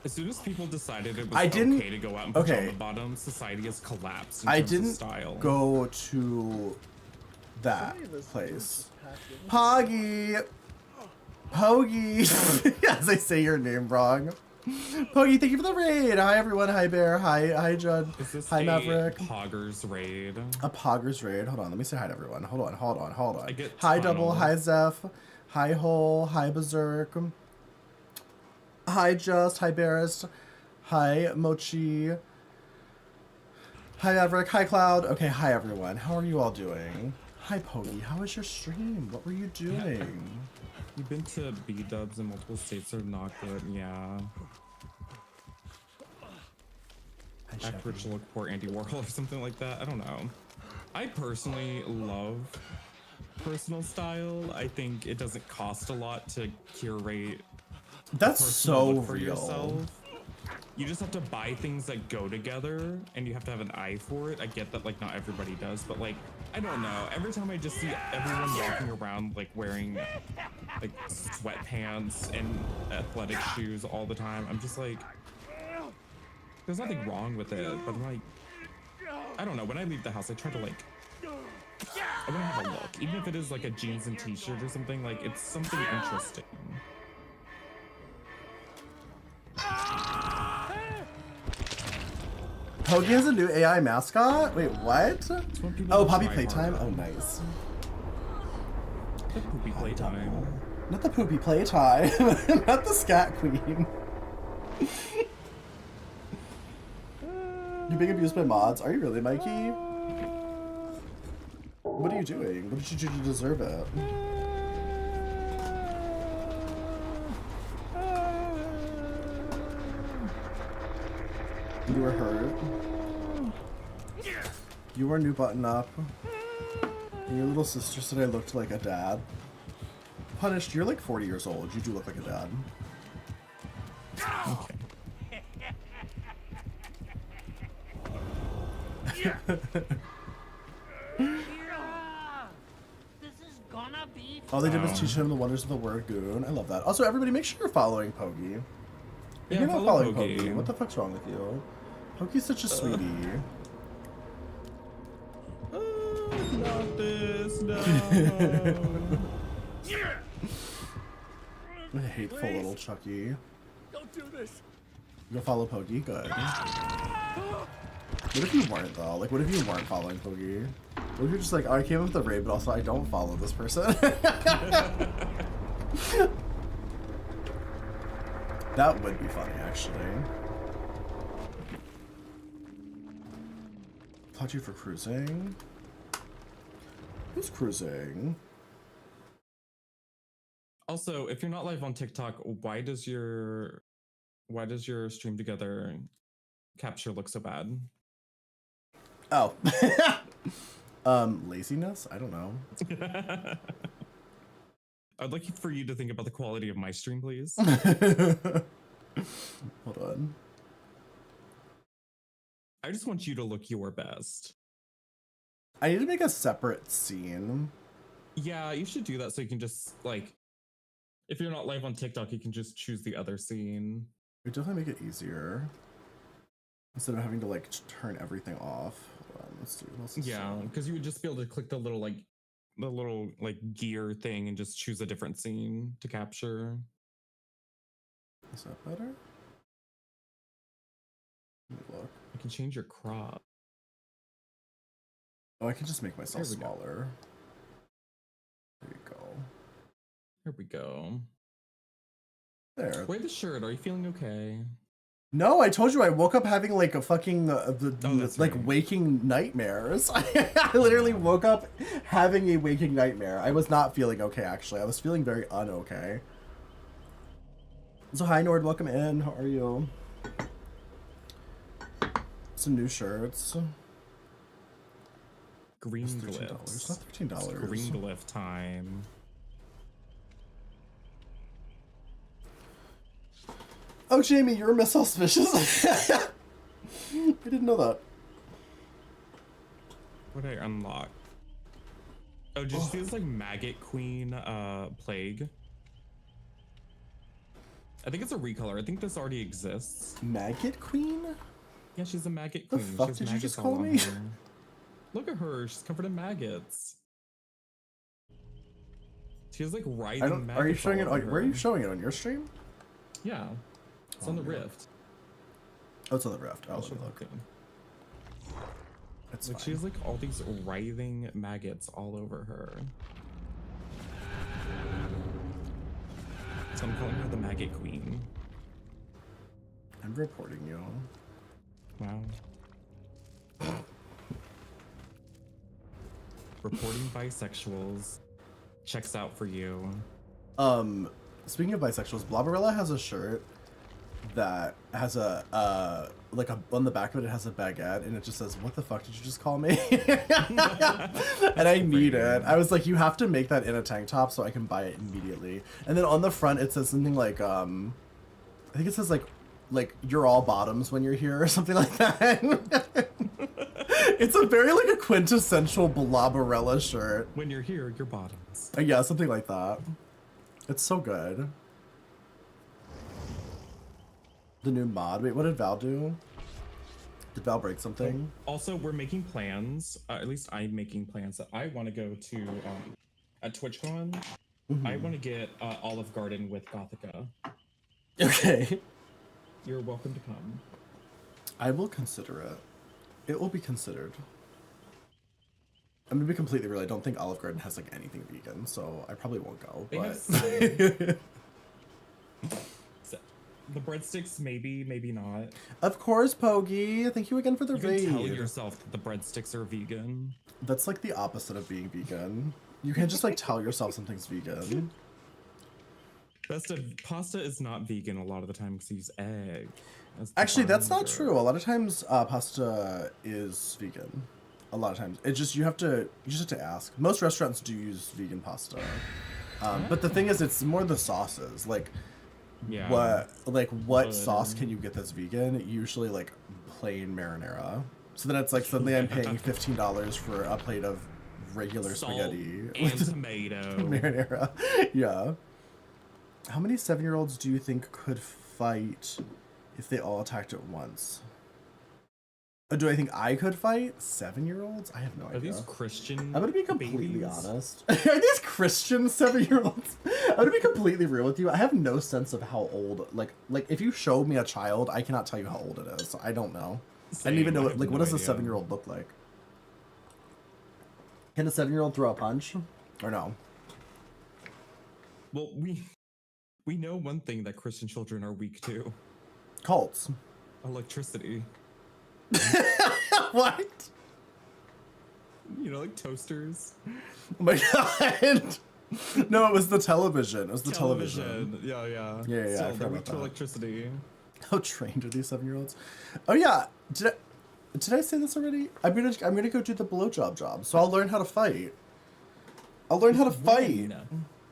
As soon as people decided it was I didn't- okay to go out in okay. pajama bottoms, society has collapsed in I terms didn't of style. go to that Somebody listening place. to this Poggy! Pogie! As I say your name wrong. Pogie, thank you for the raid! Hi everyone, hi Bear, hi Judd, Is this hi a Maverick. Poggers raid? A Poggers raid. Hold on, let me say hi to everyone. Hold on. I get Hi tunnel. Double, hi Zeph, hi Hole, hi Berserk, hi Just, hi Barris, hi Mochi, hi Maverick, hi Cloud. Okay, hi everyone. How are you all doing? Hi Pogie, how was your stream? What were you doing? You've been to B-dubs in multiple states are not good, yeah. Hi act rich to look poor Andy Warhol or something like that. I don't know. I personally love personal style. I think it doesn't cost a lot to curate That's personal so look for real. yourself. You just have to buy things that go together, and you have to have an eye for it. I get that, like, not everybody does, but like, I don't know. Every time I just see everyone walking around like wearing like sweatpants and athletic shoes all the time, I'm just like, there's nothing wrong with it, but I'm like, I don't know. When I leave the house, I try to like, I want to have a look, even if it is like a jeans and t-shirt or something. Like, it's something interesting. Pogi has a new AI mascot? Wait, what? Oh, Poppy try Playtime? harder. Oh, nice. The poopy playtime. Not the Poopy Playtime. Not the Scat Queen. You being abused by mods? Are you really, Mikey? What are you doing? What did you do to deserve it? You were hurt. You wore a new button up. And your little sister said I looked like a dad. Punished, you're like 40 years old. You do look like a dad. This is gonna be All they did was teach him the wonders of the word goon. I love that. Also, everybody, make sure you're following Pogi. If Yeah, you're not follow following Pogi. Pogi, what the fuck's wrong with you? Pogi's such a sweetie. Not this, no. Hateful little Chucky. Don't do this. You'll follow Pogi? Good. What if you weren't, though? Like, what if you weren't following Pogi? What if you're just like, oh, I came up with the raid, but also I don't follow this person? That would be funny, actually. Taught you for cruising? Who's cruising? Also, if you're not live on TikTok, why does your stream together capture look so bad? Oh. Laziness? I don't know. I'd like for you to think about the quality of my stream, please. Hold on. I just want you to look your best. I need to make a separate scene. Yeah, you should do that so you can just, like, if you're not live on TikTok, you can just choose the other scene. It would definitely make it easier. Instead of having to, like, turn everything off. Hold on, let's do this. Yeah, because you would just be able to click the little gear thing and just choose a different scene to capture. Is that better? Let me look. You can change your crop. Oh, I can just make myself There we go. smaller. There you go. Here we go. There. Wear the shirt. Are you feeling okay? No, I told you I woke up having like a fucking that's like right. waking nightmares. I literally woke up having a waking nightmare. I was not feeling okay, actually. I was feeling very unokay. So hi Nord, welcome in. How are you? Some new shirts. Green It's $13. glyphs. Not $13. It's green glyph time. Oh, Jamie, you're Miss Auspicious. I didn't know that. What did I unlock? Oh, did you see this like maggot queen plague? I think it's a recolor. I think this already exists. Maggot Queen? Yeah, she's a maggot The queen. fuck She has did you maggots just all call on me? her. Look at her. She's covered in maggots. She has like writhing I don't. maggots. Are you showing it? all over Where are you her. showing it on your stream? Yeah, it's on the Rift. Oh, it's on the Rift. Oh, I'll let show me you look. the thing. It's Like fine. she has like all these writhing maggots all over her. So I'm calling her the maggot queen. I'm reporting you. Wow. Reporting bisexuals checks out for you. Speaking of bisexuals, Blobberella has a shirt that has a like on the back of it has a baguette and it just says, "What the fuck did you just call me?" And I need it. I was like, you have to make that in a tank top so I can buy it immediately. And then on the front it says something like I think it says like you're all bottoms when you're here or something like that. It's a very like a quintessential Blobberella shirt. When you're here, you're bottoms. Yeah, something like that. It's so good. The new mod. Wait, what did Val do? Did Val break something? Also, we're making plans. At least I'm making plans that I want to go to at TwitchCon. I want to get Olive Garden with Gothica. Okay. You're welcome to come. I will consider it. It will be considered. I'm gonna be completely real. I don't think Olive Garden has like anything vegan, so I probably won't go. They But have the breadsticks, maybe not. of course, Pogi. Thank you again for the You can raid. tell yourself that the breadsticks are vegan. That's like the opposite of being vegan. You can't just like tell yourself something's vegan. Pasta is not vegan a lot of the time because you use egg. Actually, that's not true. A lot of times, pasta is vegan. A lot of times, you just have to ask. Most restaurants do use vegan pasta, but the thing is, it's more the sauces. Like, Yeah. what sauce can you get that's vegan? Usually, like plain marinara. So then it's like suddenly I'm paying $15 for a plate of regular Salt spaghetti and with tomato. marinara. Yeah. How many 7-year-olds do you think could fight if they all attacked at once? Do I think I could fight 7-year-olds? I have no idea. Are these Christian? I'm gonna be completely babies? honest. Are these Christian 7-year-olds? I'm gonna be completely real with you. I have no sense of how old. Like if you show me a child, I cannot tell you how old it is. So I don't know. I don't even know. Like, what does a 7-year-old look like? Can a 7-year-old throw a punch, or no? Well, we know one thing that Christian children are weak to: Cults. electricity. What? You know, like toasters. Oh my god. No, it was the television. It was the television. Yeah. Yeah, So I forgot they're about weak to that. electricity. How trained are these 7-year-olds? Oh yeah. Did I say this already? I'm gonna go do the blowjob job. So I'll learn how to fight. I'll learn how to fight.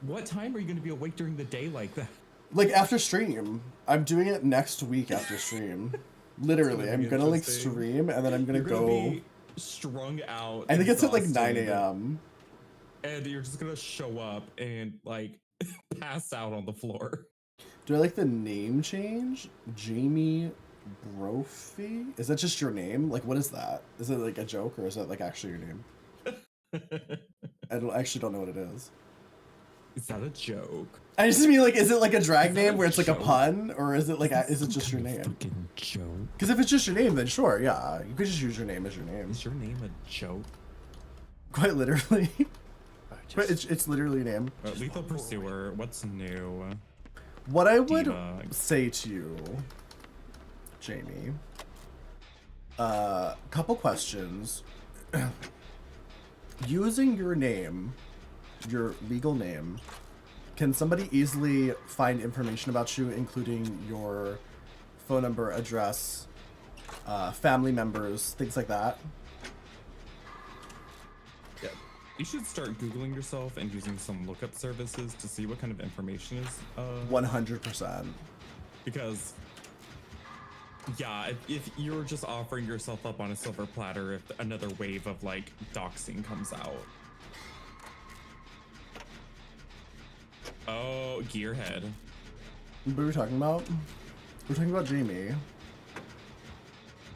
What time are you going to be awake during the day like that? Like after stream. I'm doing it next week after stream. Literally, I'm gonna like interesting. stream and then I'm gonna You're go. be strung out. I think it's at like 9 exhausted, a.m. And you're just gonna show up and like pass out on the floor. Do I like the name change? Jamie Brophy? Is that just your name? Like, what is that? Is it like a joke or is that like actually your name? I actually don't know what it is. Is that a joke? I just mean like, is it like a drag Is that name a where it's like a joke? pun, or is it like is it just your name? Fucking joke. Because if it's just your name, then sure, yeah, you could just use your name as your name. Is your name a joke? Quite literally. But it's literally a name. Lethal Pursuer, what's new? What I would Diva. say to you, Jamie, couple questions. Using your name, your legal name, can somebody easily find information about you, including your phone number, address, family members, things like that? Yeah. You should start Googling yourself and using some lookup services to see what kind of information is 100%. because yeah, if you're just offering yourself up on a silver platter if another wave of like doxing comes out. Oh, Gearhead. What are we talking about? We're talking about Jamie.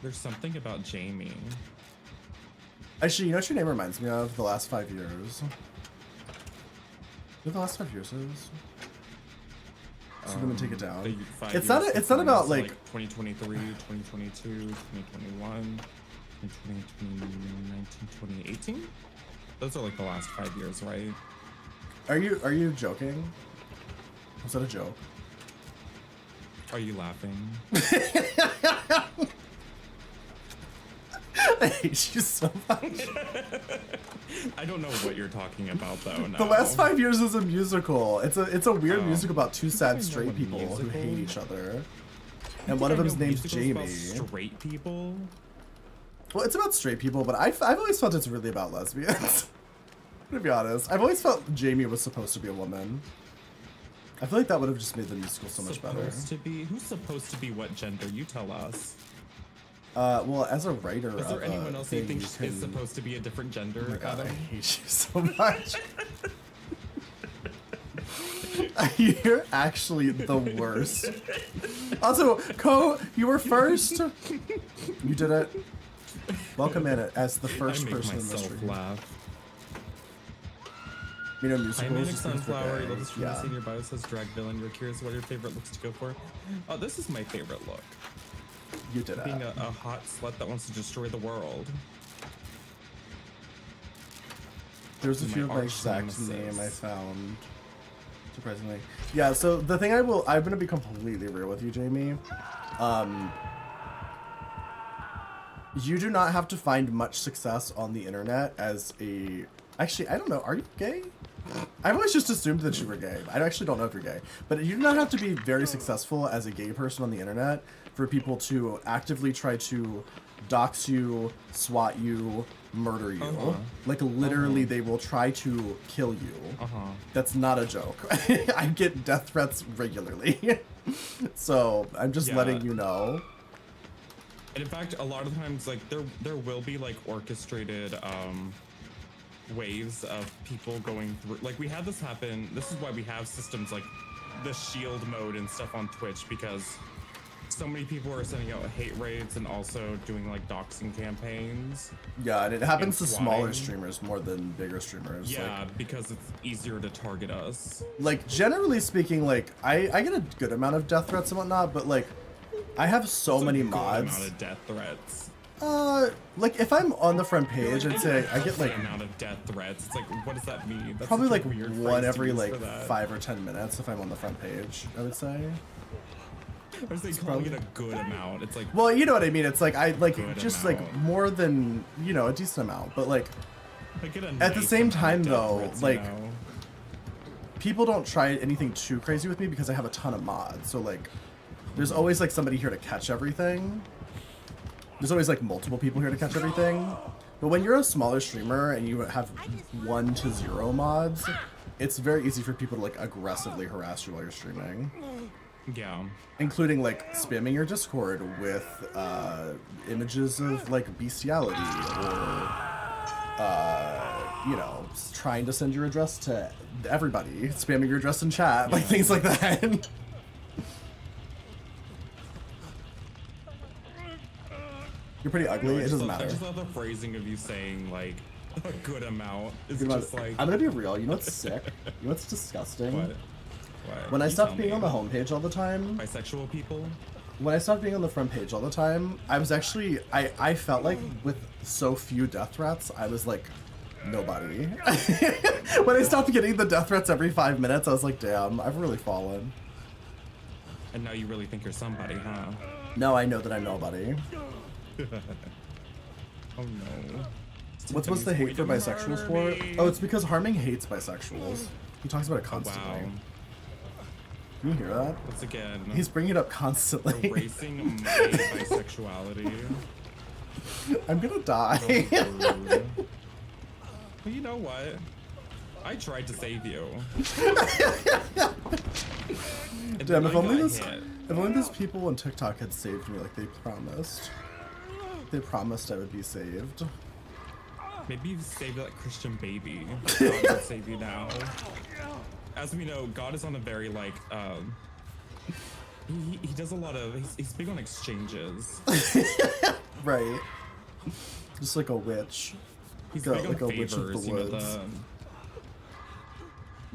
There's something about Jamie. Actually, you know what your name reminds me of? The last 5 years. You know what the last 5 years is? So I'm gonna take it down. The 5 It's not. years It's not before about is, like. 2023, 2022, 2021, 2019, 2018. Those are like the last 5 years, right? Are you joking? Was that a joke? Are you laughing? I hate you so much. I don't know what you're talking about though. No. The last 5 years is a musical. It's a weird Oh. musical about two sad know straight a people who musical? hate each other. And one of them's named musicals about Jamie. straight people. Well, it's about straight people, but I've always felt it's really about lesbians. To be honest, I've always felt Jamie was supposed to be a woman. I feel like that would have just made the musical so much better. Supposed to be? Who's supposed to be what gender? You tell us. Well, as a writer, Is there anyone else you think can... is supposed to be a different gender? Oh my God, I Adam? hate you so much. You're actually the worst. Also, you were first. You did it. Welcome in it as the first I make person in the myself stream. laugh. You know, Hi, musicals. Manic just things for Sunflower. gay. Love this Yeah. in your bio says drag villain. You're curious what your favorite looks to go for? Oh, this is my favorite look. You did Being it. a hot slut that wants to destroy the world. There's a my few of my arch exact nemesis. name I found. Surprisingly. Yeah, so the thing I'm gonna be completely real with you, Jamie. You do not have to find much success on the internet as a... Actually, I don't know. Are you gay? I've always just assumed that you were gay. I actually don't know if you're gay. But you do not have to be very successful as a gay person on the internet for people to actively try to dox you, swat you, murder you. Like, literally, they will try to kill you. That's not a joke. I get death threats regularly. So, I'm just letting you know. And in fact, a lot of times, like, there will be, like, orchestrated, waves of people going through, like, we had this happen. This is why we have systems like the shield mode and stuff on Twitch, because so many people are sending out hate raids and also doing like doxing campaigns. Yeah, and it happens to and smaller swatting. streamers more than bigger streamers. Yeah, because it's easier to target us. Like generally speaking, like I get a good amount of death threats and whatnot, but like I have so It's a many good mods. amount of death threats. Like if I'm on the front page, I'd say I get like The amount of death threats. It's like, what does that mean? That's probably such like a weird one phrase to every use like for that. 5 or 10 minutes if I'm on the front page, I would say. I was like calling it a good amount. It's like, Well, you know what I mean. It's like I like Good just amount. like more than, you know, a decent amount, but like I get a at the nice same amount of time, death though, threats, like, you know? people don't try anything too crazy with me because I have a ton of mods. So like there's always like somebody here to catch everything. There's always like multiple people here to catch everything. But when you're a smaller streamer and you have 1 to 0 mods, it's very easy for people to like aggressively harass you while you're streaming. Yeah. Including like spamming your Discord with images of like bestiality or you know, trying to send your address to everybody, spamming your address in chat, like things like that. You're pretty ugly, it doesn't I matter. just love the phrasing of you saying like a good amount. It's Good amount- just like I'm gonna be real, you know what's sick? You know what's disgusting? what? What? When I You stopped tell being me. on the homepage all the time, Bisexual people. when I stopped being on the front page all the time, I was actually, I felt like with so few death threats, I was like, nobody. When I stopped getting the death threats every 5 minutes, I was like, damn, I've really fallen. And now you really think you're somebody, huh? Now I know that I'm nobody. Oh no. What's the hate for bisexuals for? Oh, it's because Harming hates bisexuals. He talks about it Oh, constantly. wow. Can you hear that? Once again, He's bringing it up constantly. erasing my bisexuality. I'm gonna die. Well, you know what? I tried to save you. And Damn, I if only got this, hit. if only these people on TikTok had saved me like they promised. They promised I would be saved. Maybe you saved that Christian baby. God will save you now. As we know, God is on a very like he does a lot of he's big on exchanges. Right. Just like a witch. He's Like a- big on like a witch of favors, the you know, woods.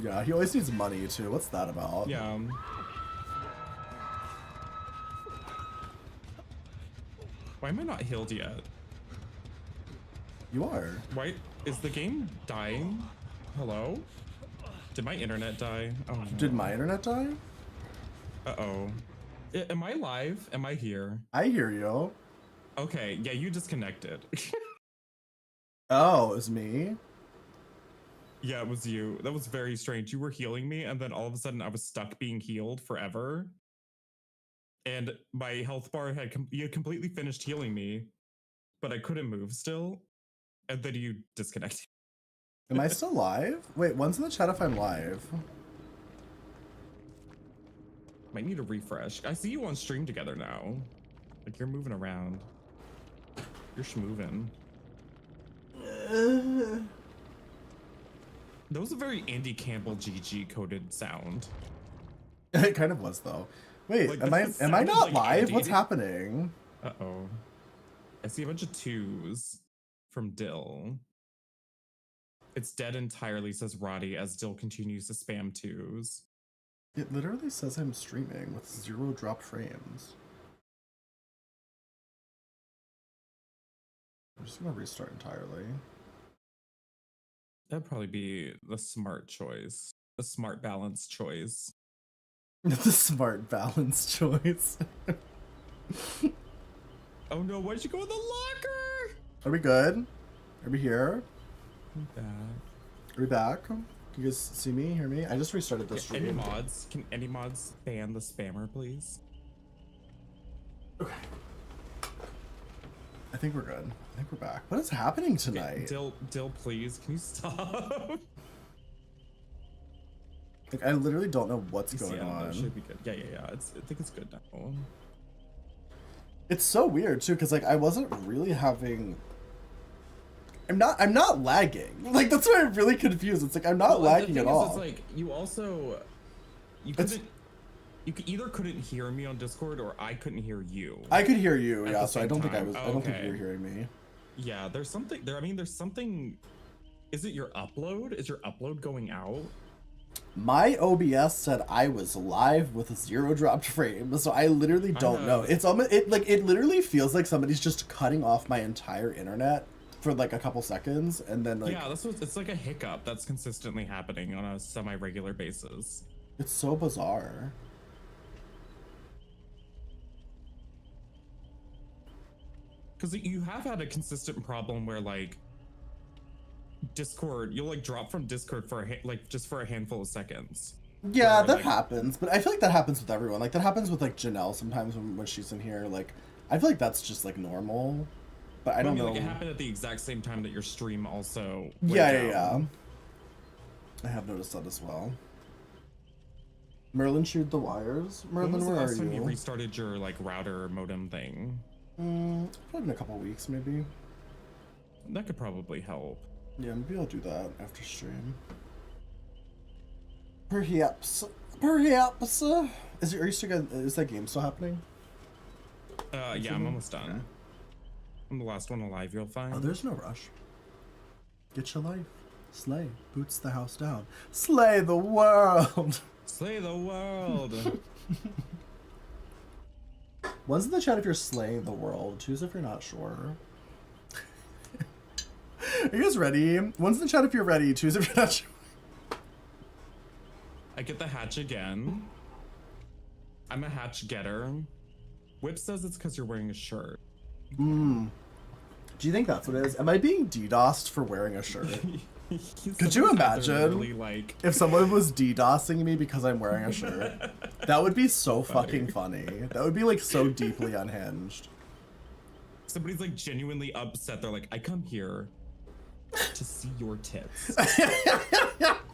Yeah, he always needs money too. What's that about? yeah. Why am I not healed yet? You are. Why is the game dying? Hello? Did my internet die? Oh no. Did my internet die? Uh-oh. Am I live? Am I here? I hear you. Okay, yeah, you disconnected. Oh, it was me? Yeah, it was you. That was very strange. You were healing me, and then all of a sudden I was stuck being healed forever. and my health bar you had completely finished healing me, but I couldn't move still, and then you disconnected. Am I still live? Wait, one's in the chat if I'm live. Might need a refresh. I see you on stream together now. Like you're moving around. You're schmoving. That was a very Andy Campbell GG coded sound. It kind of was though. Wait, Like, am I not like live? Andy. What's happening? Uh-oh. I see a bunch of 2s from Dill. It's dead entirely, says Roddy, as Dill continues to spam 2s. It literally says I'm streaming with 0 dropped frames. I'm just gonna restart entirely. That'd probably be the smart choice. The smart balance choice. The smart balance choice. Oh no, why'd you go in the locker? Are we good? Are we here? Back. Are we back? Can you guys see me, hear me? I just restarted the stream. Any mods? Can any mods ban the spammer, please? Okay. I think we're good. I think we're back. What is happening tonight? Dill, please, can you stop? Like, I literally don't know what's going Yeah, on. that should be good. Yeah. I think it's good now. It's so weird too, because like I wasn't really having. I'm not lagging. Like that's why I'm really confused. It's like I'm not lagging at all. It's like you either couldn't hear me on Discord or I couldn't hear you. I could hear you, at yeah. the So I same don't think I time. was. Oh, I don't think okay. you were hearing me. Yeah, there's something there. I mean, there's something. Is it your upload? Is your upload going out? My OBS said I was live with 0 dropped frames, so I literally don't know. It's almost it literally feels like somebody's just cutting off my entire internet for like a couple seconds, and then like Yeah, it's like a hiccup that's consistently happening on a semi-regular basis. it's so bizarre. Because you have had a consistent problem where like Discord, you'll like drop from Discord for just for a handful of seconds. Yeah, Where, that like, happens, but I feel like that happens with everyone. Like that happens with like Janelle sometimes when she's in here. Like I feel like that's just like normal, but I don't know. Like, it happened at the exact same time that your stream also. Yeah. I have noticed that as well. Merlin chewed the wires. When Merlin, was the where are last time you you? restarted your like router modem thing? Probably in a couple weeks, maybe. That could probably help. Yeah, maybe I'll do that after stream. Perhaps. Perhaps. Are you still is that game still happening? Yeah, I'm almost done. I'm the last one alive. You'll find. Oh, there's no rush. Get your life. Slay. Boots the house down. Slay the world. Slay the world. One's in the chat if you're slaying the world. Two's if you're not sure. Are you guys ready? One's in the chat if you're ready. Two's if you're not sure. I get the hatch again. I'm a hatch getter. Whip says it's because you're wearing a shirt. Do you think that's what it is? Am I being DDoSed for wearing a shirt? Could you imagine really, if someone was DDoSing me because I'm wearing a shirt? That would be so fucking funny. That would be like so deeply unhinged. Somebody's like genuinely upset. They're like, I come here to see your tits.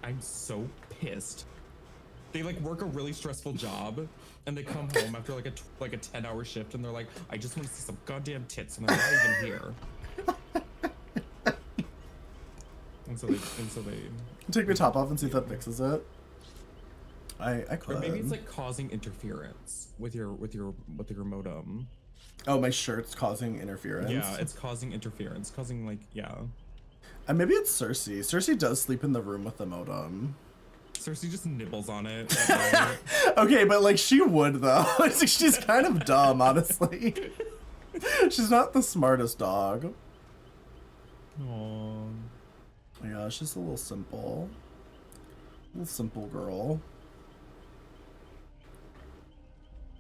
I'm so pissed. They like work a really stressful job and they come home after like a 10-hour shift and they're like, I just want to see some goddamn tits and they're not even here. And so they Take my top off and see if that fixes it. I could. Or maybe it's like causing interference with your modem. Oh, my shirt's causing interference. Yeah, it's causing interference, causing like And maybe it's Cersei. Cersei does sleep in the room with the modem. Cersei just nibbles on it. Okay, but like she would though. She's kind of dumb, honestly. She's not the smartest dog. Aww. Yeah, she's a little simple. Little simple girl.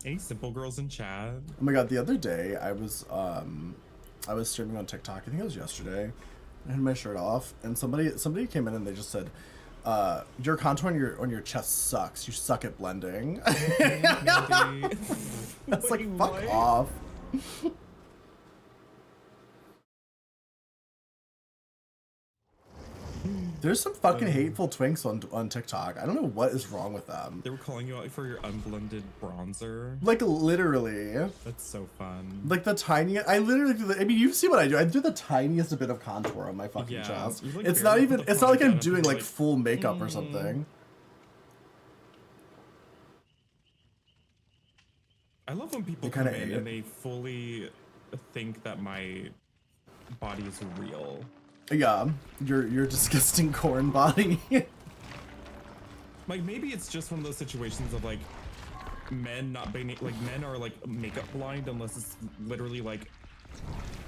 Any simple girls in chat? Oh my god, the other day I was streaming on TikTok. I think it was yesterday. I had my shirt off and somebody came in and they just said, Your contour on your chest sucks. You suck at blending. Maybe. That's like Wait, fuck what? off. There's some fucking hateful twinks on TikTok. I don't know what is wrong with them. They were calling you out for your unblended bronzer. Like literally. That's so fun. Like the tiniest. I literally do the. I mean, you see what I do. I do the tiniest bit of contour on my fucking Yeah, chest. you, like, It's barely not even. put the It's not like I'm product down doing and like like, full makeup or something. I love when people They come kinda in ate and it. they fully think that my body is real. Yeah, your disgusting corn body. Like maybe it's just one of those situations of like men not being like men are like makeup blind unless it's literally like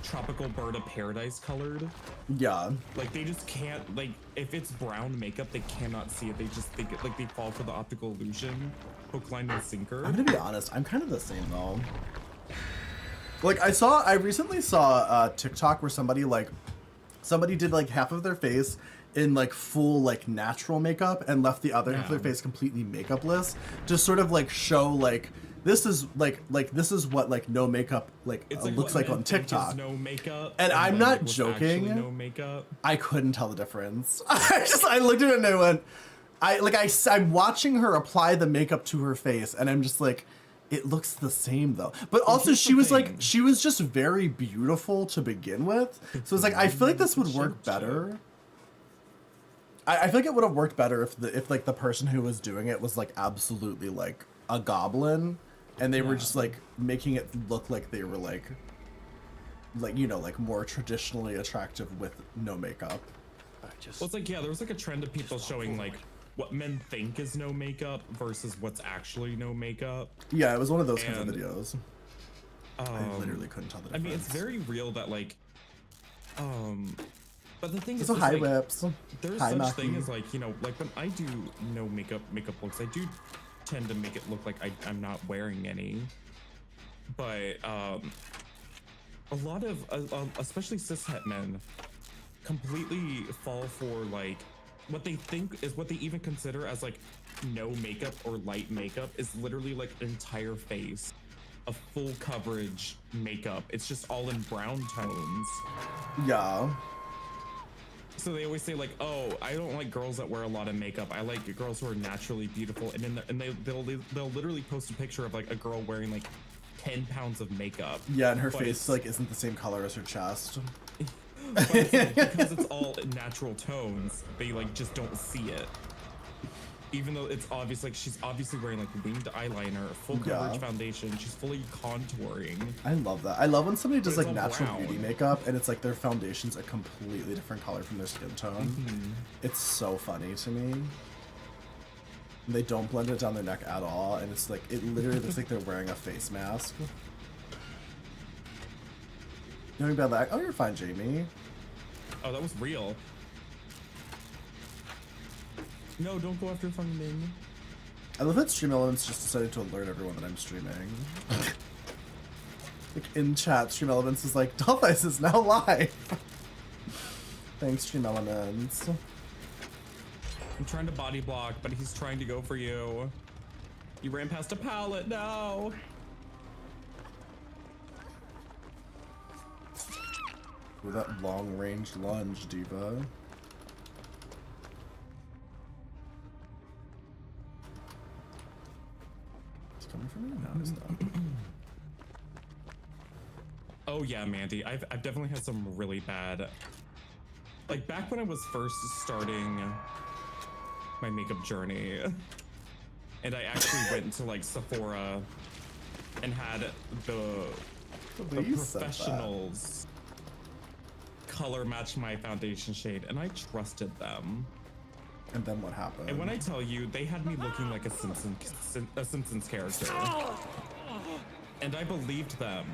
tropical bird of paradise colored. Yeah. Like they just can't like if it's brown makeup they cannot see it. They just think it like they fall for the optical illusion, hook, line, and sinker. I'm gonna be honest. I'm kind of the same though. Like I recently saw a TikTok where somebody did like half of their face in like full like natural makeup and left the other half of their face completely makeupless to sort of like show like this is this is what like no makeup like It's like looks what like men on think is TikTok. no makeup, And I'm then, not like, what's actually joking. No makeup. I couldn't tell the difference. I looked at it and I went, I'm watching her apply the makeup to her face and I'm just like, it looks the same though. But also here's she the was like, thing. she was just very beautiful to begin with. So it's like, I feel like this would work better. I feel like it would have worked better if like the person who was doing it was like absolutely like a goblin and they were just like making it look like they were like you know, like more traditionally attractive with no makeup. Well, it's like, yeah, there was like a trend of people showing like what men think is no makeup versus what's actually no makeup. Yeah, it was one of those kinds of And, videos. I literally couldn't tell the I difference. mean, it's very real that like, but the thing is, So is, high like, whips. there's Hi, such Maki. thing as like, you know, like when I do no makeup looks, I do tend to make it look like I'm not wearing any. But a lot of, especially cishet men, completely fall for like what they think is what they even consider as like no makeup or light makeup is literally like an entire face of full coverage makeup. It's just all in brown tones. Yeah. So they always say like, oh, I don't like girls that wear a lot of makeup. I like girls who are naturally beautiful. And then they'll literally post a picture of like a girl wearing like 10 pounds of makeup. Yeah, and her But face like isn't the same color as her chest. But it's like, because it's all natural tones, they like just don't see it. Even though it's obvious, like she's obviously wearing like winged eyeliner, full coverage foundation, she's fully contouring. I love that. I love when somebody does But like it's all natural brown. beauty makeup and it's like their foundation's a completely different color from their skin tone. Mm-hmm. It's so funny to me. And they don't blend it down their neck at all, and it's like it literally looks like they're wearing a face mask. You know about that? Oh, you're fine, Jamie. Oh, that was real. No, don't go after fucking Ming. I love that Stream Elements just decided to alert everyone that I'm streaming. Like in chat, Stream Elements is like, Dollface is now live. Thanks, Stream Elements. I'm trying to body block, but he's trying to go for you. You ran past a pallet, no! With that long-range lunge, Diva. It's coming from me? No, it's not. Oh yeah, Mandy, I've definitely had some really bad, like back when I was first starting my makeup journey, and I actually went to like Sephora and had the Please said that. professionals color match my foundation shade, and I trusted them. And then what happened? And when I tell you, they had me looking like a Simpsons character, and I believed them.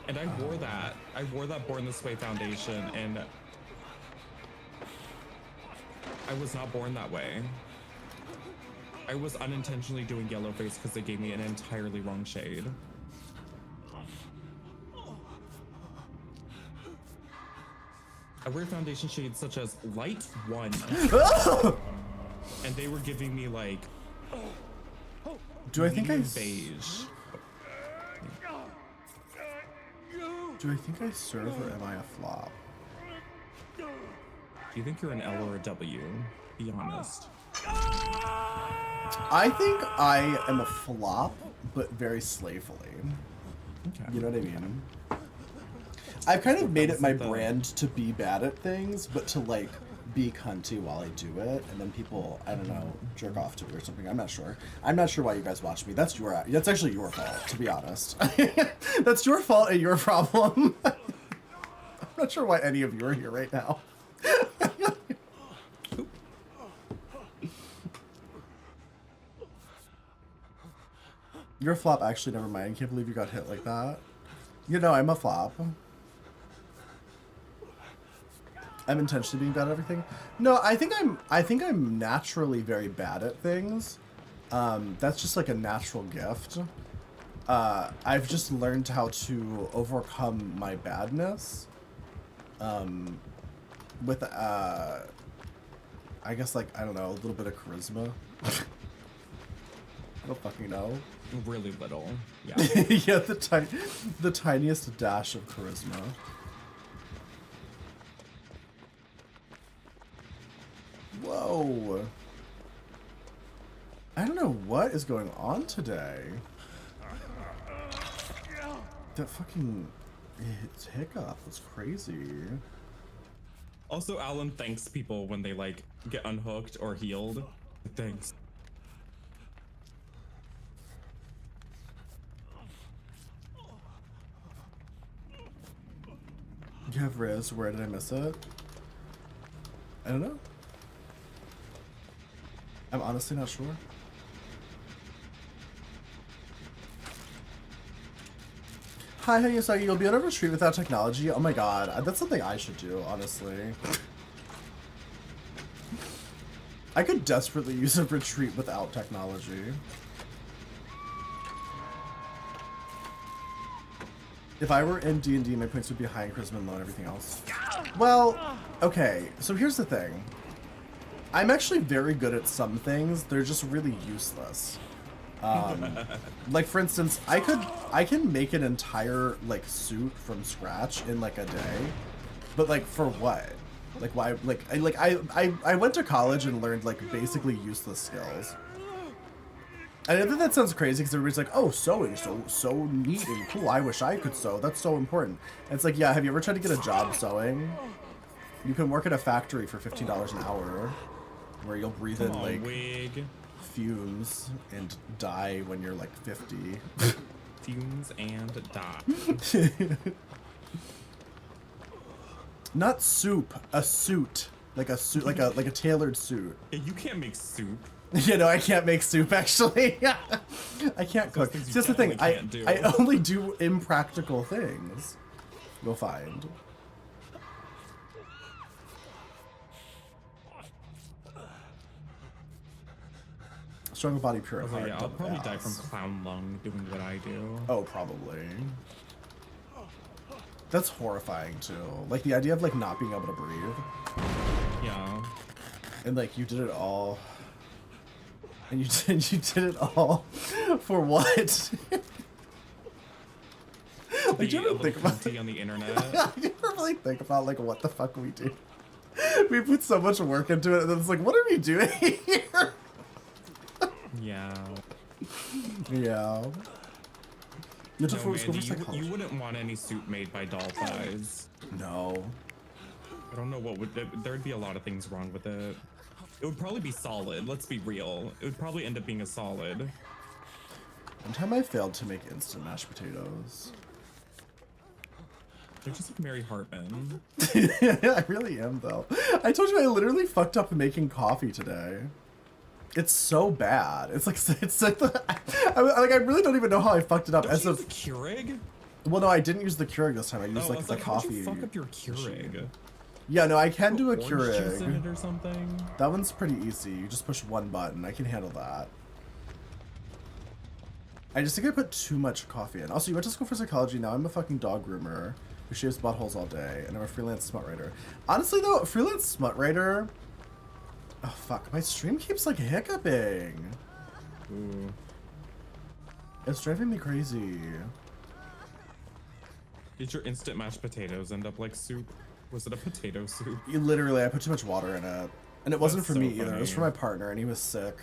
And I wore that. I wore that Born This Way foundation, and I was not born that way. I was unintentionally doing yellow face because they gave me an entirely wrong shade. I wear foundation shades such as light 1, and they were giving me like Do I think I medium beige. do I think I serve or am I a flop? Do you think you're an L or a W? Be honest. I think I am a flop, but very slavefully. Okay. You know what I mean? I've kind of made it my brand to be bad at things, but to like be cunty while I do it, and then people, I don't know, jerk off to it or something. I'm not sure. I'm not sure why you guys watch me. That's actually your fault, to be honest. That's your fault and your problem. I'm not sure why any of you are here right now. You're a flop, actually, never mind. I can't believe you got hit like that. You know, I'm a flop. I'm intentionally being bad at everything. No, I think I'm naturally very bad at things. That's just like a natural gift. I've just learned how to overcome my badness. With I guess like, I don't know, a little bit of charisma. I don't fucking know. Really little. Yeah. Yeah, the tiniest dash of charisma. Whoa. I don't know what is going on today. That fucking hiccup was crazy. Also, Alan thanks people when they like get unhooked or healed. Thanks. You have Riz, where did I miss it? I don't know. I'm honestly not sure. Hi, Hayasagi, you'll be on a retreat without technology? Oh my god, that's something I should do, honestly. I could desperately use a retreat without technology. If I were in D&D, my points would be high in charisma and low in everything else. Well, okay, so here's the thing. I'm actually very good at some things, they're just really useless. Like for instance, I can make an entire like suit from scratch in like a day, but like for what? Like why? I went to college and learned like basically useless skills. And I think that sounds crazy because everybody's like, oh, sewing, so neat and cool. I wish I could sew. That's so important. And it's like, yeah, have you ever tried to get a job sewing? You can work at a factory for $15 an hour, where you'll breathe in like fumes and die when you're like 50. Fumes and die. Not soup, a suit, like a suit, like a tailored suit. You can't make soup. You know, I can't make soup, actually. I can't cook. It's just the thing, I only do impractical things. You'll find. Strong body, pure at heart. Yeah, I'll probably die from clown lung doing what I do. Oh, probably. That's horrifying, too. Like, the idea of, like, not being able to breathe. Yeah. And, like, you did it all... And you did it all for what? Like, do you ever think about on the internet? You ever really think about like what the fuck we do? We put so much work into it, and then it's like, what are we doing here? Yeah. Yeah. You, No, Mandy, you wouldn't want any soup made by doll thighs. No. I don't know what would. There'd be a lot of things wrong with it. It would probably be solid. Let's be real. It would probably end up being a solid. One time I failed to make instant mashed potatoes. They're just like Mary Hartman. I really am, though. I told you I literally fucked up making coffee today. It's so bad. It's like I really don't even know how I fucked it up. Don't you use the Keurig? Well, no, I didn't use the Keurig this time. I used like the coffee. How'd you fuck up your Keurig? Yeah, no, I can do a Orange Keurig. juice in it or something? That one's pretty easy. You just push one button. I can handle that. I just think I put too much coffee in. Also, you went to school for psychology. Now I'm a fucking dog groomer. who shaves buttholes all day, and I'm a freelance smut writer. Honestly though, freelance smut writer. Oh fuck, my stream keeps like hiccuping. Ooh. It's driving me crazy. Did your instant mashed potatoes end up like soup? Was it a potato soup? Literally, I put too much water in it. And it wasn't That's for me so either. It was for funny. my partner, and he was sick.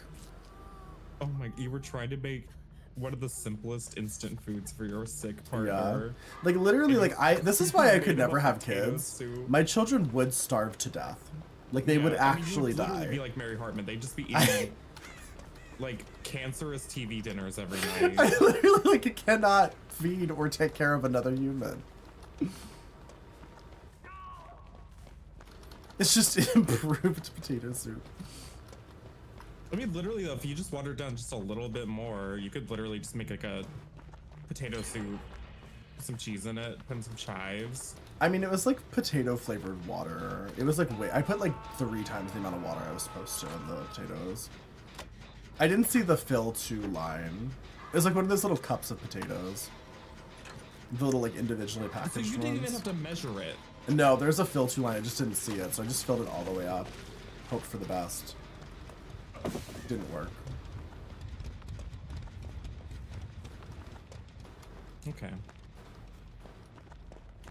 Oh my, you were trying to make one of the simplest instant foods for your sick Yeah. partner. Like, literally, like, this is why I could Made him never a have potato kids. soup. My children would starve to death. Like, they would Yeah, I mean, actually you would literally die. be like Mary Hartman. They'd just be eating like cancerous TV dinners every night. I literally, like, cannot feed or take care of another human. It's just improved potato soup. I mean, literally, though, if you just watered down just a little bit more, you could literally just make like a potato soup, put some cheese in it, put in some chives. I mean, it was like potato flavored water. It was like, I put like 3 times the amount of water I was supposed to in the potatoes. I didn't see the fill to line. It was like one of those little cups of potatoes. The little like individually So packaged you didn't even ones. have to measure it. No, there's a fill to line. I just didn't see it, so I just filled it all the way up. Hope for the best. Didn't work. Okay.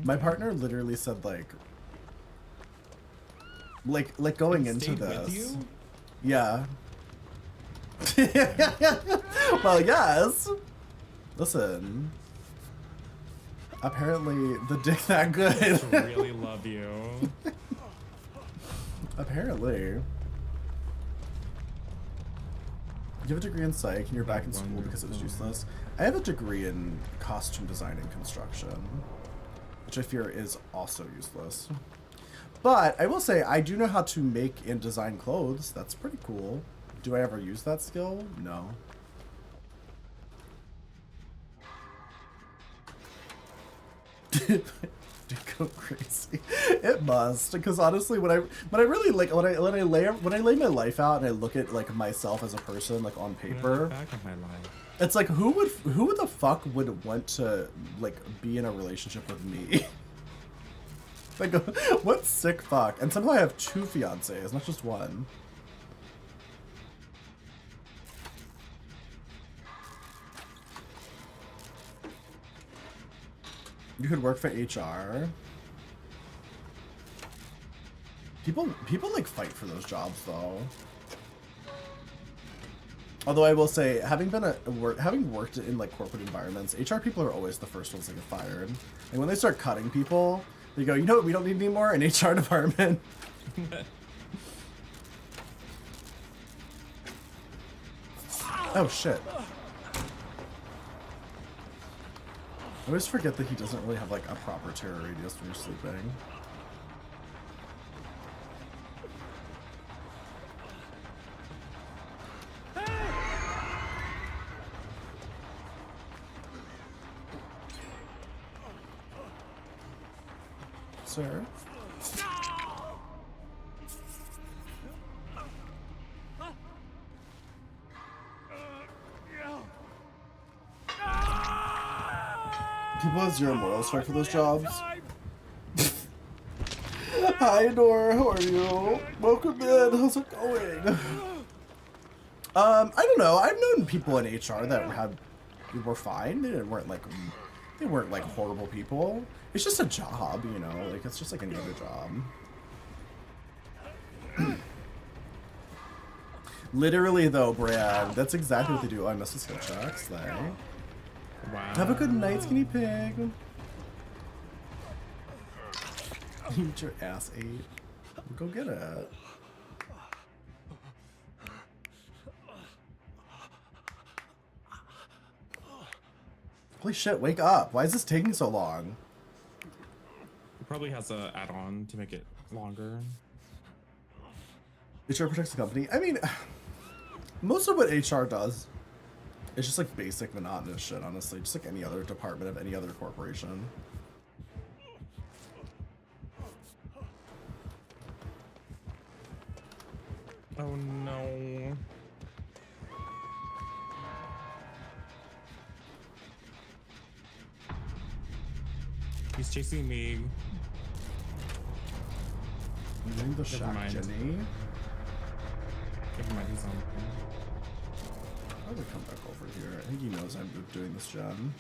My partner literally said like going It into stayed this. with you? Yeah. Well, yes. Listen. Apparently, the dick that good. I really love you. Apparently. You have a degree in psych and you're back in school because it was useless. I have a degree in costume design and construction, which I fear is also useless. But I will say I do know how to make and design clothes. That's pretty cool. Do I ever use that skill? No. Dude, go crazy. It must, because honestly, when I really like when I lay my life out and I look at like myself as a person like on When I paper, look back on my life. it's like who the fuck would want to like be in a relationship with me? Like, what sick fuck? And somehow I have 2 fiancés, not just one. You could work for HR. People like fight for those jobs though. Although I will say, having worked in like corporate environments, HR people are always the first ones to get fired. And when they start cutting people, they go, you know what we don't need anymore? An HR department. Oh shit. I always forget that he doesn't really have like a proper terror radius when you're sleeping. Sir? People have 0 morals fight for those jobs. Hi, Nora. How are you? Welcome in. How's it going? I don't know. I've known people in HR that were fine. They weren't like horrible people. It's just a job, you know. Like it's just like any other job. Literally, though, Brad, that's exactly what they do. Oh, I must have skill checks. There. Wow. Have a good night, skinny pig. Eat your ass ate. Go get it. Holy shit, wake up. Why is this taking so long? It probably has a add-on to make it longer. HR protects the company. I mean, most of what HR does is just like basic monotonous shit, honestly. Just like any other department of any other corporation. Oh no. He's chasing me. I'm doing the Never shot, mind. Jenny. Never mind, he's on. I would come back over here. I think he knows I'm doing this gen.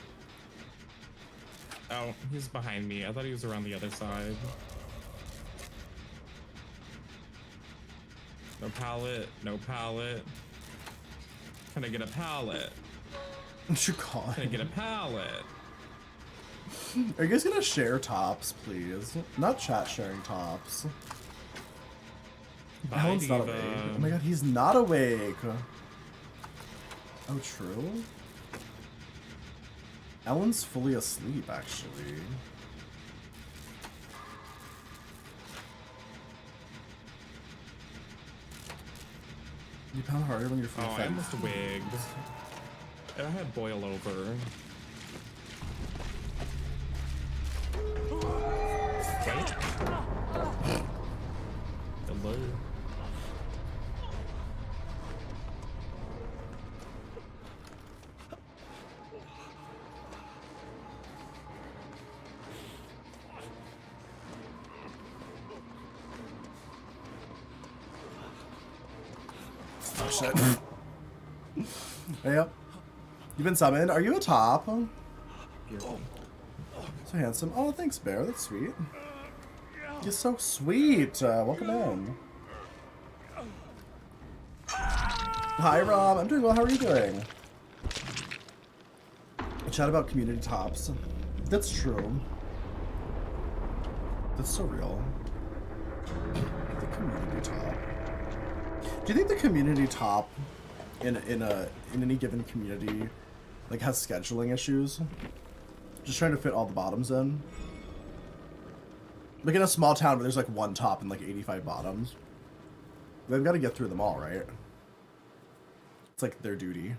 Oh, he's behind me. I thought he was around the other side. No pallet, no pallet. Can I get a pallet? What you call Can I it? get a pallet? Are you guys gonna share tops, please? Not chat sharing tops. Bye, Alan's not Diva. awake. Oh my god, he's not awake. Oh, true. Ellen's fully asleep, actually. You pound harder when you're full Oh, I almost wigged. I had boil over. Wait. Hello. Oh shit. Hey, yep. You've been summoned. Are you a top? So handsome. Oh, thanks, Bear. That's sweet. You're so sweet. Welcome in. Hi, Rob. I'm doing well. How are you doing? Chat about community tops. That's true. That's so real. The community top. Do you think the community top in any given community like has scheduling issues? Just trying to fit all the bottoms in. Like in a small town where there's like one top and like 85 bottoms. They've got to get through them all, right? It's like their duty.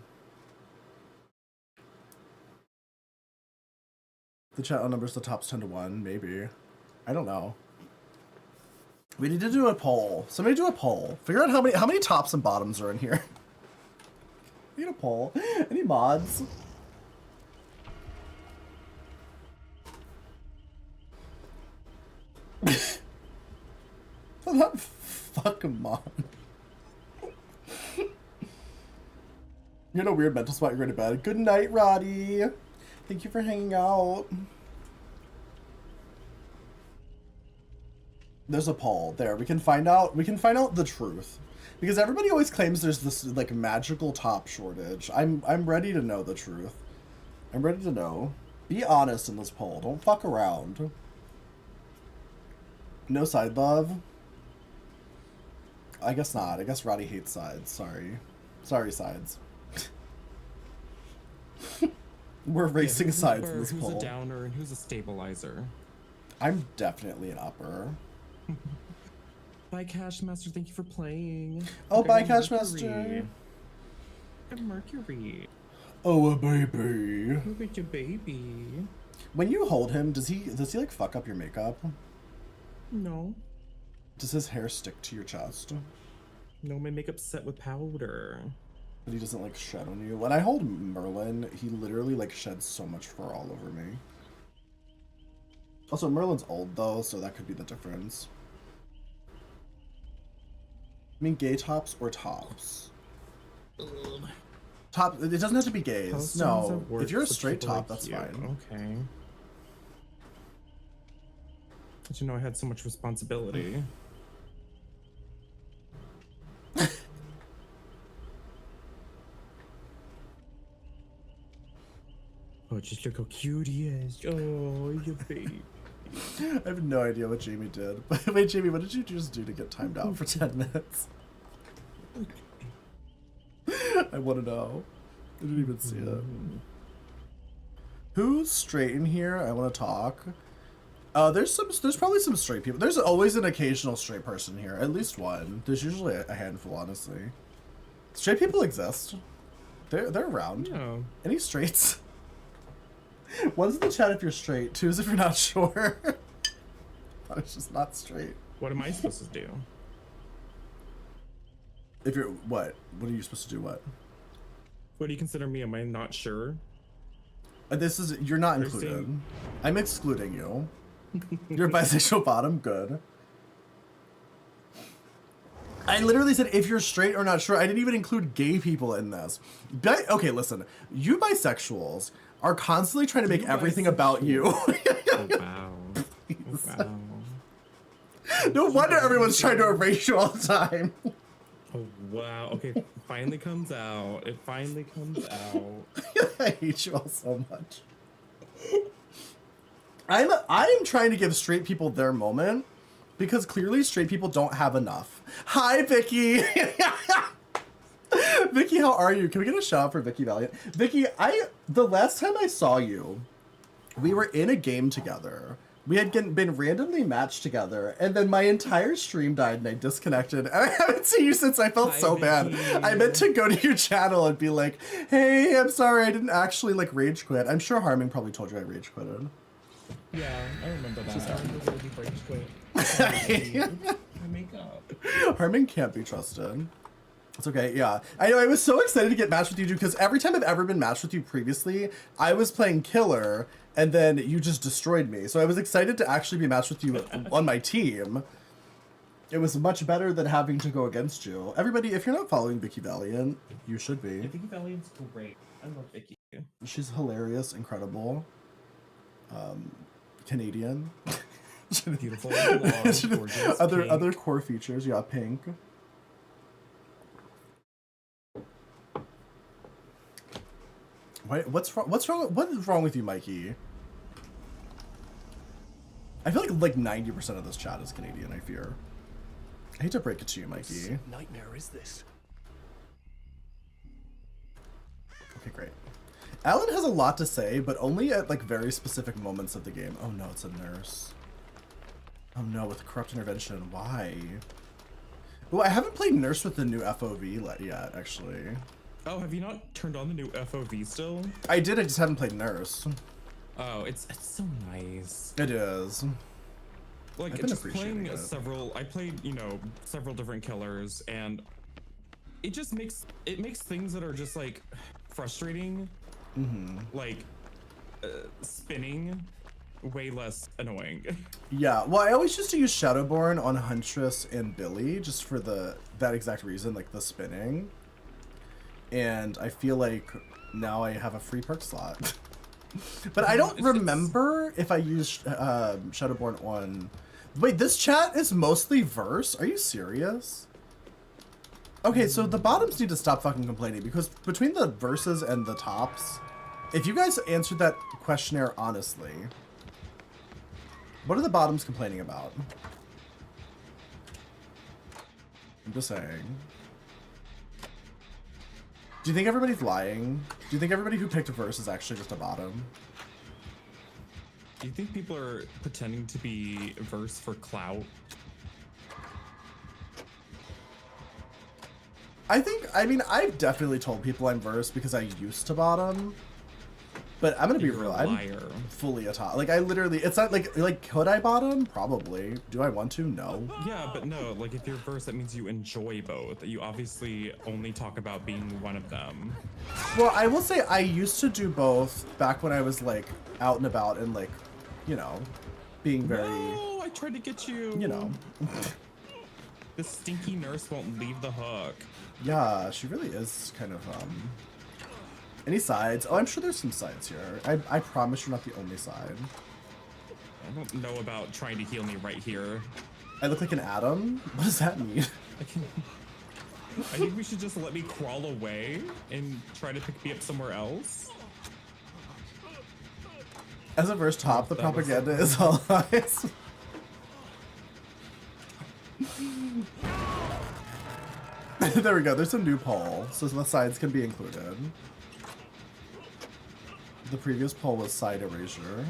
The chat outnumbers the tops 10 to 1, maybe. I don't know. We need to do a poll. Somebody do a poll. Figure out how many tops and bottoms are in here. We need a poll. Any mods? I'm not fucking mod. You're in a weird mental spot. You're going to bed. Good night, Roddy. Thank you for hanging out. There's a poll there. We can find out the truth. Because everybody always claims there's this like magical top shortage. I'm ready to know the truth. I'm ready to know. Be honest in this poll. Don't fuck around. No side love? I guess not. I guess Roddy hates sides. Sorry. Sorry, sides. We're racing sides in this who's poll. Who's a downer and who's a stabilizer? I'm definitely an upper. Bye, Cashmaster. Thank you for playing. Oh, bye, Mercury. Cashmaster. Mercury. Oh, a baby. Look at your baby. When you hold him, does he like fuck up your makeup? No. Does his hair stick to your chest? No, my makeup's set with powder. But he doesn't like shed on you. When I hold Merlin, he literally like sheds so much fur all over me. Also, Merlin's old though, so that could be the difference. I mean, gay tops or tops? Top. It doesn't have to be gays. No, if you're a straight top, that's fine. Okay. Did you know I had so much responsibility? Oh, just look how cute he is. Oh, your baby. I have no idea what Jamie did. Wait, Jamie, what did you just do to get timed out for 10 minutes? I want to know. I didn't even see it. Who's straight in here? I want to talk. There's probably some straight people. There's always an occasional straight person here. At least one. There's usually a handful, honestly. Straight people exist. They're around. Yeah. Any straights? One's in the chat if you're straight. Two's if you're not sure. Thought it's just not straight. What am I supposed to do? If you're what? What are you supposed to do? What? What do you consider me? Am I not sure? You're not You're included. saying- I'm excluding you. You're bisexual bottom, good. I literally said if you're straight or not sure. I didn't even include gay people in this. Okay, listen. You bisexuals are constantly trying to make everything about you. Oh, wow. Oh, wow. No wonder everyone's trying to erase you all the time. Oh, wow. Okay, finally comes out. It finally comes out. I hate you all so much. I am trying to give straight people their moment because clearly straight people don't have enough. Hi, Vicky. Vicky, how are you? Can we get a shout out for Vicky Valiant? Vicky, the last time I saw you, we were in a game together. We had been randomly matched together, and then my entire stream died and I disconnected. And I haven't seen you since. I felt so bad. I meant to go to your channel and be like, hey, I'm sorry, I didn't actually like rage quit. I'm sure Harming probably told you I rage quitted. Yeah, I remember that. I remember the rage quit. My makeup. Harming can't be trusted. It's okay, yeah. I know, I was so excited to get matched with you, dude, because every time I've ever been matched with you previously, I was playing killer, and then you just destroyed me. So I was excited to actually be matched with you on my team. It was much better than having to go against you. Everybody, if you're not following Vicky Valiant, you should be. Vicky Valiant's great. I love Vicky. She's hilarious, incredible. Canadian. Beautiful, blonde, gorgeous, pink. Other core features, yeah, pink. Wait, what's wrong? What is wrong with you, Mikey? I feel like 90% of this chat is Canadian. I fear. I hate to break it to you, Mikey. What nightmare is this? Okay, great. Alan has a lot to say, but only at like very specific moments of the game. Oh no, it's a nurse. Oh no, with corrupt intervention. Why? Well, I haven't played nurse with the new FOV yet, actually. Oh, have you not turned on the new FOV still? I did, I just haven't played nurse. Oh, it's so nice. It is. Like, I've been just appreciating playing it. I played, several different killers, and it just makes things that are just like frustrating, like spinning, way less annoying. Yeah, well, I always used to use Shadowborn on Huntress and Billy just for that exact reason, like the spinning. And I feel like now I have a free perk slot. But I don't remember if I used Shadowborn on... Wait, this chat is mostly verse? Are you serious? Okay, so the bottoms need to stop fucking complaining, because between the verses and the tops, if you guys answered that questionnaire honestly, what are the bottoms complaining about? I'm just saying. Do you think everybody's lying? Do you think everybody who picked a verse is actually just a bottom? Do you think people are pretending to be verse for clout? I mean, I've definitely told people I'm verse because I used to bottom. But I'm gonna be real, I'm fully a top. Like, I literally, it's not like, could I bottom? Probably. Do I want to? No. Yeah, but no, like, if you're verse, that means you enjoy both. You obviously only talk about being one of them. Well, I will say I used to do both back when I was, like, out and about and, like, being very... No, I tried to get you. The stinky nurse won't leave the hook. Yeah, she really is kind of, Any sides? Oh, I'm sure there's some sides here. I promise you're not the only side. I don't know about trying to heal me right here. I look like an atom? What does that mean? I think we should just let me crawl away and try to pick me up somewhere else. As a verse top, the propaganda is all lies. There we go, there's a new poll, so the sides can be included. The previous poll was side erasure.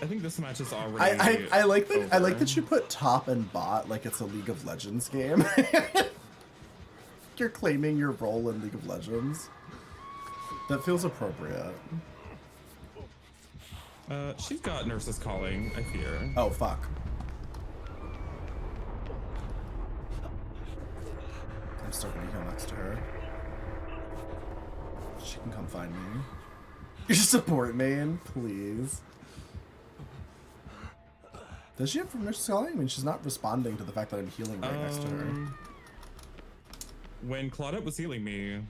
I think this match is already I like that over. I like that you put top and bot like it's a League of Legends game. You're claiming your role in League of Legends. That feels appropriate. She's got nurses calling, I fear. Oh fuck. I'm still gonna go next to her. She can come find me. Your support main, please. Does she have nurse calling? I mean, she's not responding to the fact that I'm healing right next to her. When Claudette was healing me,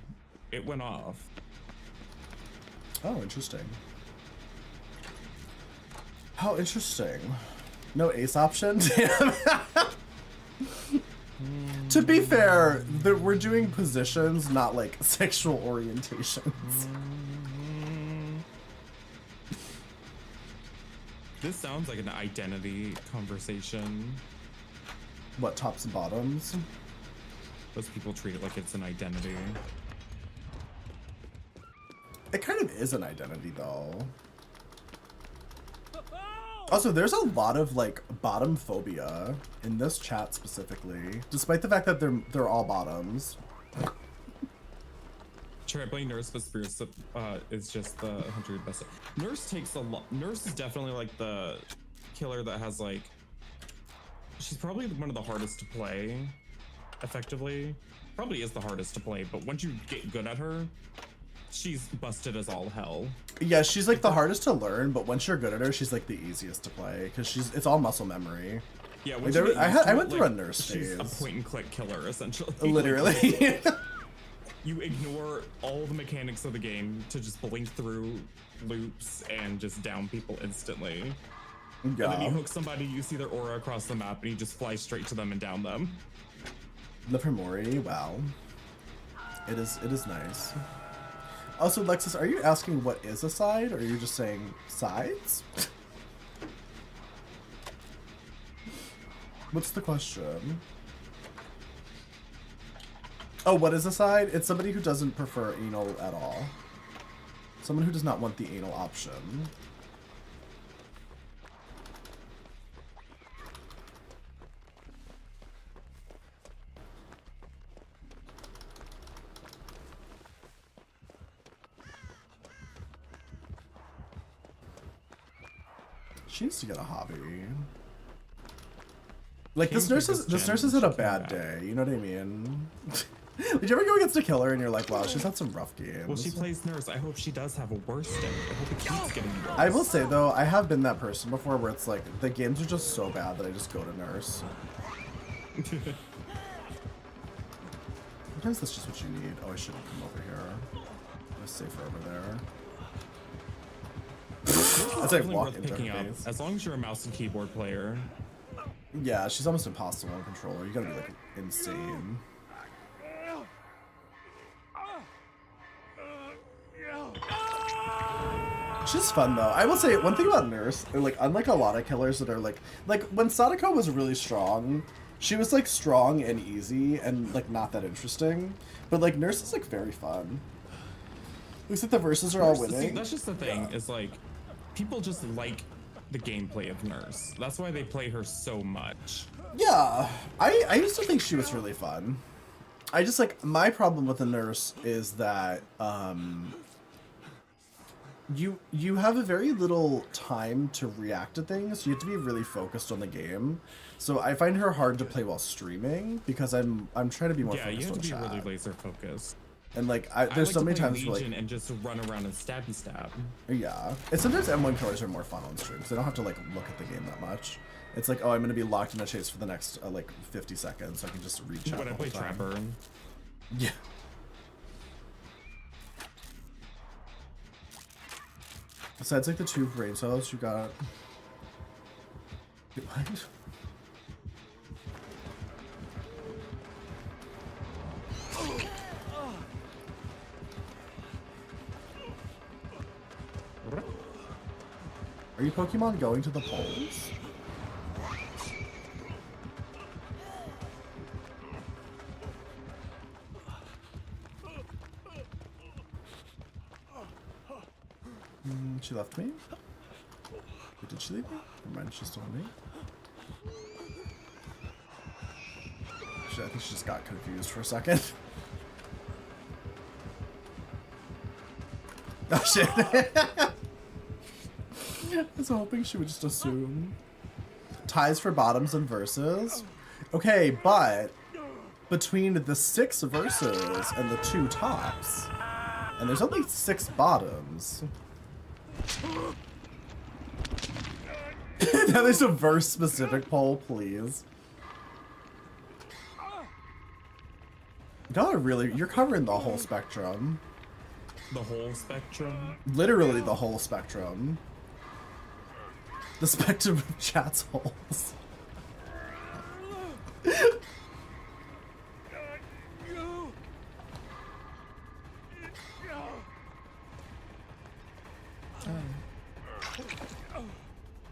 it went off. Oh, interesting. How interesting. No ace option? Damn. To be fair, we're doing positions, not like sexual orientations. This sounds like an identity conversation. What, tops and bottoms? Those people treat it like it's an identity. It kind of is an identity, though. Also, there's a lot of like bottom phobia in this chat specifically, despite the fact that they're all bottoms. Trampling Nurse with Spears is just the 100 best. Nurse takes a lot. Nurse is definitely like the killer that has like. She's probably one of the hardest to play. Effectively, probably is the hardest to play. But once you get good at her, she's busted as all hell. Yeah, she's like the hardest to learn, but once you're good at her, she's like the easiest to play because it's all muscle memory. Yeah, like, I went through a nurse She's phase. a point and click killer essentially. Literally. You ignore all the mechanics of the game to just blink through loops and just down people instantly. Yeah. And then you hook somebody, you see their aura across the map, and you just fly straight to them and down them. Livermore, wow. It is nice. Also, Lexus, are you asking what is a side, or are you just saying sides? What's the question? Oh, what is a side? It's somebody who doesn't prefer anal at all. Someone who does not want the anal option. She needs to get a hobby. Like this nurse has had a bad day, you know what I mean? Did you ever go against a killer and you're like, wow, she's had some rough games? Well, she plays nurse. I hope she does have a worse day. I hope it keeps getting worse. I will say though, I have been that person before where it's like the games are just so bad that I just go to nurse. Sometimes that's just what you need. Oh, I shouldn't come over here. It's safer over there. That's like walk into her face. As long as you're a mouse and keyboard player. Yeah, she's almost impossible on controller. You gotta be like insane. She's fun though. I will say one thing about Nurse, like unlike a lot of killers that are like when Sadako was really strong, she was like strong and easy and like not that interesting. But like Nurse is like very fun. Looks like the verses are all winning. See, that's just the thing, is like people just like the gameplay of Nurse. That's why they play her so much. Yeah, I used to think she was really fun. I just like my problem with the Nurse is that you have a very little time to react to things. You have to be really focused on the game. So I find her hard to play while streaming because I'm trying to be more focused on chat. Yeah, you have to be really laser focused. And like there's so many times where like and just run around and stabby stab. Yeah, and sometimes M1 killers are more fun on stream because they don't have to like look at the game that much. It's like, oh, I'm gonna be locked in a chase for the next like 50 seconds, so I can just read chat. When I play Trapper. Yeah. Besides like the two brain cells, you got. Wait, what? Are you Pokemon going to the polls? She left me? Wait, did she leave me? Never mind, she's still on me. Actually, I think she just got confused for a second. Oh shit. I was hoping she would just assume. Ties for bottoms and verses. Okay, but between the 6 verses and the 2 tops, And there's only 6 bottoms. Now there's a verse specific poll, please. Y'all are really, you're covering the whole spectrum. The whole spectrum? Literally the whole spectrum. The spectrum of chat's holes.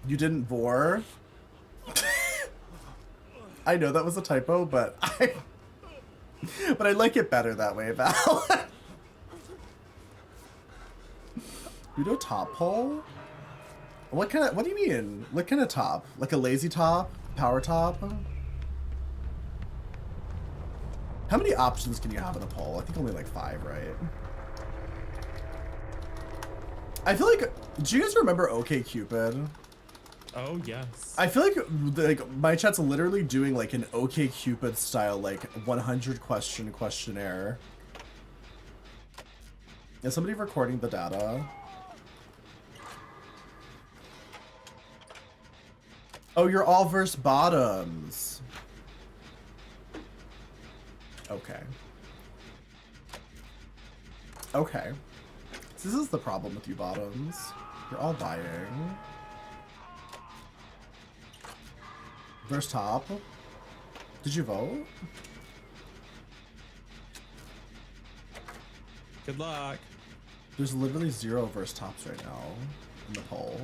You didn't bore? I know that was a typo, but I like it better that way, Val. You know top pole? What do you mean? What kind of top? Like a lazy top? Power top? How many options can you have in a poll? I think only like 5, right? I feel like, do you guys remember OkCupid? Oh, yes. I feel like my chat's literally doing like an OkCupid style like 100 question questionnaire. Is somebody recording the data? Oh, you're all verse bottoms. Okay. Okay. So this is the problem with you bottoms. You're all buying. Verse top. Did you vote? Good luck. There's literally 0 verse tops right now in the poll.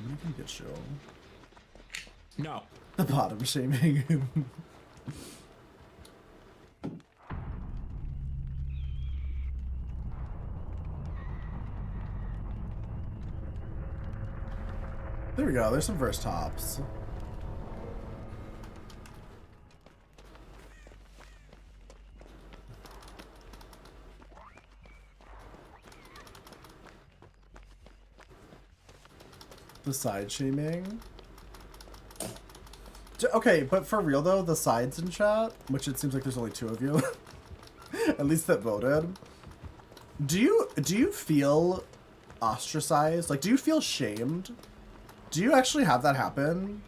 I'm gonna get you. No. The bottom shaming. There we go, there's some verse tops. The side shaming. Okay, but for real though, the sides in chat, which it seems like there's only 2 of you, at least that voted. Do you feel ostracized? Like, do you feel shamed? Do you actually have that happen?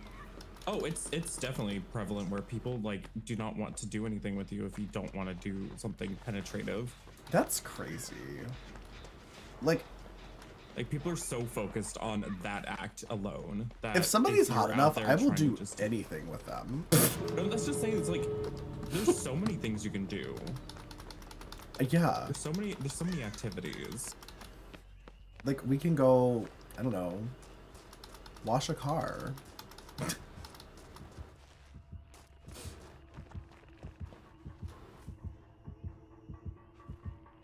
Oh, it's definitely prevalent where people like do not want to do anything with you if you don't want to do something penetrative. That's crazy. Like people are so focused on that act alone that if somebody's you're hot out enough, there I will trying to do just anything with them. No, let's just say it's like there's so many things you can do. Yeah. There's so many activities. Like we can go, I don't know, wash a car.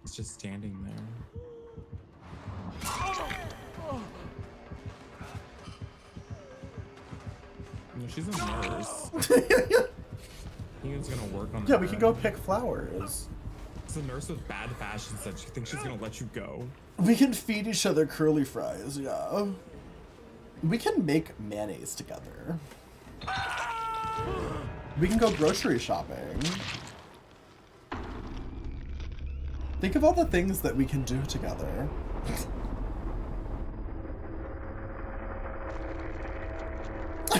It's just standing there. You know, she's a nurse. He was gonna work on Yeah, her. we can go pick flowers. It's a nurse with bad fashion sense. She thinks she's gonna let you go. We can feed each other curly fries, yeah. We can make mayonnaise together. We can go grocery shopping. Think of all the things that we can do together.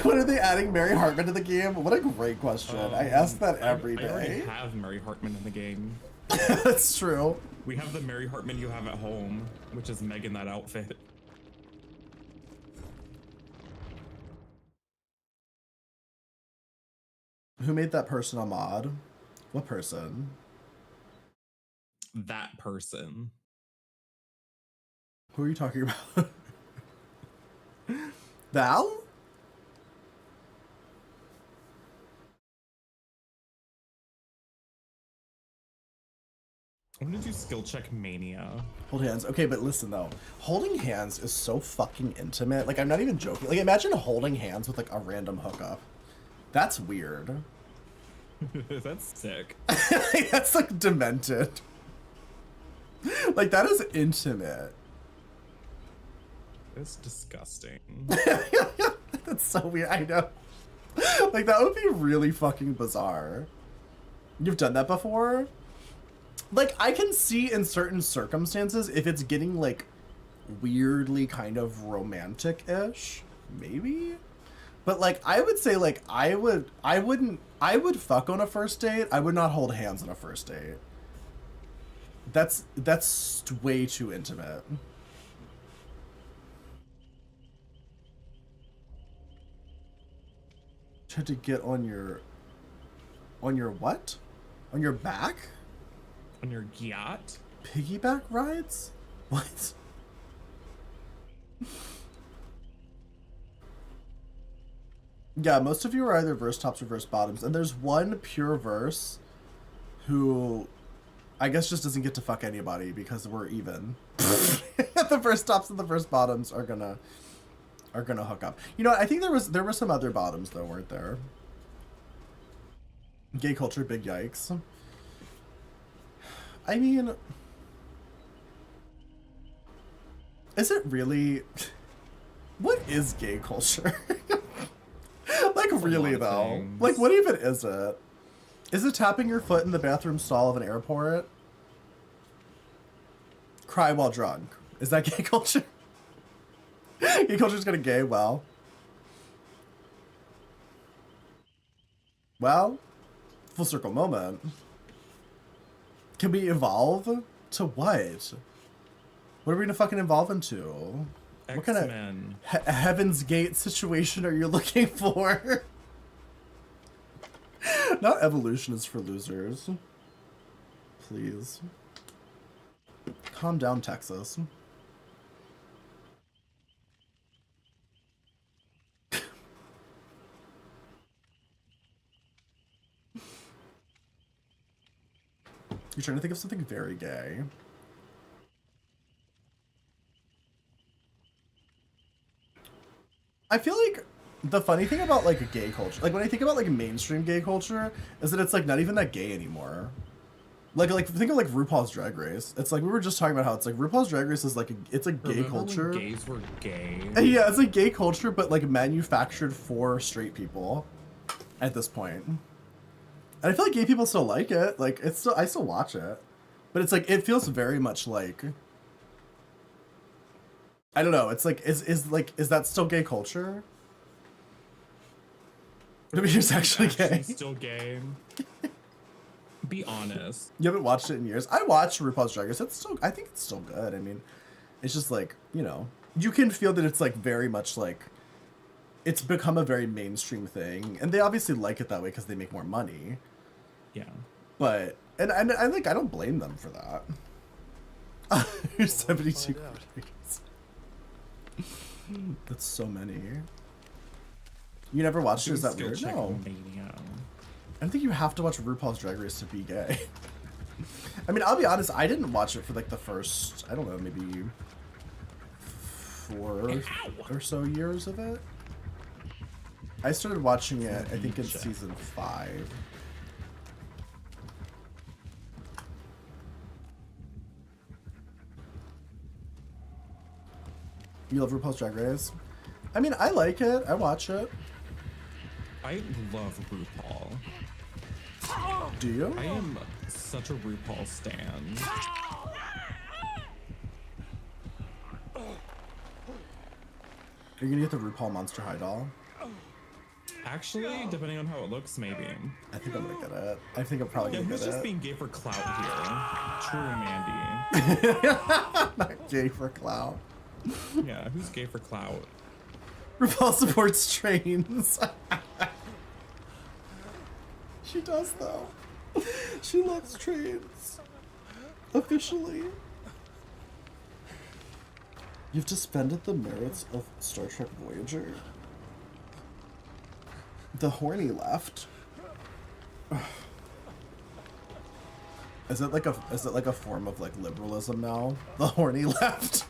When are they adding Mary Hartman to the game? What a great question. I ask that every I already day. have Mary Hartman in the game. That's true. We have the Mary Hartman you have at home, which is Meg in that outfit. Who made that person a mod? What person? That person. Who are you talking about? Val? I'm gonna do skill check mania. Hold hands. Okay, but listen though. Holding hands is so fucking intimate. Like, I'm not even joking. Like, imagine holding hands with like a random hookup. That's weird. That's sick. That's like demented. Like, that is intimate. It's disgusting. That's so weird. I know. Like, that would be really fucking bizarre. You've done that before? Like, I can see in certain circumstances if it's getting, like, weirdly kind of romantic-ish, maybe? But, like, I would say, like, I would fuck on a first date. I would not hold hands on a first date. That's way too intimate. Tried to get on your what? On your back? On your yacht? Piggyback rides? What? Yeah, most of you are either verse tops or verse bottoms, and there's one pure verse who I guess just doesn't get to fuck anybody because we're even. The verse tops and the verse bottoms are gonna hook up. You know, I think there were some other bottoms though, weren't there? Gay culture, big yikes. I mean, is it really? What is gay culture? Like, really though? Things. Like, what even is it? Is it tapping your foot in the bathroom stall of an airport? Cry while drunk. Is that gay culture? Gay culture's gonna gay well. Well, full circle moment. Can we evolve to what? What are we gonna fucking evolve into? What kind of Heaven's Gate situation are you looking for? Not evolution is for losers. Please. Calm down, Texas. You're trying to think of something very gay. I feel like the funny thing about like a gay culture, like when I think about like mainstream gay culture, is that it's like not even that gay anymore. Like think of like RuPaul's Drag Race. It's like we were just talking about how it's like RuPaul's Drag Race is like it's a gay culture. When gays were gay. Yeah, it's like gay culture, but like manufactured for straight people at this point. And I feel like gay people still like it. Like it's still, I still watch it, but it's like it feels very much like. I don't know. It's like is that still gay culture? Maybe you're actually gay. Still gay. Be honest. You haven't watched it in years. I watched RuPaul's Drag Race. I think it's still good. I mean, it's just like, you know, you can feel that it's like very much like it's become a very mainstream thing, and they obviously like it that way because they make more money. Yeah. But and I like I don't blame them for that. Here's 72. That's so many. You never watched it? Is that weird? No. I don't think you have to watch RuPaul's Drag Race to be gay. I mean, I'll be honest, I didn't watch it for like the first, I don't know, maybe 4 or so years of it. I started watching it, I think, in season 5. You love RuPaul's Drag Race? I mean, I like it. I watch it. I love RuPaul. Do you? I am such a RuPaul stan. Are you gonna get the RuPaul Monster High doll? Actually, depending on how it looks, maybe. I think I'm gonna get it. I think I'm probably gonna get it. Who's just being gay for clout here? True Mandy. Not gay for clout. Yeah, who's gay for clout? RuPaul supports trains. She does though. She loves trains. Officially. You've disbanded the merits of Star Trek Voyager. The horny left. Is it like a form of like liberalism now? The horny left.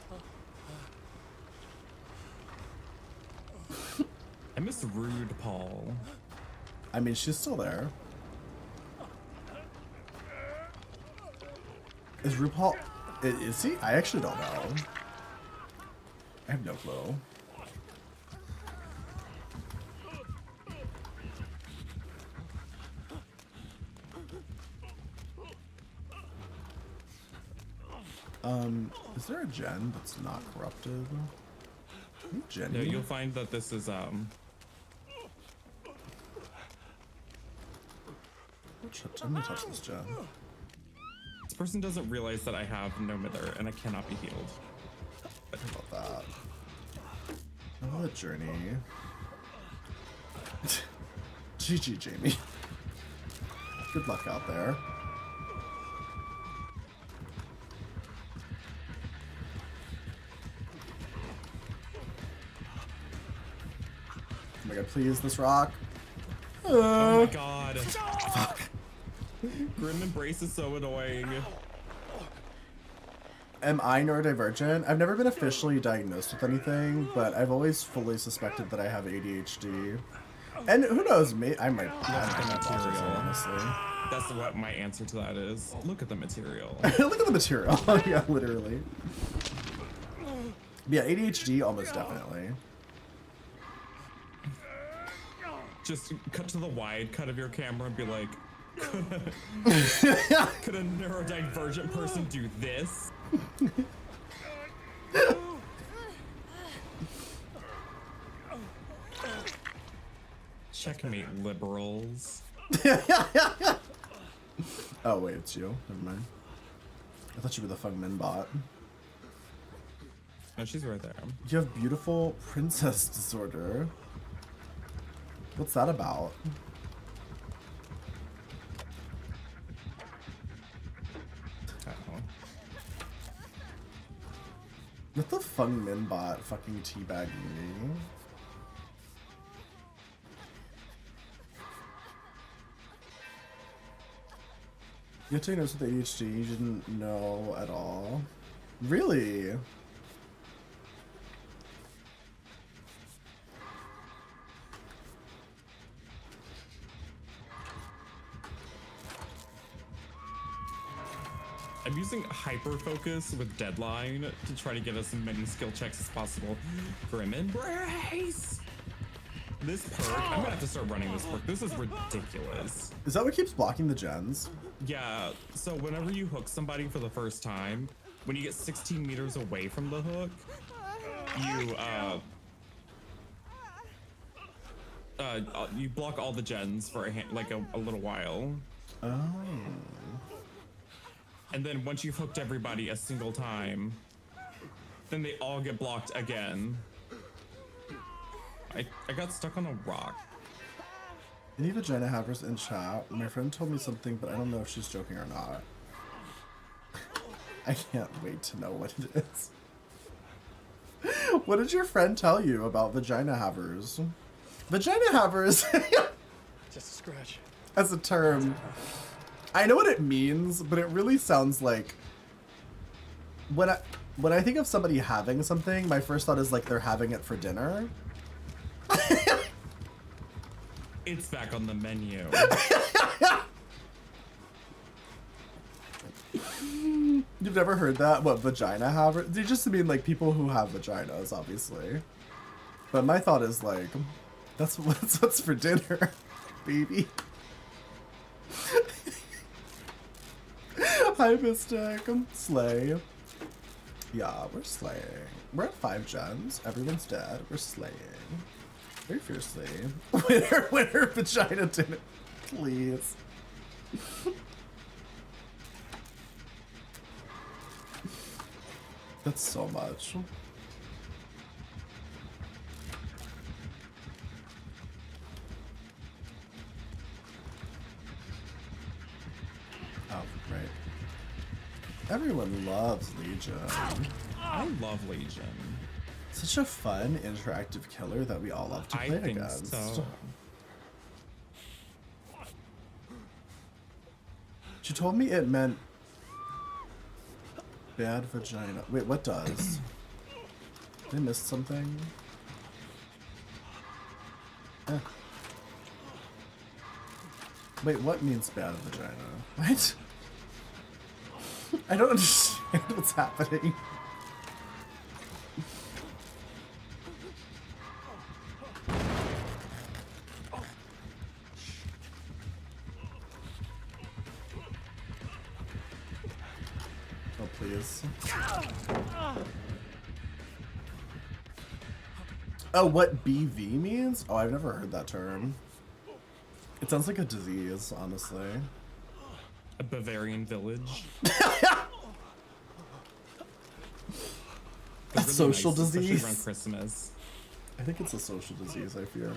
I miss Rude Paul. I mean, she's still there. Is RuPaul... Is he? I actually don't know. I have no clue. Is there a gen that's not corrupted? Jenny? No, you'll find that this is I'm gonna touch this gen. this person doesn't realize that I have no mither and I cannot be healed. How about that? Oh, the journey. GG, Jamie. Good luck out there. Oh my god, please, this rock. Oh my god. Fuck. Grim Embrace is so annoying. Am I neurodivergent? I've never been officially diagnosed with anything, but I've always fully suspected that I have ADHD. And who knows, I might have autism, honestly. That's what my answer to that is. Look at the material. Look at the material. Yeah, literally. Yeah, ADHD, almost definitely. Just cut to the wide cut of your camera and be like, could a neurodivergent person do this? Checkmate, liberals. Oh wait, it's you. Never mind. I thought you were the Fung Min bot. No, she's right there. You have beautiful princess disorder. What's that about? Uh-oh. What the Fung Min bot fucking teabagging me? You have to diagnosed with ADHD, you didn't know at all. Really? I'm using hyper focus with deadline to try to get us as many skill checks as possible. Grim Embrace! This perk, I'm gonna have to start running this perk. This is ridiculous. Is that what keeps blocking the gens? Yeah, so whenever you hook somebody for the first time, when you get 16 meters away from the hook, you block all the gens for a little while. Oh. And then once you've hooked everybody a single time, then they all get blocked again. I got stuck on a rock. Any vagina havers in chat? My friend told me something, but I don't know if she's joking or not. I can't wait to know what it is. What did your friend tell you about vagina havers? Vagina havers, Just a scratch. as a term, I know what it means, but it really sounds like when I think of somebody having something, my first thought is like they're having it for dinner. It's back on the menu. You've never heard that? What, vagina havers? They just mean like people who have vaginas, obviously. But my thought is like, that's what's for dinner, baby. Hi, Mystic. Slay. Yeah, we're slaying. We're at 5 gens. Everyone's dead. We're slaying. Very fiercely. Winner, vagina dinner. Please. That's so much. Oh, right. Everyone loves Legion. I love Legion. Such a fun, interactive killer that we all love to play I think against. so. She told me it meant bad vagina. Wait, what does? Did I miss something? Eh. Wait, what means bad vagina? What? I don't understand what's happening. Oh, please. Oh, what BV means? Oh, I've never heard that term. It sounds like a disease, honestly. A Bavarian village. A social especially disease? around Christmas. I think it's a social disease, I fear.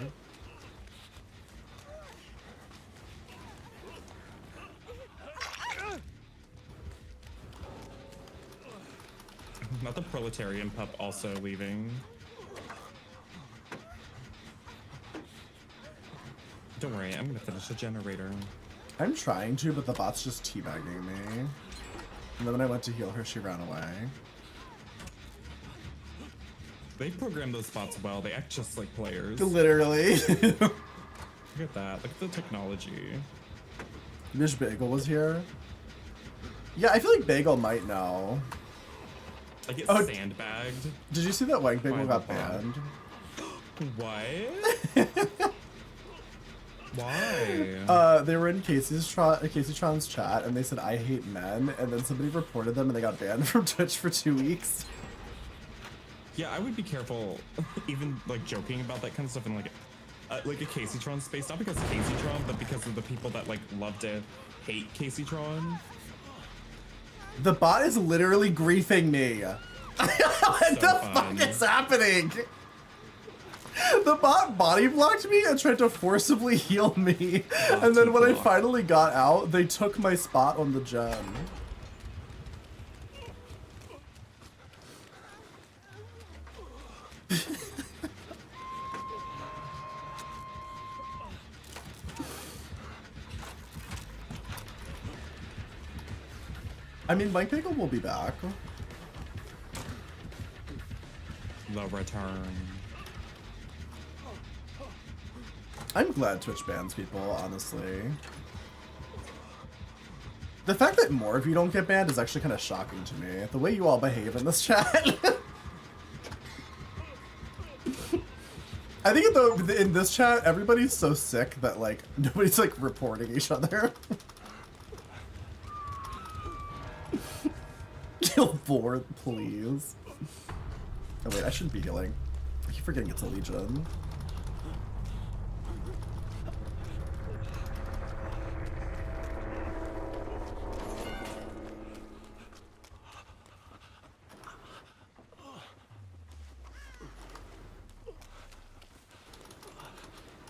Not the proletarian pup also leaving. Don't worry, I'm gonna finish the generator. I'm trying to, but the bot's just teabagging me. And then when I went to heal her, she ran away. They program those bots well. They act just like players. Literally. Look at that. Look at the technology. Wish Bagel was here. Yeah, I feel like Bagel might know. I get Oh, sandbagged. Did you see that Wank Bagel By got the bot. banned? What? Why? They were in Casey Tron's chat, and they said, "I hate men," and then somebody reported them, and they got banned from Twitch for 2 weeks. Yeah, I would be careful, even like joking about that kind of stuff in like a Caseytron space. Not because of Caseytron, but because of the people that like love to hate Caseytron. The bot is literally griefing me. What the fuck is happening? The bot body blocked me and tried to forcibly heal me. And then when I finally got out, they took my spot on the gen. I mean, Mike Pickle will be back. The return. I'm glad Twitch bans people, honestly. The fact that more of you don't get banned is actually kind of shocking to me. The way you all behave in this chat. I think in this chat, everybody's so sick that, like, nobody's, like, reporting each other. Kill board, please. Oh wait, I shouldn't be healing. I keep forgetting it's a Legion.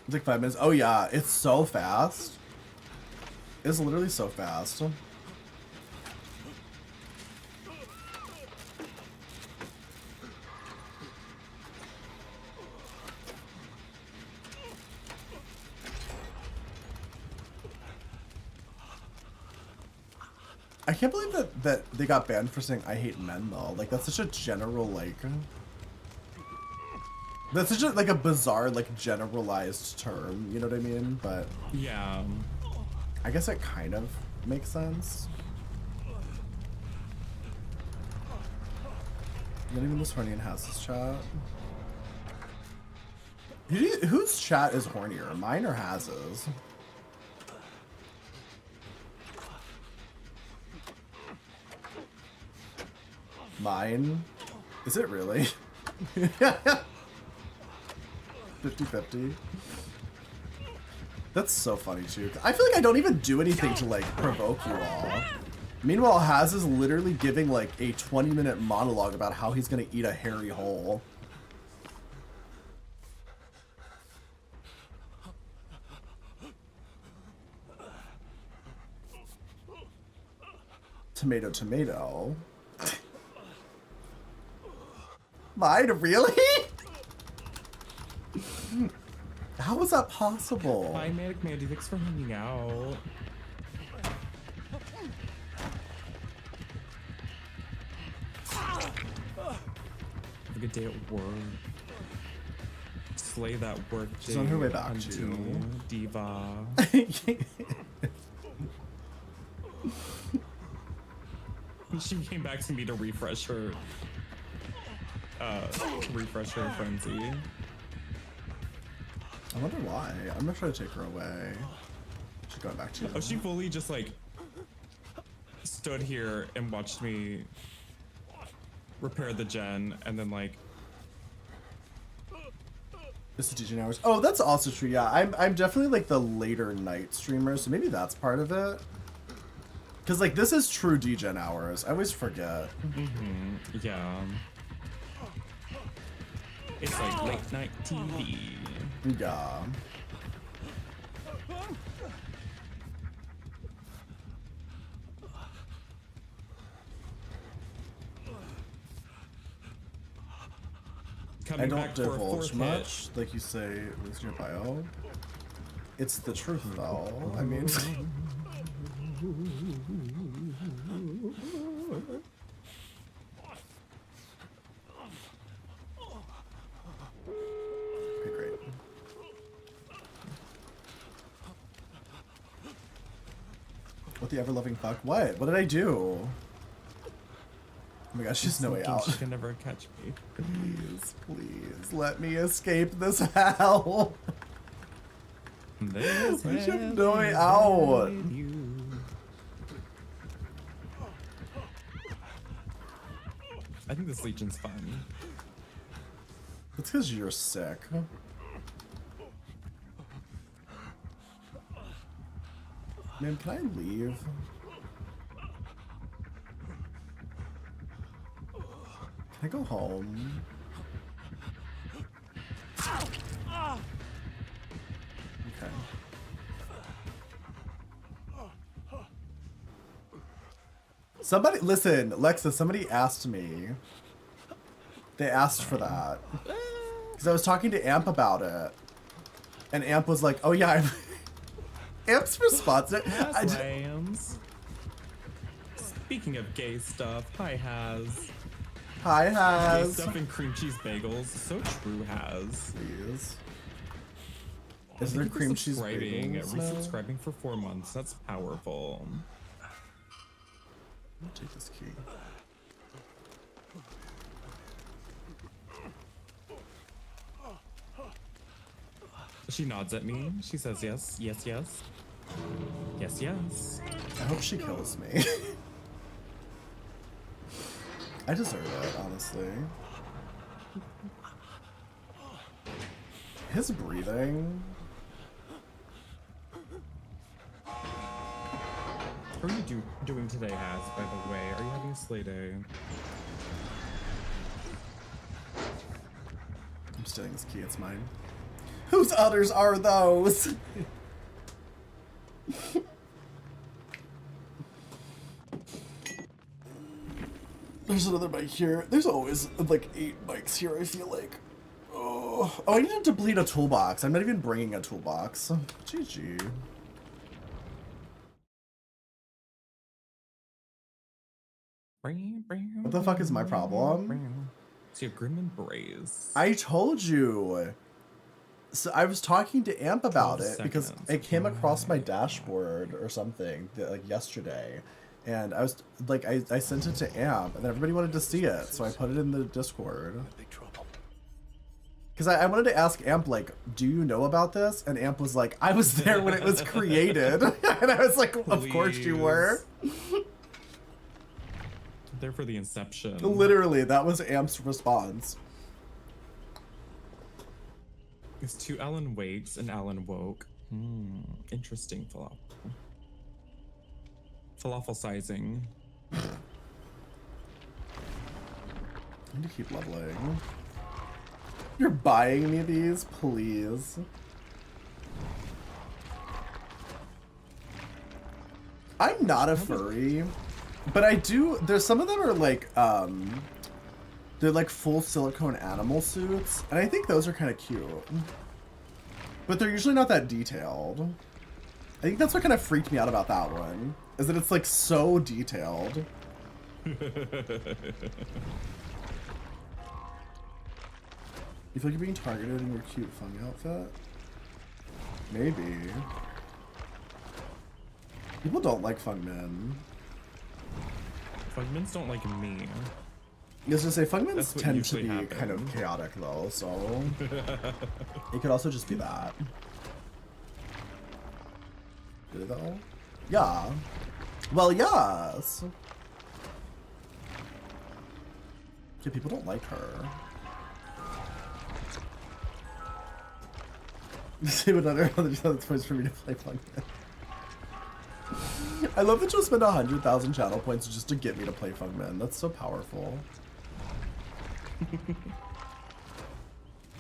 It's like 5 minutes. Oh yeah, it's so fast. It's literally so fast. I can't believe that they got banned for saying I hate men though. Like that's such a general like that's such a like a bizarre like generalized term, you know what I mean? But Yeah. I guess it kind of makes sense. Not even this horny and has this chat. Whose chat is hornier? Mine or Haz's? Mine? Is it really? 50-50. That's so funny too. I feel like I don't even do anything to like provoke you all. Meanwhile, Haz is literally giving like a 20-minute monologue about how he's gonna eat a hairy hole. Tomato, tomato. Mine, really? How was that possible? Hi, Manic Mandy. Thanks for hanging out. Have a good day at work. Slay that work day. She's on her way back Hunty, too. Diva. She came back to me to refresh her frenzy. I wonder why. I'm gonna try to take her away. She's going back to you. Oh, she fully just like stood here and watched me repair the gen, and then like This is DJ hours. Oh, that's also true. Yeah, I'm definitely like the later night streamer, so maybe that's part of it. Cause like this is true DJ hours. I always forget. yeah, it's like late night TV. Yeah. Coming I don't back for a divulge fourth much, like you say, with your bio. It's the truth, though. I mean, okay, great. What the ever-loving fuck? What? What did I do? Oh my gosh, she's no way Thinking out. She can never catch me. Please, please, let me escape this hell. There's I have heaven no way out. with you. I think this Legion's fun. It's because you're sick. Man, can I leave? Can I go home? Okay. Somebody, listen, Lexa, somebody asked me. They asked for that. Because I was talking to Amp about it. And Amp was like, oh yeah, Amp's response. Lambs. Speaking of gay stuff, hi Haz. Hi, Gay Haz. stuff and cream cheese bagels. So true, Haz. Please. Is there Thank you for cream cheese subscribing, bagels now? resubscribing for 4 months. That's powerful. I'll take this key. She nods at me. She says yes, yes, yes. Yes, yes. I hope she kills me. I deserve it, honestly. His breathing. How are you doing today, Haz, by the way? Are you having a sleigh day? I'm stealing this key, it's mine. Whose others are those? There's another bike here. There's always like 8 bikes here, I feel like. Oh, I need to deplete a toolbox. I'm not even bringing a toolbox. GG. What the fuck is my problem? It's your grim embrace. I told you. So I was talking to Amp about 12 it because seconds. it came across my dashboard or something like yesterday. And I was like, I sent it to Amp and everybody wanted to see it. So I put it in the Discord. Big trouble. Because I wanted to ask Amp, like, do you know about this? And Amp was like, I was there when it was created. And I was like, of course you were. There for the inception. Literally, that was Amp's response. It's 2 Alan Wakes and Alan Woke. Interesting falafel. Falafel sizing. I need to keep leveling. You're buying me these, please. I'm not a furry, but I do. There's some of them are like, they're like full silicone animal suits, and I think those are kind of cute. But they're usually not that detailed. I think that's what kind of freaked me out about that one, is that it's like so detailed. You feel like you're being targeted in your cute fun outfit? Maybe. People don't like fun men. Fugmans don't like me. I was gonna say, fun men That's what tend to usually be happens. kind of chaotic though, so it could also just be that. Did it though? Yeah. Well, yes. Yeah, people don't like her. See what other points for me to play Funkman. I love that you'll spend 100,000 channel points just to get me to play Funkman. That's so powerful.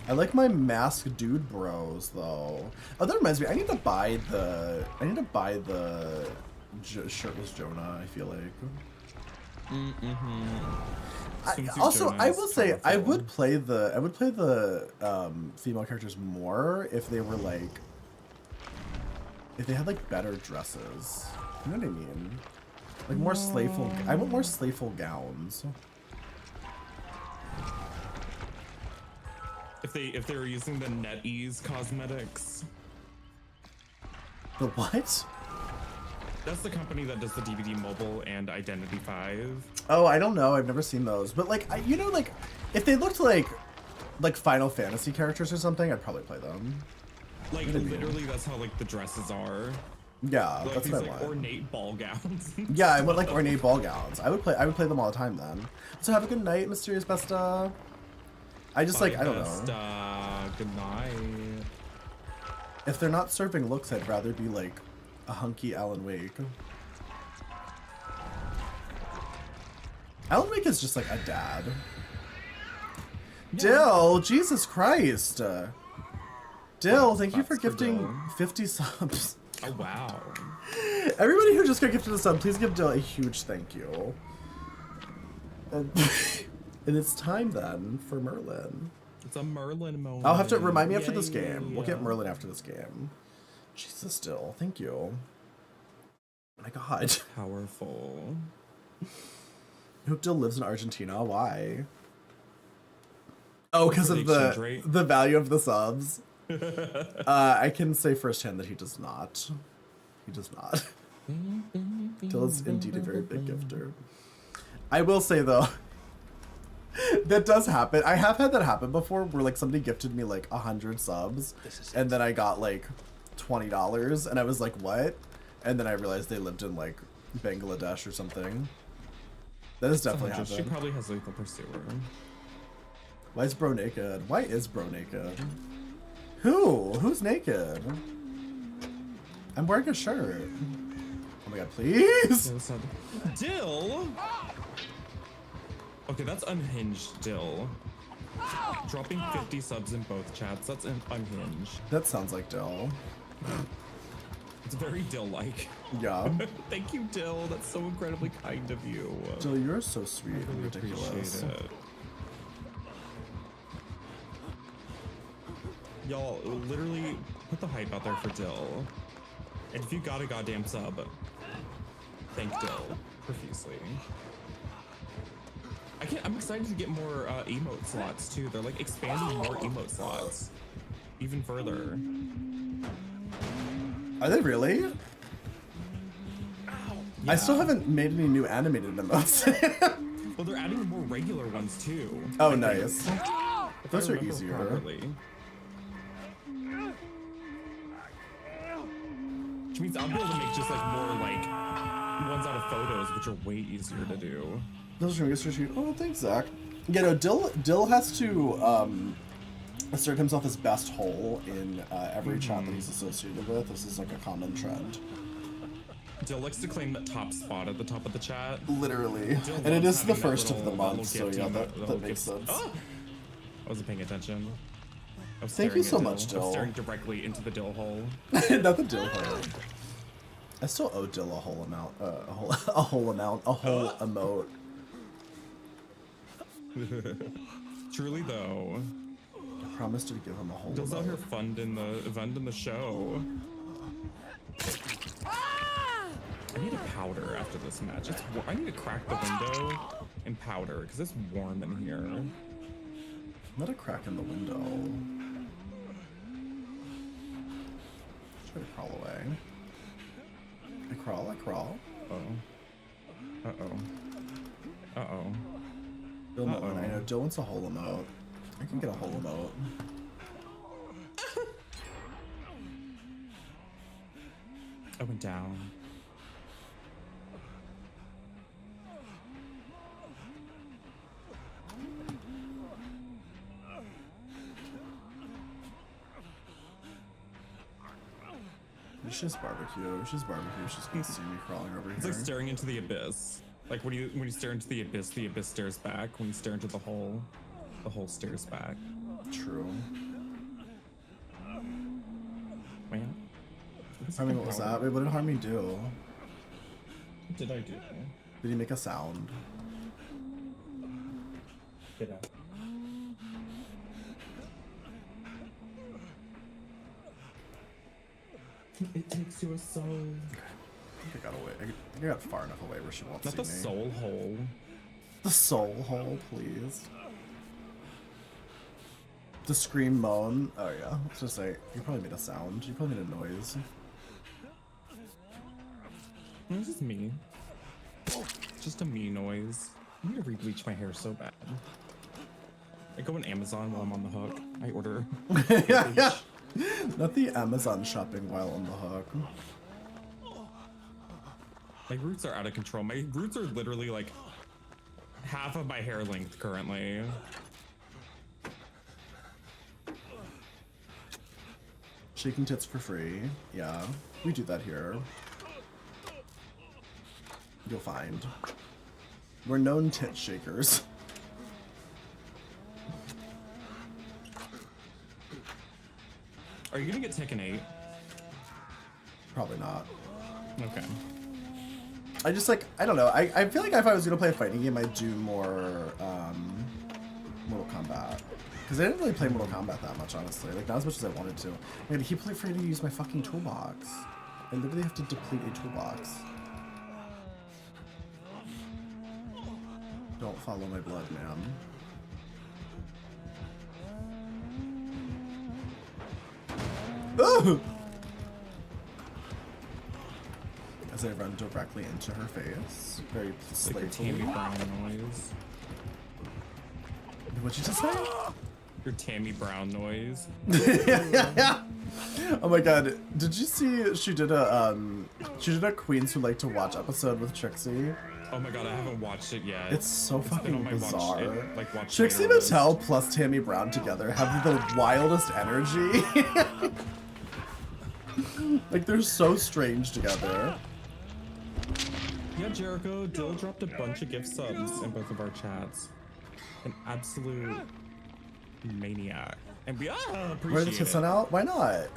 I like my masked dude bros though. Oh, that reminds me. I need to buy the shirtless Jonah. I feel like. Also, I will say I would play the female characters more if they were like if they had like better dresses. You know what I mean? Like more slayful. I want more slayful gowns. If they were using the NetEase cosmetics. The what? That's the company that does the DVD Mobile and Identity 5. Oh, I don't know. I've never seen those. But like, you know, like if they looked like Final Fantasy characters or something, I'd probably play them. Like literally, that's how like the dresses are. Yeah, like, that's these, what I like, want. ornate ball gowns. Yeah, I want like ornate ball gowns. I would play them all the time then. So have a good night, Mysterious Besta. I just like, I don't know. Good night. If they're not serving looks, I'd rather be like a hunky Alan Wake. Alan Wake is just like a dad. Yeah. Dill, Jesus Christ. Dill, thank you for gifting Dill. 50 subs. Oh, wow. Everybody who just got gifted a sub, please give Dill a huge thank you. And it's time then for Merlin. It's a Merlin moment. I'll have to remind me after this game. We'll get Merlin after this game. Jesus, Dill, thank you. Oh my God. Powerful. I hope Dill lives in Argentina. Why? Oh, because of the value of the subs. I can say firsthand that he does not. He does not. Dill is indeed a very big gifter. I will say though, that does happen. I have had that happen before, where like somebody gifted me like 100 subs, and then I got like $20, and I was like, what? And then I realized they lived in like Bangladesh or something. That has definitely happened. She probably has Lethal Pursuer. Why is bro naked? Why is bro naked? Who? Who's naked? I'm wearing a shirt. Oh my God, please! Dill? Okay, that's unhinged, Dill. Dropping 50 subs in both chats, that's unhinged. That sounds like Dill. It's very Dill-like. Yeah. Thank you, Dill. That's so incredibly kind of you. Dill, you're so sweet and really ridiculous. appreciate it. Y'all, literally put the hype out there for Dill. And if you got a goddamn sub, thank Dill profusely. I'm excited to get more emote slots too. They're like expanding more emote slots even further. Are they really? Yeah. I still haven't made any new animated emotes. Well, they're adding more regular ones too. Oh, nice. If Those I are remember easier. properly. Which means I'll be able to make just like more like ones out of photos, which are way easier to do. Those are shoot. Oh, thanks, Zach. Yeah, no, Dill has to assert himself as best whole in every chat that he's associated with. This is like a common trend. Dill likes to claim that top spot at the top of the chat. Literally. Dill And it loves is the having that first of the little- month, so little yeah, gift that makes sense. Oh! I wasn't paying attention. I was Thank you staring so at much, I was Dill. staring directly into the Dill hole. Not the Dill hole. I still owe Dill a whole amount, a whole emote. Truly though, I promised to give him a whole Dill's out here emote. funding the show. I need a powder after this match. I need to crack the window and powder because it's warm in here. Not a crack in the window. Try to crawl away. I crawl. Uh-oh. Dill Motlin, I know Dill wants a whole emote. I can get a whole emote. I went down. She's barbecue. She's barbecue. She's gonna see me crawling over It's here. like staring into the abyss. Like when you stare into the abyss stares back. When you stare into the hole stares back. True. Man. Harmony, what was that? Wait, what did Harmony do? What did I do? Did he make a sound? Get out. It takes you a soul. I think I got away. I think I got far enough away where she won't Not see the me. soul hole. The soul hole, please. The scream moan. Oh yeah. Let's just say you probably made a sound. You probably made a noise. It's just me. Just a me noise. I need to re-bleach my hair so bad. I go on Amazon while I'm on the hook. I order. Yeah. Not the Amazon shopping while on the hook. My roots are out of control. My roots are literally like half of my hair length currently. Shaking tits for free. Yeah, we do that here. You'll find. We're known tit shakers. Are you gonna get Tekken 8? Probably not. Okay. I just like, I don't know. I feel like if I was gonna play a fighting game, I'd do more Mortal Kombat. Because I didn't really play Mortal Kombat that much, honestly. Like, not as much as I wanted to. Man, I keep forgetting to use my fucking toolbox. I literally have to deplete a toolbox. Don't follow my blood, man. Ooh! As I run directly into her face. Very Like your Tammy slavefully. Brown noise. What'd you just say? Your Tammy Brown noise. Yeah. Oh my god. Did you see she did a Queens Who Like to Watch episode with Trixie? Oh my god, I haven't watched it yet. It's so been fucking on my bizarre. watch Trixie later list. Mattel plus Tammy Brown together have the wildest energy. Like they're so strange together. Yeah, Jericho, Dill dropped a bunch of gift subs in both of our chats. An absolute maniac. And we appreciate Where the tits it. on out? Why not?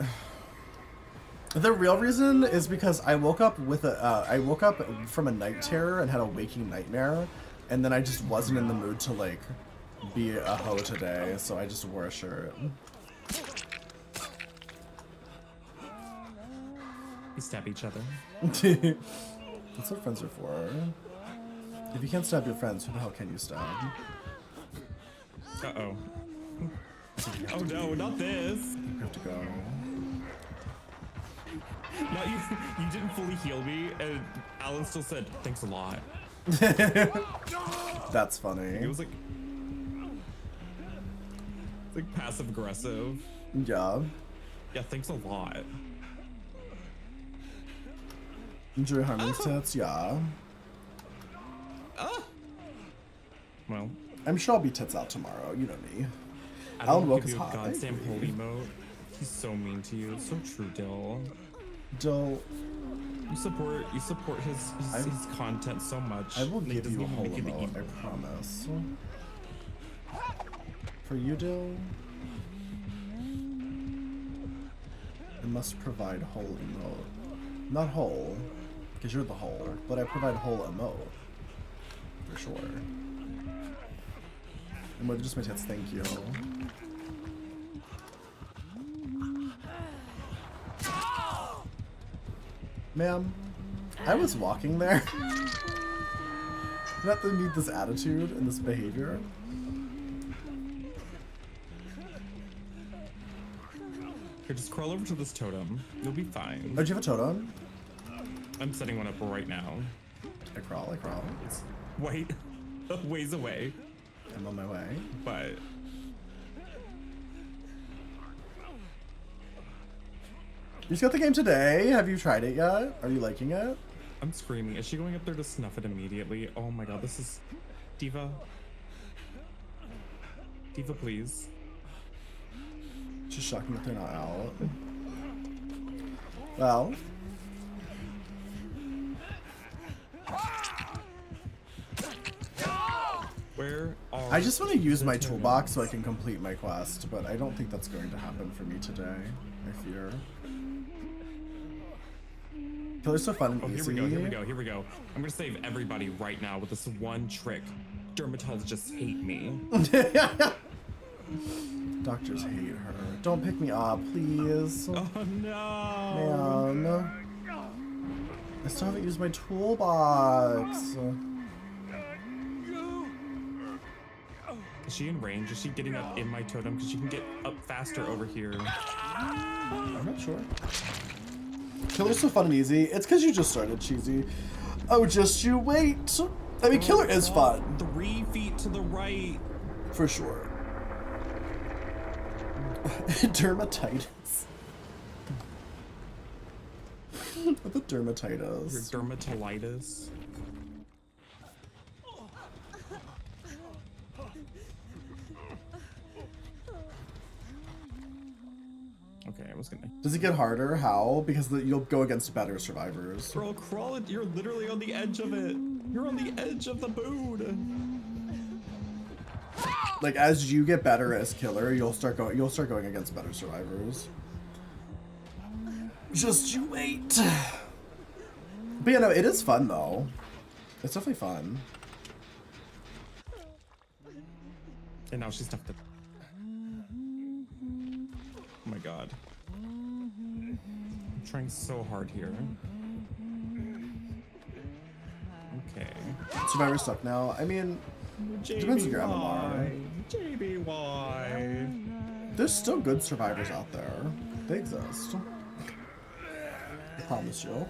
The real reason is because I woke up with I woke up from a night terror and had a waking nightmare, and then I just wasn't in the mood to like be a hoe today, so I just wore a shirt. We stab each other. That's what friends are for. If you can't stab your friends, who the hell can you stab? Uh-oh. Oh no, not this. You have to go. Not you. You didn't fully heal me, and Alan still said, thanks a lot. That's funny. It was like... It's like passive aggressive. Yeah. Yeah, thanks a lot. Enjoy Harmony's tits? Yeah. Well, I'm sure I'll be tits out tomorrow. You know me. I Alan don't Woke give is you a hot. I goddamn agree. holy emote. He's so mean to you. So true, Dill. Dill, You support his content so much. I will and he give doesn't you a even whole make you the emote, I emote. promise. For you, Dill, I must provide whole emote. Not whole, because you're the whole, but I provide whole emote. For sure. And more than just my tits, thank you. Ma'am, I was walking there. Not to need this attitude and this behavior. Here, just crawl over to this totem. You'll be fine. Oh, do you have a totem? I'm setting one up right now. I crawl, I crawl. It's wait, a ways away, I'm on my way. but You just got the game today. Have you tried it yet? Are you liking it? I'm screaming. Is she going up there to snuff it immediately? Oh my god, this is... Diva. Diva, please. Just shocking that they're not out. Well, Where are I just want to use the my toolbox so I totems? can complete my quest, but I don't think that's going to happen for me today. I fear. Killer's so fun and Oh, here easy. we go, here we go, here we go. I'm gonna save everybody right now with this one trick. Dermatologists hate me. Doctors hate her. Don't pick me up, please. Oh no! Man. I still haven't used my toolbox. Is she in range? Is she getting up in my totem? Because she can get up faster over here. I'm not sure. Killer's so fun and easy. It's because you just started, Cheesy. Oh, just you wait. I mean, Killer is fun. 3 feet to the right. For sure. Dermatitis. What the Your dermatitis? dermatolitis. Okay, I was gonna. Does it get harder? How? Because you'll go against better survivors. Girl, crawl it. You're literally on the edge of it. You're on the edge of the boon. Like as you get better as Killer, you'll start going against better survivors. Just you wait. But yeah, no, it is fun though. It's definitely fun. And now she's stuck. Oh my god. I'm trying so hard here. Okay. Survivors suck now. I mean, depends on your MMR. JBY. There's still good survivors out there. They exist. I promise you.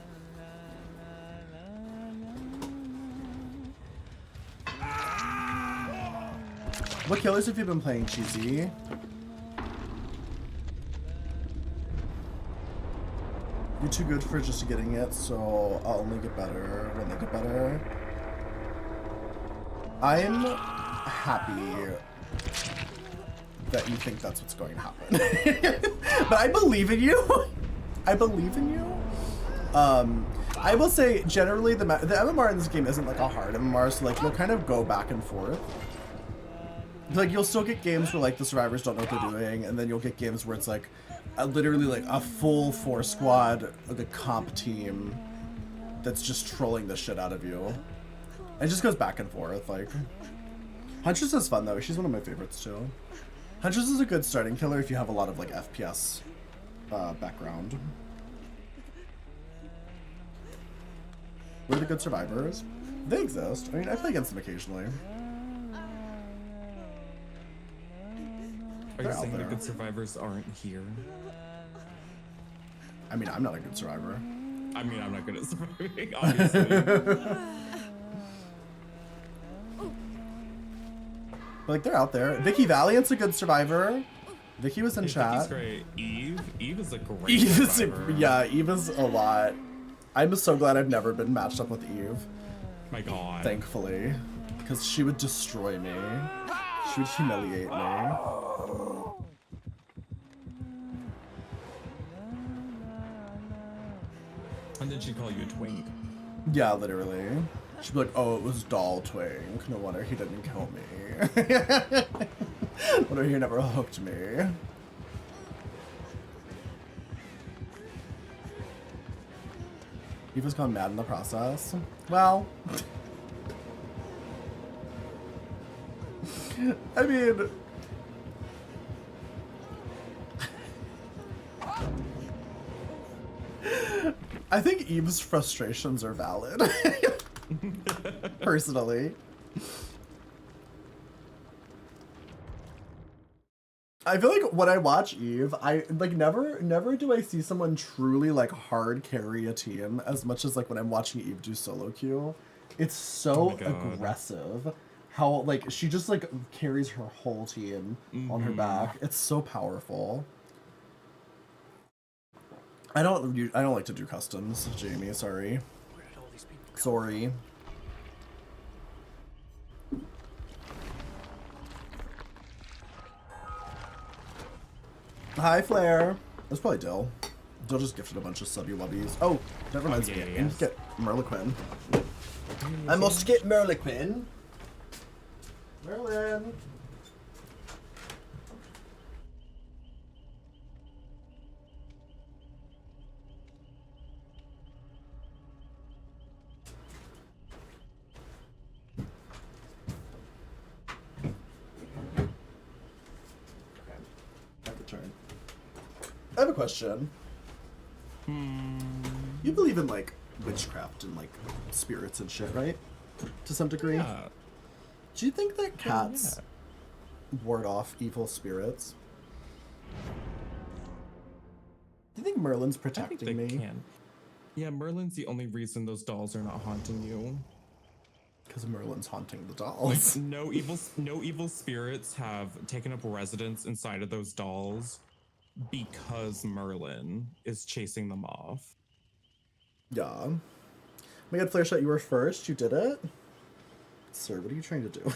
What killers have you been playing, Cheesy? You're too good for just getting it, so I'll only get better when they get better. I'm happy that you think that's what's going to happen. But I believe in you. I believe in you. I will say, generally, the MMR in this game isn't like a hard MMR, so like you'll kind of go back and forth. Like you'll still get games where like the survivors don't know what they're doing, and then you'll get games where it's like literally like a full 4 squad, like a comp team that's just trolling the shit out of you. It just goes back and forth. Like Huntress is fun though. She's one of my favorites too. Huntress is a good starting killer if you have a lot of like FPS background. Where are the good survivors? They exist. I mean, I play against them occasionally. Are you They're out saying the there. good survivors aren't here? I mean, I'm not a good survivor. I mean, I'm not good at surviving, obviously. But, like, they're out there. Vicky Valiant's a good survivor. Vicky was in Vicky's chat. great. Eve is a great Eve is, survivor. yeah, Eve is a lot. I'm so glad I've never been matched up with Eve, My god. thankfully. Because she would destroy me. She would humiliate me. And then she'd call you a twink. Yeah, literally. She'd be like, oh, it was Doll Twink. No wonder he didn't kill me. No wonder he never hooked me. Eva's gone mad in the process. Well, I mean, I think Eve's frustrations are valid. Personally. I feel like when I watch Eve, I like never do I see someone truly like hard carry a team as much as like when I'm watching Eve do solo queue. It's so my God. aggressive how like she just like carries her whole team on her back. It's so powerful. I don't like to do customs, Jamie, sorry. Where did all these people go? Sorry. Hi, Flair. That's probably Dill. They'll just gifted a bunch of subby wubbies. Oh, that reminds me. I need to get Merlequin. I must get Merlequin. Merlin. I have a question. You believe in like witchcraft and like spirits and shit, right? To some degree. Yeah. Do you think that cats ward off evil spirits? Do you think Merlin's I think protecting they me? can. Yeah, Merlin's the only reason those dolls are not haunting you. Because Merlin's haunting the Like, dolls. no evil spirits have taken up residence inside of those dolls because Merlin is chasing them off. Yeah. Oh my god, Flare Shot, you were first. You did it? Sir, what are you trying to do?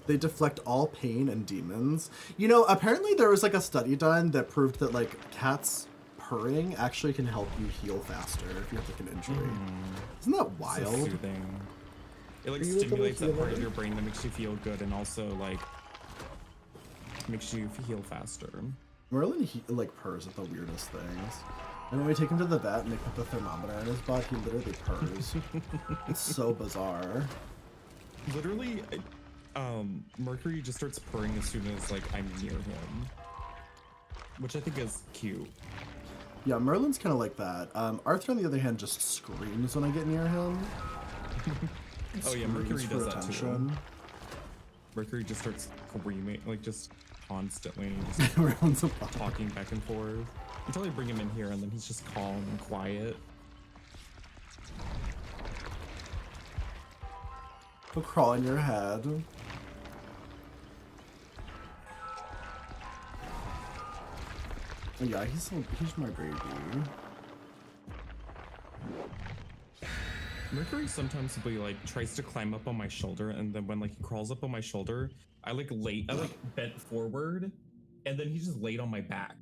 They deflect all pain and demons. You know, apparently there was like a study done that proved that like cats purring actually can help you heal faster if you have like an injury. Isn't that So wild? soothing. It like Are you a stimulates that little part of healer? your brain that makes you feel good and also like makes you heal faster. Merlin like purrs at the weirdest things. And when we take him to the vet and they put the thermometer in his butt, he literally purrs. It's so bizarre. Literally, Mercury just starts purring as soon as like I'm near him, which I think is cute. Yeah, Merlin's kind of like that. Arthur, on the other hand, just screams when I get near him. Oh yeah, Mercury Screams does for that too. Mercury just starts screaming, like just constantly, just Merlin's a fuck. talking back and forth until I bring him in here, and then he's just calm and quiet. He'll crawl in your head. Oh, yeah, he's my baby. Mercury sometimes will be like tries to climb up on my shoulder, and then when like he crawls up on my shoulder, I like bent forward, and then he just laid on my back,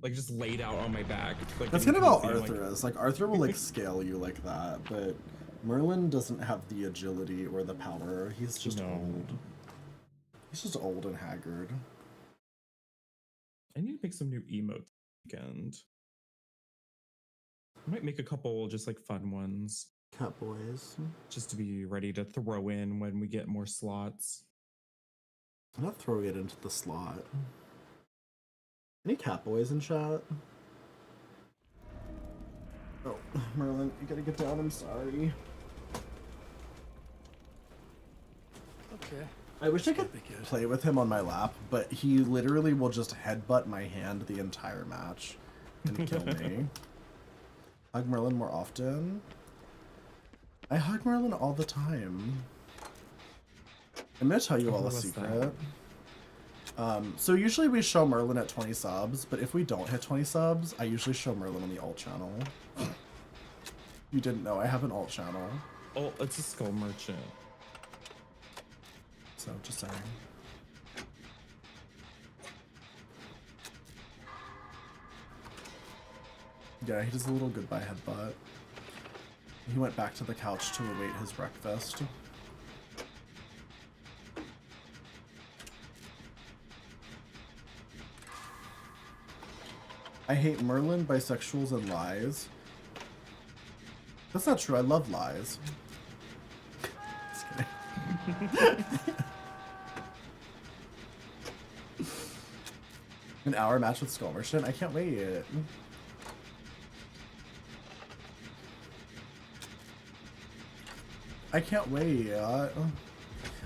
like just laid out on my back. Like, That's and kind of you how can see, Arthur is. Like, Arthur will, like, scale you like that, but Merlin doesn't have the agility or the power. He's just old. He's just old and haggard. I need to make some new emotes this weekend. I might make a couple just like fun ones, Cat boys. just to be ready to throw in when we get more slots. I'm not throwing it into the slot. Any cat boys in chat? Oh, Merlin, you gotta get down. I'm sorry. Okay. I wish I could Be good. play with him on my lap, but he literally will just headbutt my hand the entire match and kill me. Hug Merlin more often. I hug Merlin all the time. I'm gonna tell you all a what's secret. So usually we show Merlin at 20 subs, but if we don't hit 20 subs, I usually show Merlin on the alt channel. You didn't know I have an alt channel. Oh, it's a skull merchant. So just saying. Yeah, he does a little goodbye headbutt. He went back to the couch to await his breakfast. I hate Merlin, bisexuals, and lies. That's not true. I love lies. Just kidding. An hour match with Skull Merchant? I can't wait. I can't wait.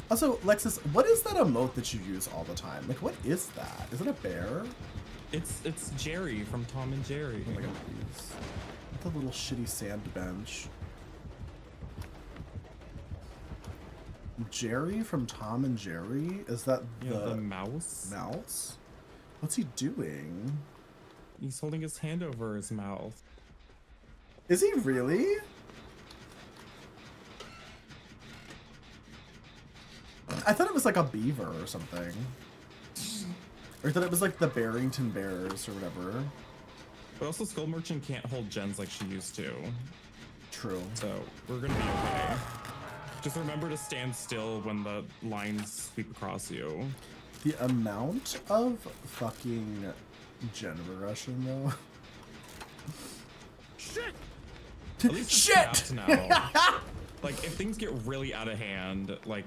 Also, Lexus, what is that emote that you use all the time? Like, what is that? Is it a bear? It's Jerry from Tom and Jerry. Oh my god, please. The little shitty sand bench. Jerry from Tom and Jerry? Is that Yeah, the mouse. mouse? What's he doing? He's holding his hand over his mouth. Is he really? I thought it was like a beaver or something. Or that it was like the Barrington Bears or whatever. But also, Skull Merchant can't hold gens like she used to. True. So we're gonna be okay. Just remember to stand still when the lines sweep across you. The amount of fucking gen regression though. Shit! At least it's Shit! capped now. Like if things get really out of hand, like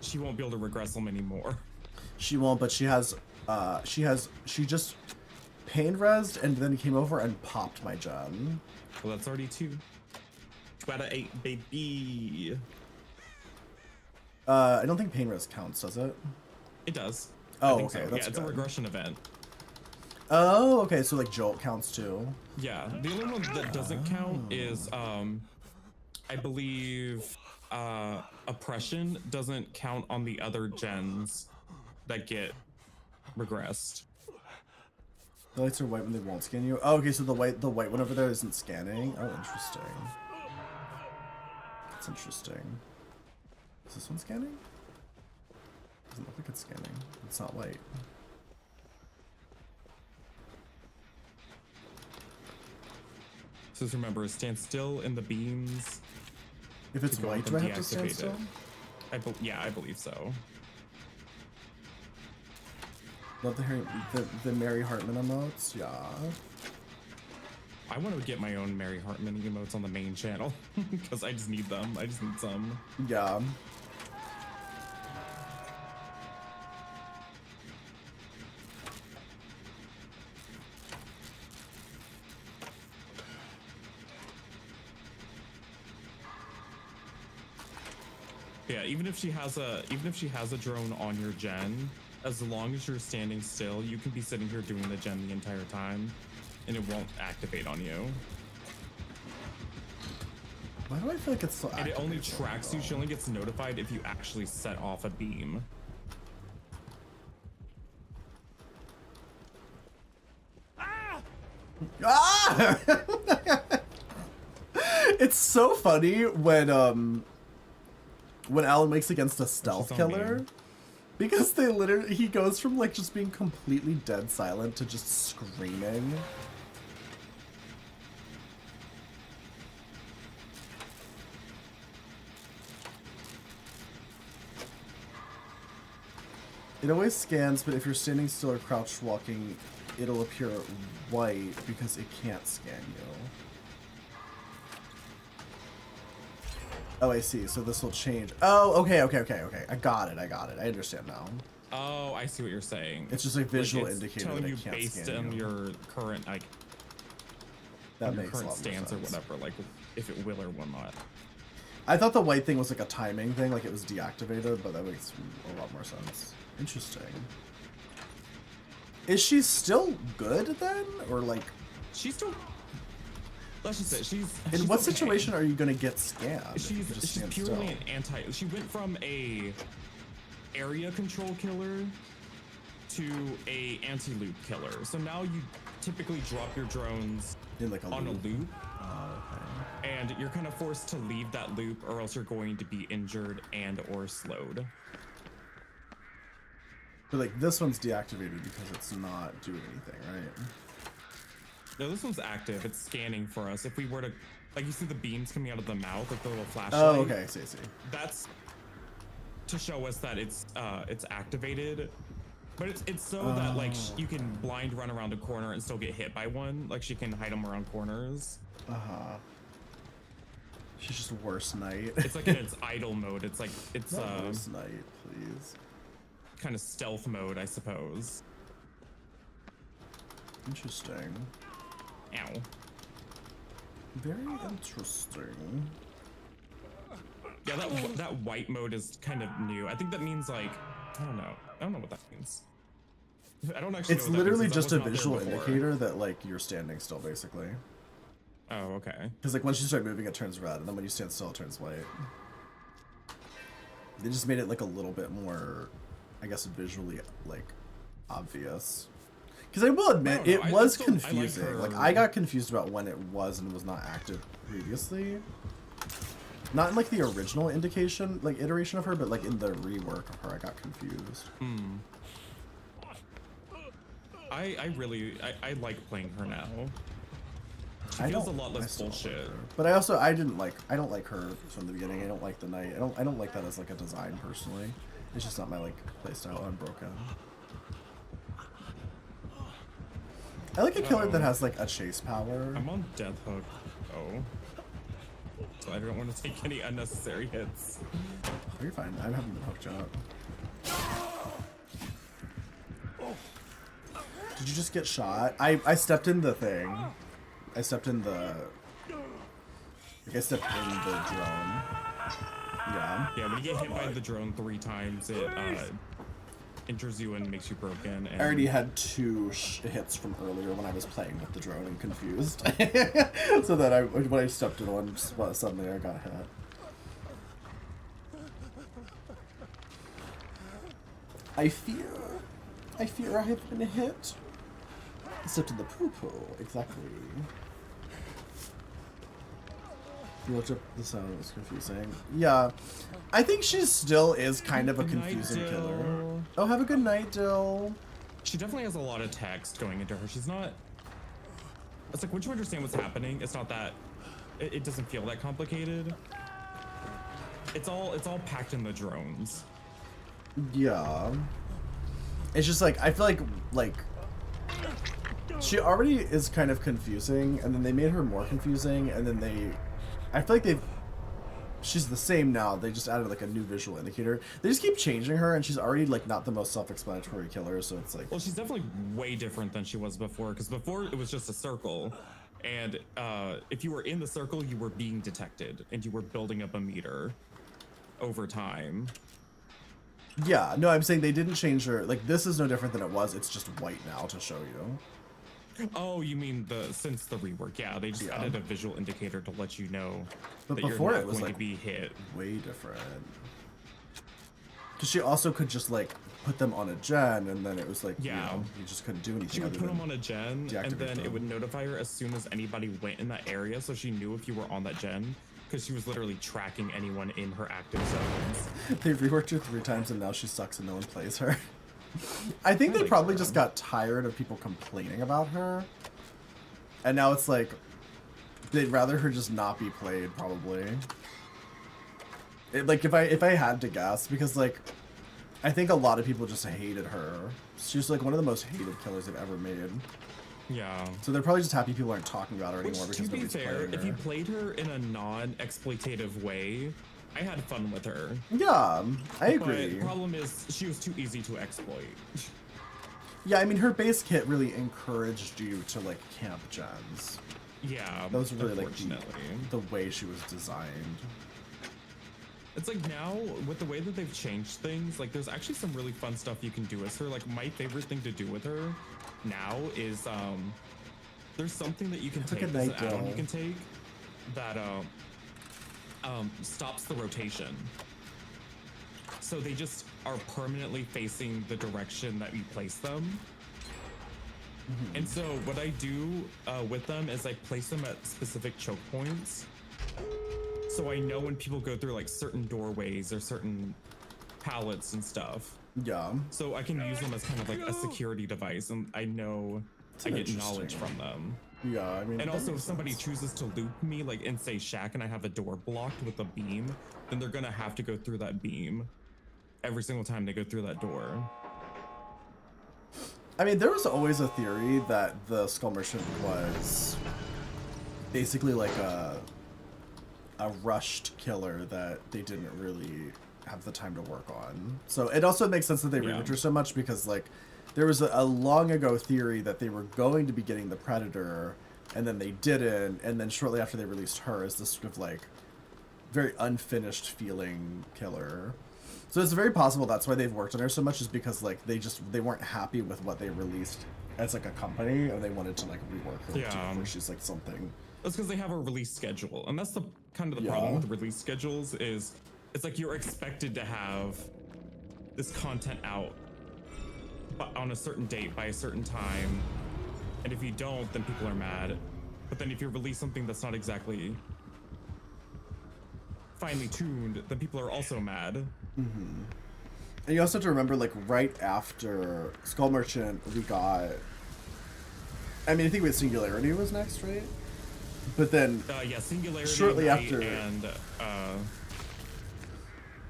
she won't be able to regress them anymore. She won't, but she just pain resed and then came over and popped my gen. Well, that's already 2. 2 out of 8, baby. I don't think pain res counts, does it? It does. Oh, I think okay, so. that's Yeah, it's a good. regression event. Oh, okay, so like Jolt counts too. Yeah, the only one that doesn't count is, I believe, oppression doesn't count on the other gens that get regressed. The lights are white when they won't scan you. Oh, okay, so the white one over there isn't scanning. Oh, interesting. That's interesting. Is this one scanning? Doesn't look like it's scanning. It's not white. So just remember, stand still in the beams. If it's to go white, from do I have to stand deactivate it. still? Yeah, I believe so. Love the Mary Hartman emotes. Yeah. I want to get my own Mary Hartman emotes on the main channel because I just need them. I just need some. Yeah. Yeah, even if she has a drone on your gen, as long as you're standing still, you can be sitting here doing the gen the entire time, and it won't activate on you. Why do I feel like it's so And it only activated tracks you. though? She only gets notified if you actually set off a beam. Ah! It's so funny when Alan Wake's against a stealth She's on killer. me. Because he goes from like just being completely dead silent to just screaming. It always scans, but if you're standing still or crouched walking, it'll appear white because it can't scan you. Oh, I see. So this will change. Oh, okay. I got it. I understand now. Oh, I see what you're saying. It's just a visual it's indicator telling that you it can't based scan on you. your current That your makes a current lot more stance or sense. whatever, like if it will or will not. I thought the white thing was like a timing thing, like it was deactivated, but that makes a lot more sense. Interesting. Is she still good then, or like? She's still. Let's just say she's. In she's what okay. situation are you gonna get scanned? if you just She's stand purely still? an anti. She went from a area control killer to a anti-loop killer. So now you typically drop your drones In like a on loop. a loop, Oh, okay. and you're kind of forced to leave that loop, or else you're going to be injured and or slowed. But like this one's deactivated because it's not doing anything, right? No, this one's active. It's scanning for us. If we were to, like, you see the beams coming out of the mouth, like the little flashlight. Oh, okay. I see. That's to show us that it's activated. But it's so that like you can blind run around a corner and still get hit by one. Like she can hide them around corners. She's just worse night. It's like in its idle mode. It's like it's Not worse night, please. kind of stealth mode, I suppose. Interesting. Ow. Very interesting. Yeah, that white mode is kind of new. I think that means like I don't know what that means. I don't actually. It's know what that literally means, 'cause just that a was not there visual before. indicator that like you're standing still, basically. Oh, okay. Because like once you start moving, it turns red, and then when you stand still, it turns white. They just made it like a little bit more, I guess, visually like obvious. Because I will admit, I don't it know, was I like confusing. her- Like I got confused about when it was and was not active previously. Not in like the original indication, like iteration of her, but like in the rework of her, I got confused. I really I like playing her now. She I feels a don't- lot I less still don't like bullshit. her. But I also I don't like her from the beginning. I don't like the knight. I don't like that as like a design personally. It's just not my like playstyle. I'm broken. I like a killer that has like a chase power. I'm on death hook. Oh. So I don't want to take any unnecessary hits. Oh, you're fine. I haven't been hooked up. Did you just get shot? I stepped in the thing. I stepped in the. Like I stepped in the drone. Yeah. Yeah, when you get hit by the drone 3 times, it injures you and makes you broken. And I already had 2 hits from earlier when I was playing with the drone and confused. So that when I stepped in one, suddenly I got hit. I fear I have been hit. Stepped in the poo-poo, exactly. You looked up the sound, it was confusing. Yeah. I think she still is kind of a Good night, confusing killer. Dill. Oh, have a good night, Dill. She definitely has a lot of text going into her. She's not. It's like once you understand what's happening, it's not that. It doesn't feel that complicated. It's all packed in the drones. Yeah. It's just like I feel like she already is kind of confusing, and then they made her more confusing, and then I feel like she's the same now. They just added like a new visual indicator. They just keep changing her, and she's already like not the most self-explanatory killer, so it's like. Well, she's definitely way different than she was before, because before it was just a circle, and if you were in the circle, you were being detected, and you were building up a meter over time. Yeah, no, I'm saying they didn't change her. Like, this is no different than it was. It's just white now to show you. Oh, you mean since the rework? Yeah, they just added a visual indicator to let you know But that before you're not it was going like to be hit. way different. Because she also could just like put them on a gen, and then it was like, Yeah. you just couldn't do anything. She would other put than them on a gen, and deactivate then it them. would notify her as soon as anybody went in that area, so she knew if you were on that gen, because she was literally tracking anyone in her active zones. They reworked her 3 times, and now she sucks and no one plays her. I think they like probably her. just got tired of people complaining about her, and now it's like they'd rather her just not be played. Probably. Like if I had to guess, because like I think a lot of people just hated her. She's like one of the most hated killers they've ever made. Yeah. So they're probably just happy people aren't talking about her Which, anymore to because be nobody's fair, playing her. if you played her in a non-exploitative way, I had fun with her. Yeah, I But agree. the problem is, she was too easy to exploit. Yeah, I mean her base kit really encouraged you to like camp gens. Yeah, That was really like unfortunately. the way she was designed. It's like now, with the way that they've changed things, like there's actually some really fun stuff you can do with her. Like my favorite thing to do with her now is there's something that you can Have a take, good there's an night, add-on Dill. you can take that stops the rotation. So they just are permanently facing the direction that you place them. And so what I do with them is I place them at specific choke points. So I know when people go through like certain doorways or certain pallets and stuff. Yeah. So I can use them as kind of like a security device, and I know I get knowledge interesting. from them. Yeah, I mean. And that also, if makes somebody sense. chooses to loop me, like in say Shack, and I have a door blocked with a beam, then they're gonna have to go through that beam every single time they go through that door. I mean, there was always a theory that the Skull Merchant was basically like a rushed killer that they didn't really have the time to work on. So it also makes sense that they reworked her so much, because like there was a long ago theory that they were going to be getting the Predator, and then they didn't, and then shortly after they released her as this sort of like very unfinished feeling killer. So it's very possible that's why they've worked on her so much, is because like they weren't happy with what they released as like a company, and they wanted to like rework her Yeah. where she's like something. That's because they have a release schedule, and that's the kind of the Yeah. problem with the release schedules is it's like you're expected to have this content out on a certain date by a certain time, and if you don't, then people are mad. But then if you release something that's not exactly finely tuned, then people are also mad. And you also have to remember, like, right after Skull Merchant, we got I mean, I think with Singularity was next, right? But then Yeah, Singularity shortly Night after, and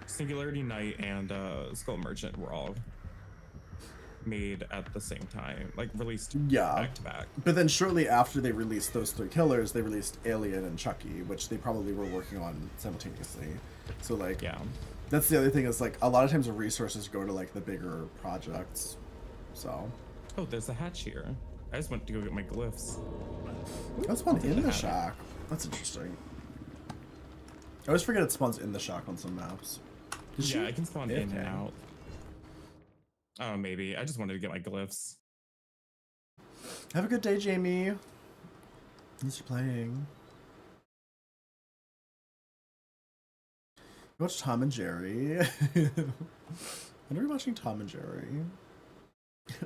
Singularity Night and Skull Merchant were all made at the same time, like released yeah. back to back. But then shortly after they released those 3 killers, they released Alien and Chucky, which they probably were working on simultaneously. So like, Yeah, that's the other thing is like a lot of times the resources go to like the bigger projects. So. Oh, there's a hatch here. I just went to go get my glyphs. That spawned in the hatch. shack. That's interesting. I always forget it spawns in the shack on some maps. Yeah, I can spawn in and Okay. out. Oh, maybe. I just wanted to get my glyphs. Have a good day, Jamie. Thanks for playing. You watch Tom and Jerry. When are we watching Tom and Jerry?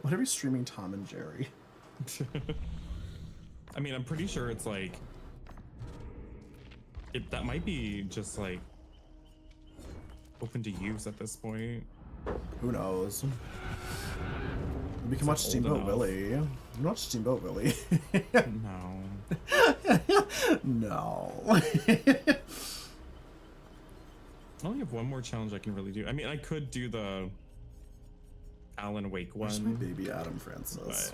When are we streaming Tom and Jerry? I mean, I'm pretty sure it's like that might be just like open to use at this point. Who knows? We can It's watch old Steamboat enough. Willie. You can watch Steamboat Willie. No. No. I only have one more challenge I can really do. I mean, I could do the Alan Wake Where's my one. baby Adam Francis?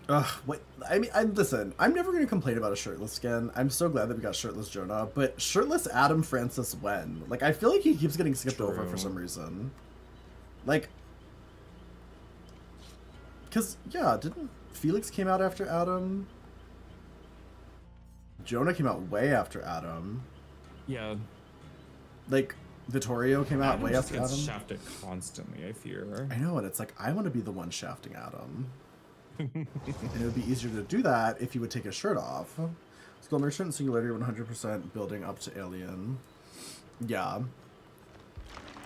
But Ugh, wait, I mean, listen, I'm never going to complain about a shirtless skin. I'm so glad that we got shirtless Jonah, but shirtless Adam Francis when? Like, I feel like he keeps getting skipped over for True. some reason. Like, because, yeah, didn't Felix came out after Adam? Jonah came out way after Adam. yeah, Like, Vittorio came out Adam way just after gets Adam. shafted constantly, I fear. I know, and it's like, I want to be the one shafting Adam. And it would be easier to do that if you would take his shirt off. Skull Merchant and Singularity 100% building up to Alien. Yeah.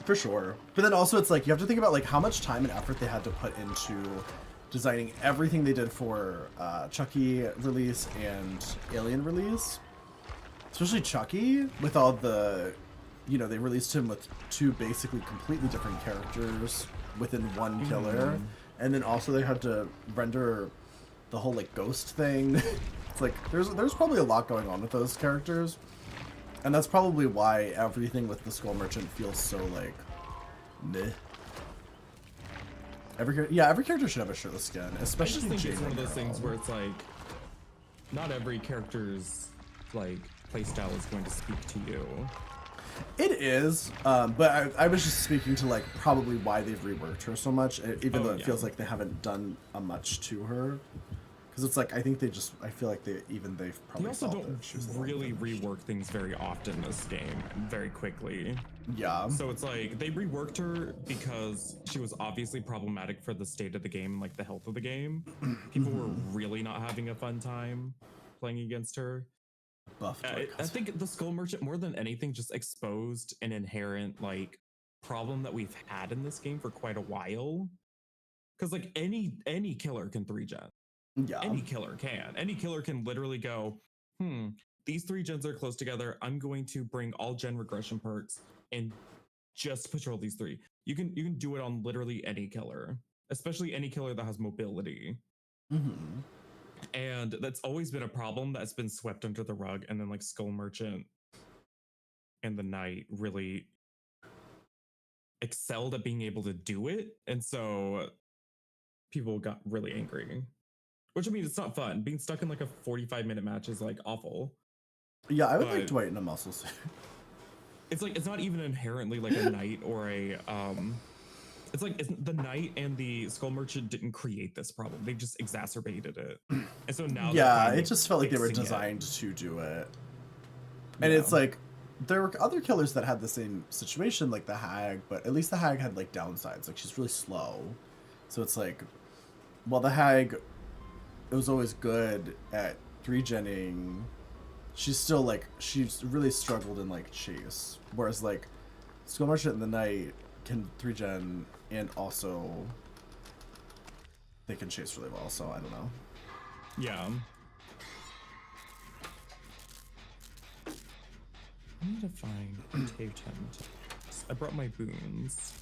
For sure. But then also it's like, you have to think about like how much time and effort they had to put into designing everything they did for Chucky release and Alien release. Especially Chucky, with all the, you know, they released him with 2 basically completely different characters within one killer. And then also they had to render the whole like ghost thing. It's like there's probably a lot going on with those characters. And that's probably why everything with the Skull Merchant feels so like meh. Every character should have a shirtless skin, I just especially think Jane it's one of and those things Girl. where it's like, not every character's like playstyle is going to speak to you. It is, but I was just speaking to like probably why they've reworked her so much, even though it yeah. feels like they haven't done much to her. Because it's like I feel like they've They probably also felt don't that she was the one really finished. rework things very often in this game, very quickly. Yeah. So it's like they reworked her because she was obviously problematic for the state of the game, like the health of the game. People were really not having a fun time playing against her. Buffed. I think the Skull Merchant, more than anything, just exposed an inherent like problem that we've had in this game for quite a while. Because like any killer can 3-gen. Yeah. Any killer can. Any killer can literally go, these 3 gens are close together. I'm going to bring all gen regression perks and just patrol these 3. You can do it on literally any killer, especially any killer that has mobility. Mm-hmm. And that's always been a problem that's been swept under the rug. And then like Skull Merchant and the Knight really excelled at being able to do it. And so people got really angry. Which I mean, it's not fun. Being stuck in like a 45-minute match is like awful. Yeah, I would But- like Dwight in a muscle suit. It's like it's not even inherently like a knight or a it's like the knight and the Skull Merchant didn't create this problem. They just exacerbated it. And so now they're Yeah, kind it of just felt like they were fixing it. designed to do it. And Yeah. it's like there were other killers that had the same situation, like the Hag, but at least the Hag had like downsides. Like she's really slow. So it's like, well, the Hag, it was always good at 3-genning. She's really struggled in like chase. Whereas like Skull Merchant and the Knight can 3-gen and also they can chase really well, so I don't know. Yeah. I need to find Cave Tent. I brought my boons.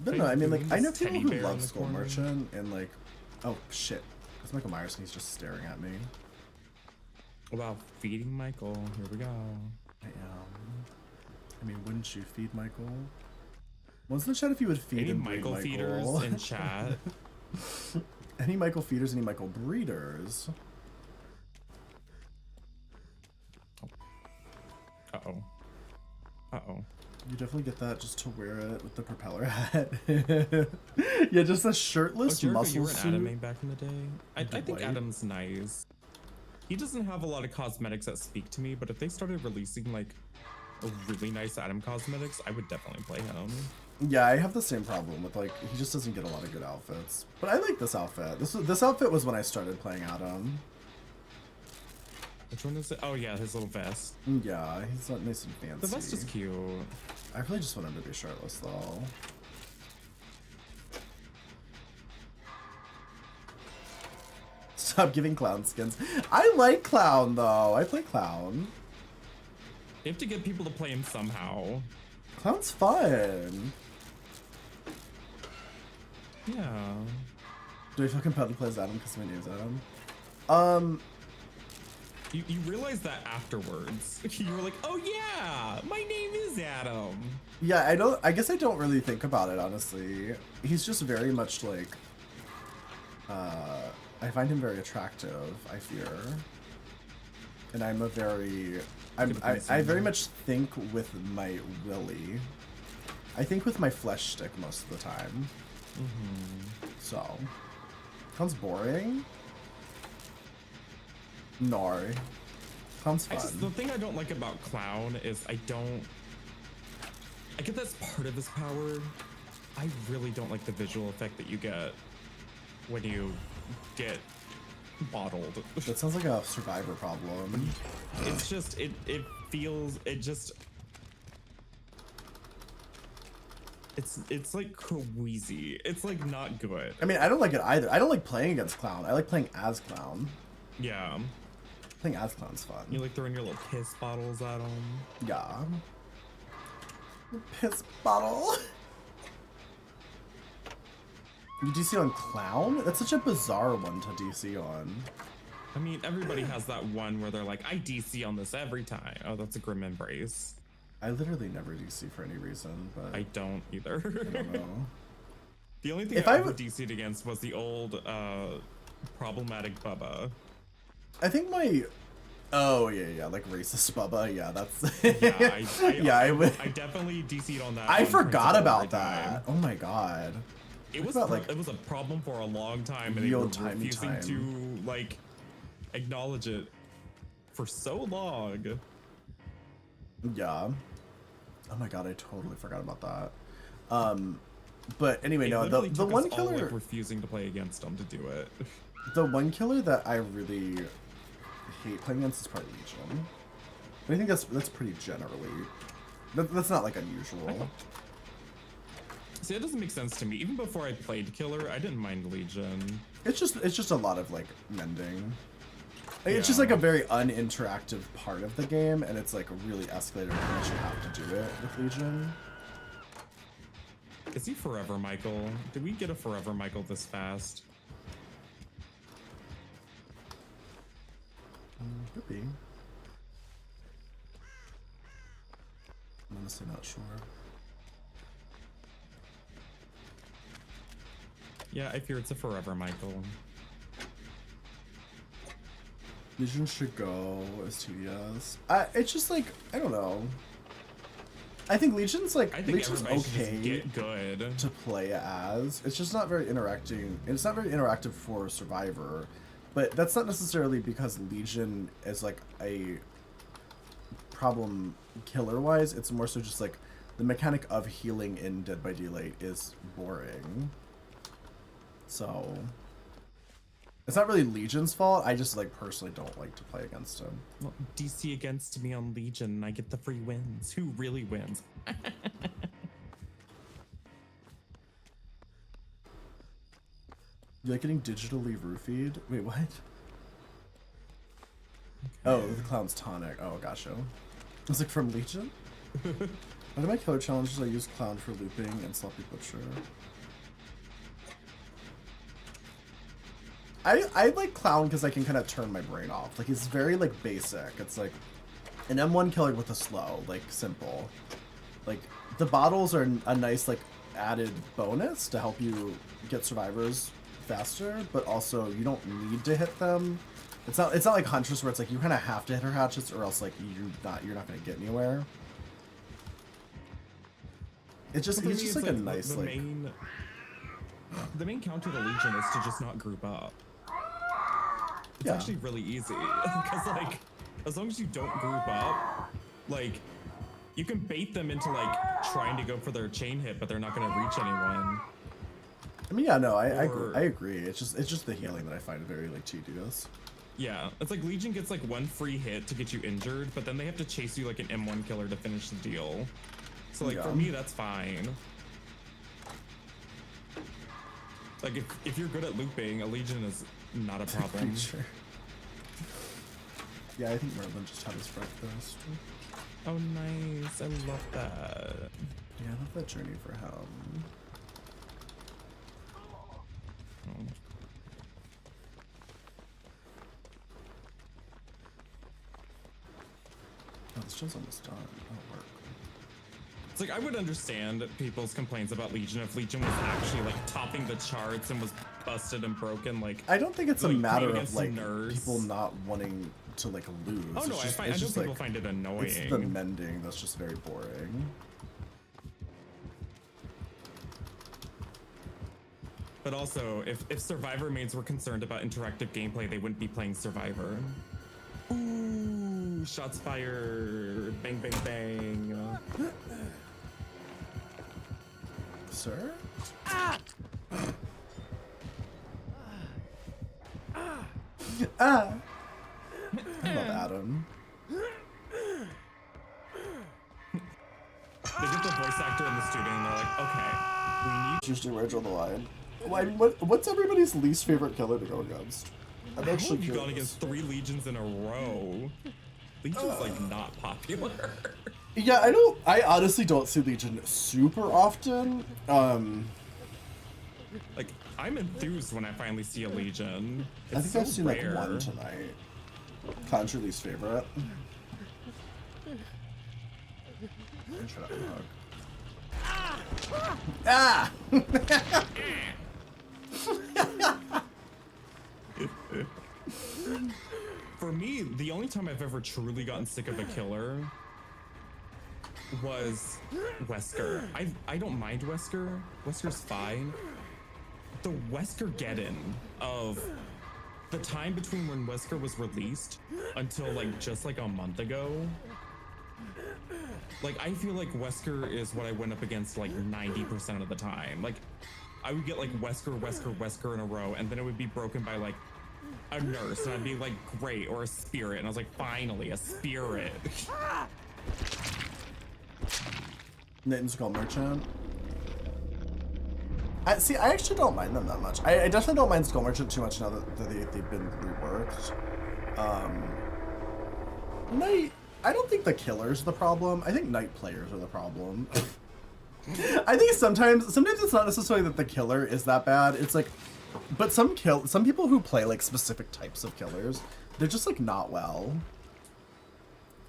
But no, I mean, like, I know Famous people teddy who bear in love the Skull corner. Merchant, and like, Oh shit. That's Michael Myers and he's just staring at me. About feeding Michael. Here we go. I am. I mean, wouldn't you feed Michael? What's in the chat if you would feed Any and breed Michael feeders in chat? Any Michael feeders, any Michael breeders? Uh-oh. Uh-oh. You definitely get that just to wear it with the propeller hat. Yeah, just a shirtless Jericho, muscle you were an suit. Adam back in the day. I think Dwight? Adam's nice. He doesn't have a lot of cosmetics that speak to me, but if they started releasing like a really nice Adam cosmetics, I would definitely play him. Yeah, I have the same problem with like he just doesn't get a lot of good outfits. But I like this outfit. This outfit was when I started playing Adam. Which one is it? Oh yeah, his little vest. Yeah, he's not nice and fancy. The vest is cute. I really just want him to be shirtless though. Stop giving clown skins. I like clown though. I play clown. You have to get people to play him somehow. Clown's fun. Yeah. Do I feel compelled to play as Adam because my name's Adam? You realize that afterwards. You were like, oh yeah, my name is Adam. Yeah, I guess I don't really think about it, honestly. He's just very much like, I find him very attractive, I fear. And I'm a very, I very much think with my willy. I think with my flesh stick most of the time. So, sounds boring. No. Sounds fun. The thing I don't like about Clown is I get that's part of his power. I really don't like the visual effect that you get when you get bottled. That sounds like a Survivor problem. It's just, it feels, it just, it's like queasy. It's like not good. I mean, I don't like it either. I don't like playing against Clown. I like playing as Clown. Yeah. Playing as Clown's fun. You like throwing your little piss bottles at him. Yeah. Piss bottle. You DC on Clown? That's such a bizarre one to DC on. I mean, everybody has that one where they're like, I DC on this every time. Oh, that's a Grim Embrace. I literally never DC for any reason, but I don't either. I don't know. The only thing If I I ever w- DC'd against was the old problematic Bubba. I think my... Oh, yeah, like racist Bubba. Yeah, that's... Yeah, I would... I definitely DC'd on that. I on forgot principle about every time. that. Oh my god. It was about, like, it was a problem for a long time, and the they were old timey refusing time. to like acknowledge it for so long. Yeah. Oh my god, I totally forgot about that. But anyway, It no, literally the took one us all, killer... like, refusing to play against them to do it. The one killer that I really hate playing against is probably Legion. But I think that's pretty generally... That's not, like, unusual. See, that doesn't make sense to me. Even before I played Killer, I didn't mind Legion. It's just a lot of, like, mending. It's just, Yeah. like, a very uninteractive part of the game, and it's, like, really escalated how much you have to do it with Legion. Is he Forever Michael? Did we get a Forever Michael this fast? Could be. I'm honestly not sure. Yeah, I fear it's a Forever Michael. Legion should go as TDS. It's just like, I don't know. I think Legion's like, I think Legion's everybody should just okay get good. to play as. It's just not very interacting. It's not very interactive for Survivor. But that's not necessarily because Legion is like a problem killer-wise. It's more so just like the mechanic of healing in Dead by Daylight is boring. So it's not really Legion's fault. I just like personally don't like to play against him. Well, DC against me on Legion, I get the free wins. Who really wins? You like getting digitally roofied? Wait, what? Oh, the clown's tonic. Oh, gotcha. I was like, from Legion? One of my killer challenges, I use clown for looping and sloppy butcher. I like Clown because I can kind of turn my brain off. Like, it's very, like, basic. It's like an M1 killer with a slow, like, simple. Like, the bottles are a nice, like, added bonus to help you get survivors faster, but also you don't need to hit them. It's not like Huntress where it's like you kind of have to hit her hatchets or else, like, you're not going to get anywhere. It's just like a nice, like... The main counter to Legion is to just not group up. It's actually really easy because, like, as long as you don't group up, like, you can bait them into, like, trying to go for their chain hit, but they're not going to reach anyone. I mean, yeah, no, I agree. It's just the healing that I find very, like, tedious. Yeah, it's like Legion gets, like, one free hit to get you injured, but then they have to chase you like an M1 killer to finish the deal. So, like, for me, that's fine. Like, if you're good at looping, a Legion is not a problem. Sure. Yeah, I think Merlin just had his breakfast. Oh, nice. I love that. Yeah, I love that journey for him. Oh. Oh, this show's almost done. Oh, work. It's like, I would understand people's complaints about Legion if Legion was actually, like, topping the charts and was busted and broken, like... I don't think it's a like, matter of, like, nerds. people not wanting to, like, lose. Oh, no, it's I know people like, find it annoying. It's the mending that's just very boring. But also, if Survivor mains were concerned about interactive gameplay, they wouldn't be playing Survivor. Ooh, shots fired. Bang, bang, bang. Sir? Ah! Ah! I love Adam. They get the voice actor in the studio and they're like, okay, we need... Usually right on the line. Well, I mean, what's everybody's least favorite killer to go against? I'm actually You've gone curious. against 3 Legions in a row. Legion's, like, not popular. Yeah, I honestly don't see Legion super often. Like, I'm enthused when I finally see a Legion. It's I think so I've seen rare. like one tonight. Con's your least favorite. Shut up, dog. Ah! For me, the only time I've ever truly gotten sick of a killer was Wesker. I don't mind Wesker. Wesker's fine. The Wesker-geddon of the time between when Wesker was released until like just like a month ago. Like, I feel like Wesker is what I went up against like 90% of the time. Like, I would get like Wesker in a row, and then it would be broken by like a nurse, and I'd be like, great, or a spirit, and I was like, finally, a spirit. Nathan's Skull Merchant. I actually don't mind them that much. I definitely don't mind Skull Merchant too much now that they've been reworked. Night, I don't think the killer's the problem. I think night players are the problem. I think sometimes it's not necessarily that the killer is that bad. It's like, but some people who play like specific types of killers, they're just like not well.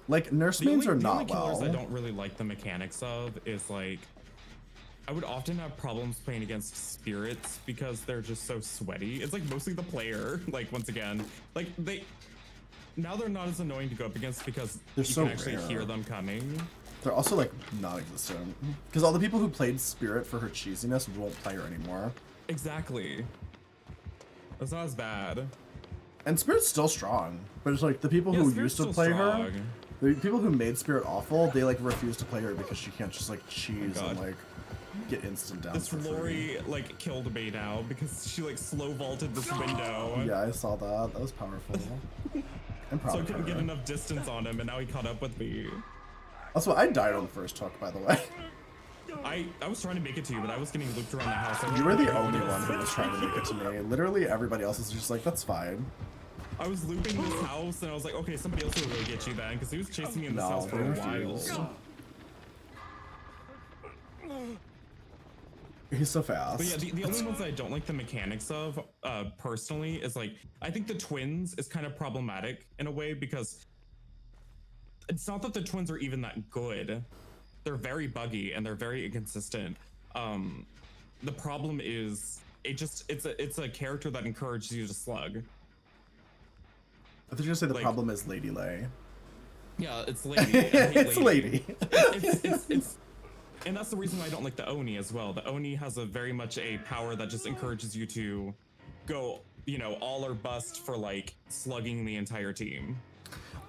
Like nurse mains are not the only well. killers I don't really like the mechanics of is like, I would often have problems playing against spirits because they're just so sweaty. It's like mostly the player. Like, once again, like now they're not as annoying to go up against because They're you so can actually rare. hear them coming. They're also like non-existent because all the people who played Spirit for her cheesiness won't play her anymore. Exactly. That's not as bad. And Spirit's still strong, but it's like the people Yeah, who Spirit's used to still play her, strong. the people who made Spirit awful, they like refuse to play her because she can't just like cheese God. and like get instant down. This for free. Lori like killed me now because she like slow vaulted this window. Yeah, I saw that. That was powerful. I'm proud So I of couldn't her. get enough distance on him, and now he caught up with me. Also, I died on the first hook, by the way. I was trying to make it to you, but I was getting looped around the house. You were the only one who was trying to make it to me. Literally, everybody else is just like, that's fine. I was looping this house, and I was like, okay, somebody else will really get you then, because he was chasing me in this house for they a refused. while. He's so fast. But yeah, the only ones that I don't like the mechanics of, personally, is like, I think the twins is kind of problematic in a way because it's not that the twins are even that good. They're very buggy and they're very inconsistent. The problem is it's a character that encourages you to slug. I thought you were gonna say the like- problem is Lady Lay. Yeah, it's lady. I hate It's Lady. It's and that's the reason why I don't like the Oni as well. The Oni has a very much a power that just encourages you to go, you know, all or bust for like slugging the entire team.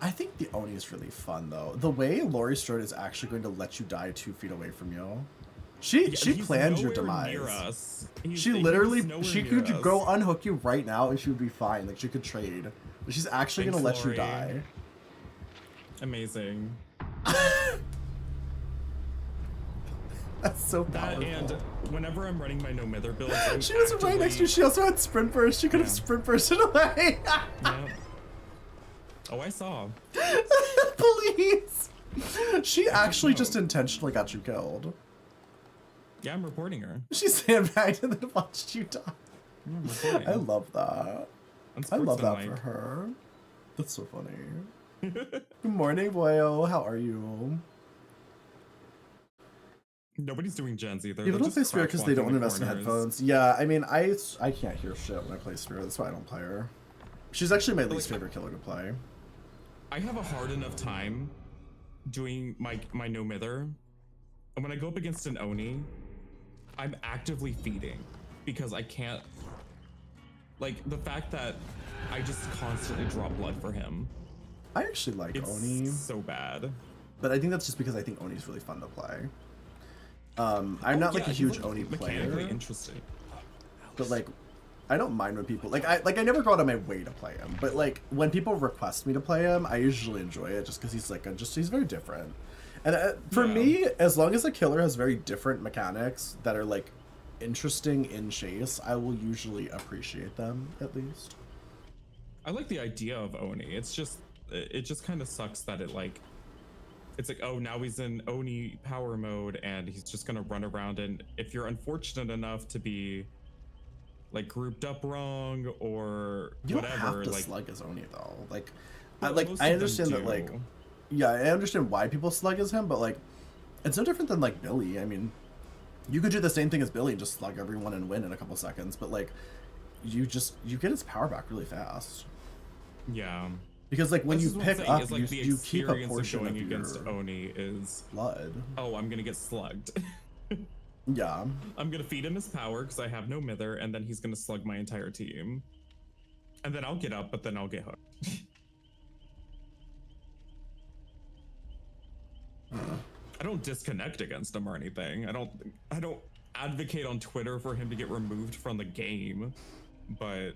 I think the Oni is really fun though. The way Laurie Strode is actually going to let you die 2 feet away from you. She He's planned your nowhere demise. near us. She He's literally nowhere she near could us. go unhook you right now and she would be fine. Like she could trade. But she's actually Thanks, gonna let you Laurie. die. Amazing. That's so That powerful. and whenever I'm running my no mither builds, She was right next to you. She also had sprint burst. She could have Yeah. sprint bursted away. Yeah. Oh, I saw. Please. She actually know. just intentionally got you killed. Yeah, I'm reporting her. She sandbagged and then watched you die. I'm reporting. I love that. I love that for Unsportsmanlike. her. That's so funny. Good morning, boyo. How are you? Nobody's doing gens either. People They're don't just play Spirit because they don't crouch-walking invest the in corners. headphones. Yeah, I mean, I can't hear shit when I play Spirit. That's why I don't play her. She's actually my least favorite killer to play. I have a hard enough time doing my no mither, and when I go up against an Oni, I'm actively feeding because I can't. Like the fact that I just constantly draw blood for him. I actually like It's Oni, so bad. but I think that's just because I think Oni's really fun to play. I'm not like a Yeah, huge he's, Oni mechanically player, interesting. but like I don't mind when people I never go out of my way to play him, but like when people request me to play him, I usually enjoy it just because he's like he's very different. And for Yeah. me, as long as a killer has very different mechanics that are like interesting in chase, I will usually appreciate them at least. I like the idea of Oni. It's just it just kind of sucks that it's like, oh, now he's in Oni power mode and he's just gonna run around, and if you're unfortunate enough to be like grouped up wrong or You don't whatever, have to like slug as Oni though. Like, Well, I most of I them understand that like, do. yeah, I understand why people slug as him, but like, it's no different than like Billy. I mean, you could do the same thing as Billy and just slug everyone and win in a couple seconds, but like, you get his power back really fast. yeah. Because like when That's you just what I'm pick saying, up, is, like, the you keep a experience of portion going of against your Oni is, blood. oh, I'm gonna get slugged. Yeah. I'm gonna feed him his power because I have no mither, and then he's gonna slug my entire team. And then I'll get up, but then I'll get hooked. I don't disconnect against him or anything. I don't advocate on Twitter for him to get removed from the game, but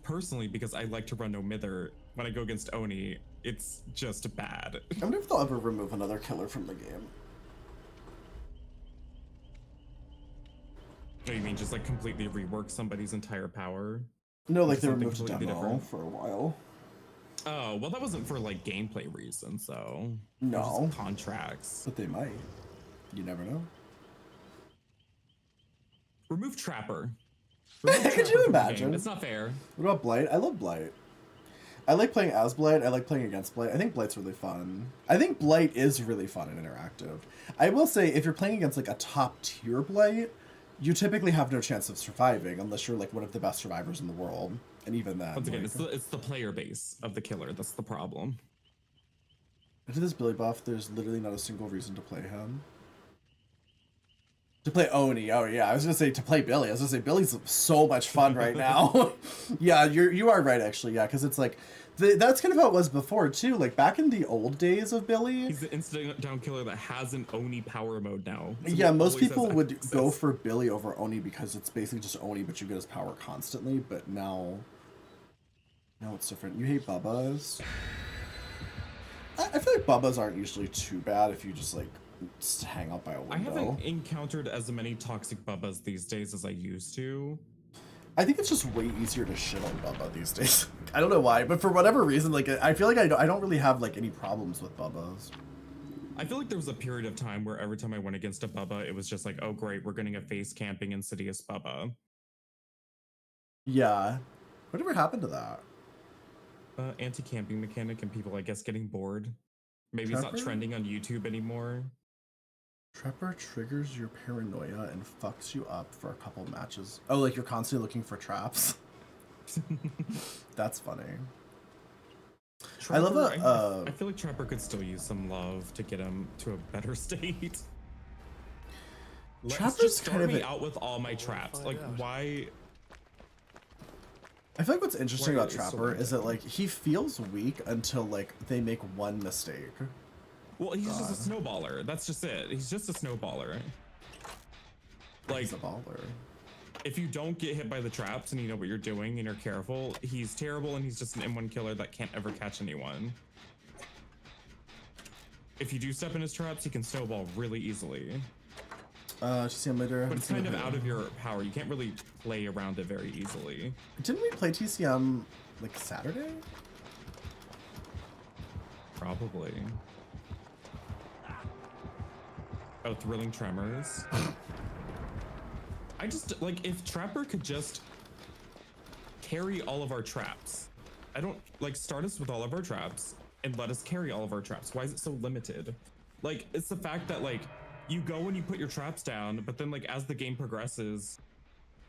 personally, because I like to run no mither, when I go against Oni, it's just bad. I wonder if they'll ever remove another killer from the game. Oh, you mean just like completely rework somebody's entire power? No, like Just they something removed completely demo different. for a while. Oh, well, that wasn't for like gameplay reasons, though. No. Just contracts. But they might. You never know. Remove Trapper. Could Trapper you from the imagine? game. It's not fair. What about Blight? I love Blight. I like playing as Blight. I like playing against Blight. I think Blight's really fun. I think Blight is really fun and interactive. I will say, if you're playing against like a top tier Blight, you typically have no chance of surviving unless you're like one of the best survivors in the world. And even then, Once again, like, it's the player base of the killer. That's the problem. after this Billy buff, there's literally not a single reason to play him. To play Oni, oh yeah, I was gonna say to play Billy. I was gonna say Billy's so much fun right now. Yeah, you are right actually. Yeah, because it's like that's kind of how it was before too. Like back in the old days of Billy, He's the instant down killer that has an Oni power mode now. So yeah, he most always people has would access. go for Billy over Oni because it's basically just Oni, but you get his power constantly. But now it's different. You hate Bubbas. I feel like Bubbas aren't usually too bad if you just like hang out by a window. I haven't encountered as many toxic bubbas these days as I used to. I think it's just way easier to shit on Bubba these days. I don't know why, but for whatever reason, like I feel like I don't really have like any problems with Bubbas. I feel like there was a period of time where every time I went against a Bubba, it was just like, oh great, we're getting a face camping insidious Bubba. Yeah. Whatever happened to that? Anti-camping mechanic and people, I guess, getting bored. Maybe it's Trapper? not trending on YouTube anymore. Trapper triggers your paranoia and fucks you up for a couple matches. Oh, like you're constantly looking for traps? That's funny. Trapper, I love I feel like Trapper could still use some love to get him to a better state. Let's Trapper's just start kind of me a- out with all my traps. find Like, out. why? I feel like what's interesting Why about is so Trapper is that random? like he feels weak until like they make one mistake. Well, he's just a snowballer. That's just it. He's just a snowballer. Like, He's a baller. if you don't get hit by the traps and you know what you're doing and you're careful, he's terrible and he's just an M1 killer that can't ever catch anyone. If you do step in his traps, he can snowball really easily. Just see him later. But it's kind of out of your power. You can't really play around it very easily. Didn't we play TCM like Saturday? Probably. Oh, thrilling tremors. I just, like, if Trapper could just carry all of our traps. I don't, like, start us with all of our traps and let us carry all of our traps. Why is it so limited? Like, it's the fact that, like, you go and you put your traps down, but then, like, as the game progresses,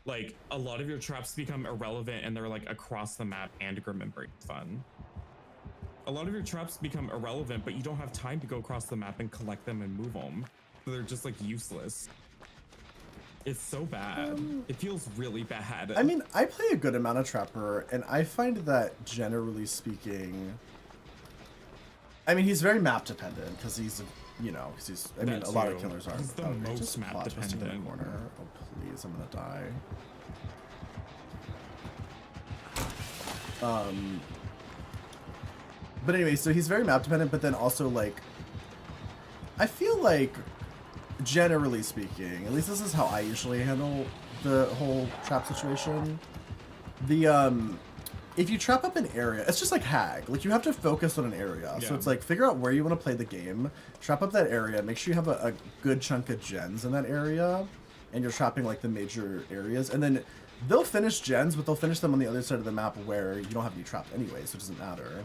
like, a lot of your traps become irrelevant and they're, like, across the map and grim and break fun. A lot of your traps become irrelevant, but you don't have time to go across the map and collect them and move them. So they're just, like, useless. It's so bad. It feels really bad. I mean, I play a good amount of Trapper, and I find that generally speaking, I mean, he's very map dependent because he's, you know, because he's. I mean, That a lot of too. killers are. He's the oh, most just map plot twisting in the dependent. corner. Oh please, I'm gonna die. But anyway, so he's very map dependent, but then also like, I feel like, generally speaking, at least this is how I usually handle the whole trap situation. The if you trap up an area, it's just like Hag. Like you have to focus on an area. So Yeah. it's like figure out where you want to play the game, trap up that area, make sure you have a good chunk of gens in that area, and you're trapping like the major areas, and then they'll finish gens, but they'll finish them on the other side of the map where you don't have any trapped anyway, so it doesn't matter.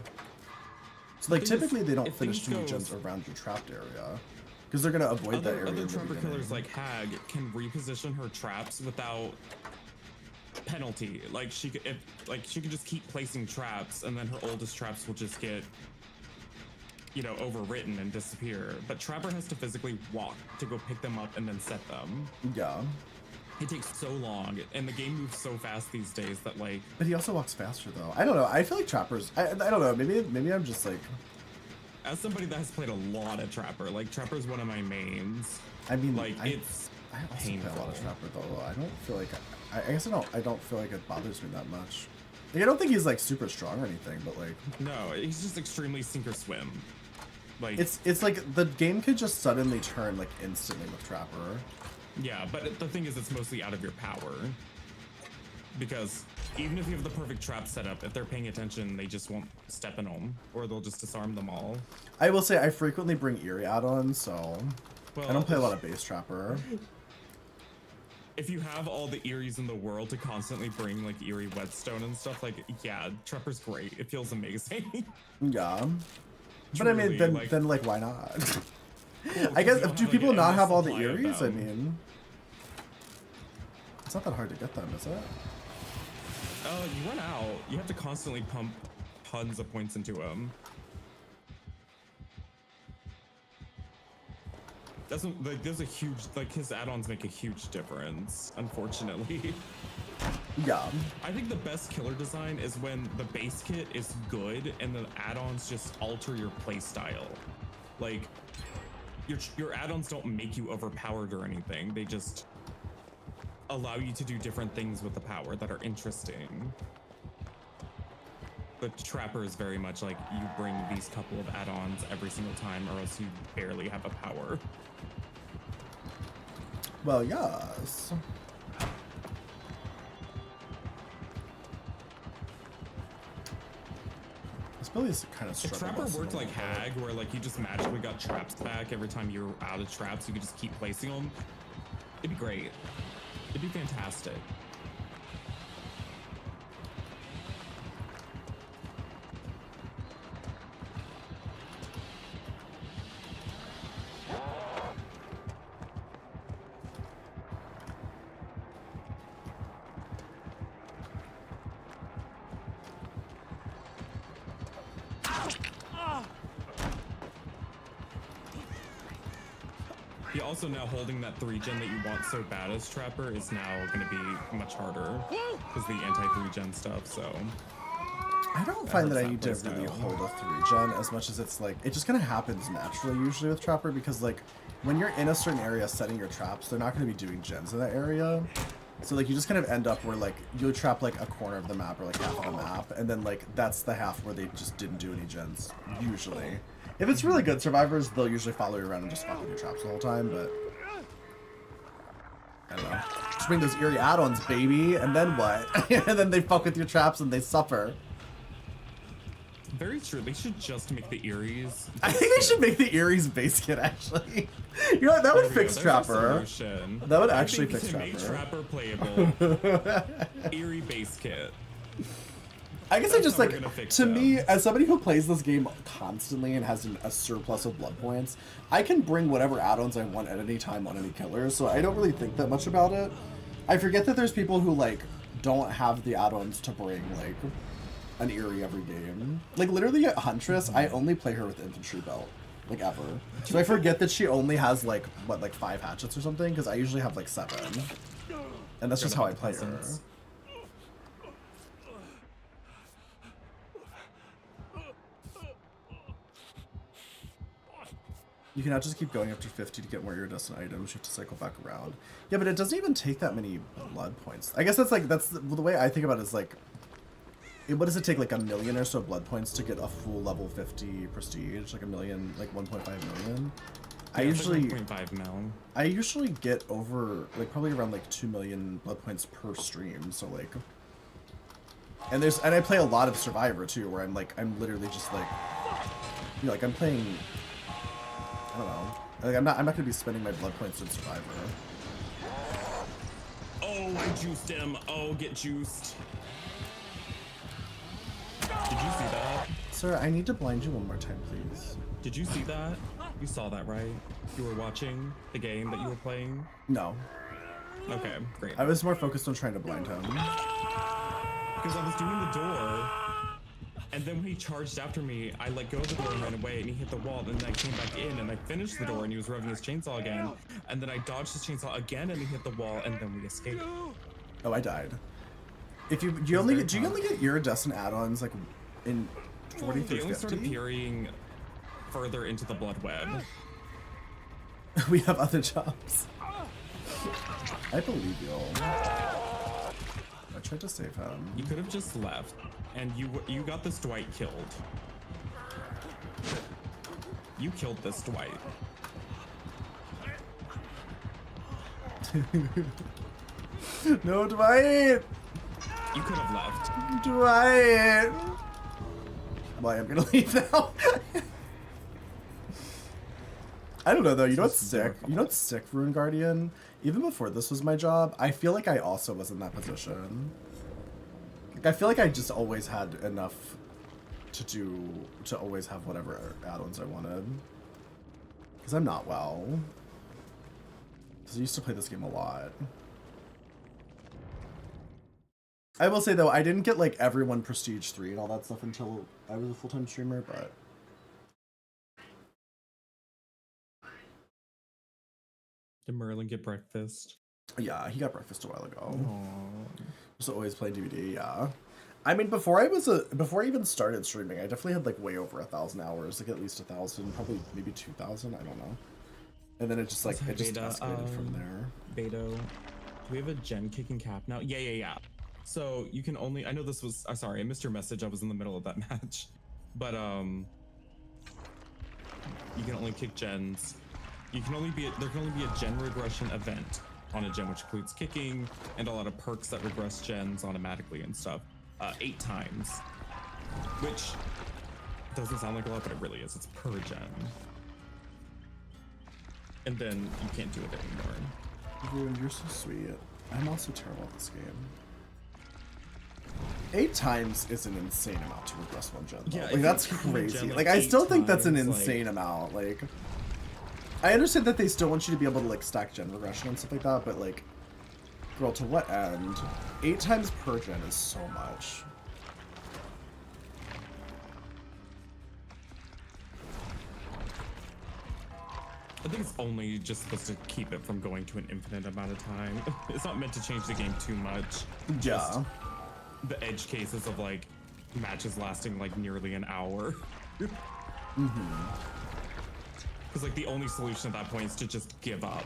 So like The thing is, typically they don't if finish things too many go- gens around your trapped area. Because they're gonna avoid that area. Other in the Trapper beginning. killers like Hag can reposition her traps without penalty. Like she could, she could just keep placing traps, and then her oldest traps will just get, you know, overwritten and disappear. But Trapper has to physically walk to go pick them up and then set them. Yeah. It takes so long, and the game moves so fast these days that like. But he also walks faster though. I don't know. I feel like Trappers. I don't know. Maybe I'm just like. As somebody that has played a lot of Trapper, like Trapper's one of my mains. I mean, Like I it's also painful. play a lot of Trapper though. I don't feel like. I guess I don't feel like it bothers me that much. Like, I don't think he's like super strong or anything, but like. No, he's just extremely sink or swim. Like It's like the game could just suddenly turn like instantly with Trapper. yeah, but the thing is, it's mostly out of your power. Because even if you have the perfect trap setup, if they're paying attention, they just won't step in them, or they'll just disarm them all. I will say I frequently bring Eerie add-ons, so Well, I don't play a lot of base Trapper. If you have all the Eries in the world to constantly bring like Eerie Whetstone and stuff, like yeah, Trapper's great. It feels amazing. Yeah. But I mean, Truly, then like why not? Well, I guess you don't do have, like, people an not endless have all the supply of Eries? I them. mean, it's not that hard to get them, is it? You run out. You have to constantly pump tons of points into him. Doesn't like there's a huge like his add-ons make a huge difference, unfortunately. Yeah. I think the best killer design is when the base kit is good and the add-ons just alter your playstyle. Like your add-ons don't make you overpowered or anything. They just allow you to do different things with the power that are interesting. But Trapper is very much like you bring these couple of add-ons every single time or else you barely have a power. Well, yes. This Billy's kind of If Trapper worked like Hag, where like you just magically got traps back every time you're out of traps, you could just keep placing them, it'd be great. It'd be fantastic. Yeah, also now holding that 3-gen that you want so bad as Trapper is now going to be much harder because the anti-3-gen stuff, so... I don't find that I need to really hold a 3-gen as much as it's like, it just kind of happens naturally usually with Trapper because like, when you're in a certain area setting your traps, they're not going to be doing gens in that area. So like, you just kind of end up where like, you'll trap like a corner of the map or like half of the map, and then like, that's the half where they just didn't do any gens, usually. If it's really good survivors, they'll usually follow you around and just fuck with your traps the whole time, but... I don't know. Just bring those eerie add-ons, baby, and then what? And then they fuck with your traps and they suffer. Very true. They should just make the Eries. I think they should make the Eries base kit, actually. You know what? That would fix Trapper. That would actually fix Trapper. To make Trapper playable, Eerie base kit. I guess I just like, to me, as somebody who plays this game constantly and has a surplus of blood points, I can bring whatever add-ons I want at any time on any killer, so I don't really think that much about it. I forget that there's people who, like, don't have the add-ons to bring, like, an Eerie every game. Like, literally at Huntress, I only play her with infantry belt, like, ever. So I forget that she only has, like, what, like 5 hatchets or something, because I usually have, like, 7. And that's just how I play her. You can now just keep going up to 50 to get more iridescent items. You have to cycle back around. Yeah, but it doesn't even take that many blood points. I guess that's like, that's the way I think about it is like, what does it take, like 1 million or so blood points to get a full level 50 prestige? Like 1 million, like 1.5 million? Yeah, I usually, like 1.5 mil. I usually get over, like probably around like 2 million blood points per stream, so like, and I play a lot of Survivor too, where I'm like, I'm literally just like, you know, like I'm playing, I don't know. Like I'm not gonna be spending my blood points in Survivor. Oh, I juiced him. Oh, get juiced. Did you see that? Sir, I need to blind you one more time, please. Did you see that? You saw that, right? You were watching the game that you were playing? No. Okay, great. I was more focused on trying to blind him. Because I was doing the door, and then when he charged after me, I let go of the door and ran away, and he hit the wall, and then I came back in, and I finished the door, and he was revving his chainsaw again, and then I dodged his chainsaw again, and he hit the wall, and then we escaped. Oh, I died. If do you only get iridescent add-ons like in 40 through 50? They only started appearing further into the blood web. We have other jobs. I believe you. I tried to save him. You could have just left, and you got this Dwight killed. You killed this Dwight. No, Dwight! You could have left. Dwight! Well, I am gonna leave now. I don't know though, you know what's sick? You know what's sick, Rune Guardian? Even before this was my job, I feel like I also was in that position. Like, I feel like I just always had enough to always have whatever add-ons I wanted. Because I'm not well. Because I used to play this game a lot. I will say though, I didn't get like everyone Prestige 3 and all that stuff until I was a full-time streamer, but... Did Merlin get breakfast? Yeah, he got breakfast a while ago. Aww. Just always playing DVD, yeah. I mean, before I even started streaming, I definitely had like way over 1,000 hours, like at least 1,000, probably maybe 2,000, I don't know. And then it just like, it just escalated from there. Beto, do we have a gen kicking cap now? Yeah. So you can only, I know this was, sorry, I missed your message. I was in the middle of that match. But you can only kick gens. There can only be a gen regression event on a gen, which includes kicking and a lot of perks that regress gens automatically and stuff, 8 times. Which doesn't sound like a lot, but it really is. It's per gen. And then you can't do it anymore. Everyone, you're so sweet. I'm also terrible at this game. 8 times is an insane amount to regress one gen. Though. Yeah, like that's crazy. Like I still think that's an insane amount. Like I understand that they still want you to be able to like stack gen regression and stuff like that, but like, girl, to what end? 8 times per gen is so much. I think it's only just supposed to keep it from going to an infinite amount of time. It's not meant to change the game too much. Just Yeah. the edge cases of like matches lasting like nearly an hour. Because like the only solution at that point is to just give up.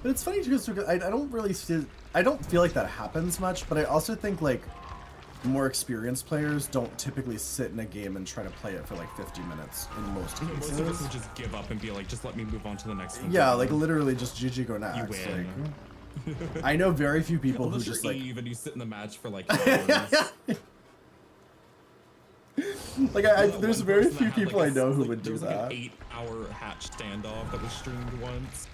But it's funny because I don't really see, I don't feel like that happens much, but I also think like more experienced players don't typically sit in a game and try to play it for like 50 minutes in most cases. Most of us would just give up and be like, just let me move on to the next one. Yeah, like literally just GG go next. You win. Like, I know very few people Unless who just you're like Eve and you sit in the match for like hours. like there's One very person few that had, people like, I know who like, would there do was like that. an 8-hour hatch standoff that was streamed once.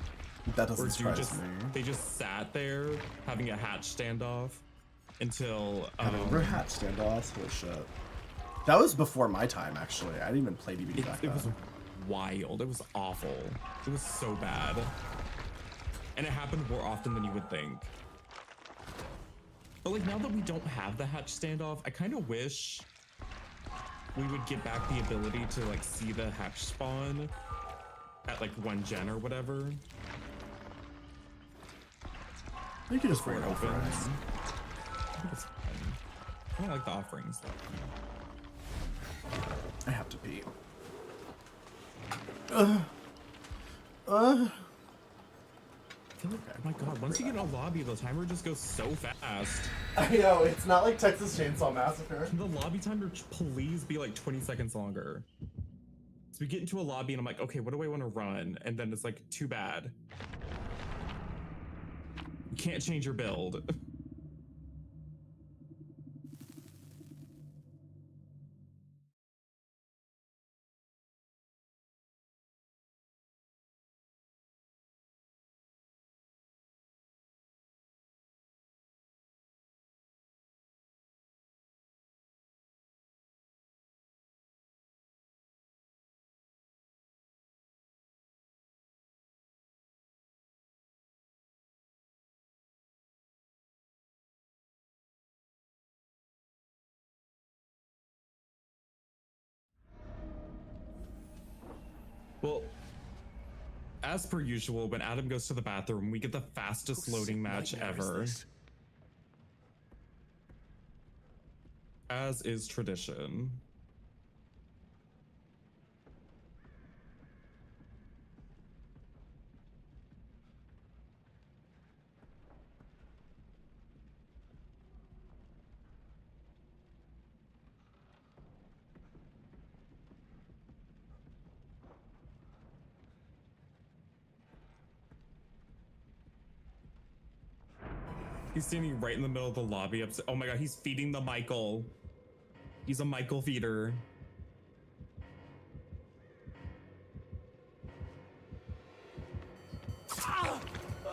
That Where doesn't dude surprise me. they just sat there having a hatch standoff until We're hatch standoffs. Holy shit. That was before my time, actually. I didn't even play DBD back it then. was wild. It was awful. It was so bad. And it happened more often than you would think. But like now that we don't have the hatch standoff, I kind of wish we would get back the ability to like see the hatch spawn at like 1 gen or whatever. You can just Before bring it it over. opens. I think it's fun. I don't like the offerings though. I have to pee. I feel like, oh my god, once you get in a lobby, the timer just goes so fast. I know, it's not like Texas Chainsaw Massacre. Can the lobby timer please be like 20 seconds longer? So we get into a lobby and I'm like, okay, what do I want to run? And then it's like, too bad. You can't change your build. Well, as per usual, when Adam goes to the bathroom, we get the fastest loading match ever. As is tradition. He's standing right in the middle of the lobby. Oh my god, he's feeding the Michael. He's a Michael feeder. Oh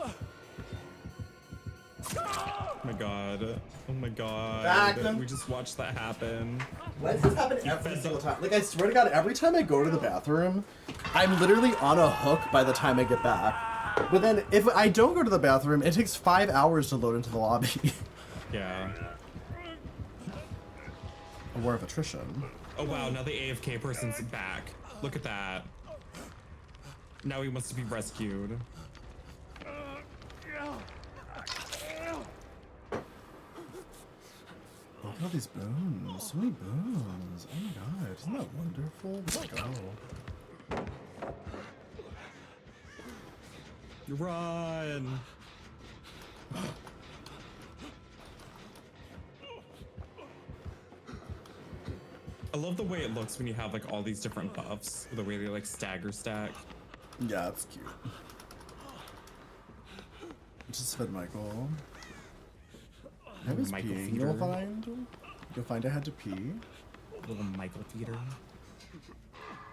my god. Oh my god. Back. We just watched that happen. Why does this happen every single time? Like, I swear to God, every time I go to the bathroom, I'm literally on a hook by the time I get back. But then, if I don't go to the bathroom, it takes 5 hours to load into the lobby. Yeah. A war of attrition. Oh wow, now the AFK person's back. Look at that. Now he wants to be rescued. Look at all these bones. So many bones. Oh my god, isn't that wonderful? Let's go. Run! I love the way it looks when you have like all these different buffs, the way they like stagger stack. Yeah, that's cute. Just fed Michael. I was Michael peeing. feeder. You'll find I had to pee. Little Michael feeder.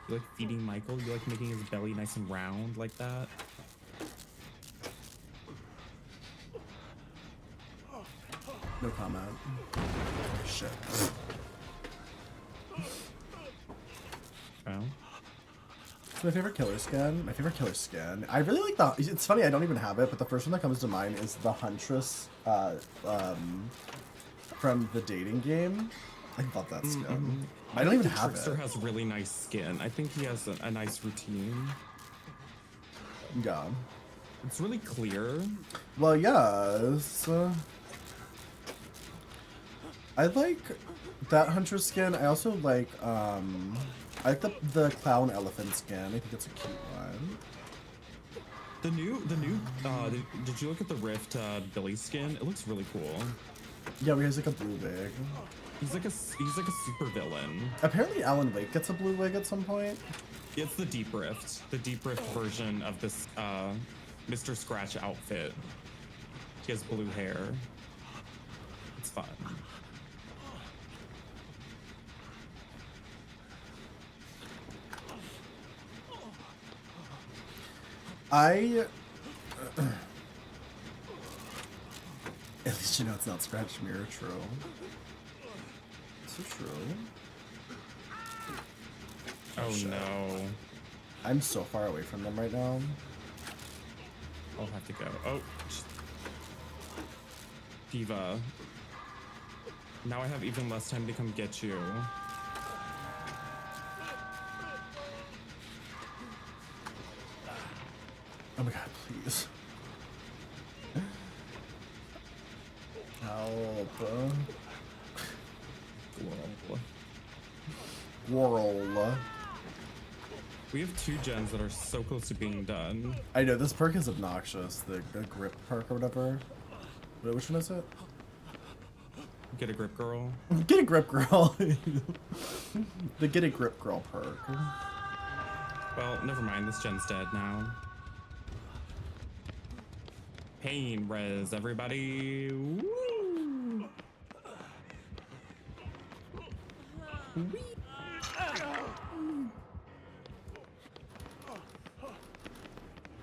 You like feeding Michael? You like making his belly nice and round like that? No comment. Shit. Oh. It's my favorite killer skin. My favorite killer skin. I really like the. It's funny, I don't even have it, but the first one that comes to mind is the Huntress from the dating game. I love that skin. I don't even have Trickster it. has really nice skin. I think he has a nice routine. Yeah. It's really clear. Well, yes. I like that Huntress skin. I also like I like the clown elephant skin. I think it's a cute one. Did you look at the Rift Billy skin? It looks really cool. Yeah, where he has like a blue wig. He's like a super villain. Apparently Alan Wake gets a blue wig at some point. It's the Deep Rift version of this Mr. Scratch outfit. He has blue hair. It's fun. At least you know it's not Scratch Mirror, true. So true. Oh shit. no. I'm so far away from them right now. I'll have to go. Oh. Diva. Now I have even less time to come get you. Oh my god, please. Help. Whirl. We have 2 gens that are so close to being done. I know, this perk is obnoxious. The grip perk or whatever. Wait, which one is it? Get a grip, girl. Get a grip, girl. The get a grip, girl perk. Well, never mind. This gen's dead now. Pain res, everybody. Woo!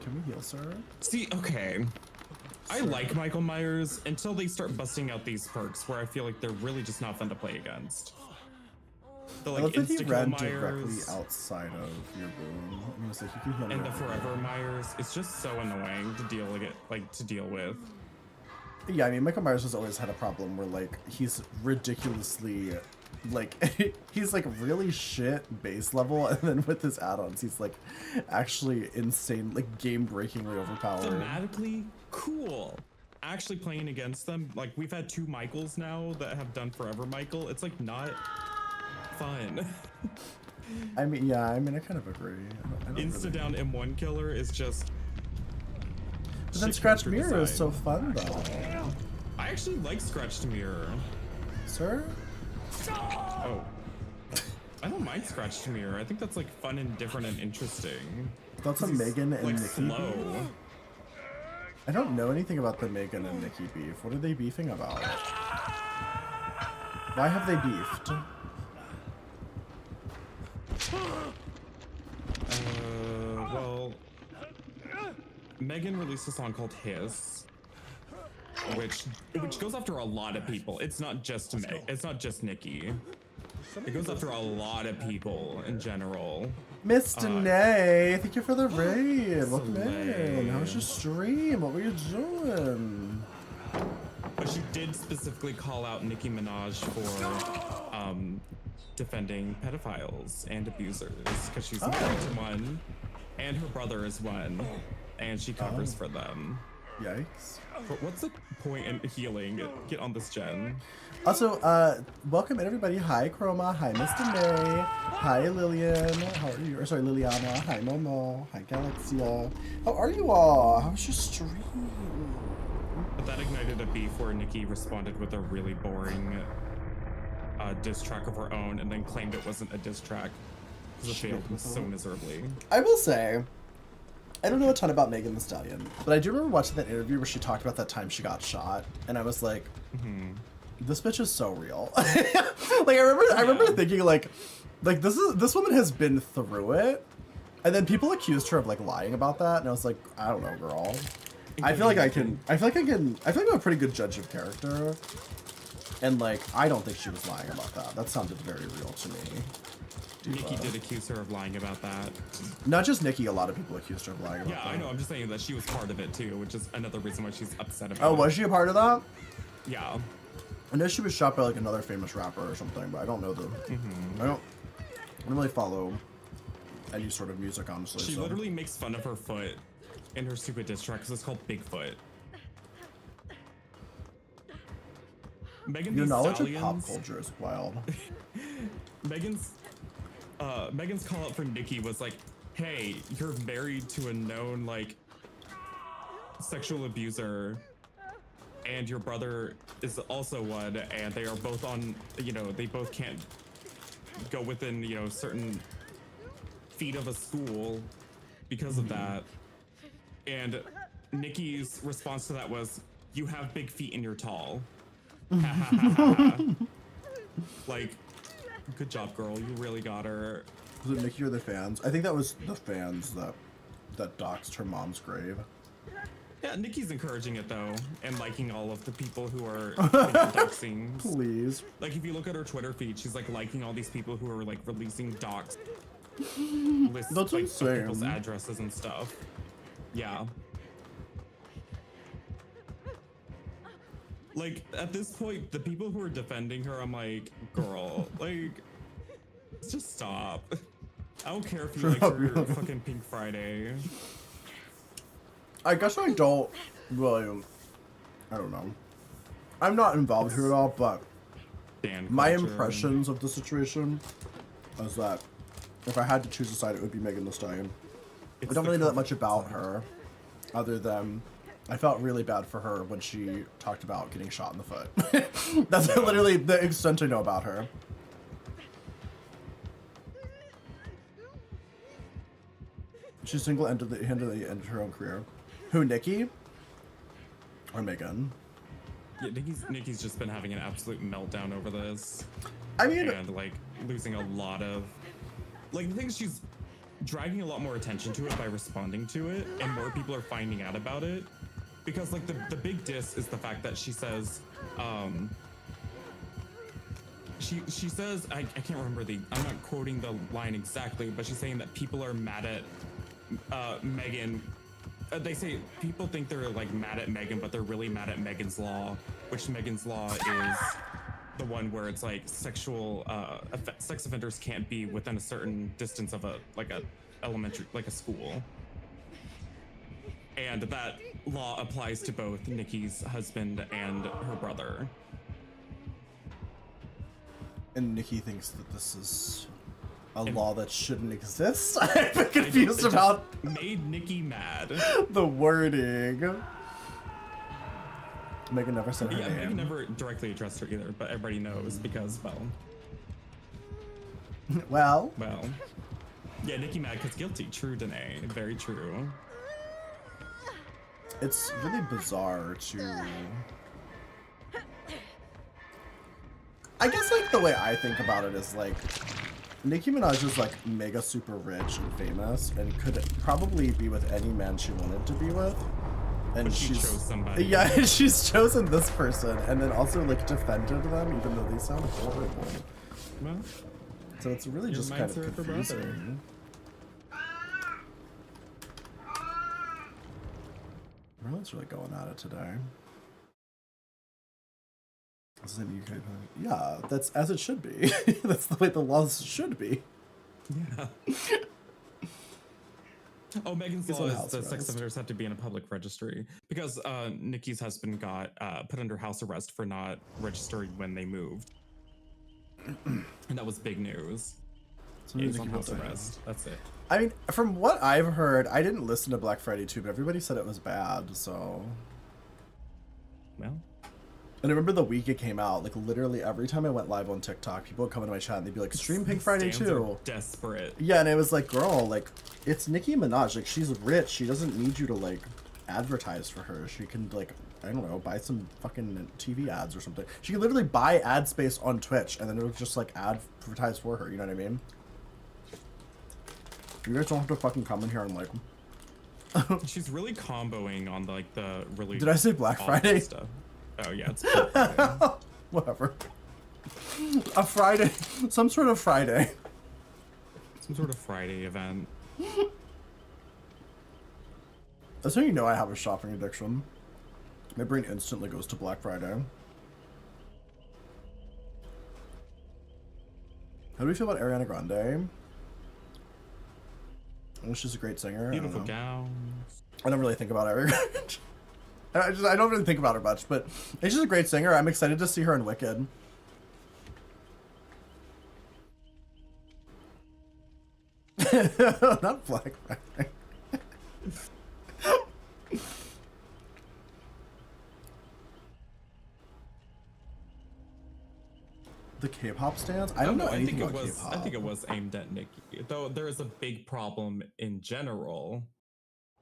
Can we heal, sir? See, okay. I like Michael Myers until they start busting out these perks where I feel like they're really just not fun to play against. The I like love that he ran Insta-Kill directly Myers outside of your room. And he was like, you can heal me and the right here." Forever Myers. It's just so annoying to deal with. Yeah, I mean, Michael Myers has always had a problem where, like, he's ridiculously, like, he's, like, really shit base level, and then with his add-ons, he's, like, actually insane, like, game-breakingly overpowered. Thematically cool. Actually playing against them, like, we've had 2 Michaels now that have done Forever Michael. It's, like, not fun. I mean, yeah, I mean, I kind of agree. I don't Insta-down M1 killer is just... But then shit Scratch character Mirror is design. so fun, though. I actually like Scratch to Mirror. Sir? Oh. I don't mind Scratch to Mirror. I think that's like fun and different and interesting. That's a Megan and Like Nikki slow. beef? I don't know anything about the Megan and Nikki beef. What are they beefing about? Why have they beefed? Well, Megan released a song called Hiss, which goes after a lot of people. It's not just it's not just Nikki. It goes after a lot of people in general. Mr. Nay, thank you for the raid. Welcome Slay. in. How was your stream? What were you doing? But she did specifically call out Nicki Minaj for defending pedophiles and abusers because she's married to one, and her brother is one, and she covers for them. Yikes. But what's the point in healing? Get on this gen. Also, welcome in everybody. Hi, Chroma. Hi, Mr. May. Hi, Lillian. How are you? Or sorry, Liliana. Hi, Momo. Hi, Galaxia. How are you all? How was your stream? But that ignited a beef where Nikki responded with a really boring diss track of her own and then claimed it wasn't a diss track because it failed so miserably. I will say, I don't know a ton about Megan Thee Stallion, but I do remember watching that interview where she talked about that time she got shot, and I was like, this bitch is so real. Like I remember thinking like, Like this woman has been through it, and then people accused her of like lying about that, and I was like, I don't know, girl. I feel like I'm a pretty good judge of character, and like I don't think she was lying about that. That sounded very real to me. Nikki did accuse her of lying about that. Not just Nikki, a lot of people accused her of lying about that. Yeah, I know. I'm just saying that she was part of it too, which is another reason why she's upset about it. Oh, was she a part of that? Yeah. I know she was shot by like another famous rapper or something, but I don't know the. I don't really follow any sort of music, honestly. She so. literally makes fun of her foot in her stupid diss track because it's called Bigfoot. Megan Your Thee knowledge Stallions, of pop culture is wild. Megan's call out for Nikki was like, hey, you're married to a known like sexual abuser and your brother is also one, and they are both on, they both can't go within, certain feet of a school because of that. And Nikki's response to that was, you have big feet and you're tall. Like, good job, girl. You really got her. Was it Nikki or the fans? I think that was the fans that doxed her mom's grave. Yeah, Nikki's encouraging it though, and liking all of the people who are doxing. Please. Like, if you look at her Twitter feed, she's like liking all these people who are like releasing dox lists, That's like, insane. of people's addresses and stuff. Yeah. Like, at this point, the people who are defending her, I'm like, girl, like, just stop. I don't care if you like her fucking Pink Friday. I guess I don't really. I don't know. I'm not involved here at all, but my impressions of the situation is that if I had to choose a side, it would be Megan Thee Stallion. I don't really know that much about her, other than I felt really bad for her when she talked about getting shot in the foot. That's literally the extent I know about her. She single-handedly ended her own career. Who, Nikki? Or Megan? Yeah, Nikki's just been having an absolute meltdown over this. I mean, and like losing a lot of, like, the thing is, she's dragging a lot more attention to it by responding to it, and more people are finding out about it. Because like the big diss is the fact that she says, she says, I can't remember I'm not quoting the line exactly, but she's saying that people are mad at Megan. They say people think they're like mad at Megan, but they're really mad at Megan's Law, which Megan's Law is the one where it's like sex offenders can't be within a certain distance of a elementary, like a school. And that law applies to both Nikki's husband and her brother. And Nikki thinks that this is a law that shouldn't exist. I'm confused about. Made Nikki mad. The wording. Megan never said her name. Megan never directly addressed her either, but everybody knows because, Well. Yeah, Nikki mad because guilty. True, Danae. Very true. It's really bizarre to. I guess like the way I think about it is like Nicki Minaj is like mega super rich and famous and could probably be with any man she wanted to be with. And but she chose somebody. Yeah, she's chosen this person and then also like defended them even though they sound horrible. Well, so it's really just kind of confusing. Everyone's really going at it today. This is an UK thing. Yeah, that's as it should be. That's the way the laws should be. Yeah. Oh, Megan's Law is the sex offenders have to be in a public registry because Nikki's husband got put under house arrest for not registering when they moved. And that was big news. So he's on house arrest. That's it. I mean, from what I've heard, I didn't listen to Black Friday 2, but everybody said it was bad, so... Well... And I remember the week it came out, like literally every time I went live on TikTok, people would come into my chat and they'd be like, stream Pink Friday 2. Desperate. Yeah, and it was like, girl, like, it's Nicki Minaj. Like, she's rich. She doesn't need you to, like, advertise for her. She can like, I don't know, buy some fucking TV ads or something. She can literally buy ad space on Twitch and then it'll just like advertise for her. You know what I mean? You guys don't have to fucking comment here and like. She's really comboing on like the really. Did I say Black awful Friday? Stuff. Oh yeah, it's Black Friday. Whatever. A Friday, some sort of Friday. Some sort of Friday event. That's how you know I have a shopping addiction. My brain instantly goes to Black Friday. How do we feel about Ariana Grande? I know she's a great singer. Beautiful gowns. I don't really think about Ariana Grande. I don't really think about her much, but she's a great singer. I'm excited to see her in Wicked. Not Black Friday. The K-pop stands? I don't know anything about K-pop. I think it was aimed at Nicki. Though there is a big problem in general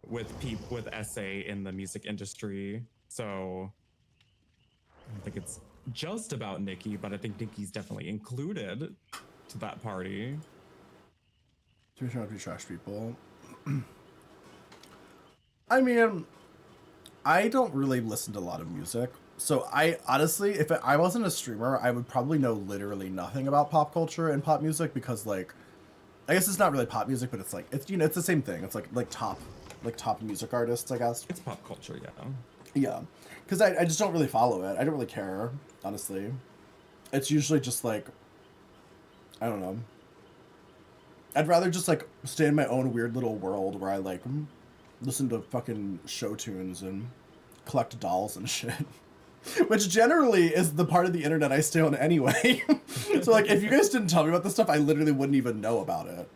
with people with SA in the music industry. So I don't think it's just about Nicki, but I think Nicki's definitely included to that party. Too much to be trash people. I mean, I don't really listen to a lot of music. So I honestly, if I wasn't a streamer, I would probably know literally nothing about pop culture and pop music because like, I guess it's not really pop music, but it's like, it's, you know, it's the same thing. It's like top music artists, I guess. It's pop culture, yeah. Yeah. Because I just don't really follow it. I don't really care, honestly. It's usually just like, I don't know. I'd rather just like stay in my own weird little world where I like listen to fucking show tunes and collect dolls and shit. Which generally is the part of the internet I stay on anyway. So like if you guys didn't tell me about this stuff, I literally wouldn't even know about it.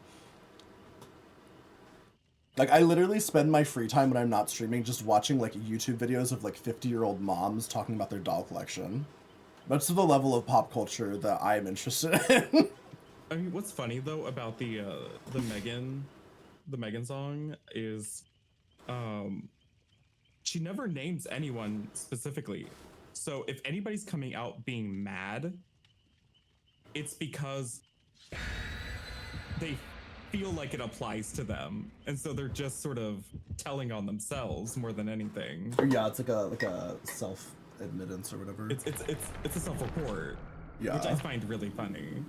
Like I literally spend my free time when I'm not streaming just watching like YouTube videos of like 50-year-old moms talking about their doll collection. That's the level of pop culture that I'm interested in. I mean, what's funny though about the Megan song is, she never names anyone specifically. So if anybody's coming out being mad, it's because they feel like it applies to them, and so they're just sort of telling on themselves more than anything. Yeah, it's like a self-admittance or whatever. It's a self-report, Yeah. which I find really funny.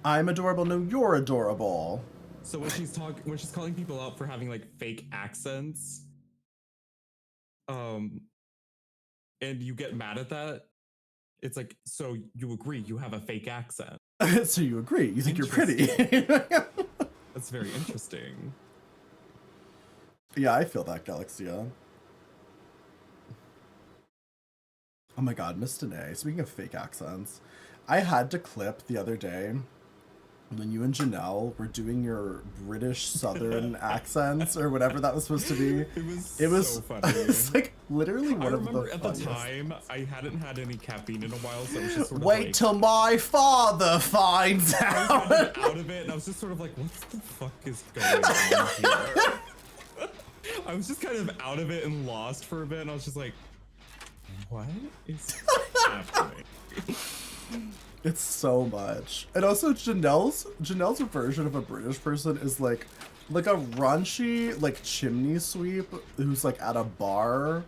I'm adorable. No, you're adorable. So when she's calling people out for having like fake accents, and you get mad at that, it's like, so you agree you have a fake accent. So you agree? You think you're pretty? That's very interesting. Yeah, I feel that, Galaxia. Oh my god, Miss Danae. Speaking of fake accents, I had to clip the other day when you and Janelle were doing your British Southern accents or whatever that was supposed to be. It was so funny. It's like literally one of the I remember at the funniest. time I hadn't had any caffeine in a while, so I was just sort of Wait like, till my father finds I was out. kind of out of it, and I was just sort of like, what the fuck is going on here? I was just kind of out of it and lost for a bit, and I was just like, what is happening? It's so much. And also Janelle's version of a British person is like a raunchy like chimney sweep who's like at a bar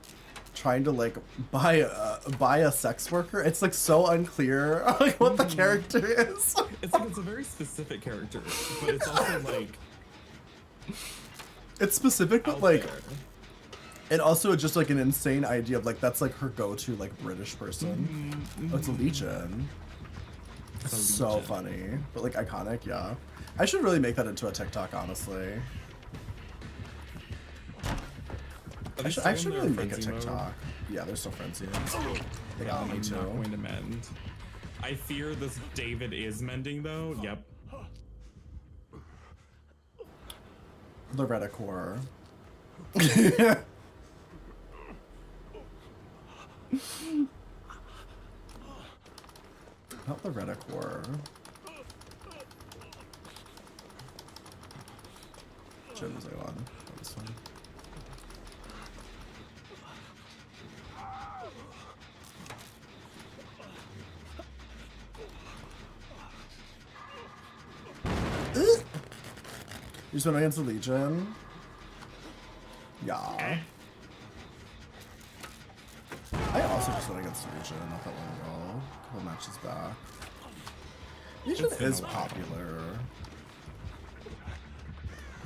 trying to like buy a sex worker. It's like so unclear like what the character is. It's like it's a very specific character, but it's also like It's specific but out like there. and also just like an insane idea of like that's like her go-to like British person. Oh, it's a Legion. It's a So Legion. funny, but like iconic, yeah. I should really make that into a TikTok, honestly. Are they still I in should their really make a frenzy mode? TikTok. Yeah, they're still frenzy. They got me I'm too. not going to mend. I fear this David is mending though. Yep. Loretta Core. Not Loretta Core. Jim's on. That was fun. You just went against the Legion? Yeah. I also just went against the Legion not that long ago. A couple matches back. Legion is popular.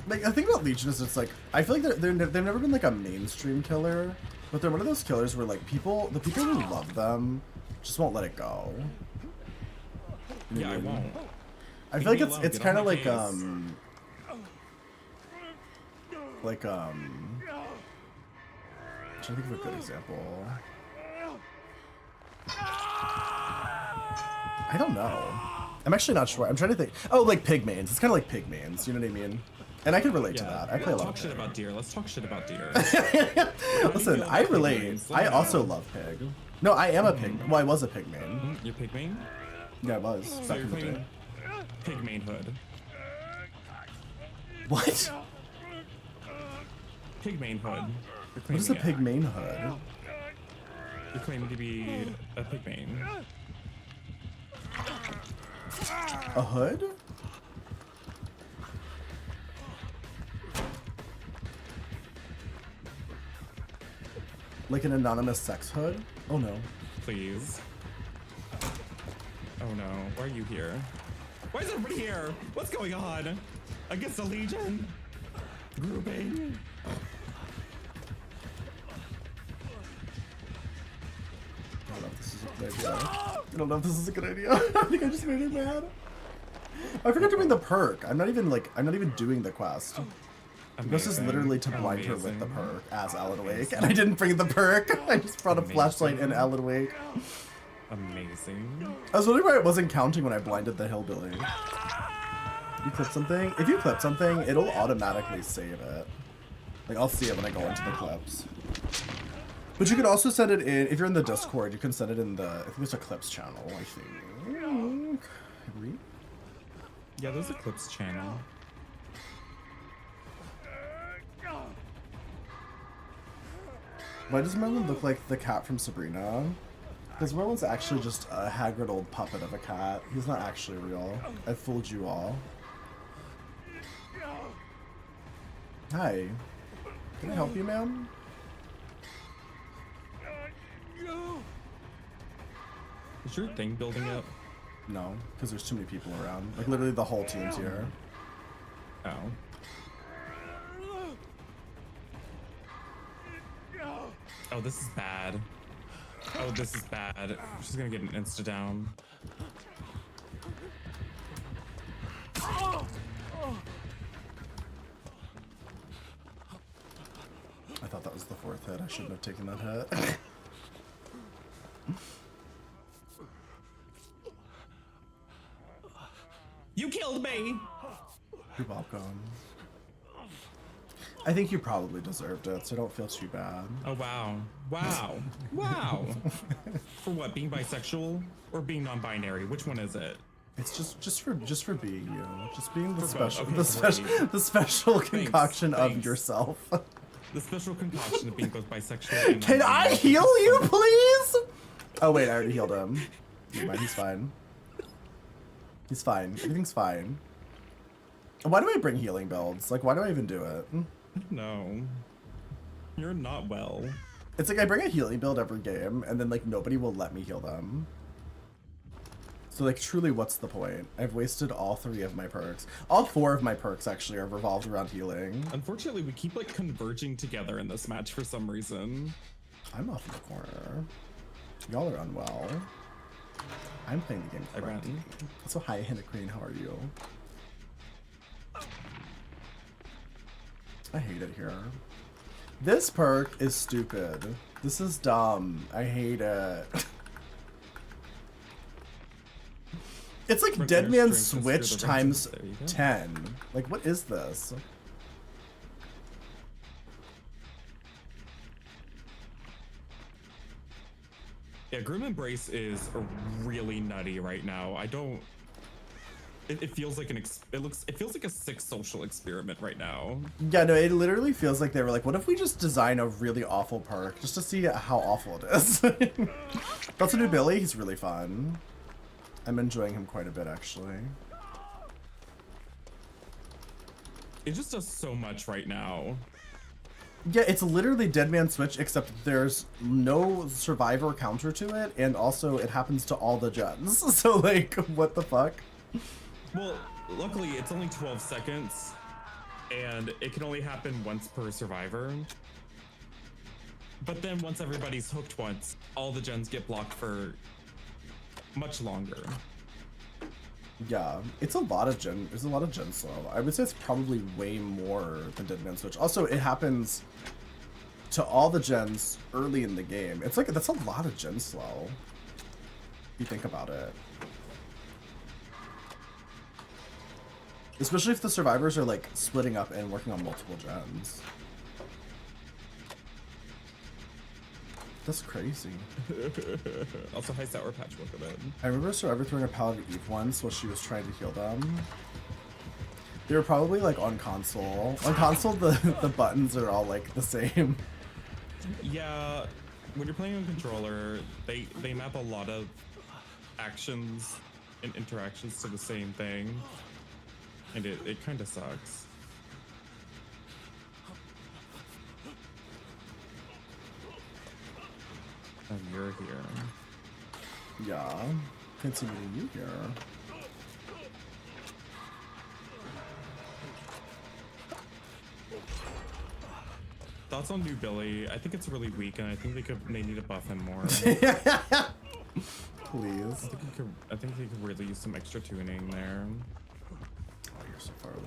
Like, the thing about Legion is it's like, I feel like they've never been like a mainstream killer, but they're one of those killers where like the people who love them just won't let it go. You know Yeah, I what mean? won't. I feel like it's kind of like I'm trying to think of a good example. I don't know. I'm actually not sure. I'm trying to think. Oh, like Pigmains. It's kind of like Pigmains. You know what I mean? And I can relate to that. I play a lot of Talk shit about deer. Let's talk shit about deer. Listen, I relate. I also love pig. No, I am a pig. Well, I was a pigman. You're pigmain? Yeah, I was. So Back you're in the day. claiming pigmainhood. What? Pigmainhood. What is a pigman hood? You're claiming to be a pigmain. A hood? Like an anonymous sex hood? Oh no. Please. Oh no. Why are you here? Why is everybody here? What's going on? Against the Legion? Grouping? I don't know if this is a good idea. I think I just made her mad. I forgot to bring the perk. I'm not even doing the quest. This is literally to blind her with the perk as Alan Wake, and I didn't bring the perk. I just brought a flashlight and Alan Wake. Amazing. I was wondering why it wasn't counting when I blinded the hillbilly. You clip something? If you clip something, it'll automatically save it. Like, I'll see it when I go into the clips. But you can also send it in, if you're in the Discord, you can send it in the, I think there's a clips channel, I think. Yeah, there's a clips channel. Why does Merlin look like the cat from Sabrina? Because Merlin's actually just a haggard old puppet of a cat. He's not actually real. I fooled you all. Hi. Can I help you, ma'am? Is your thing building up? No, because there's too many people around. Like, literally the whole team's here. Oh. Oh, this is bad. Oh, this is bad. She's gonna get an insta down. I thought that was the fourth hit. I shouldn't have taken that hit. You killed me! You're welcome. I think you probably deserved it, so don't feel too bad. Oh, wow. Wow. Wow. For what, being bisexual or being non-binary? Which one is it? It's just for being you. Just being the For special both. Okay, great. the special concoction of thanks. yourself. The special concoction of being both bisexual and Can I non-binary. heal you, please? Oh wait, I already healed him. Never mind, he's fine. He's fine. Everything's fine. Why do I bring healing builds? Like, why do I even do it? No. You're not well. It's like I bring a healing build every game, and then like nobody will let me heal them. So like truly, what's the point? I've wasted all 3 of my perks. All 4 of my perks actually are revolved around healing. Unfortunately, we keep like converging together in this match for some reason. I'm off in the corner. Y'all are unwell. I'm playing the game I ran. correctly. So hi, Hannah Queen, how are you? I hate it here. This perk is stupid. This is dumb. I hate it. It's like Requires Dead Man's strength to Switch steer the times There you go. 10. Like, what is this? Yeah, Grim Embrace is really nutty right now. I don't. It feels like it feels like a sick social experiment right now. Yeah, no, it literally feels like they were like, what if we just design a really awful perk just to see how awful it is? That's a new Billy. He's really fun. I'm enjoying him quite a bit, actually. It just does so much right now. Yeah, it's literally Dead Man Switch, except there's no survivor counter to it, and also it happens to all the gens. So, like, what the fuck? Well, luckily it's only 12 seconds, and it can only happen once per survivor. But then once everybody's hooked once, all the gens get blocked for much longer. Yeah, it's a lot of gen. There's a lot of gen slow. I would say it's probably way more than Dead Man Switch. Also, it happens to all the gens early in the game. It's like that's a lot of gen slow. If you think about it, especially if the survivors are like splitting up and working on multiple gens. That's crazy. Also, high sour patch look of it. I remember a survivor throwing a Pallet of Eve once while she was trying to heal them. They were probably like on console. On console, the buttons are all like the same. Yeah, when you're playing on controller, they map a lot of actions and interactions to the same thing, and it kind of sucks. Oh, you're here. Yeah. Can't see you here. Thoughts on new Billy? I think it's really weak, and I think they need to buff him more. Please. I think they could really use some extra tuning there. Oh, you're so far away.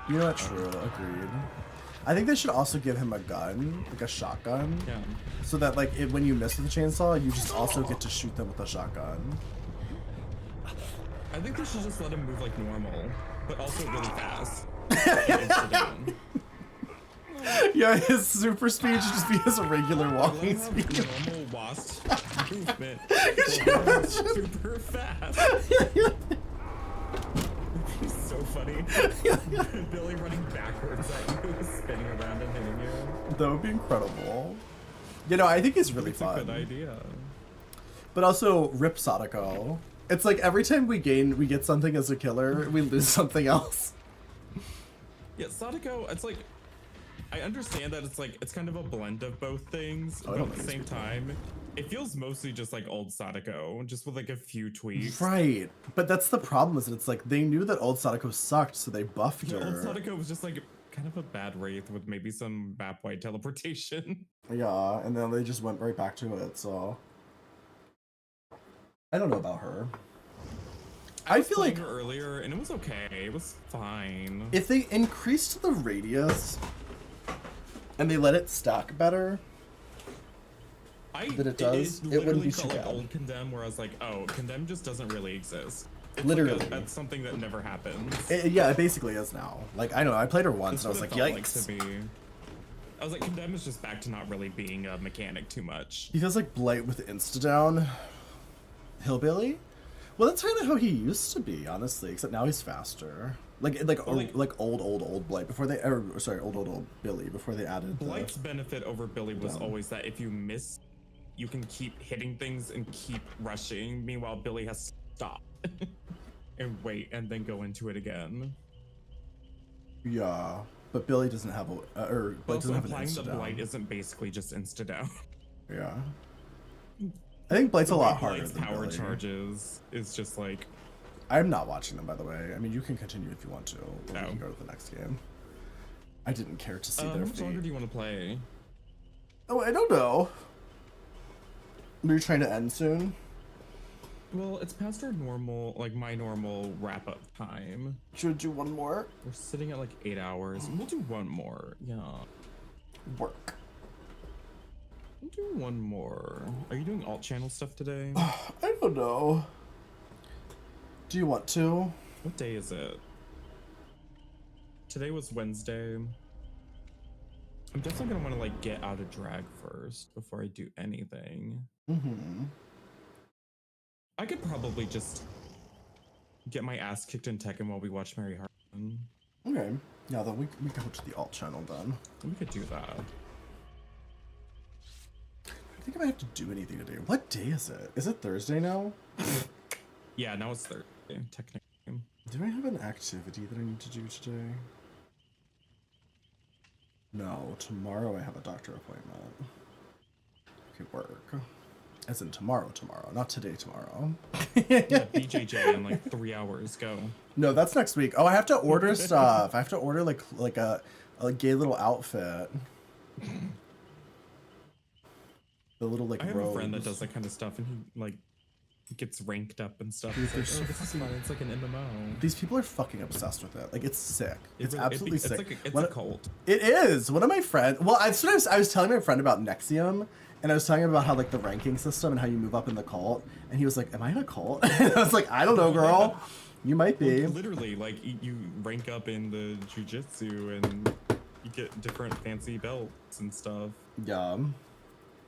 You know what? True. Agreed. I think they should also give him a gun, like a shotgun. Yeah. So that like when you miss with the chainsaw, you just also get to shoot them with a shotgun. I think they should just let him move like normal, but also really fast. Down. Yeah, his super speed should just be his regular walking speed. Normal wasp movement. Yeah. Super fast. He's so funny. Billy running backwards at you, spinning around and hitting you. That would be incredible. You know, I think it's really It's a fun. good idea. But also, rip Sadako. It's like every time we get something as a killer, we lose something else. Yeah, Sadako, it's like, I understand that it's kind of a blend of both things, Oh, I but don't at the think same it's time, it feels mostly just like old Sadako, just with like a few tweaks. Right. But that's the problem, is that it's like they knew that old Sadako sucked, so they buffed Yeah, her. old Sadako was just like kind of a bad wraith with maybe some map-wide teleportation. Yeah, and then they just went right back to it, so I don't know about her. I feel like her earlier and it was okay. It was fine. if they increased the radius and they let it stack better than it does, it wouldn't literally be too felt like bad. old Condemn, where I was like, oh, Condemn just doesn't really exist. It's Literally. like that's something that never happens. Yeah, it basically is now. Like, I know, I played her once That's and I was what like, it felt yikes. to me. I was like, Condemn is just back to not really being a mechanic too much. He feels like Blight with insta-down. Hillbilly? Well, that's kind of how he used to be, honestly, except now he's faster. Like old Blight before they, old Billy before they added Blight's benefit over Billy was always that if you miss, you can keep hitting things and keep rushing. Meanwhile, Billy has to stop and wait and then go into it again. Yeah, but Billy doesn't have a, or Blight Also doesn't have an implying that insta-down. Blight isn't basically just insta-down. Yeah. I think Blight's a lot harder Blight's than power Billy. charges is just like... I'm not watching them, by the way. I mean, you can continue if you want to, or we No. can go to the next game. I didn't care to see their How much longer feet. do you want to play? Oh, I don't know. Are you trying to end soon? Well, it's past our normal, like my normal wrap-up time. Should we do one more? We're sitting at like 8 hours. We'll do one more. Yeah. Work. We'll do one more. Are you doing alt channel stuff today? I don't know. Do you want to? What day is it? Today was Wednesday. I'm definitely gonna want to like get out of drag first before I do anything. Mm-hmm. I could probably just get my ass kicked in Tekken while we watch Mary Hartman. Okay. Yeah, then we go to the alt channel then. We could do that. I think if I have to do anything today. What day is it? Is it Thursday now? Yeah, now it's third. technically. Do I have an activity that I need to do today? No, tomorrow I have a doctor appointment. Okay, work. As in tomorrow, not today, tomorrow. Yeah, BJJ in like 3 hours. Go. No, that's next week. Oh, I have to order stuff. I have to order like a gay little outfit. The little like I have robes. a friend that does that kind of stuff, and he like gets ranked up and stuff. Dude, It's like, they're so this is fun. It's like an MMO. These people are fucking obsessed with it. Like, it's sick. It's really- absolutely it's sick. like it's One- a cult. It is. One of my friends. Well, I was telling my friend about Nexium, and I was telling him about how like the ranking system and how you move up in the cult, and he was like, "Am I in a cult?" And I was like, "I don't know, girl. You might be." Literally, like you rank up in the jujitsu and you get different fancy belts and stuff. Yeah.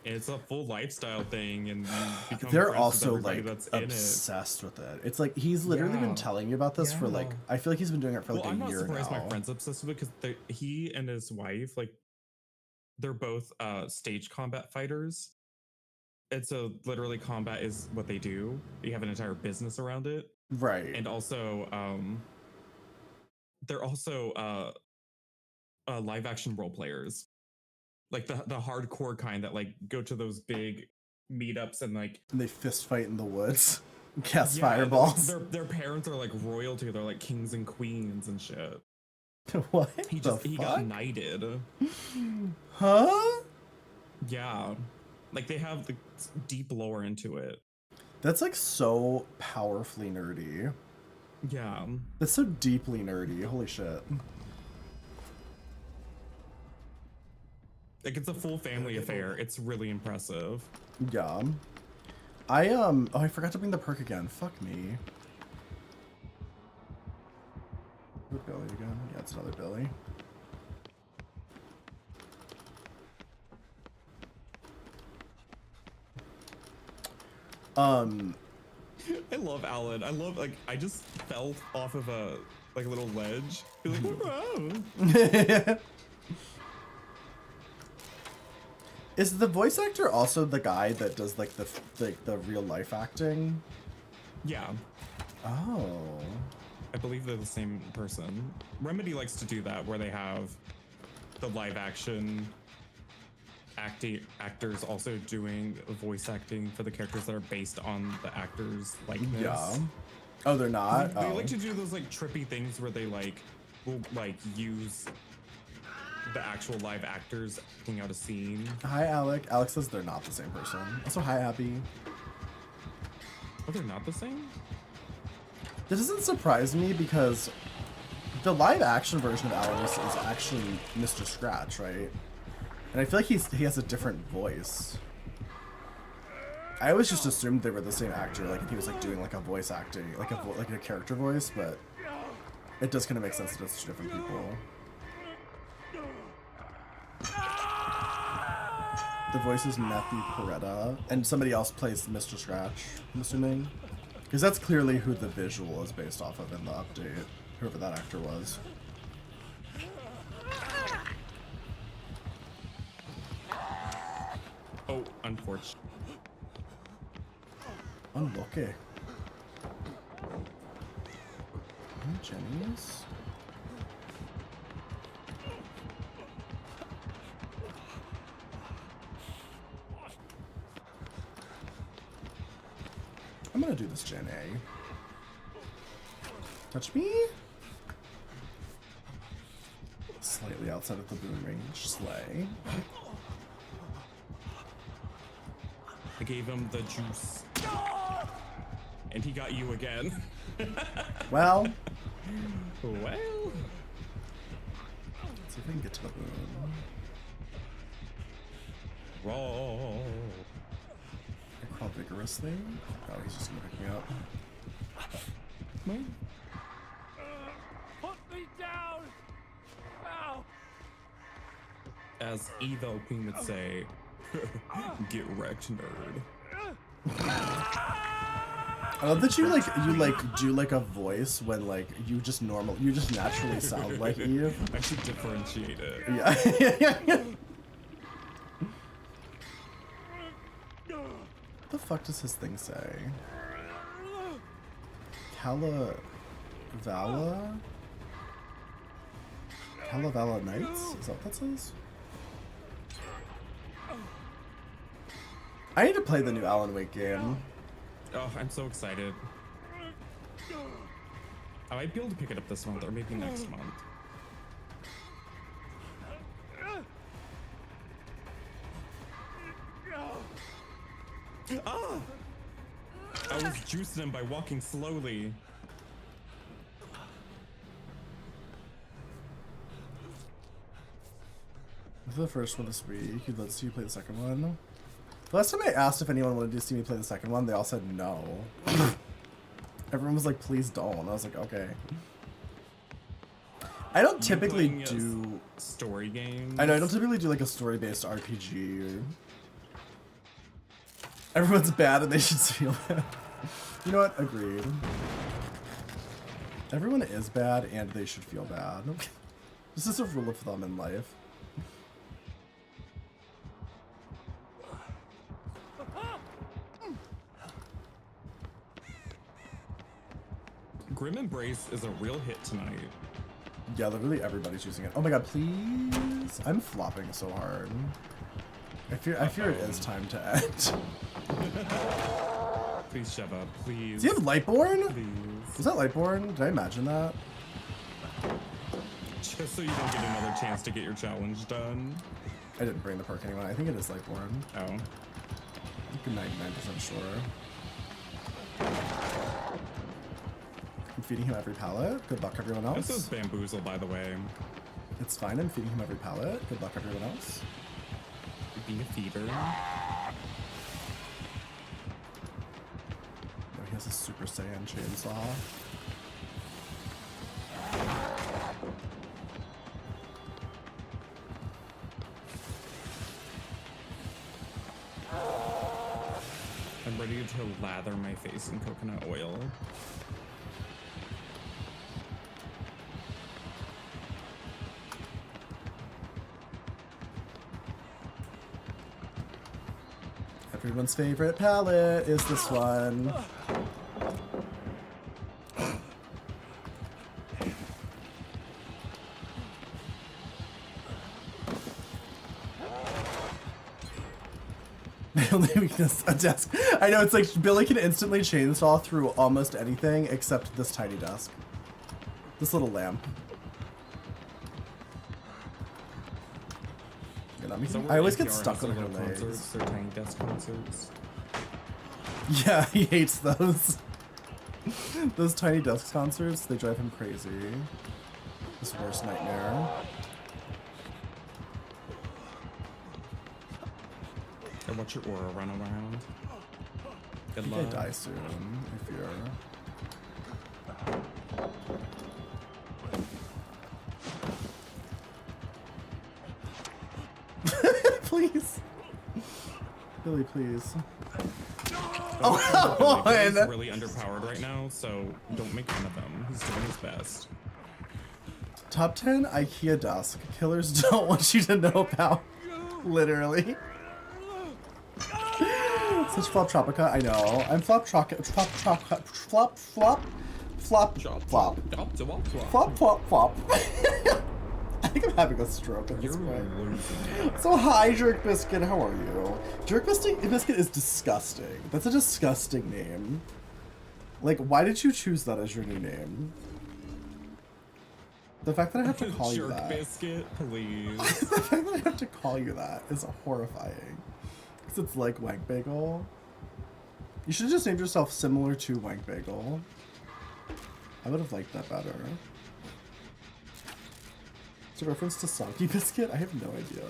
And it's a full lifestyle thing, and you become They're friends with also everybody like that's in it. obsessed with it. It's like he's literally been Yeah. telling me about this for like Yeah. I feel like he's been doing it for like Well, a I'm not year surprised now. my friend's obsessed with it because he and his wife, like, they're both stage combat fighters. And so literally combat is what they do. They have an entire business around it. Right. And also, they're also live action role players. Like the hardcore kind that like go to those big meetups and like And they fist fight in the woods. Cast yeah, and, like, fireballs. their parents are like royalty. They're like kings and queens and shit. What? He the he fuck? got knighted. Huh? Yeah, like they have the deep lore into it. That's like so powerfully nerdy. Yeah, That's so deeply nerdy. Holy shit. like it's a full family affair. It's really impressive. Yeah. Oh, I forgot to bring the perk again. Fuck me. Who'd Billy again? Yeah, it's another Billy. I love Alan. I love like I just fell off of a like a little ledge. Be like, whoa. Is the voice actor also the guy that does like the real life acting? Yeah, Oh. I believe they're the same person. Remedy likes to do that where they have the live action actors also doing voice acting for the characters that are based on the actors' likeness. Yeah. Oh, they're not? They Oh. like to do those like trippy things where they like will like use the actual live actors acting out a scene. Hi, Alec. Alex says they're not the same person. Also, hi, Abby. Oh, they're not the same? This doesn't surprise me because the live action version of Alice is actually Mr. Scratch, right? And I feel like he has a different voice. I always just assumed they were the same actor, like if he was like doing like a voice acting, like a character voice, but it does kind of make sense that it's two different people. The voice is Matthew Peretta, and somebody else plays Mr. Scratch, I'm assuming. Because that's clearly who the visual is based off of in the update, whoever that actor was. Oh, unfortunate. Unlucky. Jenny's? I'm gonna do this Gen A. Touch me? Slightly outside of the boom range. Slay. I gave him the juice. And he got you again. Well, Well. let's see if I can get to the boom. Raw. I crawl vigorously. Oh, he's just gonna pick me up. Put me down! Ow! As Evo Queen would say, get wrecked, nerd. I love that you do like a voice when like you just naturally sound like Eve. I should differentiate it. Yeah. What the fuck does his thing say? Vala Nights? Is that what that says? I need to play the new Alan Wake game. Oh, I'm so excited. I might be able to pick it up this month or maybe next month. Ah! I was juicing him by walking slowly. This is the first one this week. Let's see you play the second one. The last time I asked if anyone wanted to see me play the second one, they all said no. Everyone was like, please don't. I was like, okay. I don't typically do story games. I know I don't typically do like a story-based RPG. Everyone's bad and they should feel bad. You know what? Agreed. Everyone is bad and they should feel bad. This is a rule of thumb in life. Grim Embrace is a real hit tonight. Yeah, literally everybody's using it. Oh my god, please! I'm flopping so hard. I fear it is time to end. Please shove up, please. Do you have Lightborn? Please. Was that Lightborn? Did I imagine that? Just so you don't get another chance to get your challenge done. I didn't bring the perk anyway. I think it is Lightborn. Oh. I'm 99% sure. I'm feeding him every pallet. Good luck, everyone else. This is bamboozle, by the way. It's fine. I'm feeding him every pallet. Good luck, everyone else. Being a feeder. No, he has a Super Saiyan chainsaw. I'm ready to lather my face in coconut oil. Everyone's favorite palette is this one. My only weakness, a desk. I know, it's like Billy can instantly chainsaw through almost anything except this tiny desk. This little lamp. I always get stuck on her legs. Concerts, or tiny desk concerts. Yeah, he hates those. Those tiny desk concerts, they drive him crazy. His worst nightmare. And watch your aura run around. Good I think luck. I die soon, if you're... Please. Billy, please. Oh, come Billy's on! really underpowered right now, so don't make fun of him. He's doing his best. Top 10 IKEA desk. Killers don't want you to know about. Literally. Such flop tropica, I know. I'm flop flop. I think I'm having a stroke at this point. So hi, Jerk Biscuit, how are you? Jerk Biscuit is disgusting. That's a disgusting name. Like, why did you choose that as your new name? The fact that I have to call you that. Jerk Biscuit, please. The fact that I have to call you that is horrifying. Because it's like Wank Bagel. You should have just named yourself similar to Wank Bagel. I would have liked that better. It's a reference to Soggy Biscuit? I have no idea.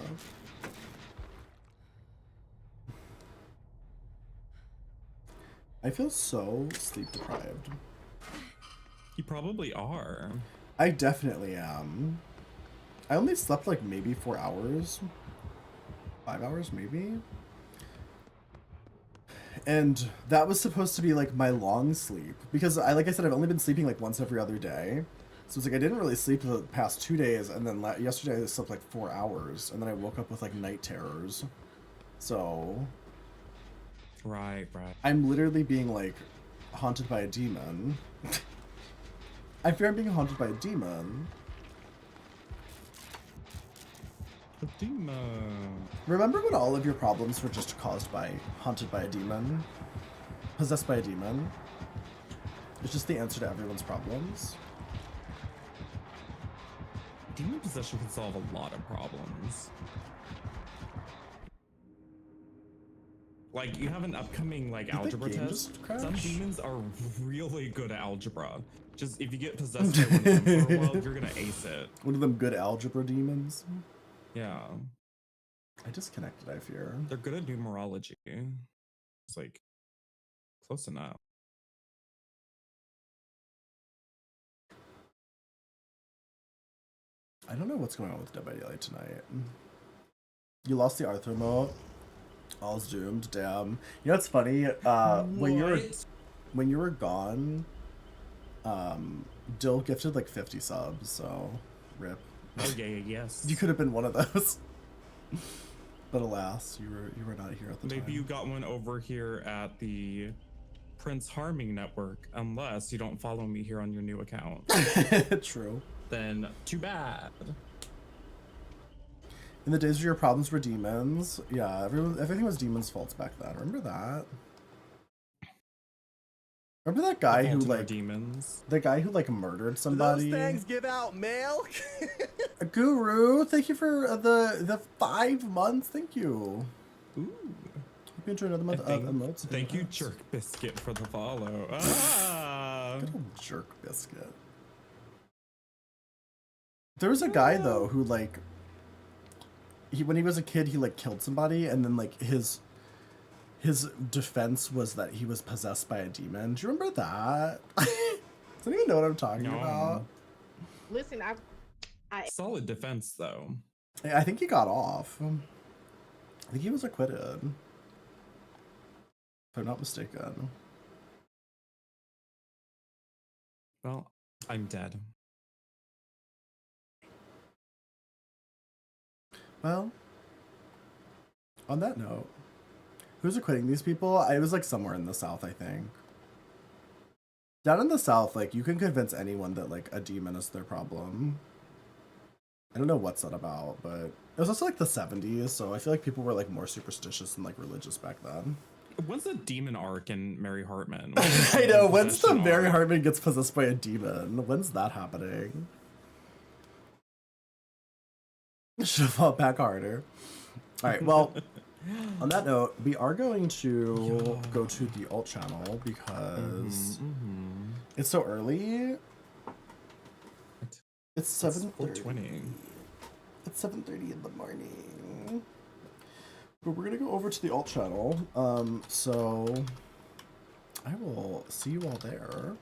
I feel so sleep deprived. You probably are. I definitely am. I only slept like maybe 4 hours. 5 hours maybe. And that was supposed to be like my long sleep. Because like I said, I've only been sleeping like once every other day. So it's like I didn't really sleep the past 2 days, and then yesterday I slept like 4 hours, and then I woke up with like night terrors. So... Right. I'm literally being like haunted by a demon. I fear I'm being haunted by a demon. A demon. Remember when all of your problems were just caused by haunted by a demon? Possessed by a demon? It's just the answer to everyone's problems. Demon possession can solve a lot of problems. Like, you have an upcoming, like, Did the algebra game test. just crash? Some demons are really good at algebra. Just, if you get possessed by one of them for a while, you're gonna ace it. One of them good algebra demons? Yeah. I disconnected, I fear. They're good at numerology. It's like, close enough. I don't know what's going on with Dead by Daylight tonight. You lost the Arthur mode. All's doomed. Damn. You know what's funny? When you were gone, Dill gifted like 50 subs. So, rip. Oh yeah, yes. You could have been one of those. But alas, you were not here at the time. Maybe you got one over here at the Prince Harming Network, unless you don't follow me here on your new account. True. Then too bad. In the days where your problems were demons, yeah, everything was demons' faults back then. Remember that? Remember that guy who like demons? The guy who like murdered somebody. Do those things give out mail? Guru, thank you for the 5 months. Thank you. Ooh. Hope you enjoyed another month of emotes. Thank you, Jerk Biscuit, for the follow. Ah. Good old Jerk Biscuit. There was a guy though who like when he was a kid he like killed somebody and then like his defense was that he was possessed by a demon. Do you remember that? Does anyone know what I'm talking about? Listen, I solid defense though. I think he got off. I think he was acquitted. If I'm not mistaken. Well, I'm dead. Well, on that note, who's acquitting these people? It was like somewhere in the South, I think. Down in the South, like you can convince anyone that like a demon is their problem. I don't know what's that about, but it was also like the 70s, so I feel like people were like more superstitious and like religious back then. When's the demon arc in Mary Hartman? I know, when's the Mary Hartman gets possessed by a demon? When's that happening? Should have fought back harder. Alright, well, on that note, we are going to go to the alt channel because it's so early. It's 7:30. It's 7:30 in the morning. But we're gonna go over to the alt channel. So I will see you all there.